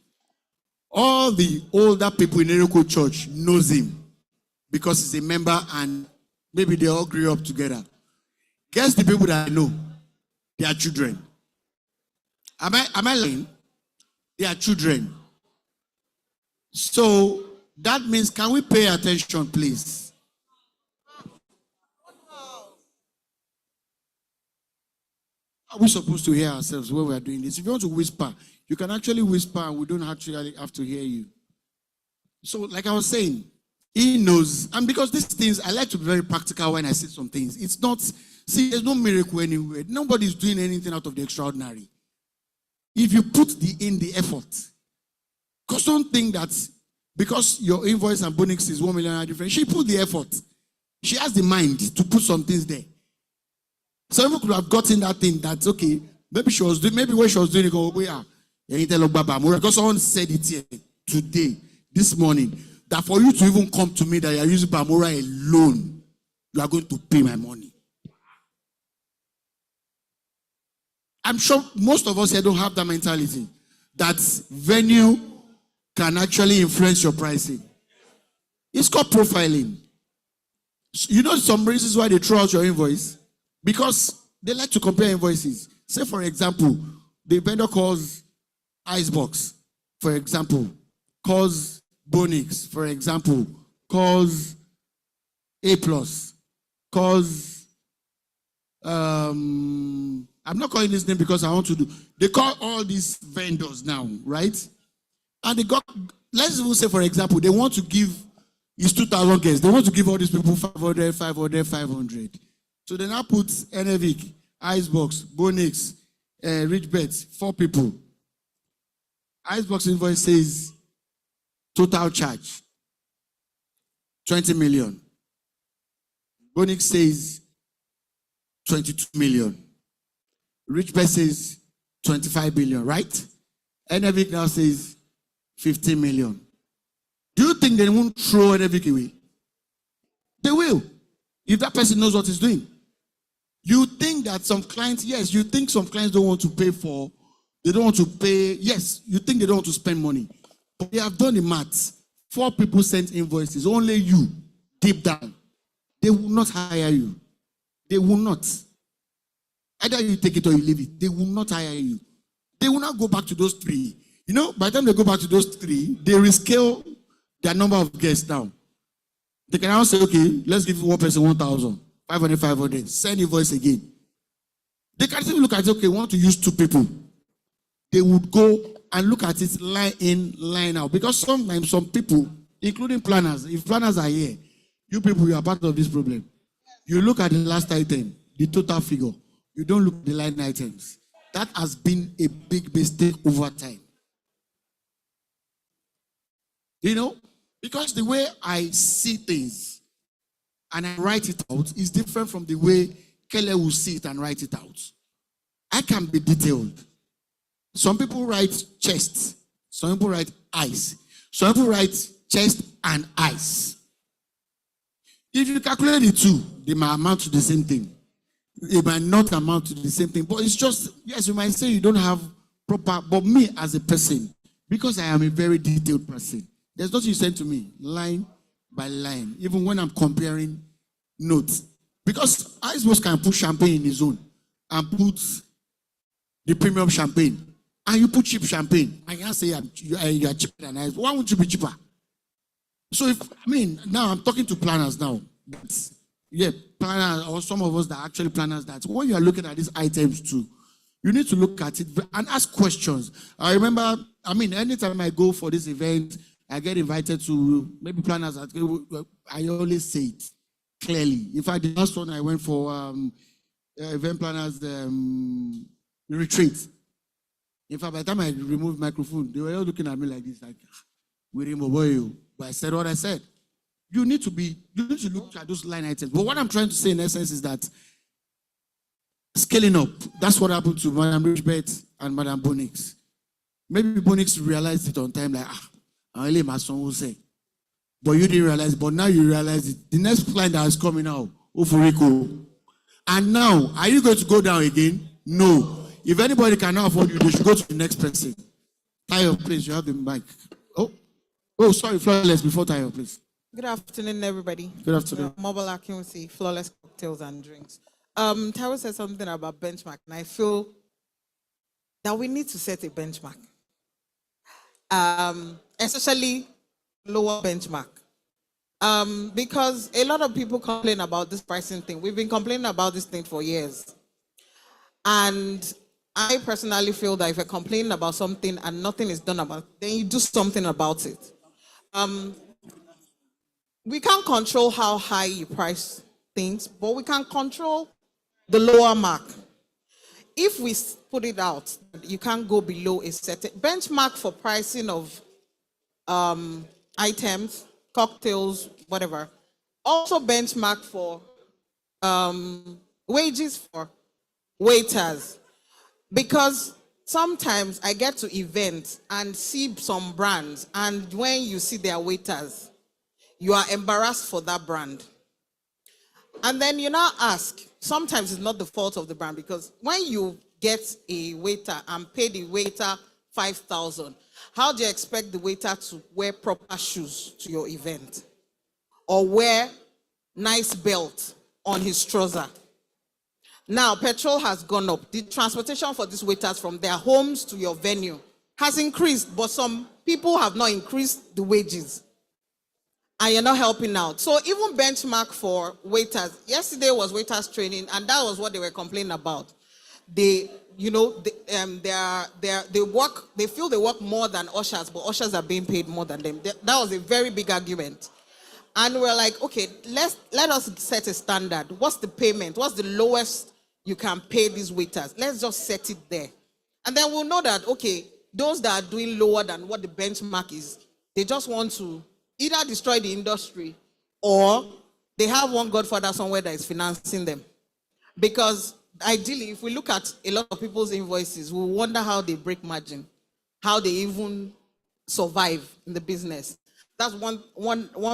All the older people in Eriko Church knows him because he's a member and maybe they all grew up together. Guess the people that I know? They are children. Am I lying? They are children. So that means, can we pay attention, please? Are we supposed to hear ourselves when we are doing this? If you want to whisper, you can actually whisper and we don't actually have to hear you. So, like I was saying, he knows. And because these things, I like to be very practical when I say some things. It's not, there's no miracle anywhere. Nobody's doing anything out of the extraordinary. If you put in the effort, because don't think that because your invoice and Bonix is 1 million are different, she put the effort. She has the mind to put some things there. Some people could have gotten that thing that's okay. Maybe she was doing, maybe when she was doing it, go, because someone said it here today, this morning, that for you to even come to me that you are using Bamora alone, you are going to pay my money. I'm sure most of us here don't have that mentality that venue can actually influence your pricing. It's called profiling. You know some reasons why they throw out your invoice? Because they like to compare invoices. Say, for example, the vendor calls Icebox, for example, calls Bonix, for example, calls A+, calls, I'm not calling this name because I want to do, they call all these vendors now, right? And they got, let's even say, for example, they want to give, it's 2,000 guests, they want to give all these people 500, 500, 500. So they now put Enevic, Icebox, Bonix, Rich Bets, 4 people. Icebox invoice says total charge 20 million. Bonix says 22 million. Rich Bet says 25 billion, right? Enevic now says 15 million. Do you think they won't throw Enevic away? They will, if that person knows what he's doing. You think that some clients, yes, you think some clients don't want to pay for, they don't want to pay, yes, you think they don't want to spend money. But they have done the maths. 4 people sent invoices, only you, deep down. They will not hire you. They will not. Either you take it or you leave it. They will not hire you. They will not go back to those 3. You know, by the time they go back to those three, they rescale their number of guests down. They can now say, okay, let's give one person 1,000, 500, 500, send invoice again. They can even look at it, okay, we want to use 2 people. They would go and look at it line in, line out. Because sometimes some people, including planners, if planners are here, you people, you are part of this problem. You look at the last item, the total figure. You don't look at the line items. That has been a big mistake over time. You know, because the way I see things and I write it out is different from the way Kelly will see it and write it out. I can be detailed. Some people write chest. Some people write eyes. Some people write chest and eyes. If you calculate the two, they might amount to the same thing. They might not amount to the same thing. But it's just, yes, you might say you don't have proper, but me as a person, because I am a very detailed person, there's nothing you send to me, line by line, even when I'm comparing notes. Because Icebox can put champagne in his own and put the premium champagne. And you put cheap champagne. I can't say you are cheaper than Icebox. Why would you be cheaper? So now I'm talking to planners now. Yeah, planners or some of us that are actually planners, that when you are looking at these items too, you need to look at it and ask questions. I remember, anytime I go for this event, I get invited to maybe planners. I always say it clearly. In fact, the last one I went for event planners retreat. In fact, by the time I removed microphone, they were all looking at me like this, like, we remove you. But I said what I said. You need to look at those line items. But what I'm trying to say in essence is that scaling up, that's what happened to Madam Richbeth and Madam Bonix. Maybe Bonix realized it on time, like, I only my son will say. But you didn't realize, but now you realize it. The next client that is coming out, Ofuriko. And now, are you going to go down again? No. If anybody cannot afford you, they should go to the next person. Tayo, please, you have the mic. Oh, sorry, Flawless, before Tayo, please. Good afternoon, everybody. Good afternoon. Mobile accuracy, flawless cocktails and drinks. Tayo said something about benchmark, and I feel that we need to set a benchmark. Especially lower benchmark. Because a lot of people complain about this pricing thing. We've been complaining about this thing for years. And I personally feel that if you're complaining about something and nothing is done about it, then you do something about it. We can't control how high you price things, but we can control the lower mark. If we put it out, you can't go below a certain benchmark for pricing of items, cocktails, whatever. Also benchmark for wages for waiters. Because sometimes I get to events and see some brands, and when you see their waiters, you are embarrassed for that brand. And then you now ask, sometimes it's not the fault of the brand, because when you get a waiter and pay the waiter 5,000, how do you expect the waiter to wear proper shoes to your event? Or wear nice belt on his trouser? Now, petrol has gone up. The transportation for these waiters from their homes to your venue has increased, but some people have not increased the wages. And you're not helping out. So even benchmark for waiters. Yesterday was waiters training, and that was what they were complaining about. They feel they work more than ushers, but ushers are being paid more than them. That was a very big argument. And we're like, okay, let us set a standard. What's the payment? What's the lowest you can pay these waiters? Let's just set it there. And then we'll know that, okay, those that are doing lower than what the benchmark is, they just want to either destroy the industry or they have one godfather somewhere that is financing them. Because ideally, if we look at a lot of people's invoices, we wonder how they break margin, how they even survive in the business. That's one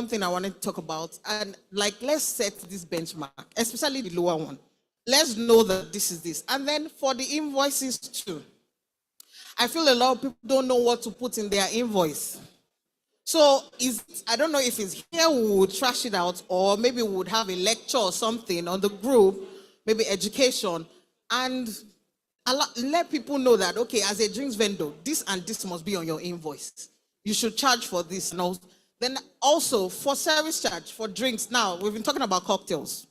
thing I wanted to talk about. And let's set this benchmark, especially the lower one. Let's know that this is this. And then for the invoices too, I feel a lot of people don't know what to put in their invoice. So I don't know if it's here we would trash it out, or maybe we would have a lecture or something on the group, maybe education, and let people know that, okay, as a drinks vendor, this and this must be on your invoice. You should charge for this. No. Then also for service charge, for drinks. Now, we've been talking about cocktails.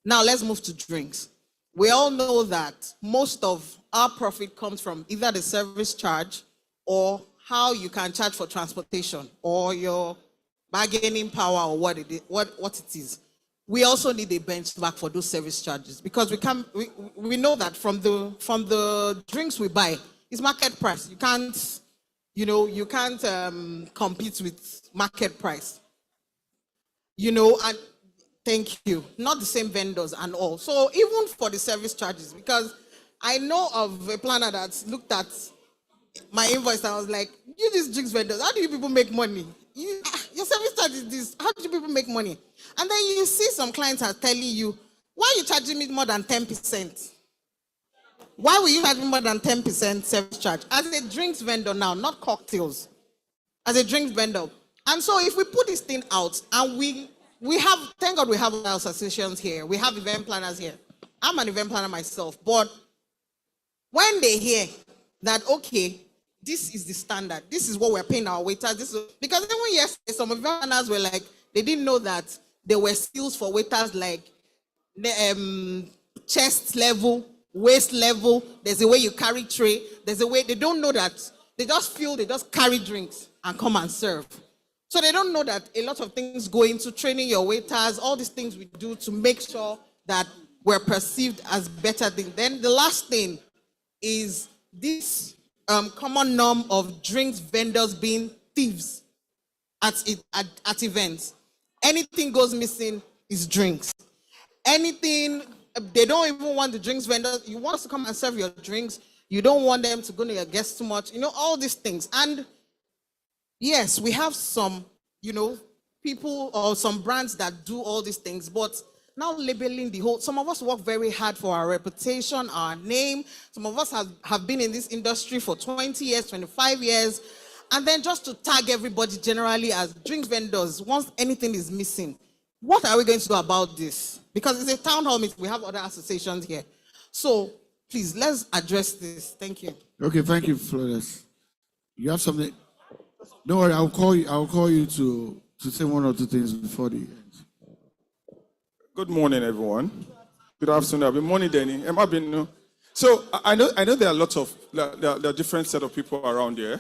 Now let's move to drinks. We all know that most of our profit comes from either the service charge or how you can charge for transportation or your bargaining power or what it is. We also need a benchmark for those service charges because we know that from the drinks we buy, it's market price. You can't compete with market price. And thank you. Not the same vendors and all. So even for the service charges, because I know of a planner that looked at my invoice and I was like, you these drinks vendors, how do you people make money? Your service charge is this. How do you people make money? And then you see some clients are telling you, why are you charging me more than 10%? Why will you charge me more than 10% service charge? As a drinks vendor now, not cocktails. As a drinks vendor. And so if we put this thing out and we have, thank God we have our associations here. We have event planners here. I'm an event planner myself. But when they hear that, okay, this is the standard. This is what we're paying our waiters. Because even yesterday, some event planners were like, they didn't know that there were skills for waiters like chest level, waist level. There's a way you carry tray. There's a way, they don't know that. They just carry drinks and come and serve. So they don't know that a lot of things go into training your waiters, all these things we do to make sure that we're perceived as better things. Then the last thing is this common norm of drinks vendors being thieves at events. Anything goes missing is drinks. Anything, they don't even want the drinks vendors. You want us to come and serve your drinks. You don't want them to go to your guests too much. All these things. And yes, we have some, people or some brands that do all these things, but now labeling the whole, some of us work very hard for our reputation, our name. Some of us have been in this industry for 20 years, 25 years. And then just to tag everybody generally as drinks vendors, once anything is missing, what are we going to do about this? Because it's a town hall meeting, we have other associations here. So please, let's address this. Thank you. Okay, thank you, Flores. You have something? Don't worry, I'll call you to say one or two things before the end. Good morning, everyone. Good afternoon. Good morning, Danny. So I know there are lots of there are different set of people around here.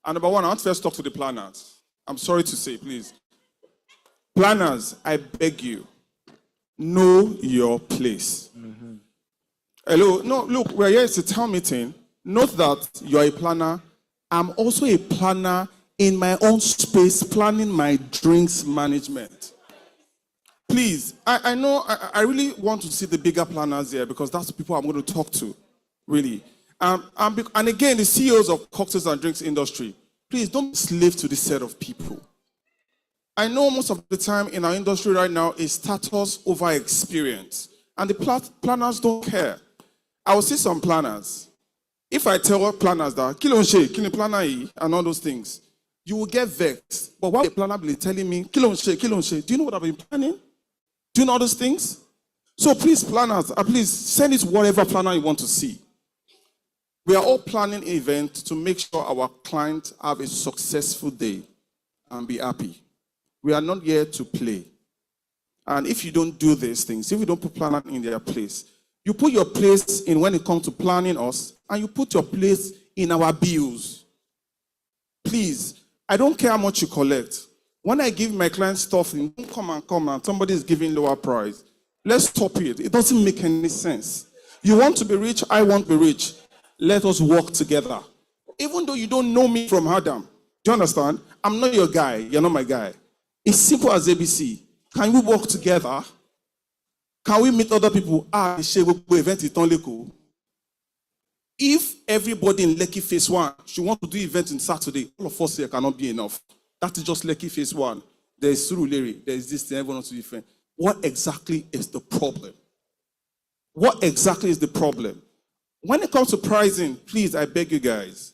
And number one, I want to first talk to the planners. I'm sorry to say, please. Planners, I beg you, know your place. Mm-hmm. Hello? No, look, we're here. It's a town meeting. Note that you're a planner. I'm also a planner in my own space, planning my drinks management. Please, I know I really want to see the bigger planners here because that's the people I'm going to talk to, really. And again, the CEOs of cocktails and drinks industry, please don't be slave to this set of people. I know most of the time in our industry right now is status over experience. And the planners don't care. I will see some planners. If I tell planners that, kilo planner and all those things, you will get vexed. But why the planner be telling me, kilo do you know what I've been planning? Do you know all those things? So please, planners, please send it whatever planner you want to see. We are all planning an event to make sure our clients have a successful day and be happy. We are not here to play. And if you don't do these things, if you don't put planner in their place, you put your place in when it comes to planning us, and you put your place in our bills. Please, I don't care how much you collect. When I give my clients stuff, don't come and somebody is giving lower price. Let's stop it. It doesn't make any sense. You want to be rich, I want to be rich. Let us work together. Even though you don't know me from Adam. Do you understand? I'm not your guy. You're not my guy. It's simple as ABC. Can we work together? Can we meet other people? Event is Lekki. If everybody in Lekki phase 1 should want to do event in Saturday, all of us here cannot be enough. That is just Lekki phase 1. There is Surulere. There is this thing. Everyone wants to be different. What exactly is the problem? What exactly is the problem? When it comes to pricing, please, I beg you guys,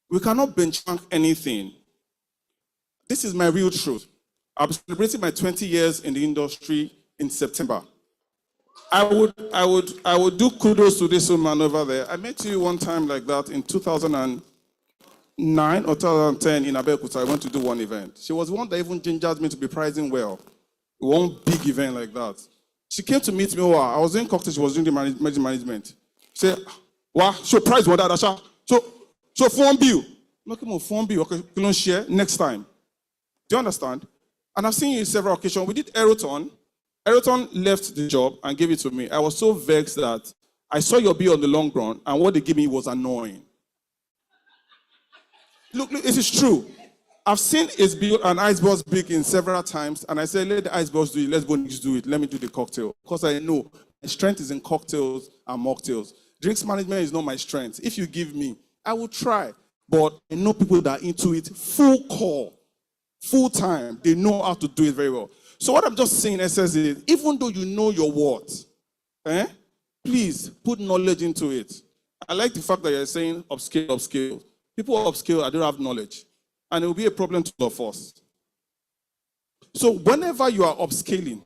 we cannot benchmark anything. This is my real truth. I'll be celebrating my 20 years in the industry in September. I would do kudos to this woman over there. I met you one time like that in 2009 or 2010 in Abeokuta. I went to do one event. She was the one that even gingered me to be pricing well. One big event like that. She came to meet me. I was doing cocktails. She was doing the management. She said, "Wow, so price what that? So phone bill. No, come on, phone bill. Okay, you don't share next time. Do you understand? And I've seen you in several occasions. We did Aeroton. Aeroton left the job and gave it to me. I was so vexed that I saw your bill on the long run, and what they gave me was annoying. Look, this is true. I've seen an icebox big in several times, and I said, let the icebox do it. Let's go do it. Let me do the cocktail. Because I know my strength is in cocktails and mocktails. Drinks management is not my strength. If you give me, I will try. But I know people that are into it full core, full time. They know how to do it very well. So what I'm just saying, SS, is even though you know your worth, please put knowledge into it. I like the fact that you're saying upscale. People upscale, I don't have knowledge. And it will be a problem to all of us. So whenever you are upscaling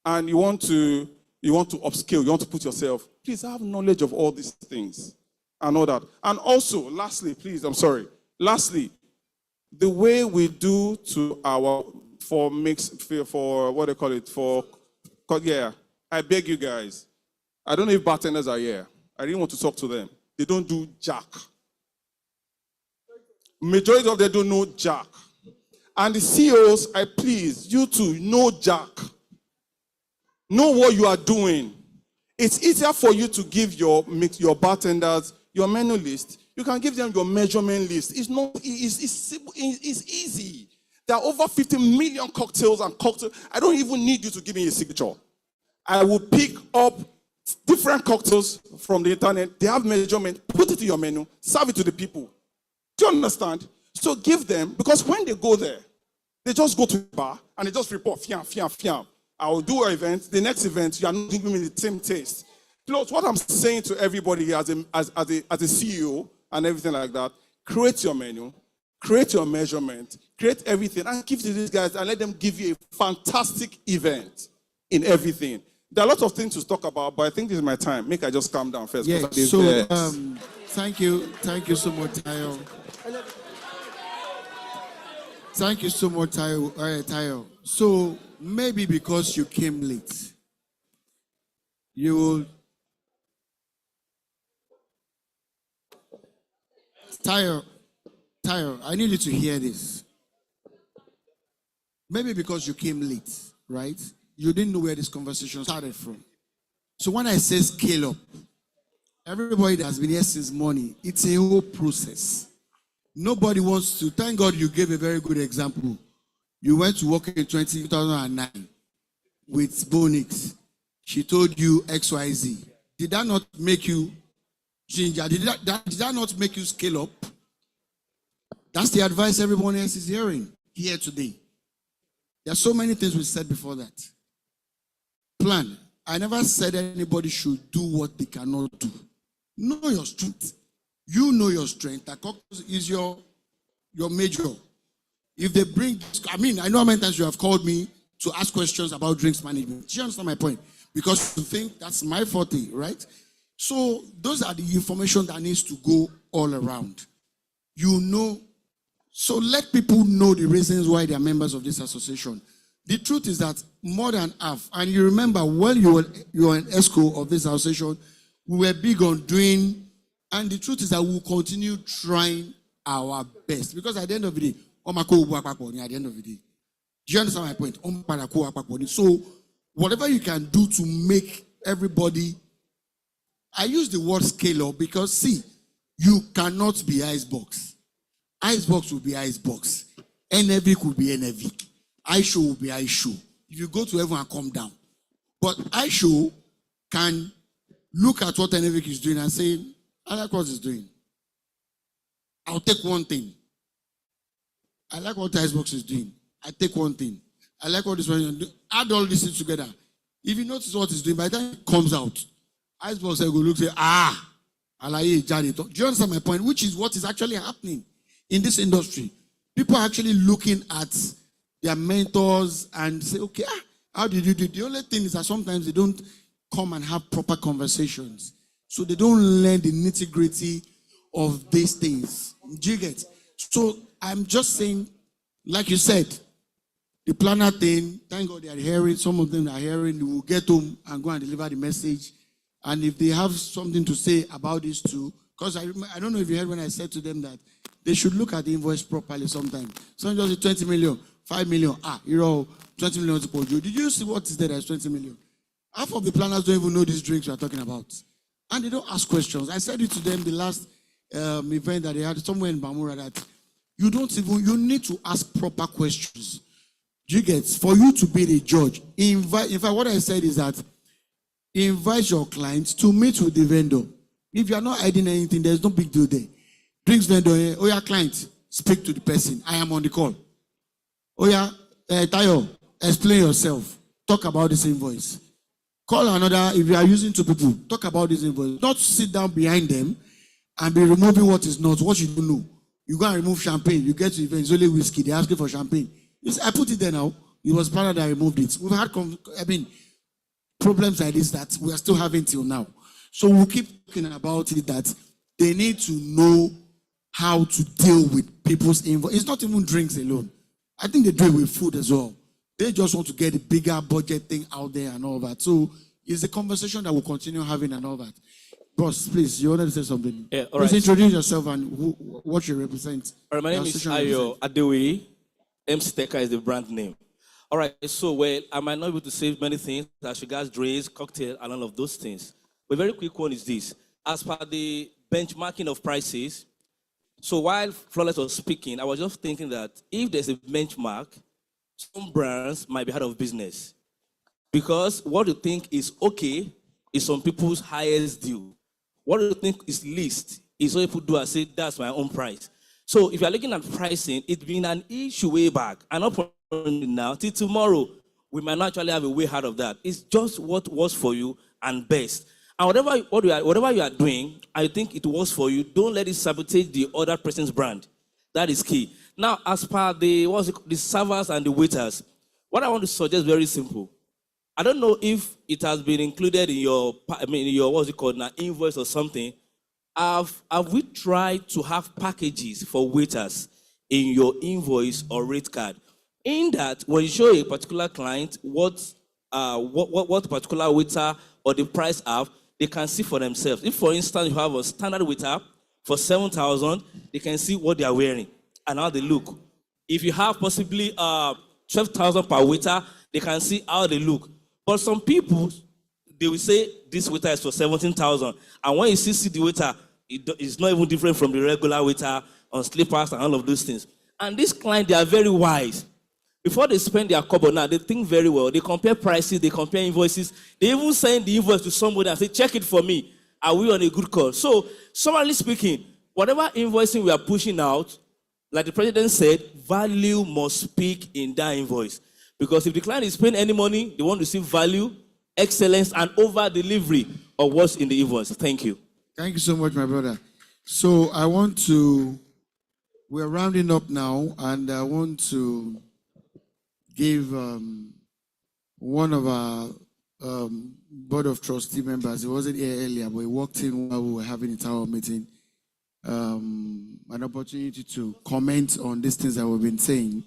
and you want to upscale, you want to put yourself, please have knowledge of all these things and all that. And also, lastly, the way we do to our, I beg you guys, I don't know if bartenders are here. I really want to talk to them. They don't do jack. Majority of them don't know jack. And the CEOs, I please, you too, know jack. Know what you are doing. It's easier for you to give your bartenders your menu list. You can give them your measurement list. It's easy. There are over 50 million cocktails and cocktails. I don't even need you to give me a signature. I will pick up different cocktails from the internet. They have measurement. Put it in your menu. Serve it to the people. Do you understand? So give them, because when they go there, they just go to the bar and they just report, fiam. I will do an event. The next event, you are not giving me the same taste. Plus, what I'm saying to everybody here as a CEO and everything like that, create your menu, create your measurement, create everything, and give to these guys and let them give you a fantastic event in everything. There are a lot of things to talk about, but I think this is my time. Make I just calm down first. Yeah, so thank you so much, Tayo. Thank you so much, Tayo. So maybe because you came late, you will. Tayo, I need you to hear this. Maybe because you came late, right? You didn't know where this conversation started from. So when I say scale up, everybody that has been here since morning, it's a whole process. Nobody wants to. Thank God you gave a very good example. You went to work in 2009 with Bonix. She told you XYZ. Did that not make you ginger? Did that not make you scale up? That's the advice everyone else is hearing here today. There are so many things we said before that. Plan. I never said anybody should do what they cannot do. Know your strength. You know your strength. That is your major. If they bring, I know how many times you have called me to ask questions about drinks management. Do you understand my point? Because you think that's my forte, right? So those are the information that needs to go all around. You know, so let people know the reasons why they are members of this association. The truth is that more than half, and you remember when you were an ESCO of this association, we were big on doing. And the truth is that we'll continue trying our best. Because at the end of the day, at the end of the day, do you understand my point? So whatever you can do to make everybody, I use the word scale up because see, you cannot be icebox. Icebox will be icebox. NAV could be NAV. iShow will be iShow. If you go to heaven and come down. But iShow can look at what NAV is doing and say, I like what it's doing. I'll take one thing. I like what Icebox is doing. I take one thing. I like what this one is doing. Add all these things together. If you notice what it's doing, by the time it comes out, Icebox will look and say, do you understand my point? Which is what is actually happening in this industry. People are actually looking at their mentors and say, okay, how did you do it? The only thing is that sometimes they don't come and have proper conversations. So they don't learn the nitty-gritty of these things. Do you get? So I'm just saying, like you said, the planner thing, thank God they are hearing, some of them are hearing, they will get home and go and deliver the message. And if they have something to say about this too, because I don't know if you heard when I said to them that they should look at the invoice properly sometimes. Some just say 20 million, 5 million, 20 million to Pojo. Did you see what is there as 20 million? Half of the planners don't even know these drinks we are talking about. And they don't ask questions. I said it to them the last event that they had somewhere in Bamura that you need to ask proper questions. Do you get? For you to be the judge, in fact, what I said is that invite your clients to meet with the vendor. If you are not hiding anything, there's no big deal there. Drinks vendor, your client, speak to the person. I am on the call. Tayo, explain yourself. Talk about this invoice. Call another, if you are using two people, talk about this invoice. Not sit down behind them and be removing what is not, what you don't know. You go and remove champagne, you get to the event, it's only whiskey, they ask you for champagne. I put it there now. It was planner that removed it. We've had, problems like this that we are still having till now. So we'll keep talking about it that they need to know how to deal with people's invoice. It's not even drinks alone. I think they do it with food as well. They just want to get a bigger budget thing out there and all that. So it's a conversation that we'll continue having and all that. Boss, please, you wanted to say something? Yeah, all please right. introduce yourself and what you represent. All right, my name is Ayo Adewe. MC Teka is the brand name. All right, so well, I might not be able to say many things as regards drinks, cocktail, and all of those things. But a very quick one is this. As per the benchmarking of prices, so while Flawless was speaking, I was just thinking that if there's a benchmark, some brands might be out of business. Because what you think is okay is some people's highest due. What you think is least is what people do and say, that's my own price. So if you're looking at pricing, it's been an issue way back. And not now, till tomorrow, we might not actually have a way out of that. It's just what works for you and best. And whatever you are doing, I think it works for you. Don't let it sabotage the other person's brand. That is key. Now, as per the servers and the waiters, what I want to suggest is very simple. I don't know if it has been included in your what's it called now, invoice or something. Have we tried to have packages for waiters in your invoice or rate card? In that, when you show a particular client what particular waiter or the price have, they can see for themselves. If, for instance, you have a standard waiter for 7,000, they can see what they are wearing and how they look. If you have possibly 12,000 per waiter, they can see how they look. But some people, they will say this waiter is for 17,000, and when you see the waiter, it's not even different from the regular waiter on slippers and all of those things. And this client, they are very wise. Before they spend their kobo now, they think very well. They compare prices, they compare invoices. They even send the invoice to somebody and say, check it for me. Are we on a good call? So, summarily speaking, whatever invoicing we are pushing out, like the president said, value must speak in that invoice. Because if the client is paying any money, they want to see value, excellence, and over-delivery of what's in the invoice. Thank you. Thank you so much, my brother. So we're rounding up now, and I want to give one of our board of trustee members, he wasn't here earlier, but he walked in while we were having a town meeting, an opportunity to comment on these things that we've been saying,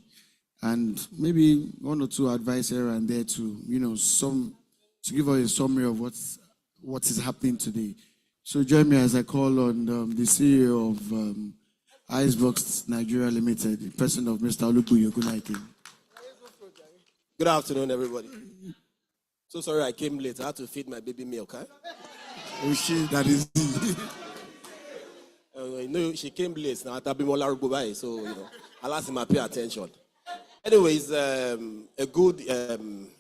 and maybe one or two advice here and there to, to give us a summary of what is happening today. So join me as I call on the CEO of Icebox Nigeria Limited, the president of Mr. Oluku Yogunaike. Good afternoon, everybody. So sorry I came late. I had to feed my baby milk, huh? Oh shit, that is she came late now. So, I'll ask him to pay attention. Anyways, a good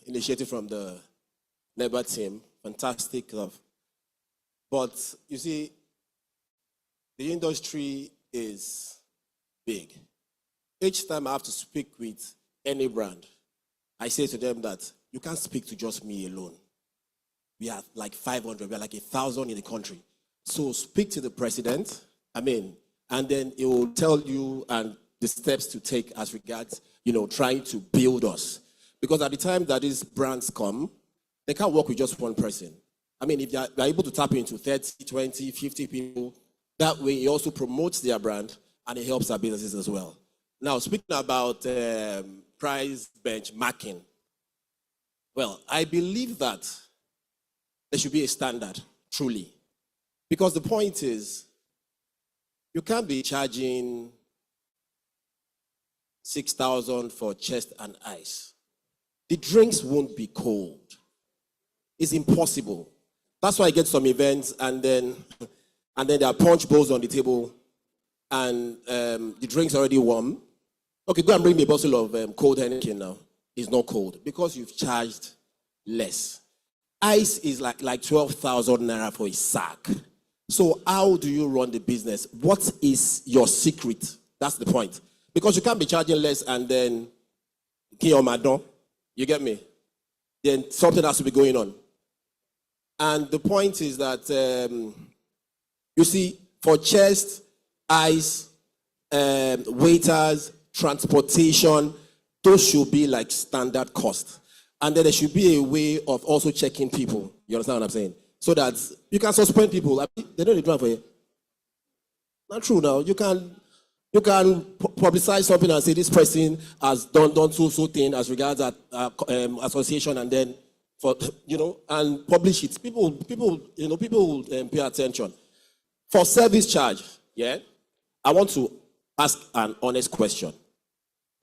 initiative from the Nehba team. Fantastic stuff. But you see, the industry is big. Each time I have to speak with any brand, I say to them that you can't speak to just me alone. We are like 500, we are like 1,000 in the country. So speak to the president, and then he will tell you and the steps to take as regards, trying to build us. Because at the time that these brands come, they can't work with just one person. I mean, if they're able to tap into 30, 20, 50 people, that way it also promotes their brand and it helps our businesses as well. Now, speaking about price benchmarking, well, I believe that there should be a standard, truly. Because the point is, you can't be charging 6,000 for chest and ice. The drinks won't be cold. It's impossible. That's why I get some events and then there are punch bowls on the table and the drink's already warm. Okay, go and bring me a bottle of cold Heineken now. It's not cold because you've charged less. Ice is like 12,000 naira for a sack. So how do you run the business? What is your secret? That's the point. Because you can't be charging less and then you get me? Then something has to be going on. And the point is that, you see, for chest, ice, waiters, transportation, those should be like standard cost. And then there should be a way of also checking people. You understand what I'm saying? So that you can suspend people. I mean, they don't need to for you. Not true now. You can publicize something and say this person has done so thing as regards that association, and then and publish it. People will pay attention. For service charge, yeah, I want to ask an honest question,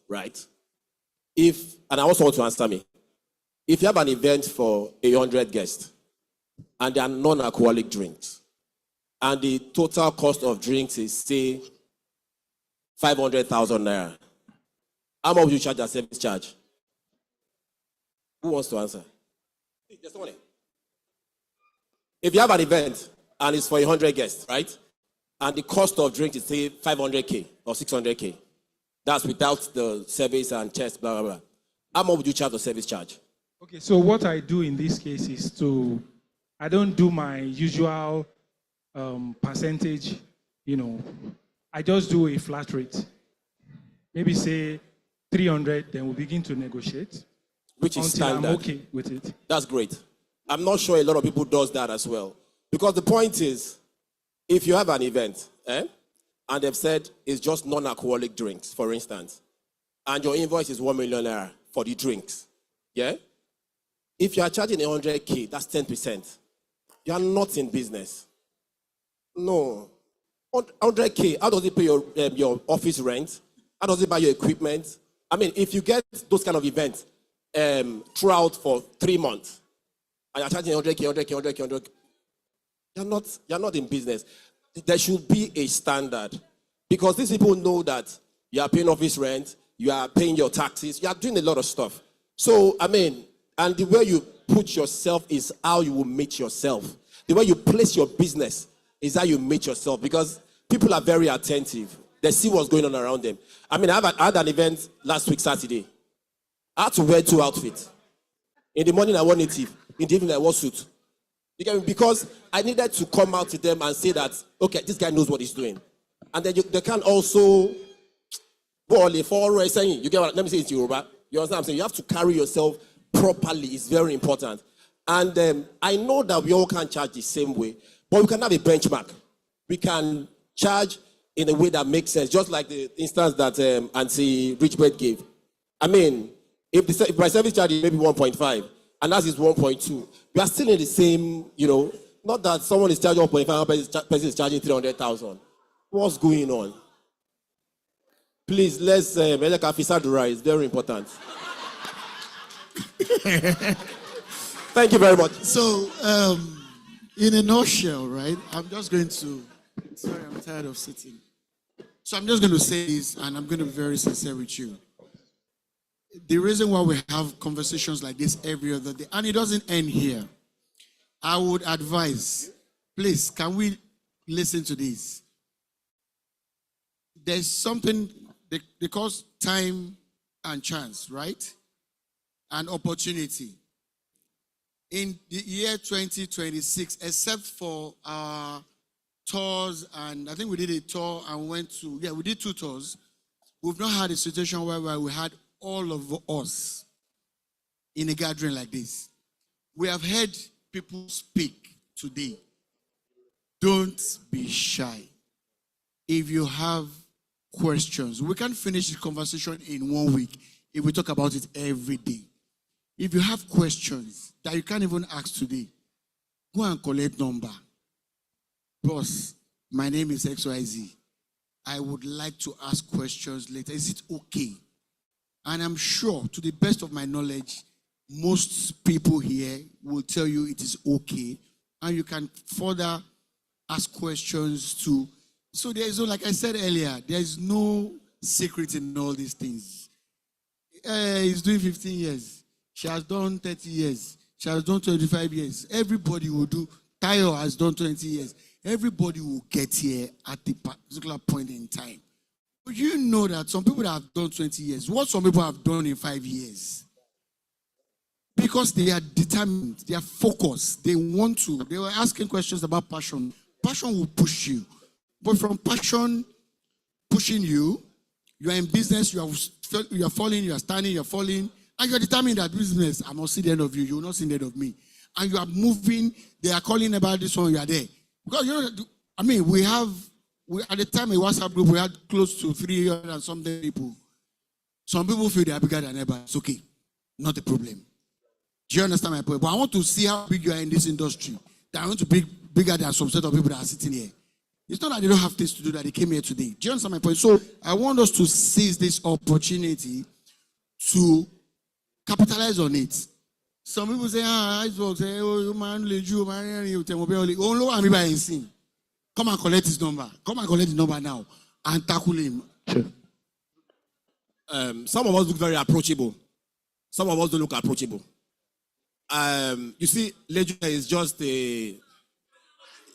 right? And I also want to answer me. If you have an event for 100 guests and there are non-alcoholic drinks, and the total cost of drinks is, say, 500,000 naira, how much would you charge as service charge? Who wants to answer? There's someone here. If you have an event and it's for 100 guests, right? And the cost of drinks is, say, 500K or 600K. That's without the service and chest, blah, blah, blah. How much would you charge the service charge? Okay, so what I do in this case is I don't do my usual percentage, I just do a flat rate. Maybe say 300, then we'll begin to negotiate. Which is until standard. I'm okay with it. That's great. I'm not sure a lot of people does that as well. Because the point is, if you have an event, and they've said it's just non-alcoholic drinks, for instance, and your invoice is 1 million naira for the drinks, yeah? If you are charging 100K, that's 10%. You are not in business. No. 100K, how does it pay your office rent? How does it buy your equipment? I mean, if you get those kind of events throughout for 3 months, and you're charging 100K, you're not in business. There should be a standard. Because these people know that you are paying office rent, you are paying your taxes, you are doing a lot of stuff. So, I mean, and the way you put yourself is how you will meet yourself. The way you place your business is how you meet yourself, because people are very attentive. They see what's going on around them. I mean, I had an event last week, Saturday. I had to wear 2 outfits. In the morning, I wore native. In the evening, I wore suit. You get me? Because I needed to come out to them and say that, okay, this guy knows what he's doing. And then they can also, you get what, let me say it in Yoruba. You understand what I'm saying? You have to carry yourself properly. It's very important. And I know that we all can't charge the same way, but we can have a benchmark. We can charge in a way that makes sense, just like the instance that Auntie Richbert gave. I mean, if my service charge is maybe 1.5, and that is 1.2, we are still in the same, not that someone is charging 1.5, another person is charging 300,000. What's going on? Please, let's, it's very important. Thank you very much. So, in a nutshell, right, I'm just going to, sorry, I'm tired of sitting. So I'm just going to say this, and I'm going to be very sincere with you. The reason why we have conversations like this every other day, and it doesn't end here, I would advise, please, can we listen to this? There's something, they call time and chance, right? And opportunity. In the year 2026, except for our tours, and I think we did a tour and we did 2 tours. We've not had a situation where we had all of us in a gathering like this. We have heard people speak today, don't be shy. If you have questions, we can't finish the conversation in 1 week if we talk about it every day. If you have questions that you can't even ask today, go and collect number. Boss, my name is XYZ. I would like to ask questions later. Is it okay? And I'm sure, to the best of my knowledge, most people here will tell you it is okay. And you can further ask questions to. So there is no, like I said earlier, there is no secret in all these things. He's doing 15 years. She has done 30 years. She has done 25 years. Everybody will do. Tayo has done 20 years. Everybody will get here at the particular point in time. But you know that some people that have done 20 years, what some people have done in 5 years. Because they are determined, they are focused, they want to. They were asking questions about passion. Passion will push you. But from passion pushing you, you are in business, you are falling, you are standing, you are falling, and you are determined that business, I must see the end of you, you will not see the end of me. And you are moving, they are calling about this one, you are there. Because, you know, I mean, we at the time, a WhatsApp group, we had close to 300 and something people. Some people feel they are bigger than ever. It's okay. Not a problem. Do you understand my point? But I want to see how big you are in this industry. That I want to be bigger than some set of people that are sitting here. It's not that they don't have things to do, that they came here today. Do you understand my point? So I want us to seize this opportunity to capitalize on it. Some people say, say, oh, man, come and collect his number. Come and collect his number now and tackle him. Sure. Some of us look very approachable. Some of us don't look approachable. You see, Leju is just a,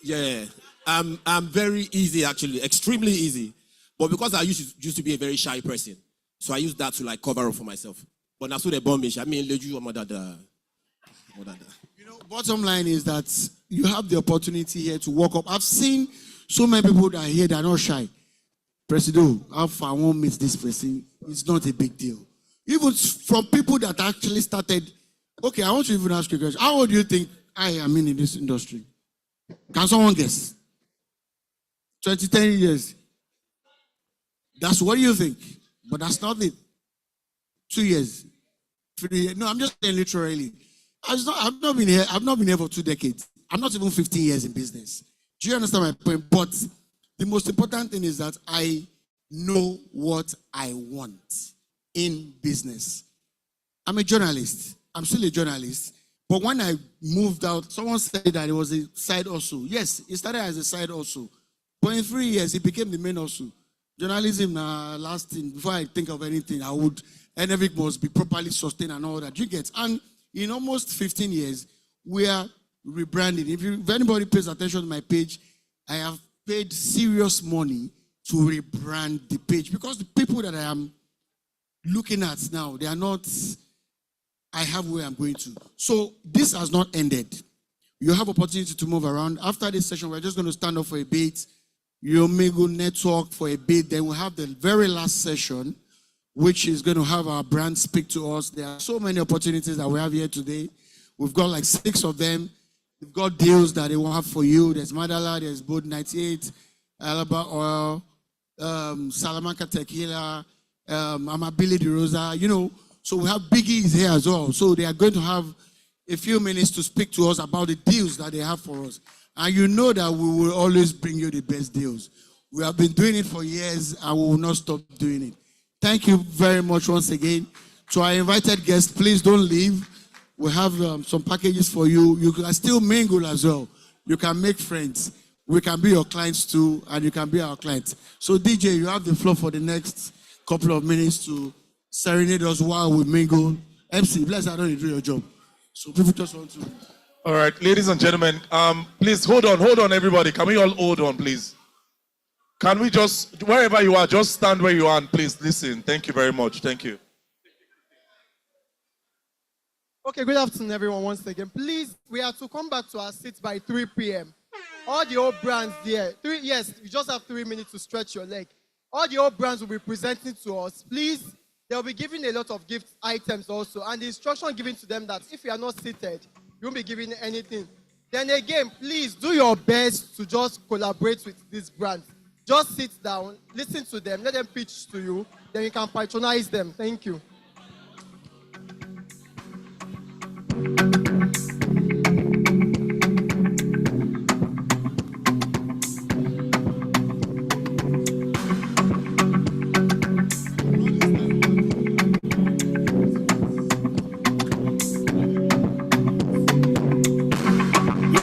yeah. I'm very easy, actually, extremely easy. But because I used to be a very shy person, so I use that to like cover up for myself. But now so they bomb me. I mean, Leju, you know, bottom line is that you have the opportunity here to walk up. I've seen so many people that are here that are not shy. Presido, how far I won't meet this person, it's not a big deal. Even from people that actually started. Okay, I want to even ask you guys, how old do you think I am in this industry? Can someone guess? 10 years. That's what you think. But that's not it. 2 years. 3 years. No, I'm just saying literally. I've not been here for 2 decades. I'm not even 15 years in business. Do you understand my point? But the most important thing is that I know what I want in business. I'm a journalist. I'm still a journalist. But when I moved out, someone said that it was a side hustle. Yes, it started as a side hustle. But in 3 years, it became the main hustle. Journalism, last thing, before I think of anything, and everything must be properly sustained and all that. You get. And in almost 15 years, we are rebranding. If anybody pays attention to my page, I have paid serious money to rebrand the page because the people that I am looking at now, they are not, I have where I'm going to. So this has not ended. You have opportunity to move around. After this session, we're just going to stand up for a bit. You may go network for a bit. Then we'll have the very last session, which is going to have our brand speak to us. There are so many opportunities that we have here today. We've got like 6 of them. We've got deals that they will have for you. There's Madala, there's Bold 98, Alaba Oil, Salamanca Tequila, Amabile de Rosa, you know. So we have biggies here as well. So they are going to have a few minutes to speak to us about the deals that they have for us. And you know that we will always bring you the best deals. We have been doing it for years and we will not stop doing it. Thank you very much once again. To our invited guests, please don't leave. We have some packages for you. You can still mingle as well. You can make friends. We can be your clients too, and you can be our clients. So DJ, you have the floor for the next couple of minutes to serenade us while we mingle. MC, bless I don't do your job. So people just want to. All right, ladies and gentlemen, please hold on, everybody. Can we all hold on, please? Can we just, wherever you are, just stand where you are and please listen. Thank you very much. Thank you. Okay, good afternoon, everyone, once again. Please, we have to come back to our seats by 3 p.m. All the old brands there. Yes, you just have 3 minutes to stretch your leg. All the old brands will be presenting to us. Please, they'll be giving a lot of gift items also. And the instruction given to them that if you are not seated, you won't be given anything. Then again, please do your best to just collaborate with these brands. Just sit down, listen to them, let them pitch to you, then you can patronize them. Thank you.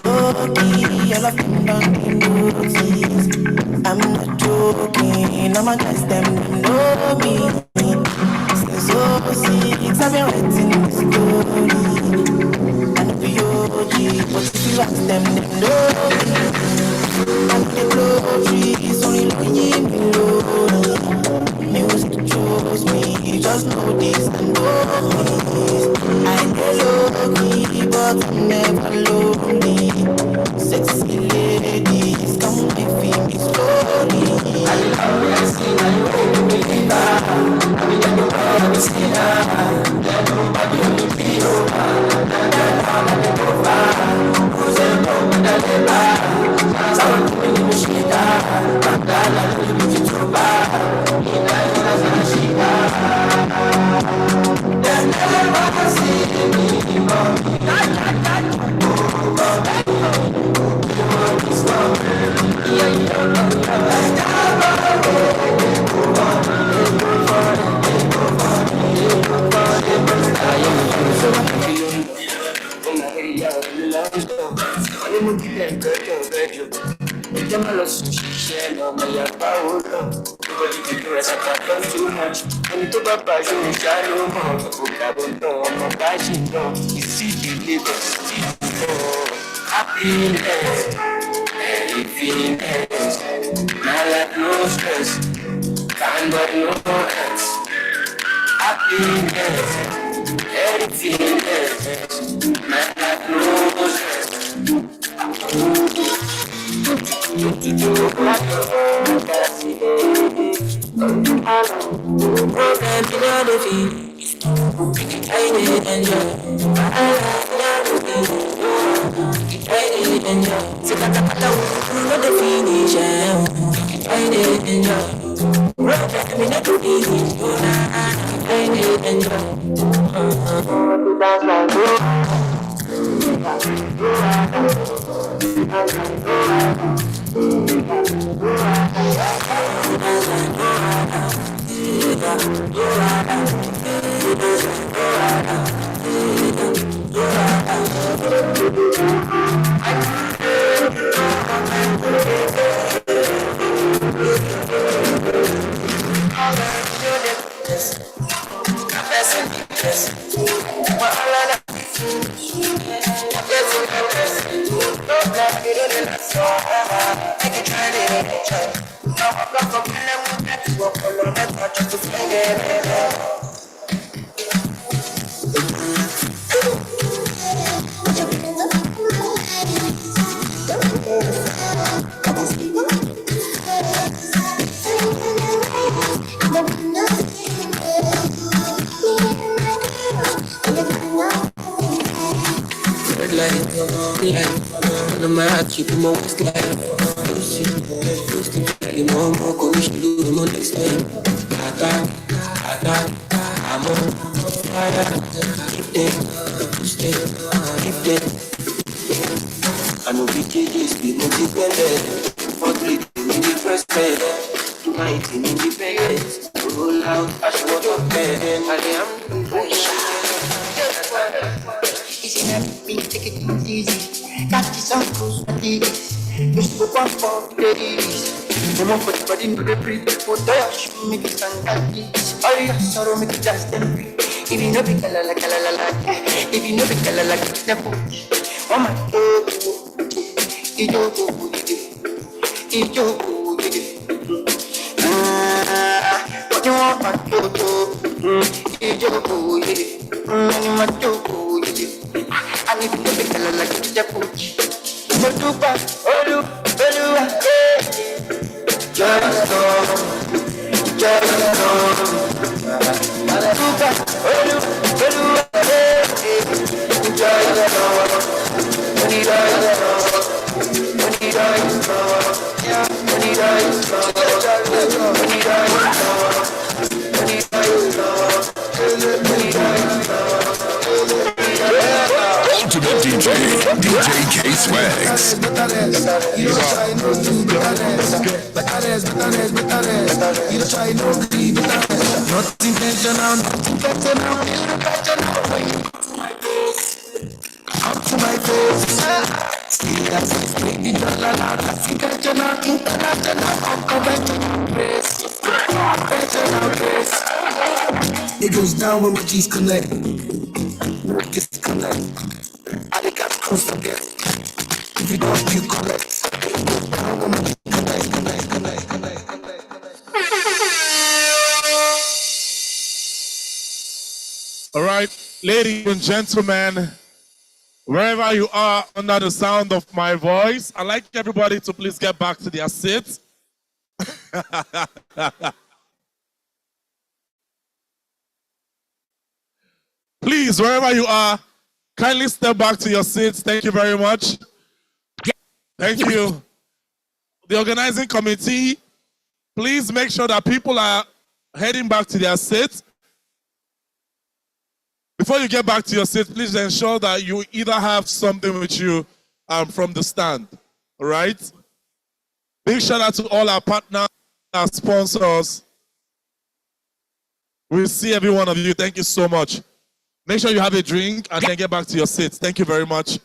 All of them don't notice. I'm not joking. All my guys them know me. Since 06, I've been writing the story. I know the OG, but if you ask them know me. And the glory only lying below. Music chose me, just know this and know this. I get lucky, but I'm never lonely. Sexy ladies, come and feel me slowly. I love you, I see now you ain't believe I mean, I know how to see now. Nobody only be over. Let me go far. Who's in the room with the labor? Someone put me in the shit. Mandala, you need to go back. They never see me, mommy. Too much. When you talk about you, shallow more. You see the living, happiness, happiness. My life no stress, kind of no else. Happiness, happiness. My life no stress. Keep him always like you know more courage to do him on next time. I'm on fire. Keep them, keep them. I know we cages be independent. For three, we the first man. To my team independence. Roll out, I should not have been. I am easy, let me take it easy. Got this on close my knees. You spoke one for days. No more for the body, no breathe. Put the shoe, make it stand like this. All your sorrow, make it just them free. If you know be kalala, if you know be kalala, the push. Oh my God, if you what you want, my God, if you I need to be kalala, the push. Motuba, Olu, just go. Ultimate DJ, DJ K Swags. You don't try no do bitterness. You don't try no greed bitterness. Not intentional, not intentional. Up to my face. See that's it, make the dollar loud. That's intentional, international, unconventional grace. Conventional grace. It goes down when my G's connect. Disconnect. I think I've crossed the gap. If you don't, you collect. All right, ladies and gentlemen, wherever you are under the sound of my voice, I'd like everybody to please get back to their seats. Please, wherever you are, kindly step back to your seats. Thank you very much. Thank you. The organizing committee, please make sure that people are heading back to their seats. Before you get back to your seat, please ensure that you either have something with you from the stand. All right? Big shout out to all our partners, our sponsors. We'll see every one of you. Thank you so much. Make sure you have a drink and then get back to your seats. Thank you very much.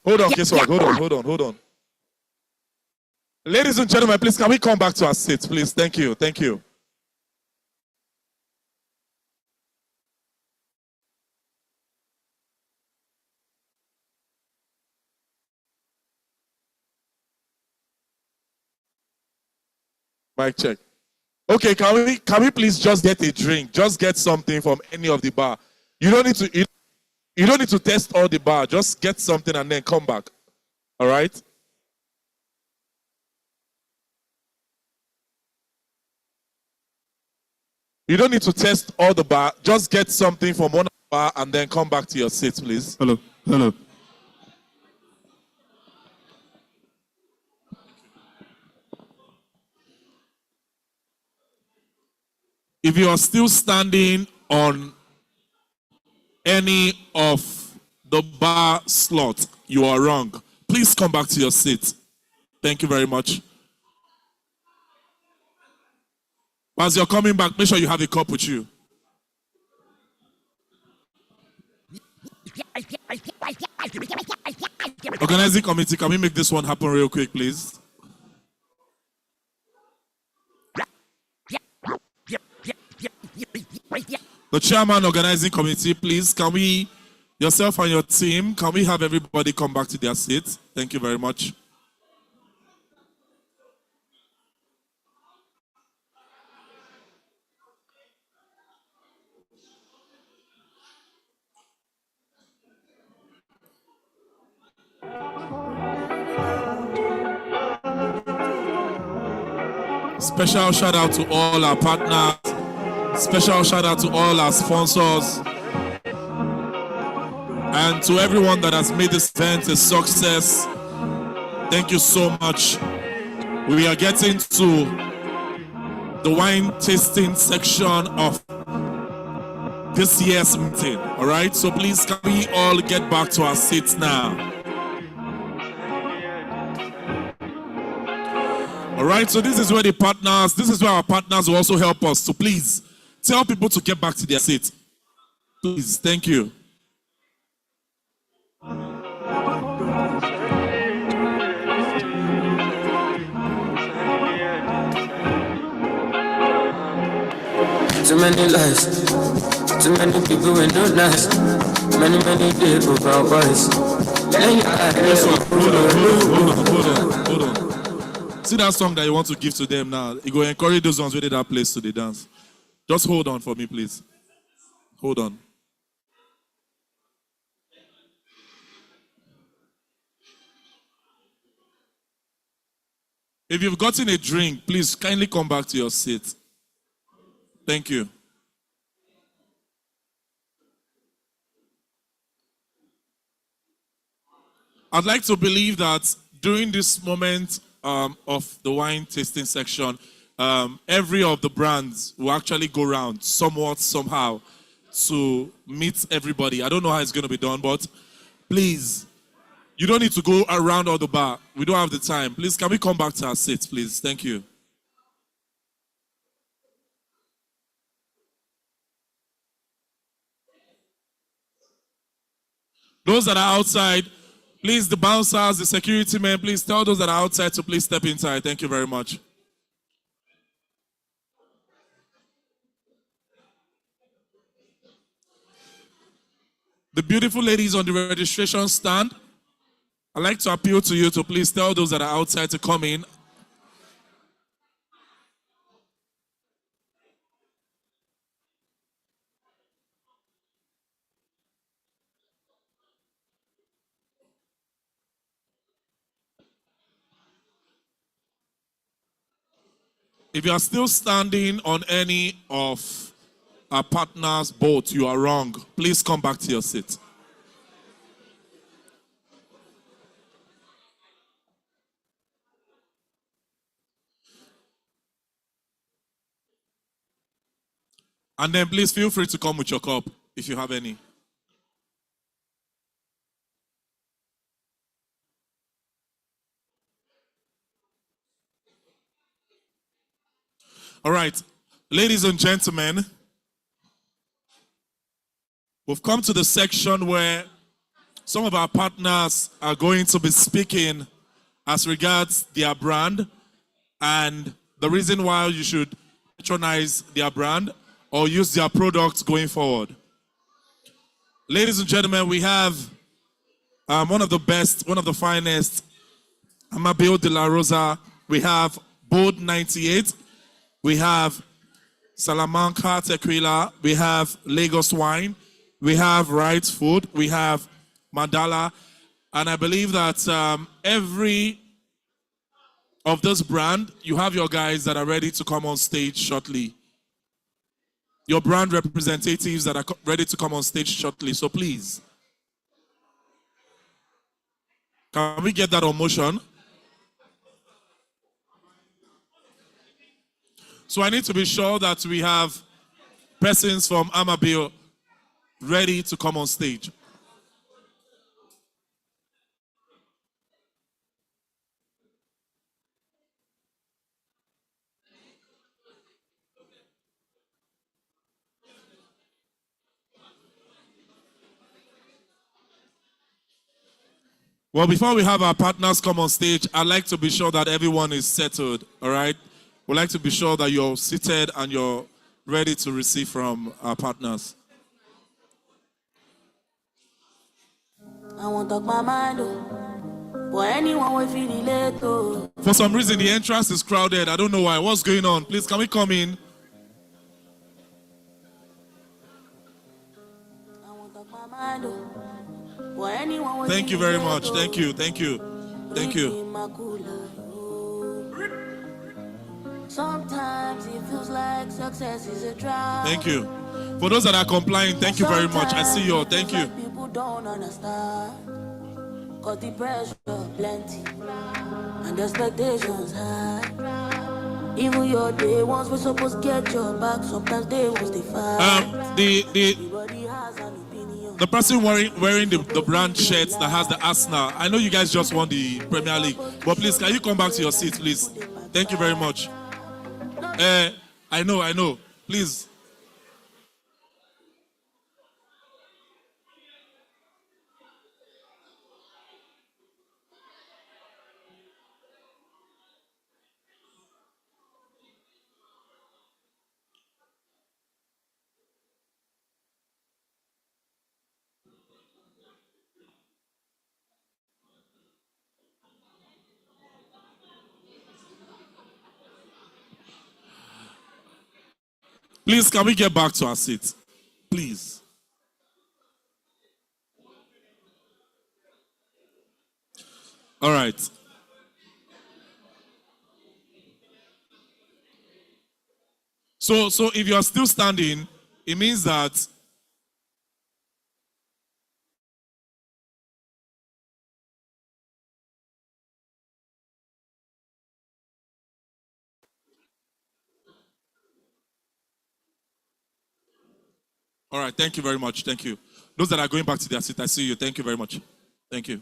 Hold on, guess what? Hold on. Ladies and gentlemen, please can we come back to our seats, please? Thank you. Mic check. Okay, can we please just get a drink? Just get something from any of the bar. You don't need to test all the bar. Just get something and then come back. All right? You don't need to test all the bar. Just get something from one bar and then come back to your seats, please. Hello. If you are still standing on any of the bar slots, you are wrong. Please come back to your seat. Thank you very much. As you're coming back, make sure you have a cup with you. Organizing committee, can we make this one happen real quick, please? The chairman organizing committee, please, can we, yourself and your team, can we have everybody come back to their seats? Thank you very much. Special shout out to all our partners. Special shout out to all our sponsors. And to everyone that has made this event a success. Thank you so much. We are getting to the wine tasting section of this year's meeting. All right, so please can we all get back to our seats now? All right, so this is where our partners will also help us. So please tell people to get back to their seats. Please, thank you. Too many lies, too many people with no nice. Many days over wise. Hold on. See that song that you want to give to them now? You go encourage those ones where they that place to the dance. Just hold on for me, please. Hold on. If you've gotten a drink, please kindly come back to your seat. Thank you. I'd like to believe that during this moment of the wine tasting section, every of the brands will actually go around somewhat, somehow, to meet everybody. I don't know how it's going to be done, but please, you don't need to go around all the bar. We don't have the time. Please, can we come back to our seats, please? Thank you. Those that are outside, please, the bouncers, the security men, please tell those that are outside to please step inside. Thank you very much. The beautiful ladies on the registration stand, I'd like to appeal to you to please tell those that are outside to come in. If you are still standing on any of our partners' boat, you are wrong. Please come back to your seat. And then please feel free to come with your cup if you have any. All right, ladies and gentlemen, we've come to the section where some of our partners are going to be speaking as regards their brand and the reason why you should patronize their brand or use their products going forward. Ladies and gentlemen, we have one of the best, one of the finest, Amabile de la Rosa. We have Bold 98. We have Salamanca Tequila. We have Lagos Wine. We have Right Food. We have Mandala. And I believe that every of this brand, you have your guys that are ready to come on stage shortly. Your brand representatives that are ready to come on stage shortly. So please, can we get that on motion? So I need to be sure that we have persons from Amabile ready to come on stage. Well, before we have our partners come on stage, I'd like to be sure that everyone is settled, all right? We'd like to be sure that you're seated and you're ready to receive from our partners. I won't talk my mind, but anyone will feel it. For some reason, the entrance is crowded. I don't know why. What's going on? Please, can we come in? I won't talk my mind, but anyone will Thank you very much. Thank you. Thank you. Thank you. Sometimes it feels like success is a drought. Thank you. For those that are complying, thank you very much. I see you all. Thank you. People don't understand, cause the pressure plenty and the expectations high. Even your day ones we're supposed to get your back, sometimes they won't stay fine. The person wearing the brand shirt that has the Arsenal, I know you guys just won the Premier League, but please, can you come back to your seat, please? Thank you very much. I know. Please. Please, can we get back to our seats? Please. All right. So if you are still standing, it means that All right, thank you very much. Thank you. Those that are going back to their seat, I see you. Thank you very much. Thank you.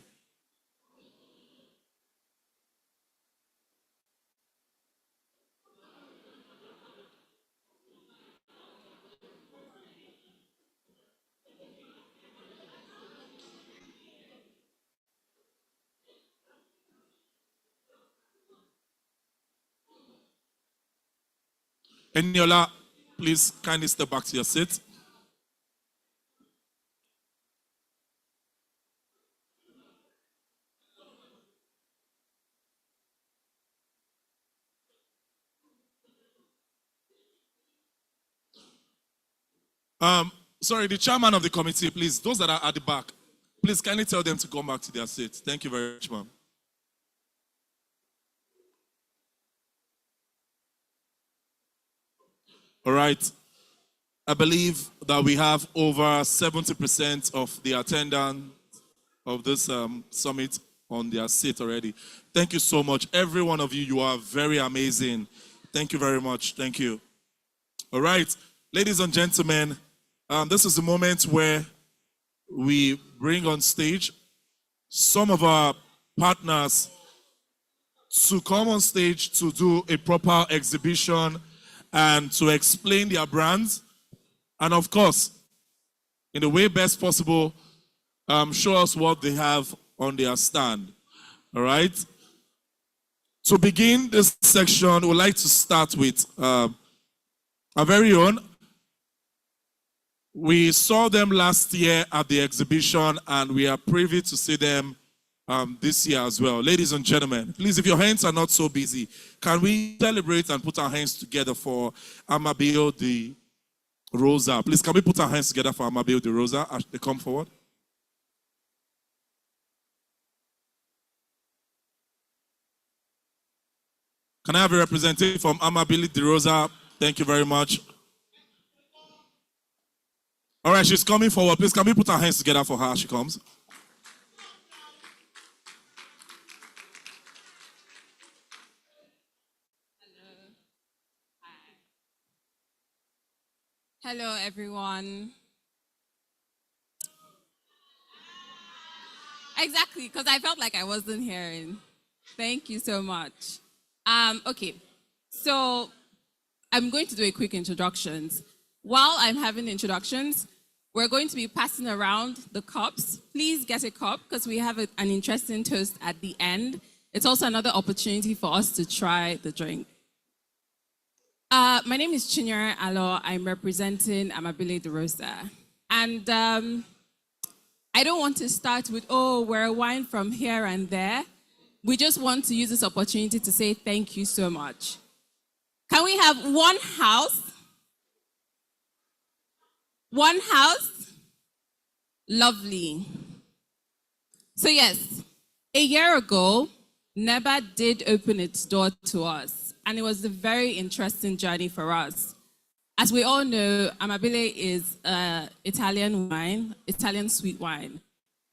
Eniola, please kindly step back to your seat. Sorry, the chairman of the committee, please, those that are at the back, please kindly tell them to come back to their seats. Thank you very much, ma'am. All right. I believe that we have over 70% of the attendants of this summit on their seat already. Thank you so much. Every one of you, you are very amazing. Thank you very much. Thank you. All right. Ladies and gentlemen, this is the moment where we bring on stage some of our partners to come on stage to do a proper exhibition and to explain their brands. And of course, in the way best possible, show us what they have on their stand. All right? To begin this section, we'd like to start with our very own. We saw them last year at the exhibition, and we are privy to see them this year as well. Ladies and gentlemen, please, if your hands are not so busy, can we celebrate and put our hands together for Amabile de Rosa? Please, can we put our hands together for Amabile de Rosa as they come forward? Can I have a representative from Amabile de Rosa? Thank you very much. All right, she's coming forward. Please, can we put our hands together for her as she comes? Hello, everyone. Exactly, because I felt like I wasn't hearing. Thank you so much. Okay, so I'm going to do a quick introductions. While I'm having introductions, we're going to be passing around the cups. Please get a cup because we have an interesting toast at the end. It's also another opportunity for us to try the drink. My name is Chinyere Alo. I'm representing Amabile de Rosa. And I don't want to start with, oh, we're a wine from here and there. We just want to use this opportunity to say thank you so much. Can we have one house? One house? Lovely. So yes, a year ago, Nehba did open its door to us, and it was a very interesting journey for us. As we all know, Amabile is Italian wine, Italian sweet wine.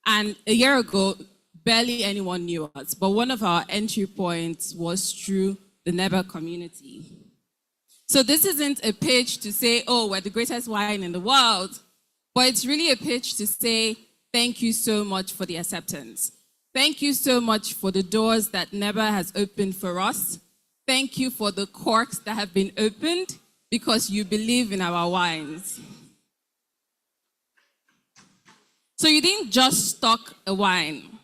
And a year ago, barely anyone knew us, but one of our entry points was through the Nehba community. So this isn't a pitch to say, oh, we're the greatest wine in the world, but it's really a pitch to say, thank you so much for the acceptance. Thank you so much for the doors that Nehba has opened for us. Thank you for the corks that have been opened because you believe in our wines. So you didn't just stock a wine.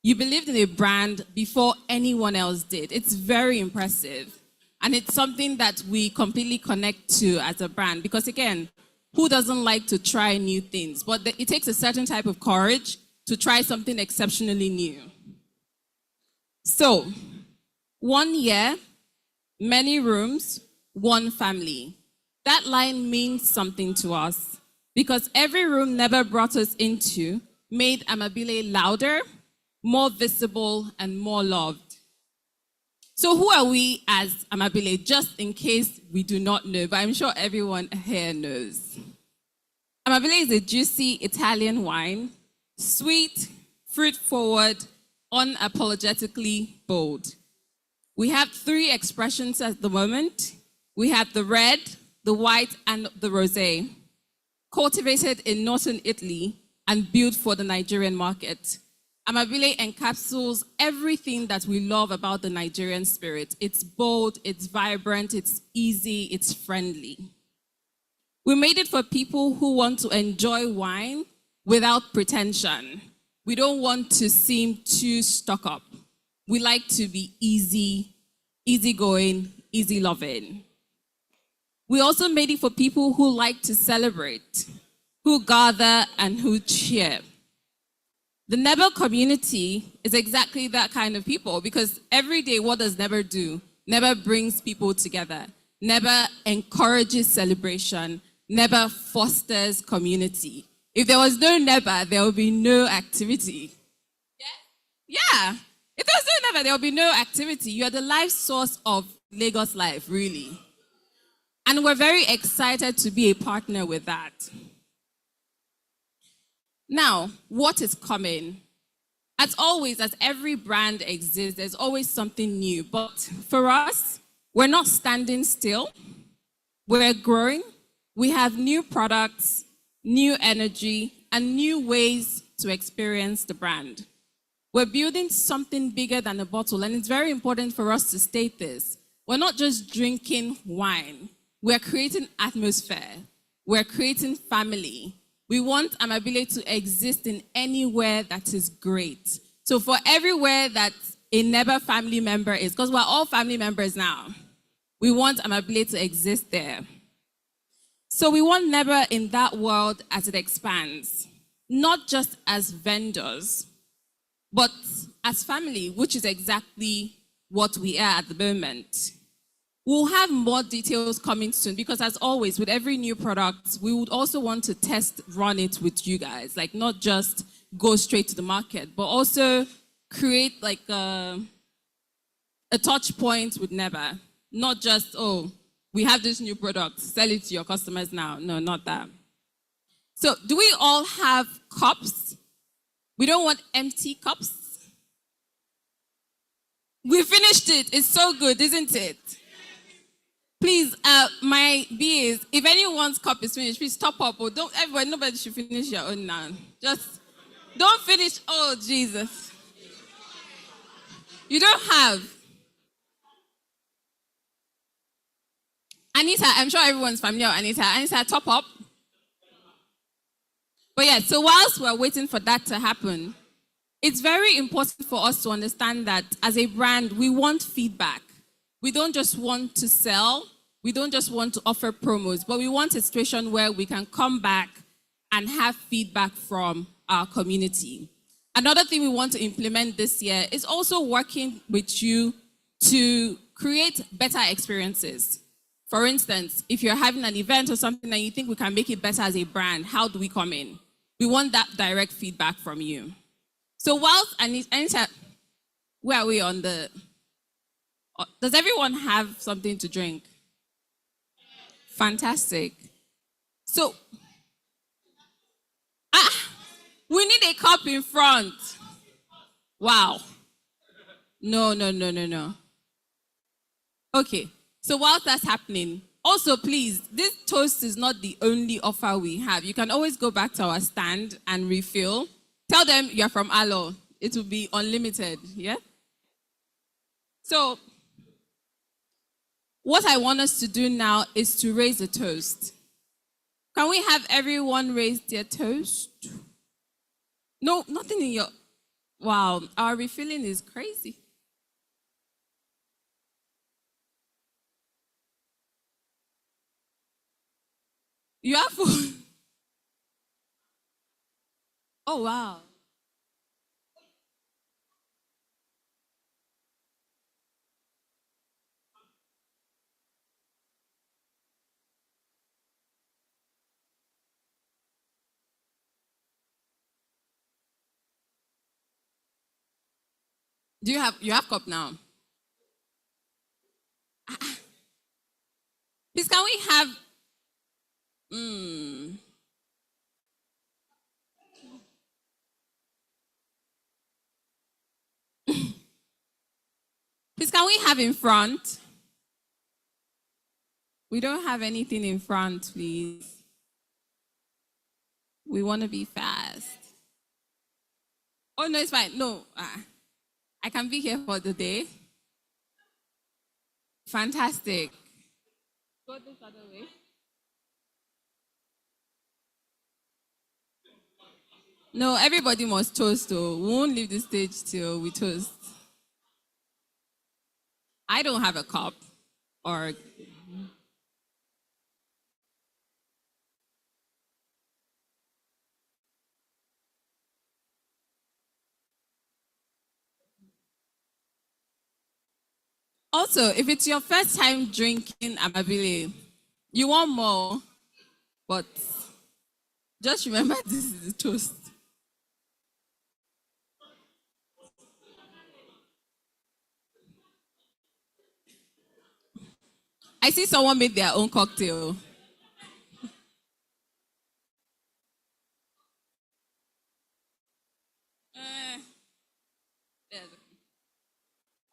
You believed in a brand before anyone else did. It's very impressive. And it's something that we completely connect to as a brand because, again, who doesn't like to try new things? But it takes a certain type of courage to try something exceptionally new. So, 1 year, many rooms, one family. That line means something to us because every room Nehba brought us into made Amabile louder, more visible, and more loved. So who are we as Amabile, just in case we do not know, but I'm sure everyone here knows. Amabile is a juicy Italian wine, sweet, fruit-forward, unapologetically bold. We have 3 expressions at the moment. We have the red, the white, and the rosé. cultivated in northern Italy and built for the Nigerian market. Amabile encapsulates everything that we love about the Nigerian spirit. It's bold, it's vibrant, it's easy, it's friendly. We made it for people who want to enjoy wine without pretension. We don't want to seem too stuck up. We like to be easygoing, easy loving. We also made it for people who like to celebrate, who gather and who cheer. The Nehba community is exactly that kind of people because every day, what does Nehba do? Nehba brings people together. Nehba encourages celebration. Nehba fosters community. If there was no Nehba, there would be no activity. Yeah. If there was no Nehba, there would be no activity. You are the life source of Lagos life, really. And we're very excited to be a partner with that. Now, what is coming? As always, as every brand exists, there's always something new. But for us, we're not standing still. We're growing. We have new products, new energy, and new ways to experience the brand. We're building something bigger than a bottle, and it's very important for us to state this. We're not just drinking wine. We're creating atmosphere. We're creating family. We want Amabile to exist in anywhere that is great. So for everywhere that a Nehba family member is, because we're all family members now, we want Amabile to exist there. So we want Nehba in that world as it expands, not just as vendors, but as family, which is exactly what we are at the moment. We'll have more details coming soon because as always, with every new product, we would also want to run it with you guys, like not just go straight to the market, but also create like a touch point with Nehba. Not just, oh, we have this new product, sell it to your customers now. No, not that. So do we all have cups? We don't want empty cups. We finished it. It's so good, isn't it? Please, my BAs, if anyone's cup is finished, please top up. Or don't, everybody, nobody should finish your own now. Just don't finish. Oh, Jesus. You don't have. Anita, I'm sure everyone's familiar with Anita. Anita, top up. But yeah, so whilst we're waiting for that to happen, it's very important for us to understand that as a brand, we want feedback. We don't just want to sell. We don't just want to offer promos, but we want a situation where we can come back and have feedback from our community. Another thing we want to implement this year is also working with you to create better experiences. For instance, if you're having an event or something and you think we can make it better as a brand, how do we come in? We want that direct feedback from you. So whilst Anita, where are we on the... Does everyone have something to drink? Fantastic. So, we need a cup in front. Wow. No. Okay, so whilst that's happening, also please, this toast is not the only offer we have. You can always go back to our stand and refill. Tell them you're from Alo. It will be unlimited, yeah? So, what I want us to do now is to raise a toast. Can we have everyone raise their toast? No, nothing in your... Wow, our refilling is crazy. You have food? Oh, wow. Do you have cup now? Please, can we have... Please, can we have in front? We don't have anything in front, please. We want to be fast. Oh, no, it's fine. No, I can be here for the day. Fantastic. Go this other way. No, everybody must toast, though. We won't leave the stage till we toast. I don't have a cup or. Also, if it's your first time drinking Amabile, you want more, but just remember this is the toast. I see someone made their own cocktail.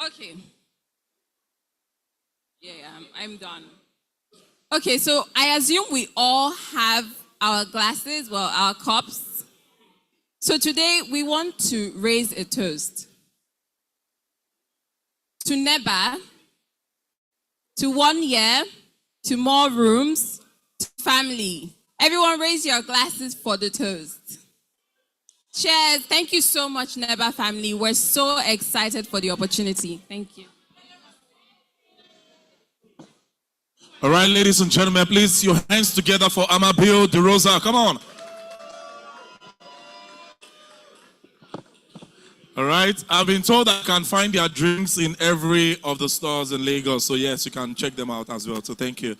Okay. Yeah, I'm done. Okay, so I assume we all have our glasses, well, our cups. So today we want to raise a toast to Nehba, to 1 year, to more rooms, to family. Everyone raise your glasses for the toast. Cheers. Thank you so much, Nehba family. We're so excited for the opportunity. Thank you. All right, ladies and gentlemen, please, your hands together for Amabile De Rosa. Come on. All right, I've been told that you can find their drinks in every of the stores in Lagos. So yes, you can check them out as well. So thank you.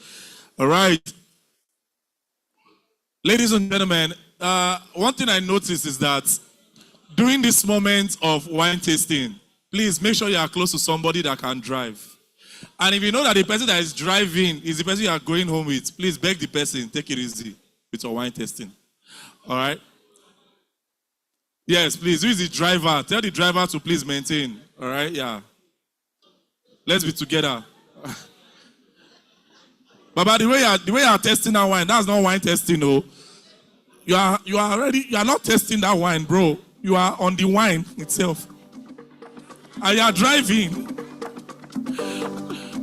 All right. Ladies and gentlemen, one thing I noticed is that during this moment of wine tasting, please make sure you are close to somebody that can drive. And if you know that the person that is driving is the person you are going home with, please beg the person, take it easy with your wine tasting. All right? Yes, please. Who is the driver? Tell the driver to please maintain. All right? Yeah. Let's be together. But the way you are testing that wine, that's not wine testing, no. You are not testing that wine, bro. You are on the wine itself. And you are driving.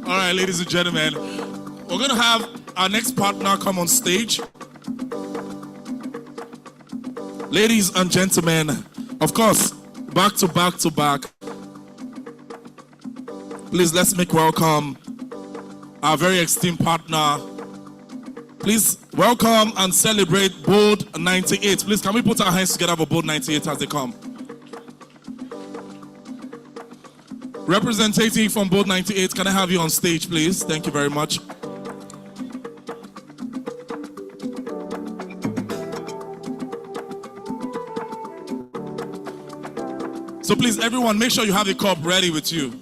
All right, ladies and gentlemen, we're going to have our next partner come on stage. Ladies and gentlemen, of course, back to back to back. Please, let's make welcome our very esteemed partner. Please welcome and celebrate Bold 98. Please, can we put our hands together for Bold 98 as they come? Representative from Bold 98, can I have you on stage, please? Thank you very much. So please, everyone, make sure you have a cup ready with you.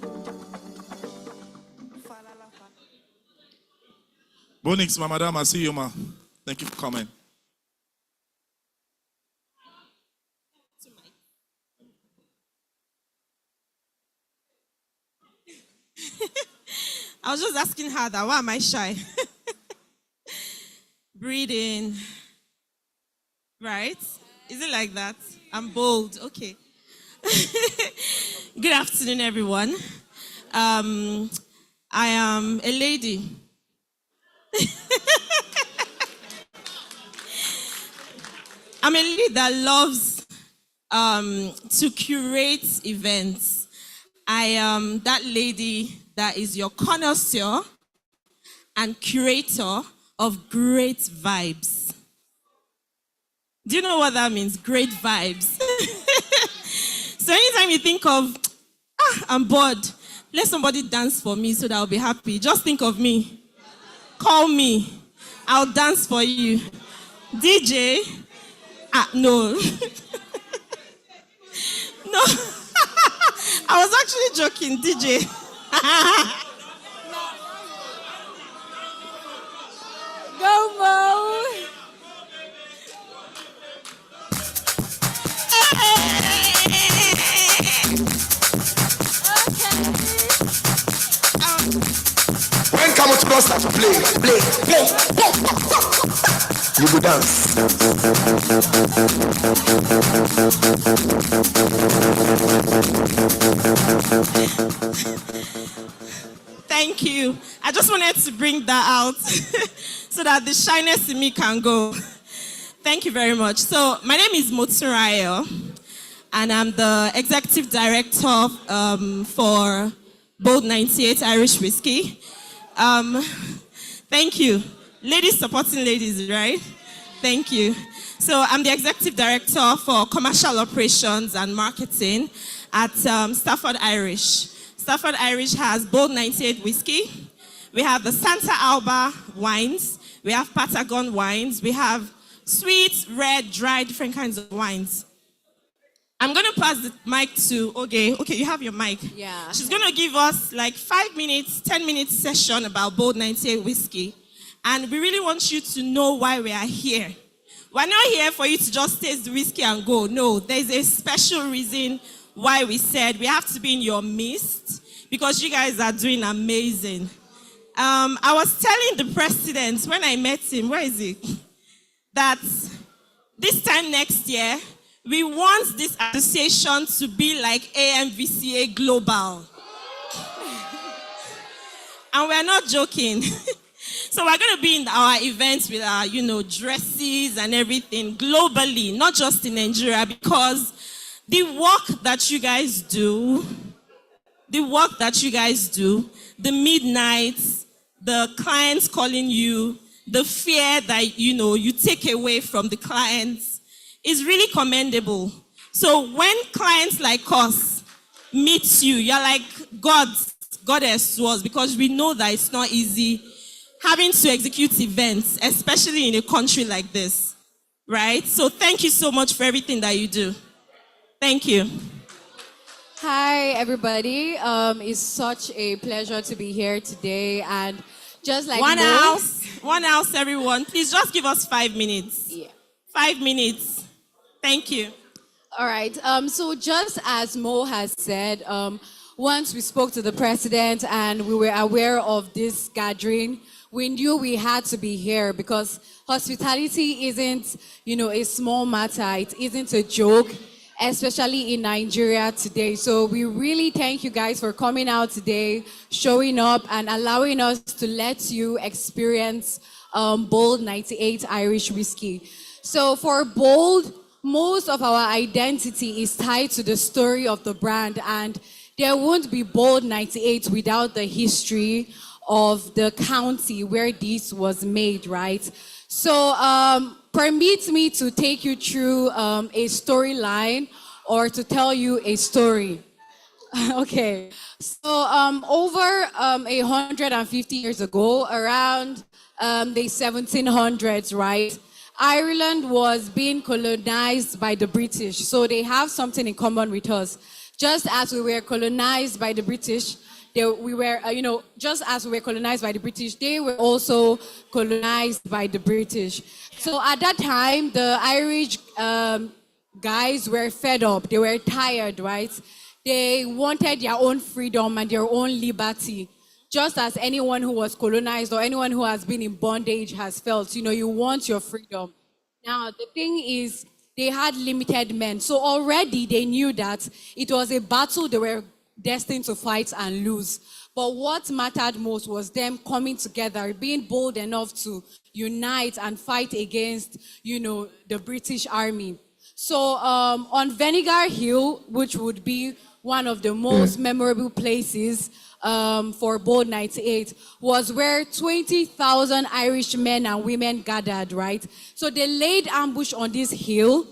Bonix, my madam, I see you, ma. Thank you for coming. I was just asking her that, why am I shy? Breathe in. Right? Is it like that? I'm bold. Okay. Good afternoon, everyone. I am a lady. I'm a lady that loves to curate events. I am that lady that is your connoisseur and curator of great vibes. Do you know what that means? Great vibes. So anytime you think of, I'm bored, let somebody dance for me so that I'll be happy. Just think of me. Call me. I'll dance for you. DJ? No. No. I was actually joking, DJ. Go, Mo. When come to start to play. you go dance. Thank you. I just wanted to bring that out so that the shyness in me can go. Thank you very much. So my name is Moturayo, and I'm the executive director for Bold 98 Irish Whiskey. Thank you. Ladies supporting ladies, right? Thank you. So I'm the executive director for commercial operations and marketing at Stafford Irish. Stafford Irish has Bold 98 whiskey. We have the Santa Alba wines. We have Patagon wines. We have sweet, red, dry, different kinds of wines. I'm going to pass the mic to Oge. Okay, you have your mic. Yeah. She's going to give us like 5 minutes, 10 minutes session about Bold 98 whiskey. And we really want you to know why we are here. We're not here for you to just taste the whiskey and go. No, there's a special reason why we said we have to be in your midst because you guys are doing amazing. I was telling the president when I met him, where is he? That this time next year, we want this association to be like AMVCA Global. And we're not joking. So we're going to be in our events with our, dresses and everything globally, not just in Nigeria, because the work that you guys do, the midnights, the clients calling you, the fear that, you take away from the clients is really commendable. So when clients like us meet you, you're like goddess to us, because we know that it's not easy having to execute events, especially in a country like this, right? So thank you so much for everything that you do. Thank you. Hi, everybody. It's such a pleasure to be here today. And just like One house, everyone. Please just give us 5 minutes. Yeah. 5 minutes. Thank you. All right. So just as Mo has said, once we spoke to the president and we were aware of this gathering, we knew we had to be here because hospitality isn't, a small matter. It isn't a joke, especially in Nigeria today. So we really thank you guys for coming out today, showing up and allowing us to let you experience Bold 98 Irish whiskey. So for Bold, most of our identity is tied to the story of the brand, and there won't be Bold 98 without the history of the county where this was made, right? So permit me to take you through a storyline or to tell you a story. Okay, so over 150 years ago, around the 1700s, right? Ireland was being colonized by the British, so they have something in common with us. Just as we were colonized by the British, just as we were colonized by the British, they were also colonized by the British. So at that time, the Irish guys were fed up. They were tired, right? They wanted their own freedom and their own liberty. Just as anyone who was colonized or anyone who has been in bondage has felt, you want your freedom. Now, the thing is, they had limited men. So already they knew that it was a battle they were destined to fight and lose. But what mattered most was them coming together, being bold enough to unite and fight against, the British Army. So on Vinegar Hill, which would be one of the most memorable places for Bold 98, was where 20,000 Irish men and women gathered, right? So they laid ambush on this hill,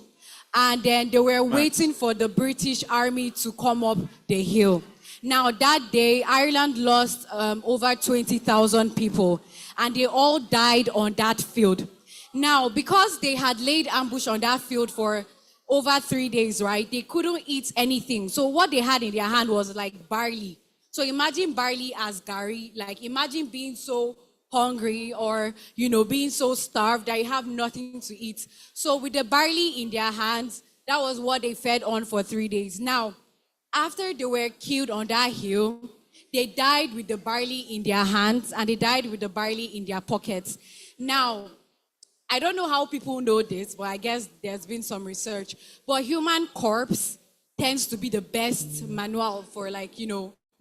and then they were waiting for the British Army to come up the hill. Now, that day, Ireland lost over 20,000 people, and they all died on that field. Now, because they had laid ambush on that field for over 3 days, right, they couldn't eat anything. So what they had in their hand was like barley. So imagine barley as gari. Like, imagine being so hungry or, being so starved that you have nothing to eat. So with the barley in their hands, that was what they fed on for 3 days. Now, after they were killed on that hill, they died with the barley in their hands and they died with the barley in their pockets. Now, I don't know how people know this, but I guess there's been some research. But human corpse tends to be the best manual for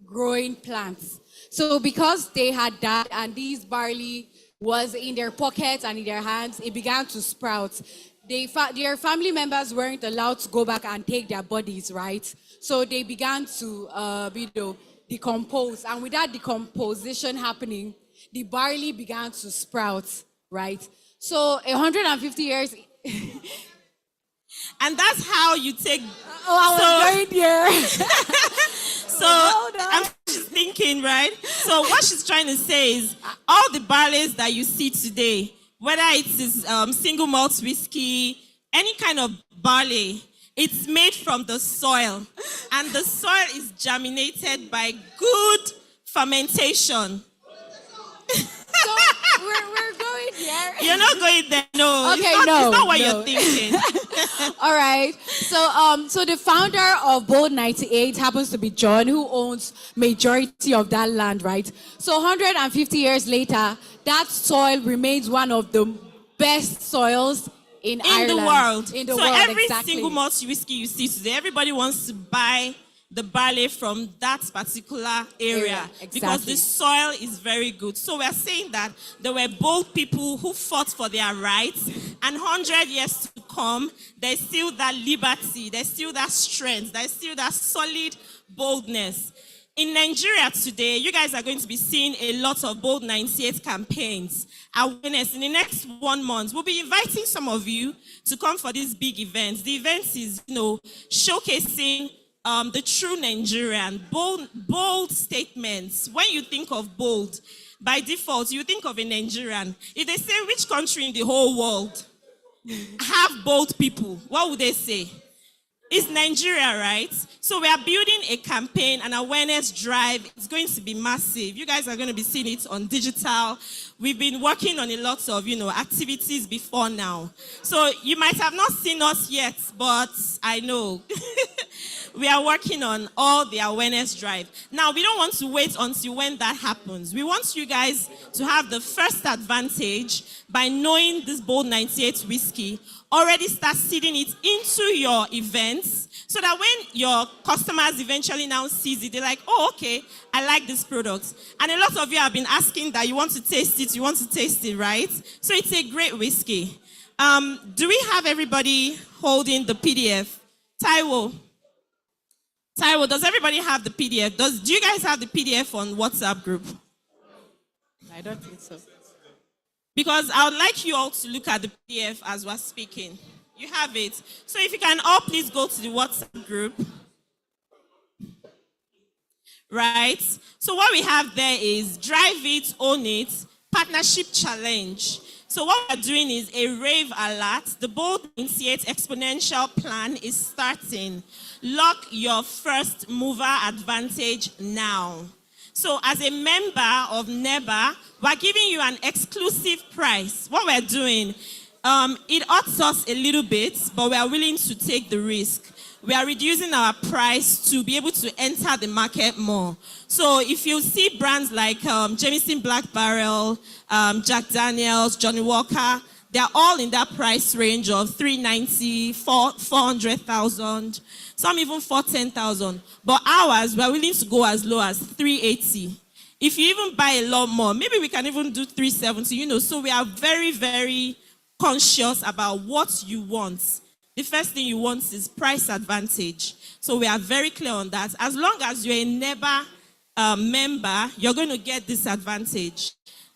growing plants. So because they had that and these barley was in their pockets and in their hands, it began to sprout. Their family members weren't allowed to go back and take their bodies, right? So they began to decompose. And with that decomposition happening, the barley began to sprout, right? So 150 years. And that's how you take. Oh, I was going there. So I'm just thinking, right? So what she's trying to say is all the barleys that you see today, whether it is single malt whiskey, any kind of barley, it's made from the soil. And the soil is germinated by good fermentation. So we're going there. You're not going there, no. Okay, it's not what no. you're thinking. All right. So the founder of Bold 98 happens to be John, who owns majority of that land, right? So 150 years later, that soil remains one of the best soils in Ireland. The world. In the so world, every exactly. single malt whiskey you see today, everybody wants to buy the barley from that particular area because the soil is very good. So we're saying that there were bold people who fought for their rights, and 100 years to come, there's still that liberty, there's still that strength, there's still that solid boldness. In Nigeria today, you guys are going to be seeing a lot of Bold 98 campaigns, awareness. In the next 1 month, we'll be inviting some of you to come for these big events. The event is, showcasing the true Nigerian, bold statements. When you think of bold, by default, you think of a Nigerian. If they say which country in the whole world have bold people, what would they say? It's Nigeria, right? So we are building a campaign, an awareness drive. It's going to be massive. You guys are going to be seeing it on digital. We've been working on a lot of, activities before now. So you might have not seen us yet, but I know. We are working on all the awareness drive. Now, we don't want to wait until when that happens. We want you guys to have the first advantage by knowing this Bold 98 whiskey. Already start seeding it into your events so that when your customers eventually now sees it, they're like, oh, okay, I like this product. And a lot of you have been asking that you want to taste it, right? So it's a great whiskey. Do we have everybody holding the PDF? Taiwo, does everybody have the PDF? Do you guys have the PDF on WhatsApp group? I don't think so. Because I would like you all to look at the PDF as we're speaking. You have it. So if you can all please go to the WhatsApp group. Right? So what we have there is Drive It, Own It, Partnership Challenge. So what we're doing is a rave alert. The Bold 98 exponential plan is starting. Lock your first mover advantage now. So as a member of Nehba, we're giving you an exclusive price. What we're doing, it hurts us a little bit, but we are willing to take the risk. We are reducing our price to be able to enter the market more. So if you see brands like Jameson Black Barrel, Jack Daniels, Johnny Walker, they're all in that price range of $390,000, $400,000, some even $410,000. But ours, we're willing to go as low as $380,000. If you even buy a lot more, maybe we can even do $370,000, So we are very, very conscious about what you want. The first thing you want is price advantage. So we are very clear on that. As long as you're a Nehba member, you're going to get this advantage.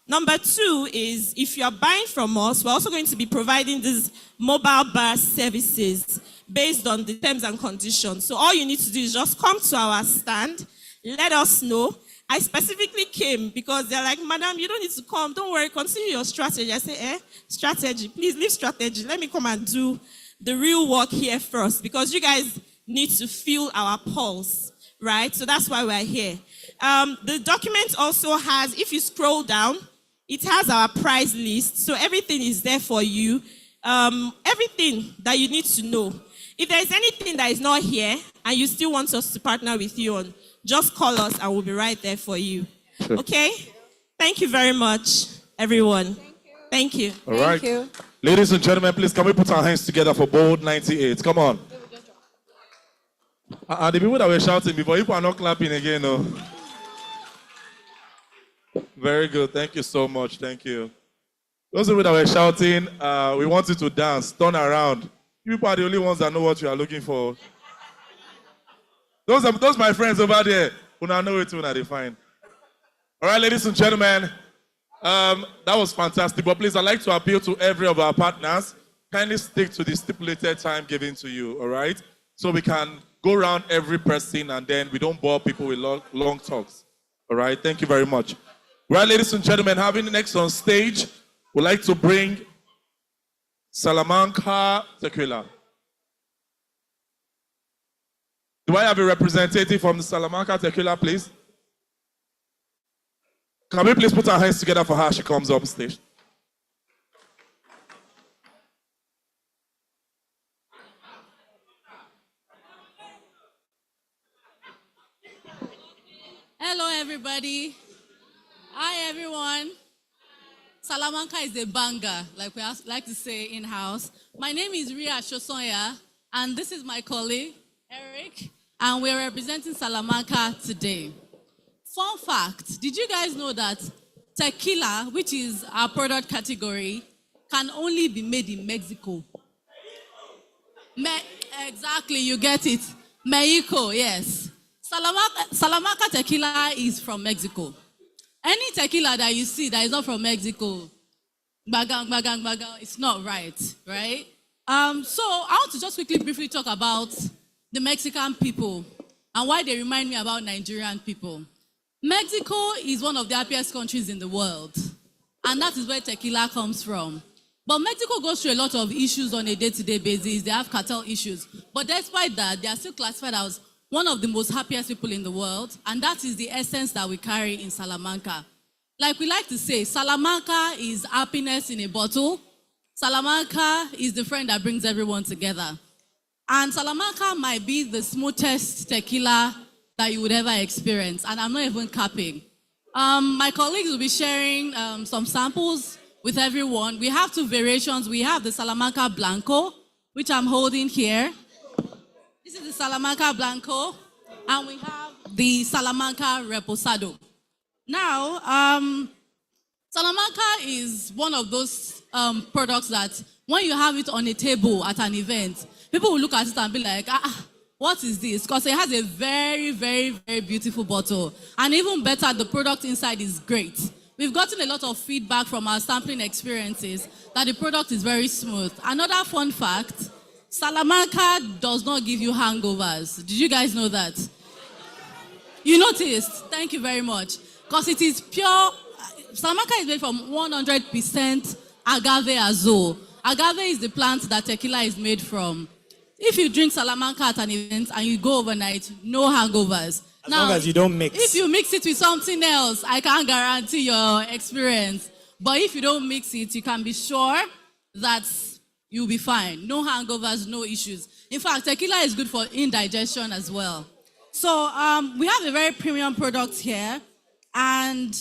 Number two is if you're buying from us, we're also going to be providing these mobile bar services based on the terms and conditions. So all you need to do is just come to our stand, let us know. I specifically came because they're like, madam, you don't need to come. Don't worry, continue your strategy. I say, strategy, please leave strategy. Let me come and do the real work here first because you guys need to feel our pulse, right? So that's why we're here. The document also has, if you scroll down, it has our price list. So everything is there for you. Everything that you need to know. If there's anything that is not here and you still want us to partner with you on, just call us and we'll be right there for you. Sure. Okay? Thank you very much, everyone. Thank you. Thank you. All right. Thank you. Ladies and gentlemen, please can we put our hands together for Bold 98? Come on. The people that were shouting before, you are not clapping again, no. Very good. Thank you so much. Thank you. Those people that were shouting, we want you to dance, turn around. You people are the only ones that know what you are looking for. Those my friends over there who now know it when they find. All right, ladies and gentlemen, that was fantastic. But please, I'd like to appeal to every of our partners. Kindly stick to the stipulated time given to you, all right? So we can go around every person and then we don't bore people with long talks. All right, thank you very much. Right, ladies and gentlemen, having next on stage, we'd like to bring Salamanca Tequila. Do I have a representative from the Salamanca Tequila, please? Can we please put our hands together for her as she comes up stage? Hello, everybody. Hi, everyone. Salamanca is a banger, like we like to say in-house. My name is Ria Shosonya, and this is my colleague, Eric, and we're representing Salamanca today. Fun fact, did you guys know that tequila, which is our product category, can only be made in Mexico? Exactly, you get it. Mexico, yes. Salamanca tequila is from Mexico. Any tequila that you see that is not from Mexico, bagang, it's not right? So I want to just quickly briefly talk about the Mexican people and why they remind me about Nigerian people. Mexico is one of the happiest countries in the world, and that is where tequila comes from. But Mexico goes through a lot of issues on a day-to-day basis. They have cartel issues. But despite that, they are still classified as one of the most happiest people in the world, and that is the essence that we carry in Salamanca. Like we like to say, Salamanca is happiness in a bottle. Salamanca is the friend that brings everyone together. And Salamanca might be the smoothest tequila that you would ever experience, and I'm not even capping. My colleagues will be sharing some samples with everyone. We have two variations. We have the Salamanca Blanco, which I'm holding here. This is the Salamanca Blanco, and we have the Salamanca Reposado. Now, Salamanca is one of those products that when you have it on a table at an event, people will look at it and be like, what is this? Because it has a very, very, very beautiful bottle. And even better, the product inside is great. We've gotten a lot of feedback from our sampling experiences that the product is very smooth. Another fun fact, Salamanca does not give you hangovers. Did you guys know that? You noticed? Thank you very much. Because it is pure, Salamanca is made from 100% agave azul. Agave is the plant that tequila is made from. If you drink Salamanca at an event and you go overnight, no hangovers. As long as you don't mix. If you mix it with something else, I can't guarantee your experience. But if you don't mix it, you can be sure that you'll be fine. No hangovers, no issues. In fact, tequila is good for indigestion as well. So we have a very premium product here. And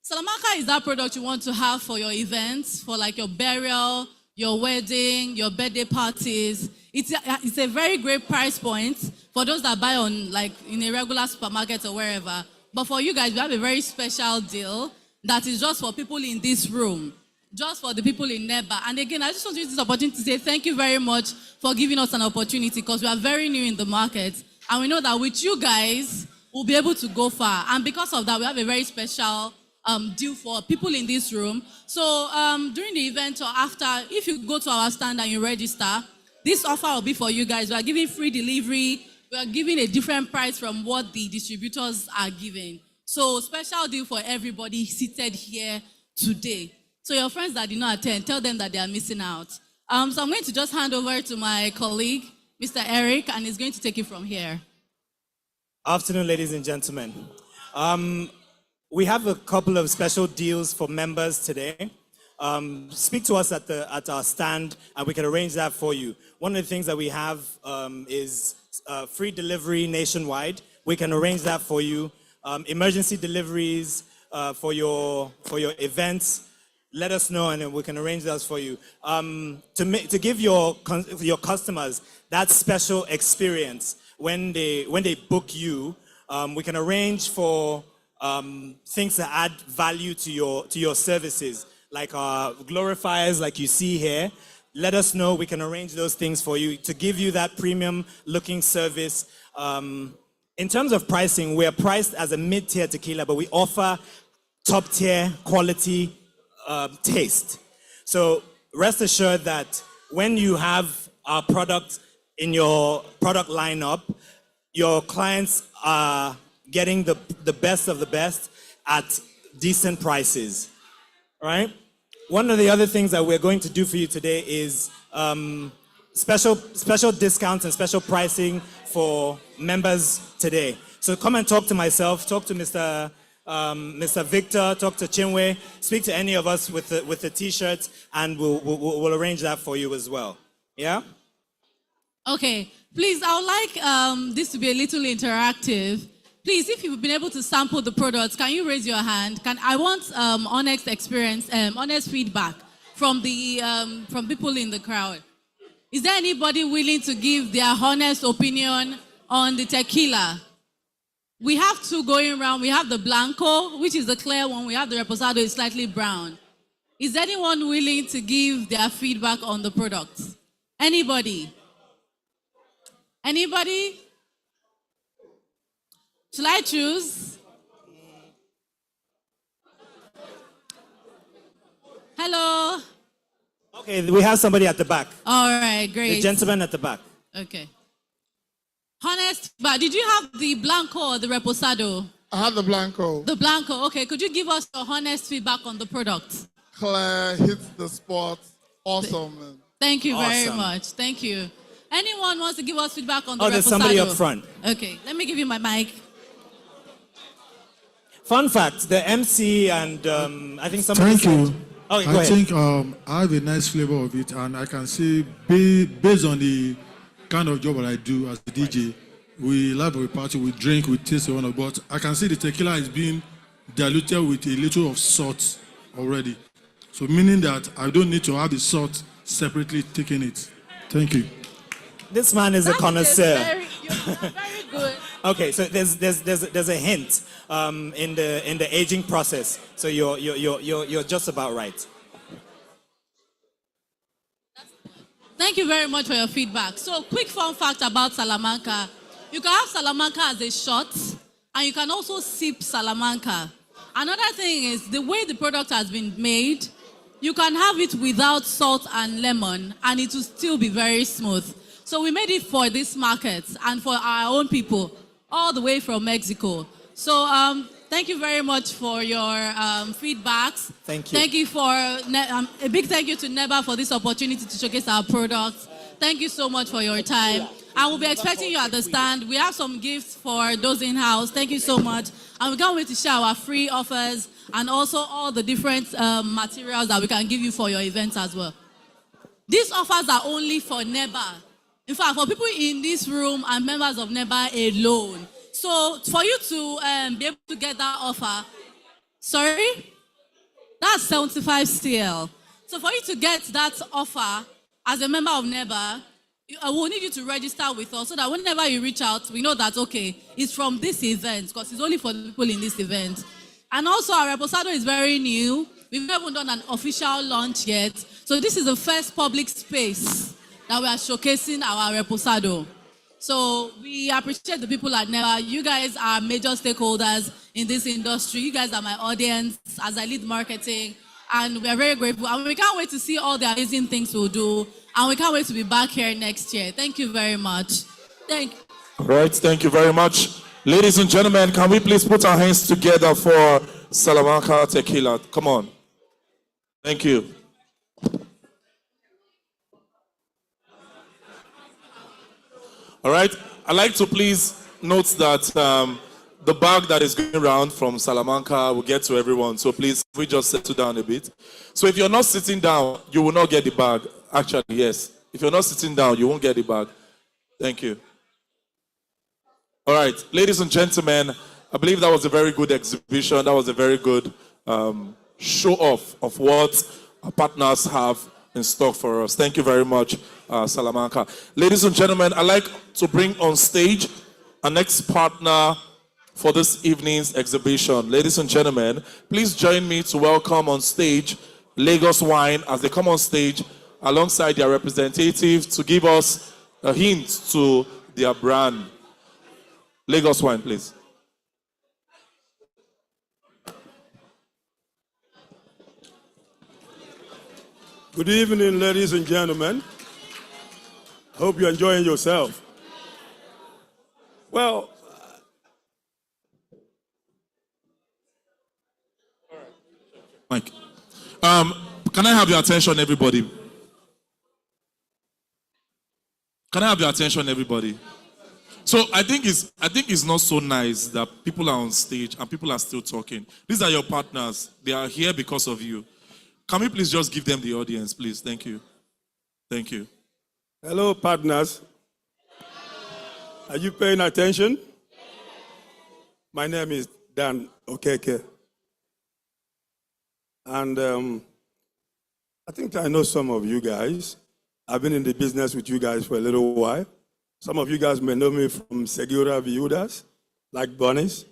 Salamanca is that product you want to have for your events, for like your burial, your wedding, your birthday parties. It's a very great price point for those that buy on like in a regular supermarket or wherever. But for you guys, we have a very special deal that is just for people in this room, just for the people in Nehba. And again, I just want to use this opportunity to say thank you very much for giving us an opportunity because we are very new in the market. And we know that with you guys, we'll be able to go far. And because of that, we have a very special deal for people in this room. So during the event or after, if you go to our stand and you register, this offer will be for you guys. We are giving free delivery. We are giving a different price from what the distributors are giving. So special deal for everybody seated here today. So your friends that did not attend, tell them that they are missing out. So I'm going to just hand over to my colleague, Mr. Eric, and he's going to take it from here. Afternoon, ladies and gentlemen. We have a couple of special deals for members today. Speak to us at our stand and we can arrange that for you. One of the things that we have is free delivery nationwide. We can arrange that for you. Emergency deliveries for your events. let us know and then we can arrange that for you. To give your customers that special experience when they book you, we can arrange for things that add value to your services, like glorifiers, like you see here. Let us know. We can arrange those things for you to give you that premium looking service. In terms of pricing, we are priced as a mid-tier tequila, but we offer top-tier quality taste. So rest assured that when you have our product in your product lineup, your clients are getting the best of the best at decent prices, right? One of the other things that we're going to do for you today is special discounts and special pricing for members today. So come and talk to myself, talk to Mr. Victor, talk to Chinwe, speak to any of us with the t-shirts, and we'll arrange that for you as well. Yeah? Okay, please, I would like this to be a little interactive. Please, if you've been able to sample the products, can you raise your hand? I want honest experience, honest feedback from people in the crowd. Is there anybody willing to give their honest opinion on the tequila? We have two going around. We have the Blanco, which is the clear one. We have the Reposado, it's slightly brown. Is anyone willing to give their feedback on the products? Anybody? Anybody? Shall I choose? Hello? Okay, we have somebody at the back. All right, great. The gentleman at the back. Okay. Honest, but did you have the Blanco or the Reposado? I had the Blanco. The Blanco, okay. Could you give us your honest feedback on the product? Claire hits the spot. Awesome. Thank you very Awesome. much. Thank you. Anyone wants to give us feedback on the Reposado? Oh, there's somebody up front. Okay, let me give you my mic. Fun fact, the MC and I think somebody Thank you. Okay, go I ahead. think I have a nice flavor of it, and I can say based on the kind of job that I do as a DJ, we live a party, we drink, we taste one of, but I can see the tequila is being diluted with a little of salt already. So meaning that I don't need to have the salt separately taking it. Thank you. This man is a connoisseur. You're very good. Okay, so there's a hint in the aging process. So you're just about right. Thank you very much for your feedback. So, quick fun fact about Salamanca. You can have Salamanca as a shot, and you can also sip Salamanca. Another thing is the way the product has been made, you can have it without salt and lemon, and it will still be very smooth. So we made it for this market and for our own people, all the way from Mexico. So thank you very much for your feedbacks. Thank you. Thank you for, a big thank you to Nehba for this opportunity to showcase our products. Thank you so much for your time. And we'll be expecting you at the stand. We have some gifts for those in-house. Thank you so much. And we can't wait to share our free offers and also all the different materials that we can give you for your events as well. These offers are only for Nehba. In fact, for people in this room and members of Nehba alone. So for you to be able to get that offer, sorry? That's 75 CL. So for you to get that offer as a member of Nehba, I will need you to register with us so that whenever you reach out, we know that, okay, it's from this event because it's only for the people in this event. And also our Reposado is very new. We've never done an official launch yet. So this is the first public space that we are showcasing our Reposado. So we appreciate the people at Nehba. You guys are major stakeholders in this industry. You guys are my audience as I lead marketing. And we are very grateful. And we can't wait to see all the amazing things we'll do. And we can't wait to be back here next year. Thank you very much. Thank you. All right, thank you very much. Ladies and gentlemen, can we please put our hands together for Salamanca Tequila? Come on. Thank you. All right, I'd like to please note that the bag that is going around from Salamanca will get to everyone. So please, we just settle down a bit. So if you're not sitting down, you will not get the bag. Actually, yes. If you're not sitting down, you won't get the bag. Thank you. All right, ladies and gentlemen, I believe that was a very good exhibition. That was a very good show off of what our partners have in stock for us. Thank you very much, Salamanca. Ladies and gentlemen, I'd like to bring on stage our next partner for this evening's exhibition. Ladies and gentlemen, please join me to welcome on stage Lagos Wine as they come on stage alongside their representative to give us a hint to their brand. Lagos Wine, please. Good evening, ladies and gentlemen. Hope you're enjoying yourself. Well, Mike, can I have your attention, everybody? Can I have your attention, everybody? So I think it's not so nice that people are on stage and people are still talking. These are your partners. They are here because of you. Can we please just give them the audience, please? Thank you. Thank you. hello, partners. Are you paying attention? My name is Dan Okeke. And I think I know some of you guys. I've been in the business with you guys for a little while. Some of you guys may know me from Segura Viudas, like Bunnies,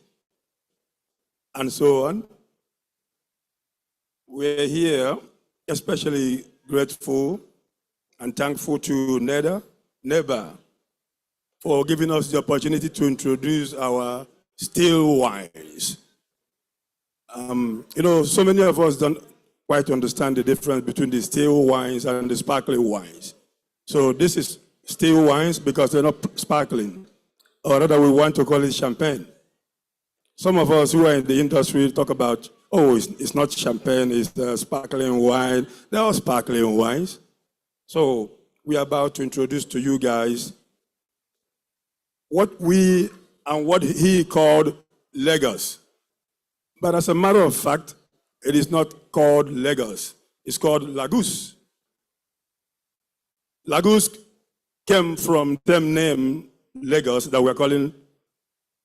and so on. We're here especially grateful and thankful to Nehba for giving us the opportunity to introduce our still wines. So many of us don't quite understand the difference between the still wines and the sparkling wines. So this is still wines because they're not sparkling, or rather we want to call it champagne. Some of us who are in the industry talk about, oh, it's not champagne, it's sparkling wine. They're all sparkling wines. So we are about to introduce to you guys what we and what he called Lagos. But as a matter of fact, it is not called Lagos. It's called Lagos. Lagos came from the name Lagos that we're calling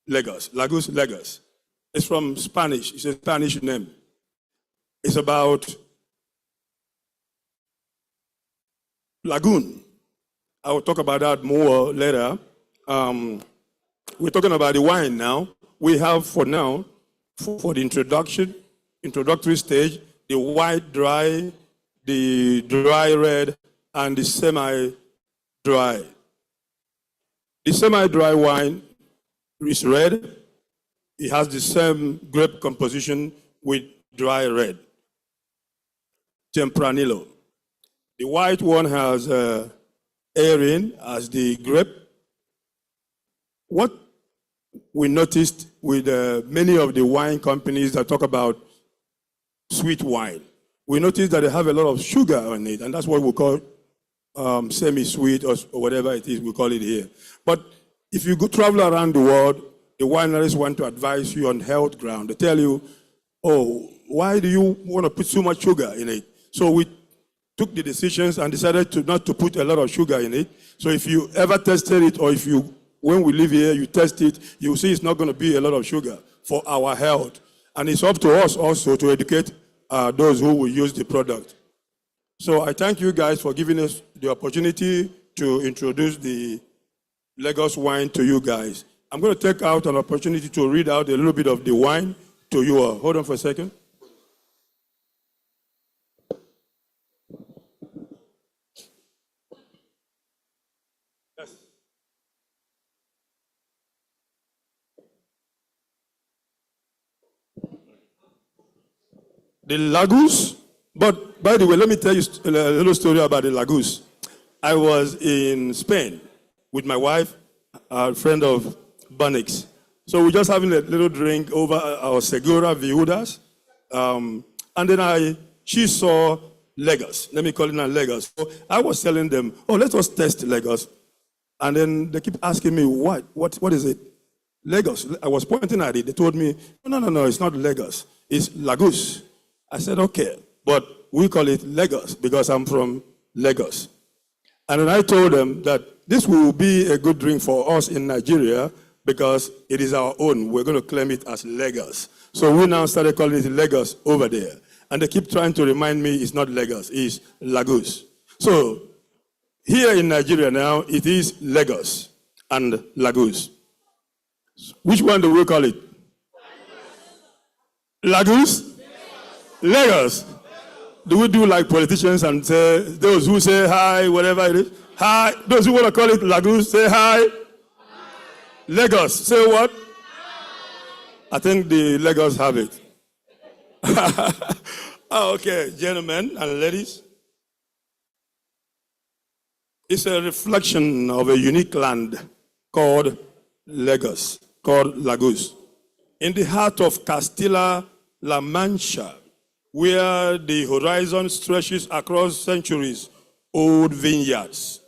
Lagos. Lagos. It's from Spanish. It's a Spanish name. It's about lagoon. I will talk about that more later. We're talking about the wine now. We have for now, for the introductory stage, the white dry, the dry red, and the semi-dry. The semi-dry wine is red. It has the same grape composition with dry red, Tempranillo. The white one has Erin as the grape. What we noticed with many of the wine companies that talk about sweet wine, we noticed that they have a lot of sugar on it, and that's what we call semi-sweet or whatever it is we call it here. But if you go travel around the world, the wineries want to advise you on health ground. They tell you, oh, why do you want to put so much sugar in it? So we took the decisions and decided not to put a lot of sugar in it. So if you ever tested it, or when we live here, you test it, you see it's not going to be a lot of sugar for our health. And it's up to us also to educate those who will use the product. So I thank you guys for giving us the opportunity to introduce the Lagos wine to you guys. I'm going to take out an opportunity to read out a little bit of the wine to you all. Hold on for a second. Yes. The Lagos, but by the way, let me tell you a little story about the Lagos. I was in Spain with my wife, a friend of Bunnies. So we're just having a little drink over our Segura Viudas. And then she saw Lagos. Let me call it now Lagos. So I was telling them, oh, let us test Lagos. And then they keep asking me, what is it? Lagos. I was pointing at it. They told me, no, it's not Lagos. It's Lagos. I said, okay, but we call it Lagos because I'm from Lagos. And then I told them that this will be a good drink for us in Nigeria because it is our own. We're going to claim it as Lagos. So we now started calling it Lagos over there. And they keep trying to remind me it's not Lagos, it's Lagos. So here in Nigeria now, it is Lagos and Lagos. Which one do we call it? Lagos? Lagos. Do we do like politicians and say, those who say hi, whatever it is? Hi. Those who want to call it Lagos, say hi. Lagos, say what? I think the Lagos have it. Okay, gentlemen and ladies. It's a reflection of a unique land called Lagos, called Lagos, in the heart of Castilla-La Mancha, where the horizon stretches across centuries-old vineyards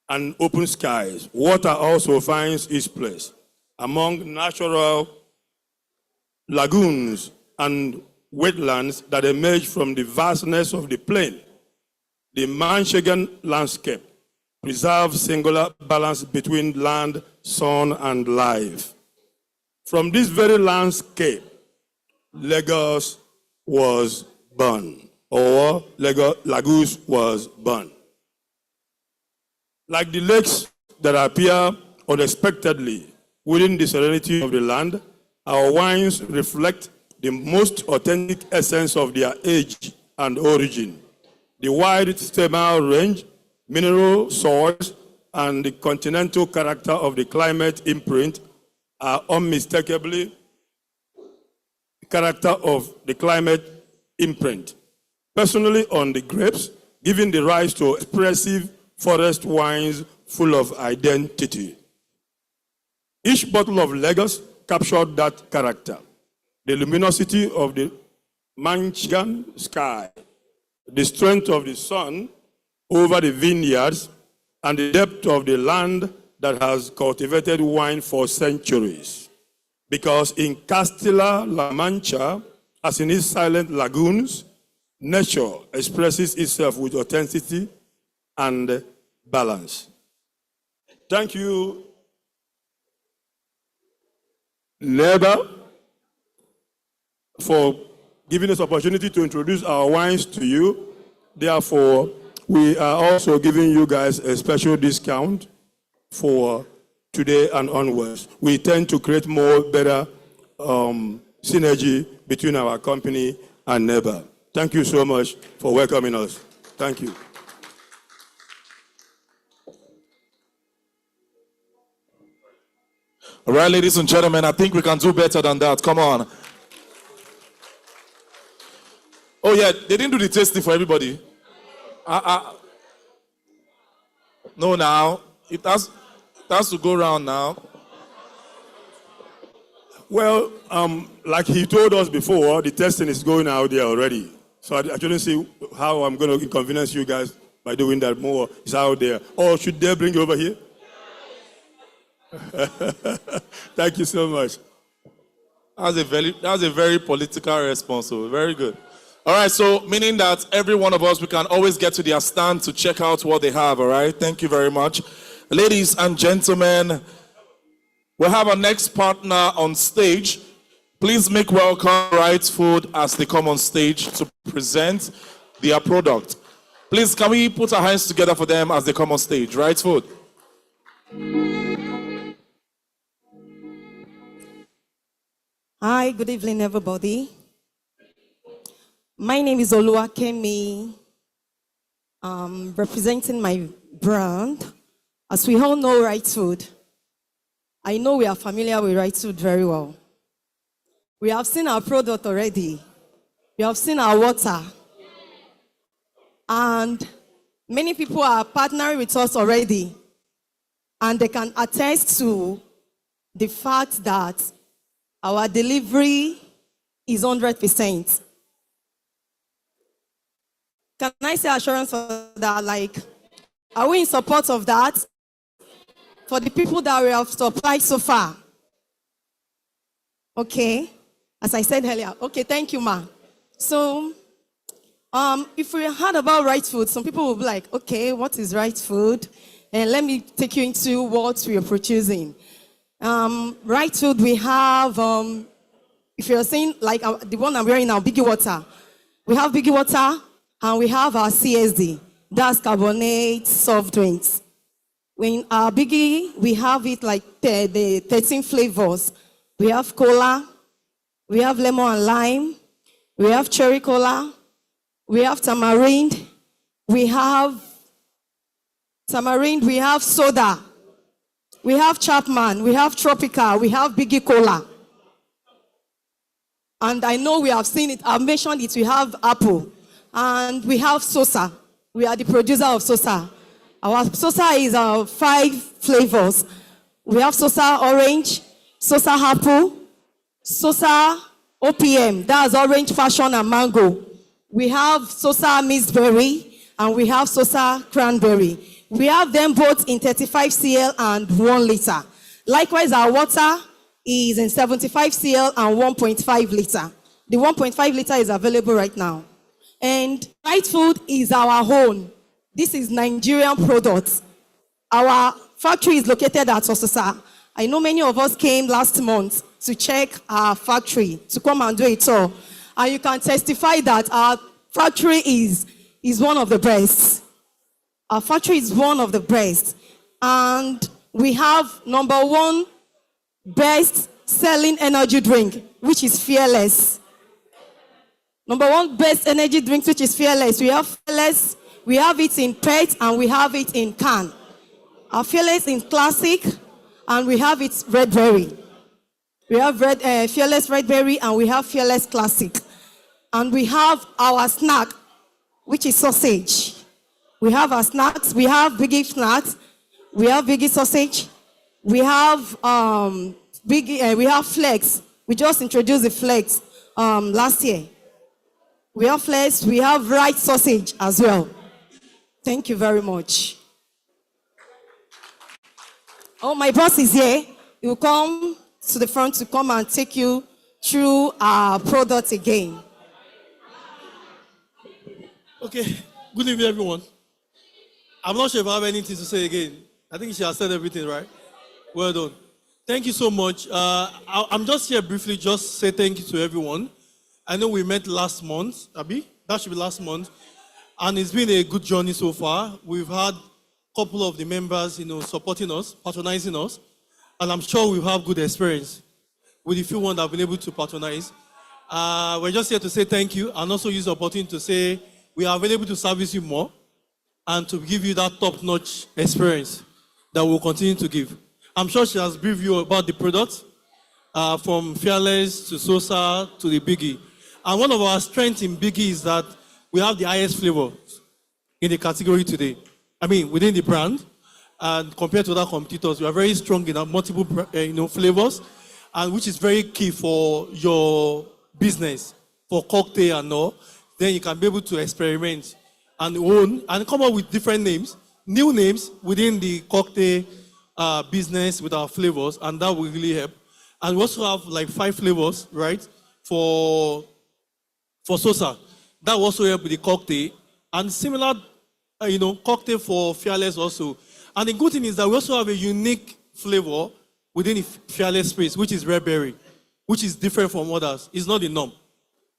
and open skies. Water also finds its place among natural lagoons and wetlands that emerge from the vastness of the plain. The Manchegan landscape preserves singular balance between land, sun, and life. From this very landscape, Lagos was born, or Lagos was born. Like the lakes that appear unexpectedly within the serenity of the land, our wines reflect the most authentic essence of their age and origin. The wide themal range, mineral soils, and the continental character of the climate imprint are unmistakably the character of the climate imprint. Personally on the grapes, giving the rise to expressive forest wines full of identity. Each bottle of Lagos captured that character. The luminosity of the Manchegan sky, the strength of the sun over the vineyards, and the depth of the land that has cultivated wine for centuries. Because in Castilla-La Mancha, as in its silent lagoons, nature expresses itself with authenticity and balance. Thank you, Nehba, for giving us opportunity to introduce our wines to you. Therefore, we are also giving you guys a special discount for today and onwards. We tend to create better synergy between our company and Nehba. Thank you so much for welcoming us. Thank you. All right, ladies and gentlemen, I think we can do better than that. Come on. Oh, yeah, they didn't do the tasting for everybody. No, now. It has to go around now. Well, like he told us before, the testing is going out there already. So I shouldn't see how I'm going to inconvenience you guys by doing that more. It's out there. Or should they bring you over here? Thank you so much. That's a very political response. So very good. All right, so meaning that every one of us, we can always get to their stand to check out what they have, all right? Thank you very much. Ladies and gentlemen, we have our next partner on stage. Please make welcome Right Food as they come on stage to present their product. Please, can we put our hands together for them as they come on stage? Right Food. Hi, good evening, everybody. My name is Oluwakemi, representing my brand. As we all know Right Food, I know we are familiar with Right Food very well. We have seen our product already. We have seen our water. And many people are partnering with us already. And they can attest to the fact that our delivery is 100%. Can I say assurance for that? Like, are we in support of that? For the people that we have supplied so far? Okay. As I said earlier. Okay, thank you, ma. So, if we heard about Right Food, some people will be like, okay, what is Right Food? And let me take you into what we are producing. Right Food, we have, if you're saying like the one I'm wearing now, Biggie Water, We have Biggie Water, and we have our CSD. That's carbonate soft drinks. When our Biggie, we have it like the 13 flavors. We have cola, we have lemon and lime, we have cherry cola, we have tamarind, we have soda, we have Chapman, we have Tropical, we have Biggie Cola. And I know we have seen it, I've mentioned it, we have Apple, and we have Sosa. We are the producer of Sosa. Our Sosa is 5 flavors. We have Sosa Orange, Sosa Apple, Sosa OPM, that's Orange Fashion and Mango. We have Sosa Mixed Berry, and we have Sosa Cranberry. We have them both in 35 cl and 1 liter. Likewise, our water is in 75 cl and 1.5 liter. The 1.5 liter is available right now. And Right Food is our own. This is Nigerian products. Our factory is located at Ososa. I know many of us came last month to check our factory, to come and do a tour. And you can testify that our factory is one of the best. Our factory is one of the best. And we have #1 best selling energy drink, which is Fearless. #1 best energy drink, which is Fearless. We have Fearless, we have it in PET, and we have it in can. Our Fearless in classic, and we have it red berry. We have Fearless red berry, and we have Fearless classic. And we have our snack, which is sausage. We have our snacks. We have Biggie snacks. We have Biggie sausage. We have we have Flex. We just introduced the Flex last year. We have Flex. We have Right sausage as well. Thank you very much. Oh, my boss is here. He will come to the front to come and take you through our product again. Okay, good evening, everyone. I'm not sure if I have anything to say again. I think she has said everything, right? Well done. Thank you so much. I'm just here briefly, just say thank you to everyone. I know we met last month, Abi. That should be last month. And it's been a good journey so far. We've had a couple of the members, supporting us, patronizing us. And I'm sure we'll have good experience with the few ones that have been able to patronize. We're just here to say thank you and also use the opportunity to say we are available to service you more and to give you that top-notch experience that we'll continue to give. I'm sure she has briefed you about the products, from Fearless to Sosa to the Biggie. And one of our strengths in Biggie is that we have the highest flavor in the category today. I mean, within the brand, and compared to other competitors, we are very strong in our multiple flavors, and which is very key for your business, for cocktail and all. Then you can be able to experiment and own and come up with different names, new names within the cocktail business with our flavors, and that will really help. And we also have like 5 flavors, right, for Sosa. That will also help with the cocktail, and similar, cocktail for Fearless also. And the good thing is that we also have a unique flavor within the Fearless space, which is red berry, which is different from others. It's not the norm.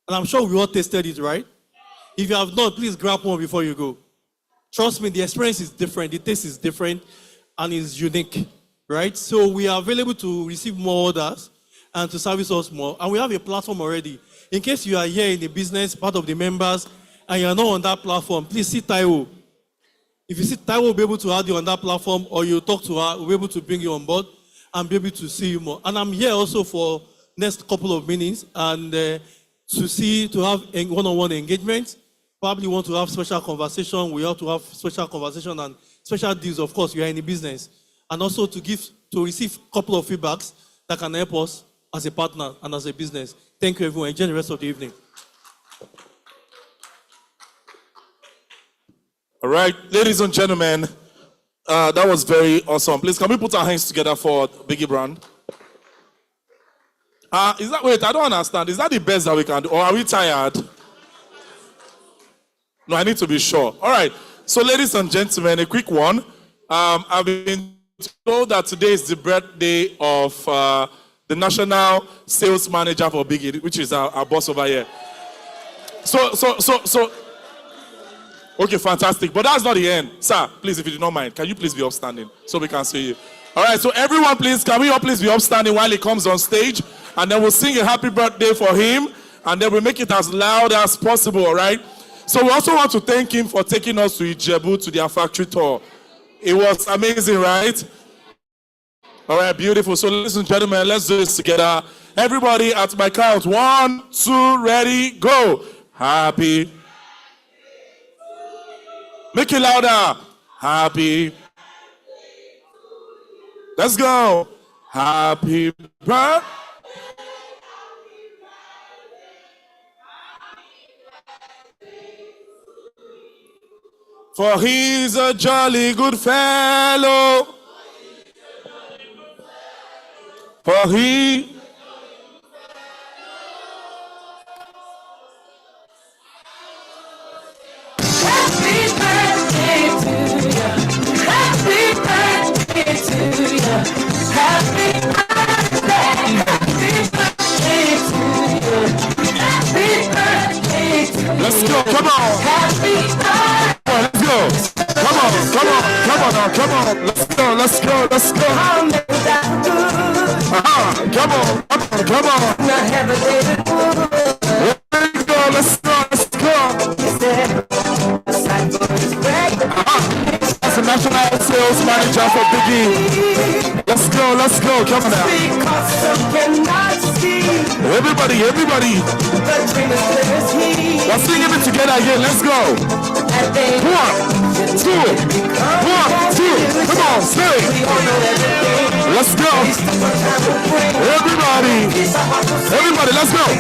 And I'm sure we all tasted it, right? If you have not, please grab one before you go. Trust me, the experience is different, the taste is different, and it's unique, right? So we are available to receive more orders and to service us more. And we have a platform already. In case you are here in the business, part of the members, and you are not on that platform, please see Taiwo. If you see Taiwo, will be able to add you on that platform, or you talk to her, we'll be able to bring you on board and be able to see you more. And I'm here also for next couple of minutes and to have a one-on-one engagement. Probably want to have special conversation. We have to have special conversation and special deals, of course, we are in the business. And also to receive a couple of feedbacks that can help us as a partner and as a business. Thank you, everyone. Enjoy the rest of the evening. All right, ladies and gentlemen, that was very awesome. Please, can we put our hands together for Biggie Brand? Wait, I don't understand. Is that the best that we can do? Or are we tired? No, I need to be sure. All right. So, ladies and gentlemen, a quick one. I've been told that today is the birthday of the National Sales Manager for Biggie, which is our boss over here. So. Okay, fantastic. But that's not the end. Sir, please, if you do not mind, can you please be upstanding so we can see you? All right, so everyone, please, can we all please be upstanding while he comes on stage? And then we'll sing a happy birthday for him. And then we'll make it as loud as possible, all right? So we also want to thank him for taking us to Ijebu to their factory tour. It was amazing, right? All right, beautiful. So ladies and gentlemen, let's do this together. Everybody at my count. 1, 2, ready, go. Happy. Make it louder. Happy. Let's go. Happy birthday. For he's a jolly good fellow. For he. Happy birthday to you. Happy birthday to you. Happy birthday. Happy birthday to you. Happy birthday to you. Let's go. Come on. Happy birthday. Let's go. Come on now. Come on. Let's go. I'll make that good. Come on. Now have a day to Let's go. That's the national sales manager for Biggie. Let's go. Come on now. Because some cannot see. Everybody. The dream is clear as he. Let's sing it together again. Let's go. 1, 2. 1, 2. Come on, sing. Let's go. Everybody, let's go. 1,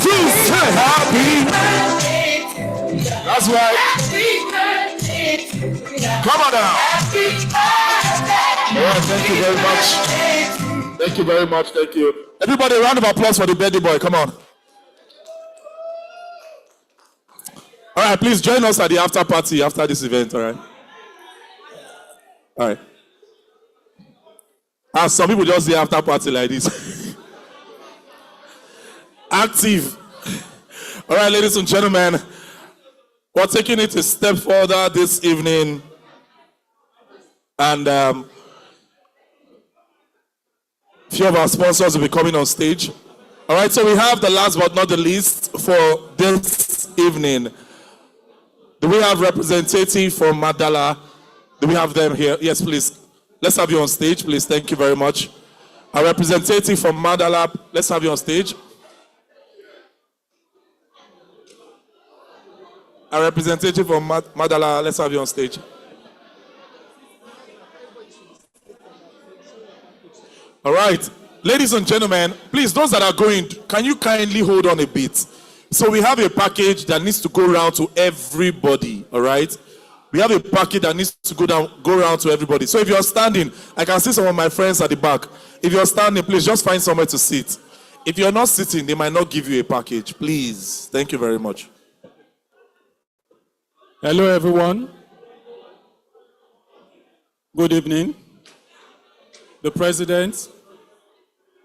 2, say happy. That's right. Come on now. All right, thank you very much. Thank you. Everybody, a round of applause for the birthday boy. Come on. All right, please join us at the after party after this event, all right? All right. Some people just say after party like this. Active. All right, ladies and gentlemen, we're taking it a step further this evening. And a few of our sponsors will be coming on stage. All right, so we have the last but not the least for this evening. Do we have representative from Madala? Do we have them here? Yes, please. Let's have you on stage, please. Thank you very much. A representative from Madala, let's have you on stage. A representative from Madala, let's have you on stage. All right. Ladies and gentlemen, please, those that are going, can you kindly hold on a bit? So we have a package that needs to go around to everybody, all right? We have a package that needs to go around to everybody. So if you're standing, I can see some of my friends at the back. If you're standing, please just find somewhere to sit. If you're not sitting, they might not give you a package. Please. Thank you very much. Hello, everyone. Good evening. The President,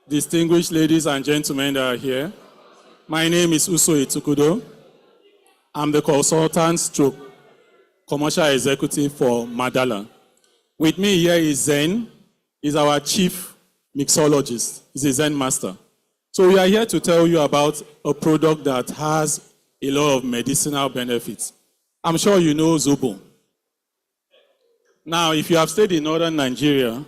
distinguished ladies and gentlemen that are here. My name is Uso Itukudo. I'm the consultant stroke commercial executive for Madala. With me here is Zen. He's our chief mixologist. He's a Zen master. So we are here to tell you about a product that has a lot of medicinal benefits. I'm sure you know Zobo. Now, if you have stayed in northern Nigeria,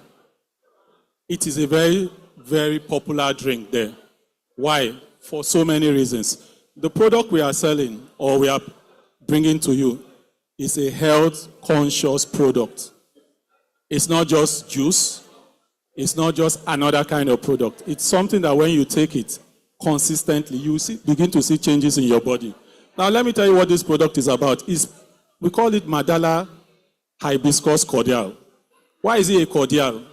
it is a very, very popular drink there. Why? For so many reasons. The product we are selling or we are bringing to you is a health-conscious product. It's not just juice. It's not just another kind of product. It's something that when you take it consistently, you begin to see changes in your body. Now, let me tell you what this product is about. We call it Madala Hibiscus Cordial. Why is it a cordial?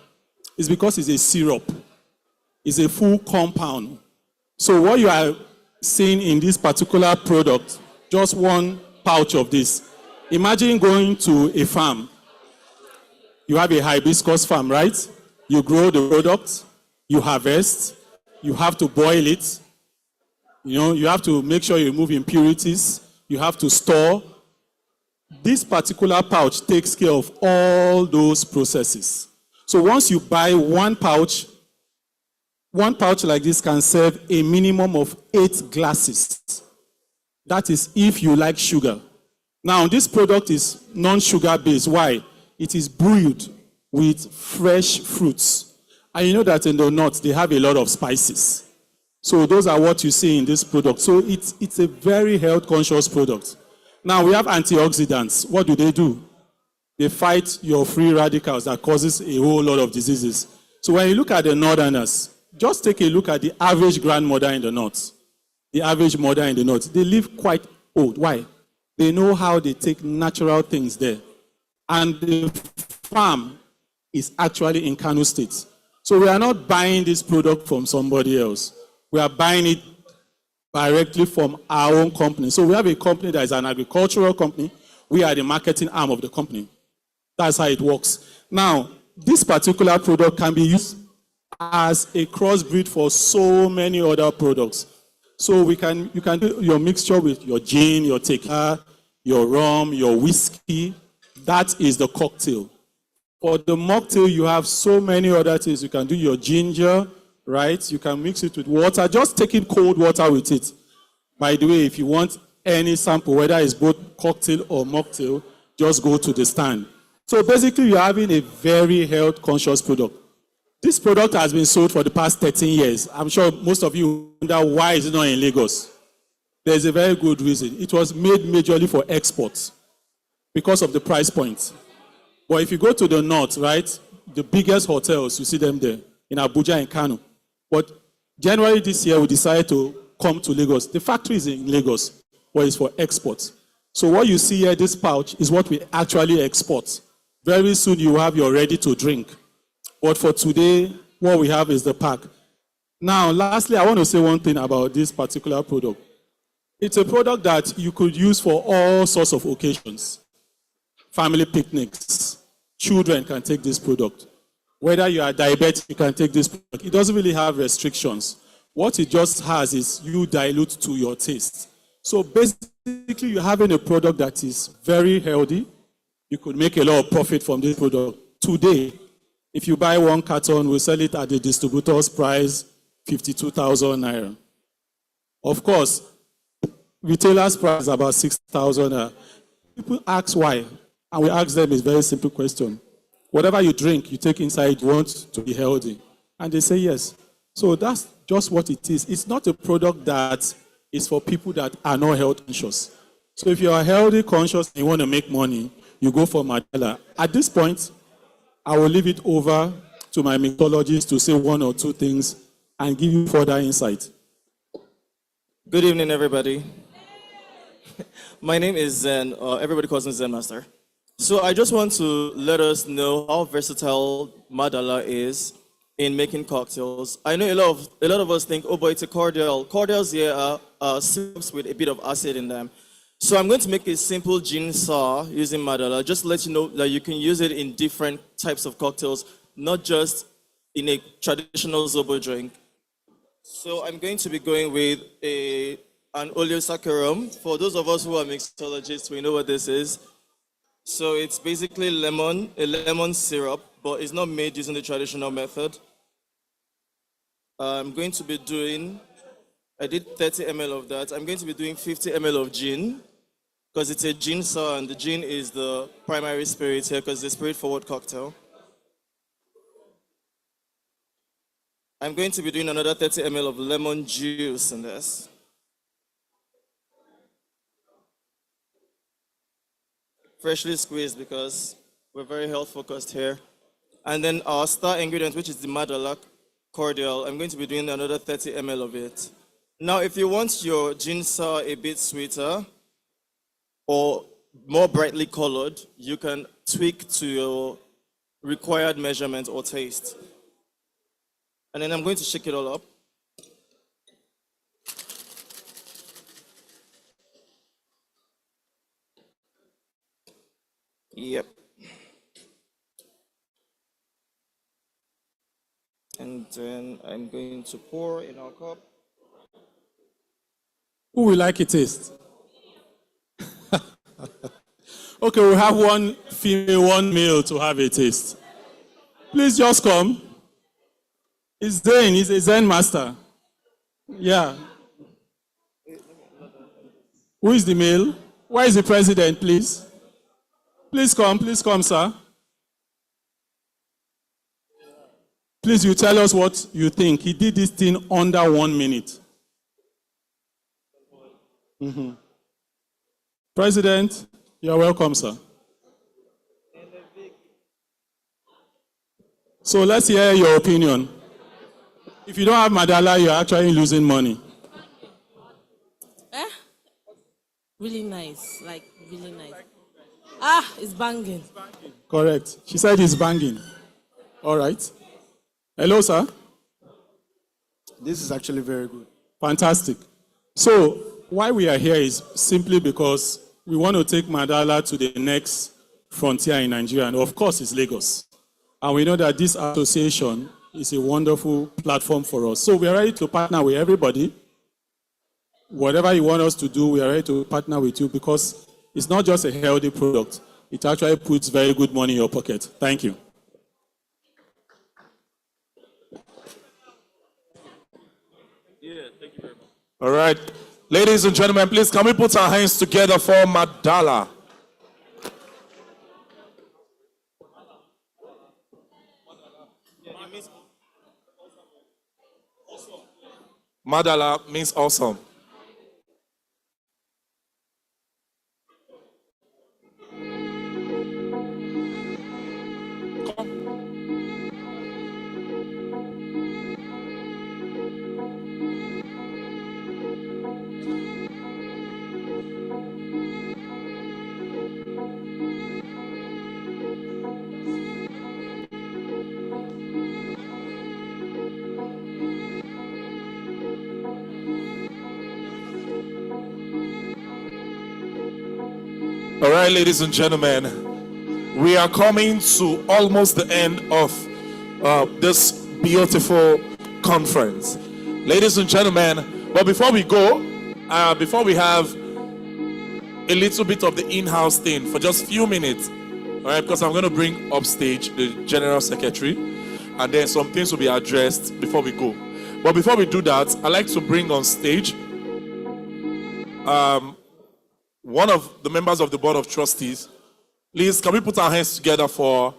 It's because it's a syrup. It's a full compound. So what you are seeing in this particular product, just one pouch of this. Imagine going to a farm. You have a hibiscus farm, right? You grow the product, you harvest, you have to boil it, You know, you have to make sure you remove impurities. You have to store. This particular pouch takes care of all those processes. So once you buy one pouch like this can serve a minimum of 8 glasses. That is if you like sugar. Now, this product is non-sugar based. Why? It is brewed with fresh fruits. And you know that in the north, they have a lot of spices. So those are what you see in this product. So it's a very health-conscious product. Now, we have antioxidants. What do? They fight your free radicals that causes a whole lot of diseases. So when you look at the northerners, just take a look at the average grandmother in the north. The average mother in the north. They live quite old. Why? They know how they take natural things there. And the farm is actually in Kano State. So we are not buying this product from somebody else. We are buying it directly from our own company. So we have a company that is an agricultural company. We are the marketing arm of the company. That's how it works. Now, this particular product can be used as a crossbreed for so many other products. So you can do your mixture with your gin, your tequila, your rum, your whiskey. That is the cocktail. For the mocktail, you have so many other things. You can do your ginger, right? You can mix it with water. Just take in cold water with it. By the way, if you want any sample, whether it's both cocktail or mocktail, just go to the stand. So basically, you're having a very health-conscious product. This product has been sold for the past 13 years. I'm sure most of you wonder why is it not in Lagos. There's a very good reason. It was made majorly for exports because of the price point. But if you go to the north, right, the biggest hotels, you see them there, in Abuja and Kano. But January this year, we decided to come to Lagos. The factory is in Lagos, but it's for exports. So what you see here, this pouch, is what we actually export. Very soon you will have your ready to drink. But for today, what we have is the pack. Now, lastly, I want to say one thing about this particular product. It's a product that you could use for all sorts of occasions. Family picnics. Children can take this product. Whether you are diabetic, you can take this product. It doesn't really have restrictions. What it just has is you dilute to your taste. So basically, you're having a product that is very healthy. You could make a lot of profit from this product. Today, if you buy one carton, we sell it at the distributor's price, 52,000 naira. Of course, retailer's price is about 6,000 naira. People ask why, and we ask them a very simple question. Whatever you drink, you take inside, you want to be healthy. And they say yes. So that's just what it is. It's not a product that is for people that are not health conscious. So if you are healthy conscious and you want to make money, you go for Mandela. At this point, I will leave it over to my mixologist to say one or two things and give you further insight. Good evening, everybody. My name is Zen, everybody calls me Zen Master. So I just want to let us know how versatile Madala is in making cocktails. I know a lot of us think, oh boy, it's a cordial. Cordials here are syrups with a bit of acid in them. So I'm going to make a simple gin sour using Madala, just to let you know that you can use it in different types of cocktails, not just in a traditional Zobo drink. So I'm going to be going with an oleosaccharum. For those of us who are mixologists, we know what this is. So it's basically a lemon syrup, but it's not made using the traditional method. I'm going to be doing, I did 30 ml of that. I'm going to be doing 50 ml of gin, because it's a gin sour, and the gin is the primary spirit here, because it's a spirit-forward cocktail. I'm going to be doing another 30 ml of lemon juice in this. Freshly squeezed, because we're very health focused here. And then our star ingredient, which is the Madala cordial, I'm going to be doing another 30 ml of it. Now, if you want your gin sour a bit sweeter or more brightly colored, you can tweak to your required measurement or taste. And then I'm going to shake it all up. Yep. And then I'm going to pour in our cup. Who will like a taste? Okay, we have one female, one male to have a taste. Please just come. It's Zane, he's a Zen master. Yeah. Who is the male? Where is the president, please? Please come, sir. Please, you tell us what you think. He did this thing under 1 minute. Mm-hmm. President, you're welcome, sir. So let's hear your opinion. If you don't have Madala, you're actually losing money. Really nice, like really nice. Ah, it's banging. Correct. She said it's banging. All right. Hello, sir. This is actually very good. Fantastic. So why we are here is simply because we want to take Madala to the next frontier in Nigeria, and of course it's Lagos. And we know that this association is a wonderful platform for us. So we are ready to partner with everybody. Whatever you want us to do, we are ready to partner with you because it's not just a healthy product. It actually puts very good money in your pocket. Thank you. All right. Ladies and gentlemen, please can we put our hands together for Madala? Madala means awesome. All right, ladies and gentlemen, we are coming to almost the end of this beautiful conference. Ladies and gentlemen, but before we go, before we have a little bit of the in-house thing for just a few minutes, all right, because I'm going to bring upstage the General Secretary, and then some things will be addressed before we go. But before we do that, I'd like to bring on stage one of the members of the Board of Trustees. Please, can we put our hands together for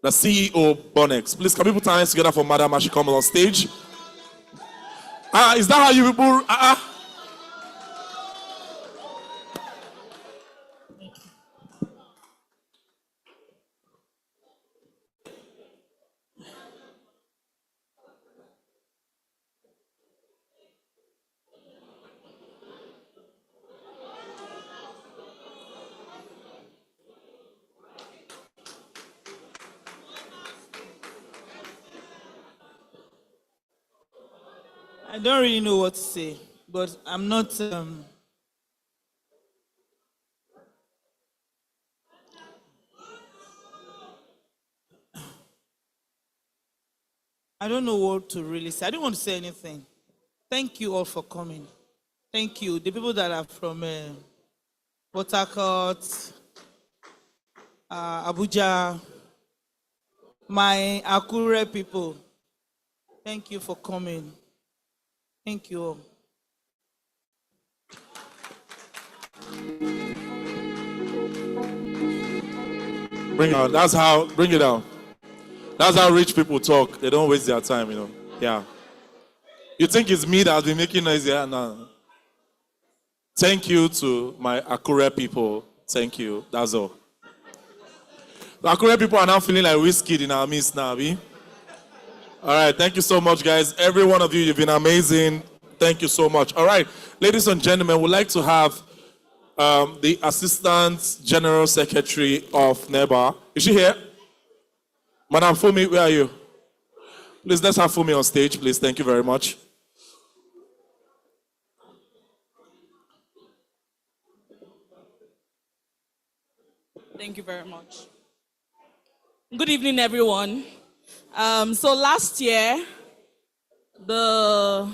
the CEO, Bonex? Please, can we put our hands together for Madam as she comes on stage? Is that how you people... I don't really know what to say, but I'm not. I don't know what to really say. I don't want to say anything. Thank you all for coming. Thank you. The people that are from Port Harcourt, Abuja, my Akure people. Thank you for coming. Thank you all. Bring it out. Bring it out. That's how rich people talk. They don't waste their time, you know. Yeah. You think it's me that has been making noise here? No. Thank you to my Akure people. Thank you. That's all. The Akure people are now feeling like whiskey in our midst now, Abi. All right, thank you so much, guys. Every one of you, you've been amazing. Thank you so much. All right, ladies and gentlemen, we'd like to have the Assistant General Secretary of Nehba. Is she here? Madam Fumi, where are you? Please, let's have Fumi on stage, please. Thank you very much. Thank you very much. Good evening, everyone. So last year, the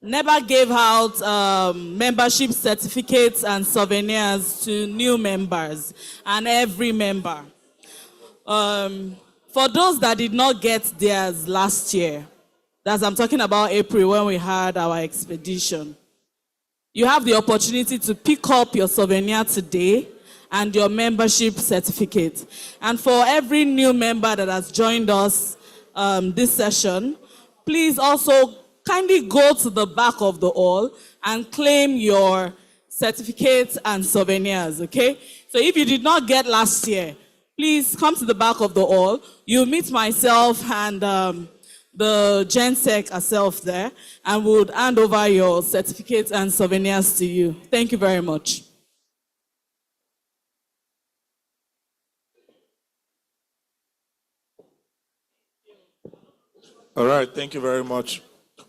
Nehba gave out membership certificates and souvenirs to new members and every member. For those that did not get theirs last year, that's I'm talking about April when we had our expedition, you have the opportunity to pick up your souvenir today and your membership certificate. And for every new member that has joined us this session, please also kindly go to the back of the hall and claim your certificates and souvenirs, okay? So if you did not get last year, please come to the back of the hall. You'll meet myself and the GenSec herself there, and we'll hand over your certificates and souvenirs to you. Thank you very much. All right, thank you very much.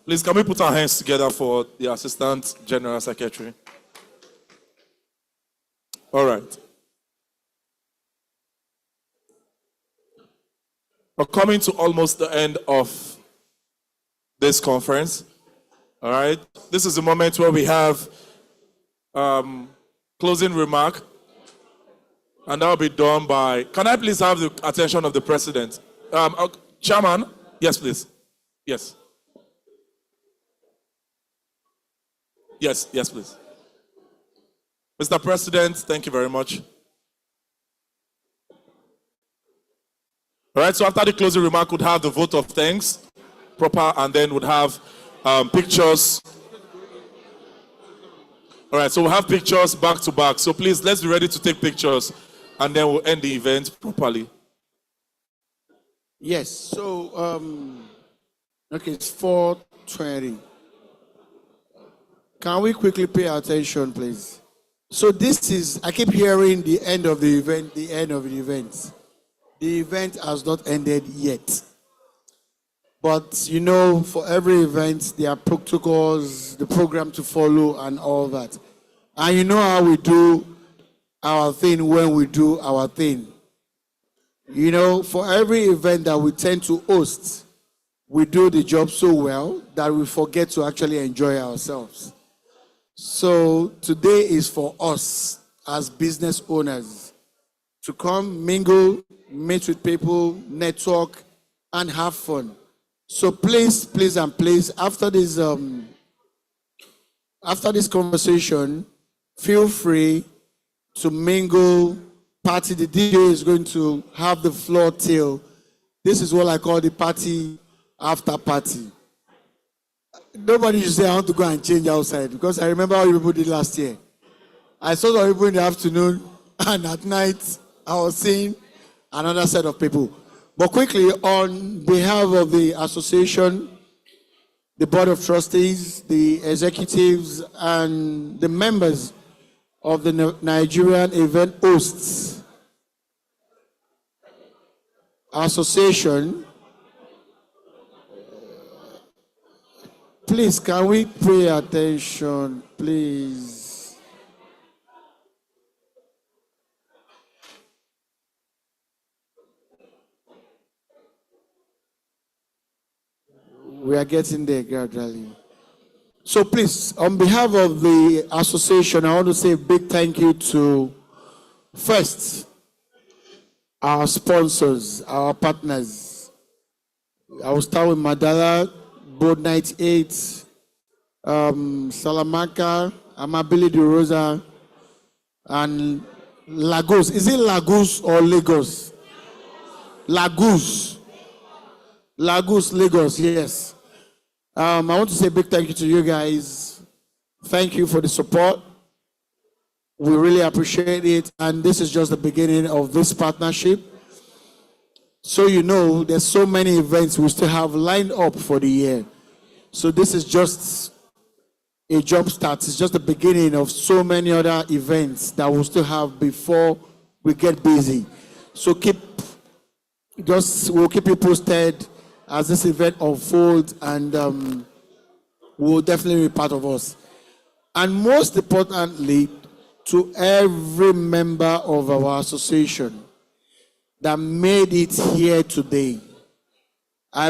Please, can we put our hands together for the Assistant General Secretary? All right. We're coming to almost the end of this conference. All right. This is the moment where we have closing remark, and that will be done by. Can I please have the attention of the President? Chairman, yes, please. Yes. Yes, yes, please. Mr. President, thank you very much. All right, so after the closing remark, we'd have the vote of thanks, proper, and then we'd have pictures. All right, so we'll have pictures back to back. So please, let's be ready to take pictures, and then we'll end the event properly. Yes, so, okay, it's 4:20. Can we quickly pay attention, please? So this is, I keep hearing the end of the event, the end of the event. The event has not ended yet. But you know, for every event, there are protocols, the program to follow, and all that. And you know how we do our thing when we do our thing. You know, for every event that we tend to host, we do the job so well that we forget to actually enjoy ourselves. So today is for us as business owners to come, mingle, meet with people, network, and have fun. So please, please, and please, after this conversation, feel free to mingle, party. The DJ is going to have the floor till, this is what I call the party after party. Nobody should say, I want to go and change outside, because I remember how people did last year. I saw some people in the afternoon, and at night, I was seeing another set of people. But quickly, on behalf of the association, the board of trustees, the executives, and the members of the Nigerian Event Hosts Association, please, can we pay attention, please? We are getting there gradually. So please, on behalf of the association, I want to say a big thank you to, first, our sponsors, our partners. I will start with Madala, Board 98, Salamanca, Amabile de Rosa, and Lagos. Is it Lagos or Lagos? Lagos. Lagos, Lagos, yes. I want to say a big thank you to you guys. Thank you for the support. We really appreciate it. And this is just the beginning of this partnership. So you know, there's so many events we still have lined up for the year. So this is just a jump start. It's just the beginning of so many other events that we'll still have before we get busy. So we'll keep you posted as this event unfolds, and will definitely be part of us. And most importantly, to every member of our association that made it here today, I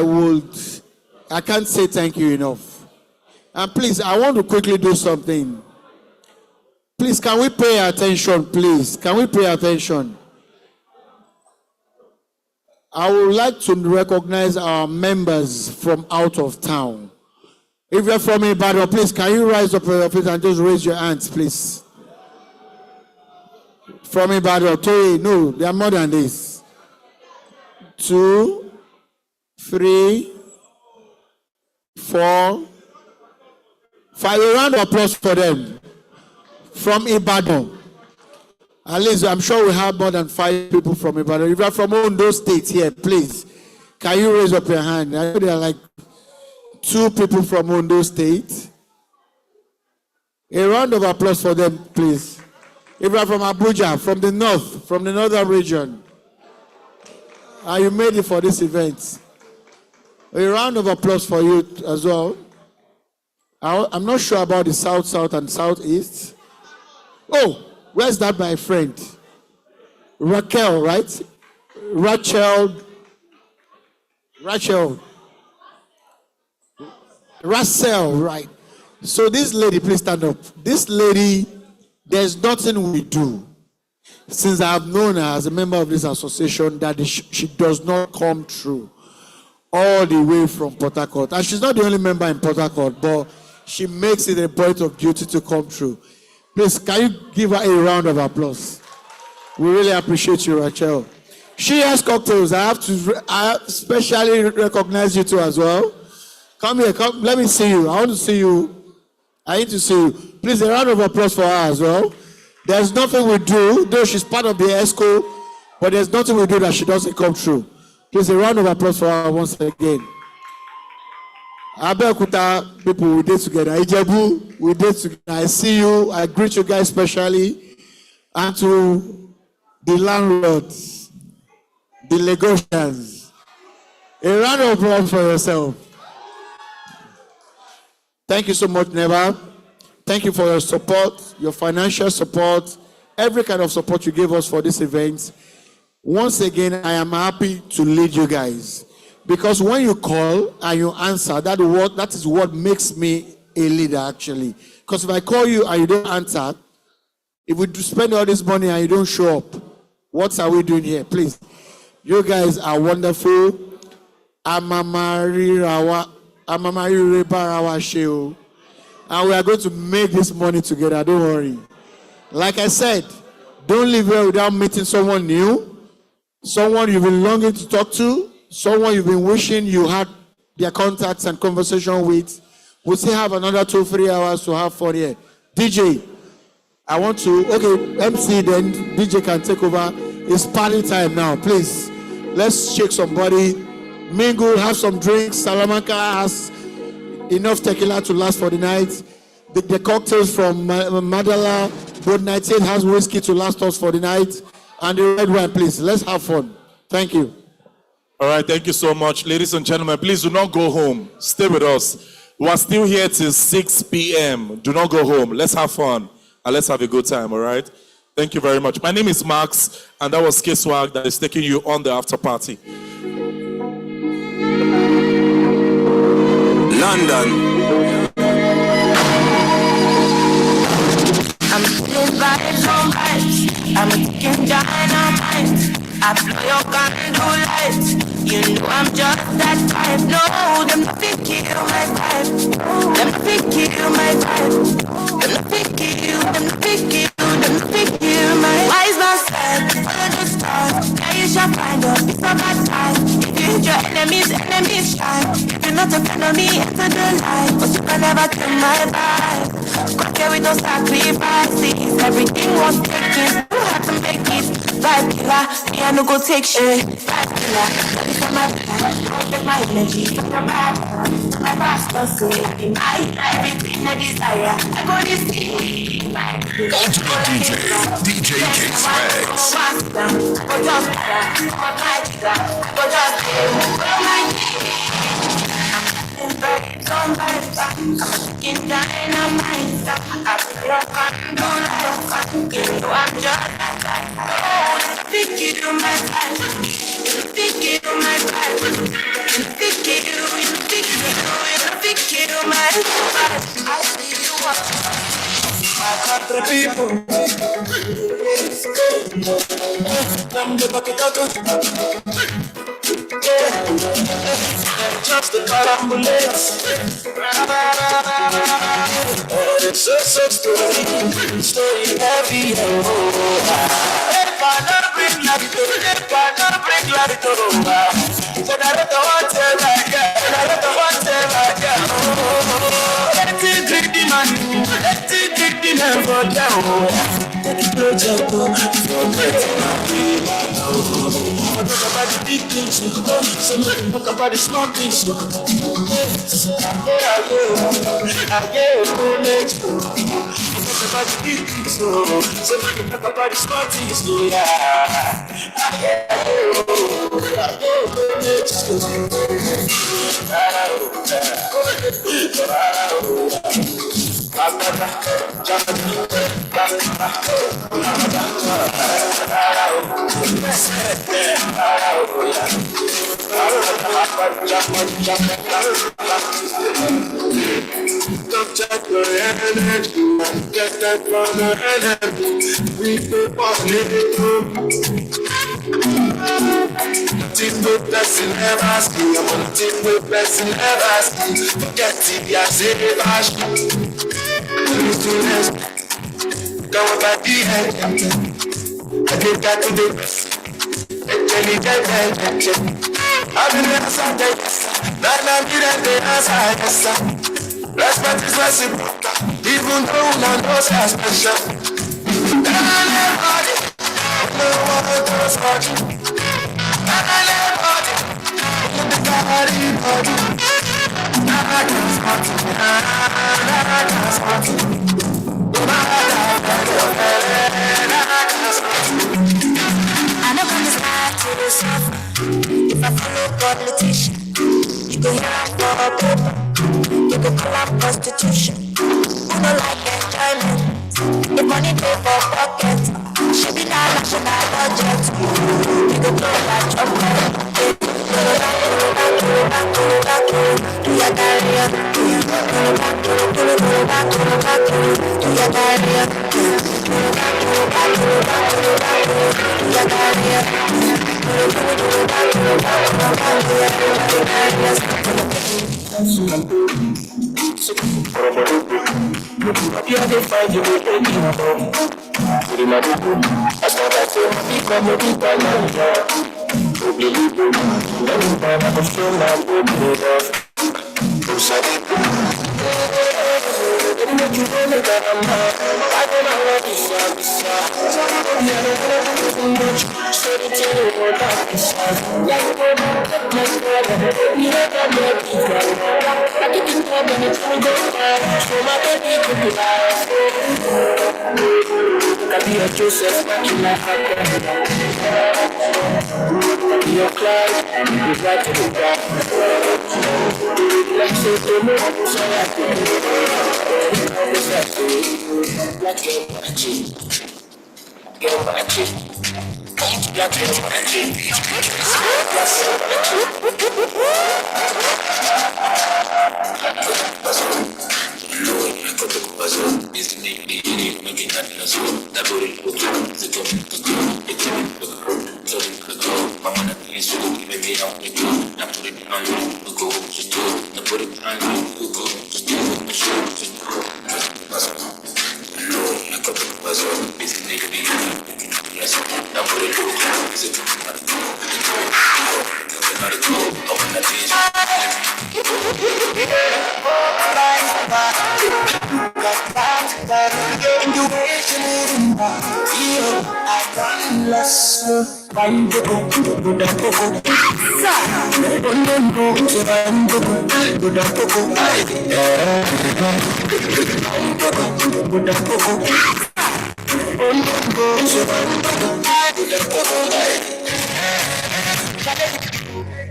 can't say thank you enough. And please, I want to quickly do something. Please, can we pay attention, please? Can we pay attention? I would like to recognize our members from out of town. If you're from Ibadan, please, can you rise up your feet and just raise your hands, please? From Ibadan, no, there are more than this. 2, 3, 4, 5. A round of applause for them. From Ibadan. At least I'm sure we have more than 5 people from Ibadan. If you're from Ondo State here, please, can you raise up your hand? I know there are like 2 people from Ondo State. A round of applause for them, please. If you're from Abuja, from the north, from the northern region, and you made it for this event, a round of applause for you as well. I'm not sure about the south, and southeast. Oh, where's that, my friend? Raquel, right? Rachel. Russell, right? So this lady, please stand up. This lady, there's nothing we do since I have known her as a member of this association that she does not come through all the way from Port Harcourt. And she's not the only member in Port Harcourt, but she makes it a point of duty to come through. Please, can you give her a round of applause? We really appreciate you, Rachel. She has cocktails. I have specially recognize you too as well. Come here, come. Let me see you. I want to see you. I need to see you. Please, a round of applause for her as well. There's nothing we do, though she's part of the ESCO, but there's nothing we do that she doesn't come through. Please, a round of applause for her once again. Abeokuta people, we did together. Ijebu, we did together. I see you. I greet you guys specially. And to the landlords, the Lagosians. A round of applause for yourself. Thank you so much, Nehba. Thank you for your support, your financial support, every kind of support you gave us for this event. Once again, I am happy to lead you guys. Because when you call and you answer, that is what makes me a leader, actually. Because if I call you and you don't answer, if we spend all this money and you don't show up, what are we doing here? Please. You guys are wonderful. And we are going to make this money together. Don't worry. Like I said, don't leave here without meeting someone new, someone you've been longing to talk to, someone you've been wishing you had their contacts and conversation with. We still have another 2-3 hours to have fun here. DJ, I want to, MC then, DJ can take over. It's party time now, please. Let's shake somebody, mingle, have some drinks. Salamanca has enough tequila to last for the night. The cocktails from Madala, Board 98 has whiskey to last us for the night. And the red wine, please. Let's have fun. Thank you. All right, thank you so much. Ladies and gentlemen, please do not go home. Stay with us. We are still here till 6 p.m. Do not go home. Let's have fun and let's have a good time, all right? Thank you very much. My name is Max, and that was K-Swag that is taking you on the after party. London. I'm feeling vibes on vibes. I'm a ticking dynamite. I blow your candle lights. You know I'm just that type. No, them nothing kill my vibe. Them nothing kill my vibe. Them nothing kill. Them nothing kill. Them nothing kill my wise man said, follow the stars. Now you shall find out it's a bad time. If you hit your enemies shine. If you're not a friend of me, enter the light. But you can never kill my vibe. Got here with no sacrifices. Everything was taken. You have to make it. Vibe killer, me I no go take shit. Vibe killer, that is my vibe. Don't take my energy from your back. My pastor say, my everything I desire. I go this way. Ultimate DJ K-Swags. Go just better, my jigger. Go just I'm a chicken dynamite. I feel like I'm doing like you know I'm just that guy. Oh, think you my type. Think you my type. Think you my type. my country people. I'm the bucket of just the carambulates. It's so story heavy. If I not bring clarity, if I not bring clarity, so I don't want to like that, I don't want to like that. Let it drink the money, let it drink the man for down. Take it closer to forget my dream. Talk about the big things, so talk about the small things. I get talk about the big things, so talk about the small things. Don't check your energy, get that from the enemy. We do what we do. Team with blessing never see. I'm on team with blessing never see. Forget it, yeah, say it, bash. Go back the head. I get that to the best. I've been inside the I'm the answer. Respect is reciprocal, even though none knows how special. Everybody, no one knows what you. Everybody, the body. I can't spot you. I know I'm just lying to yourself. If I follow politician, you go here for a paper. You go call up prostitution. Who don't like enjoyment? If money pay for pocket, should be not national budget. You go blow like chocolate. Do your diarrhea. Do your diarrhea.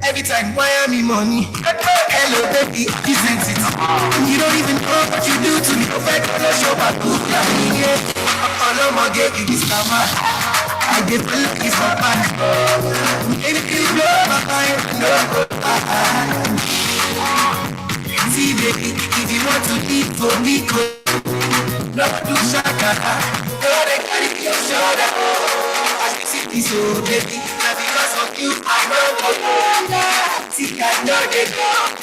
Every time Miami money, hello baby, isn't it? You don't even know what you do to me. If I don't show my good I'ma get you this summer. I get the lucky for fun. Anything blow my mind, no. See baby, if you want to eat for me, no no do shakara. No, they carry your shoulder. As we see this, oh baby, now because of you, I know go. See, I know they go.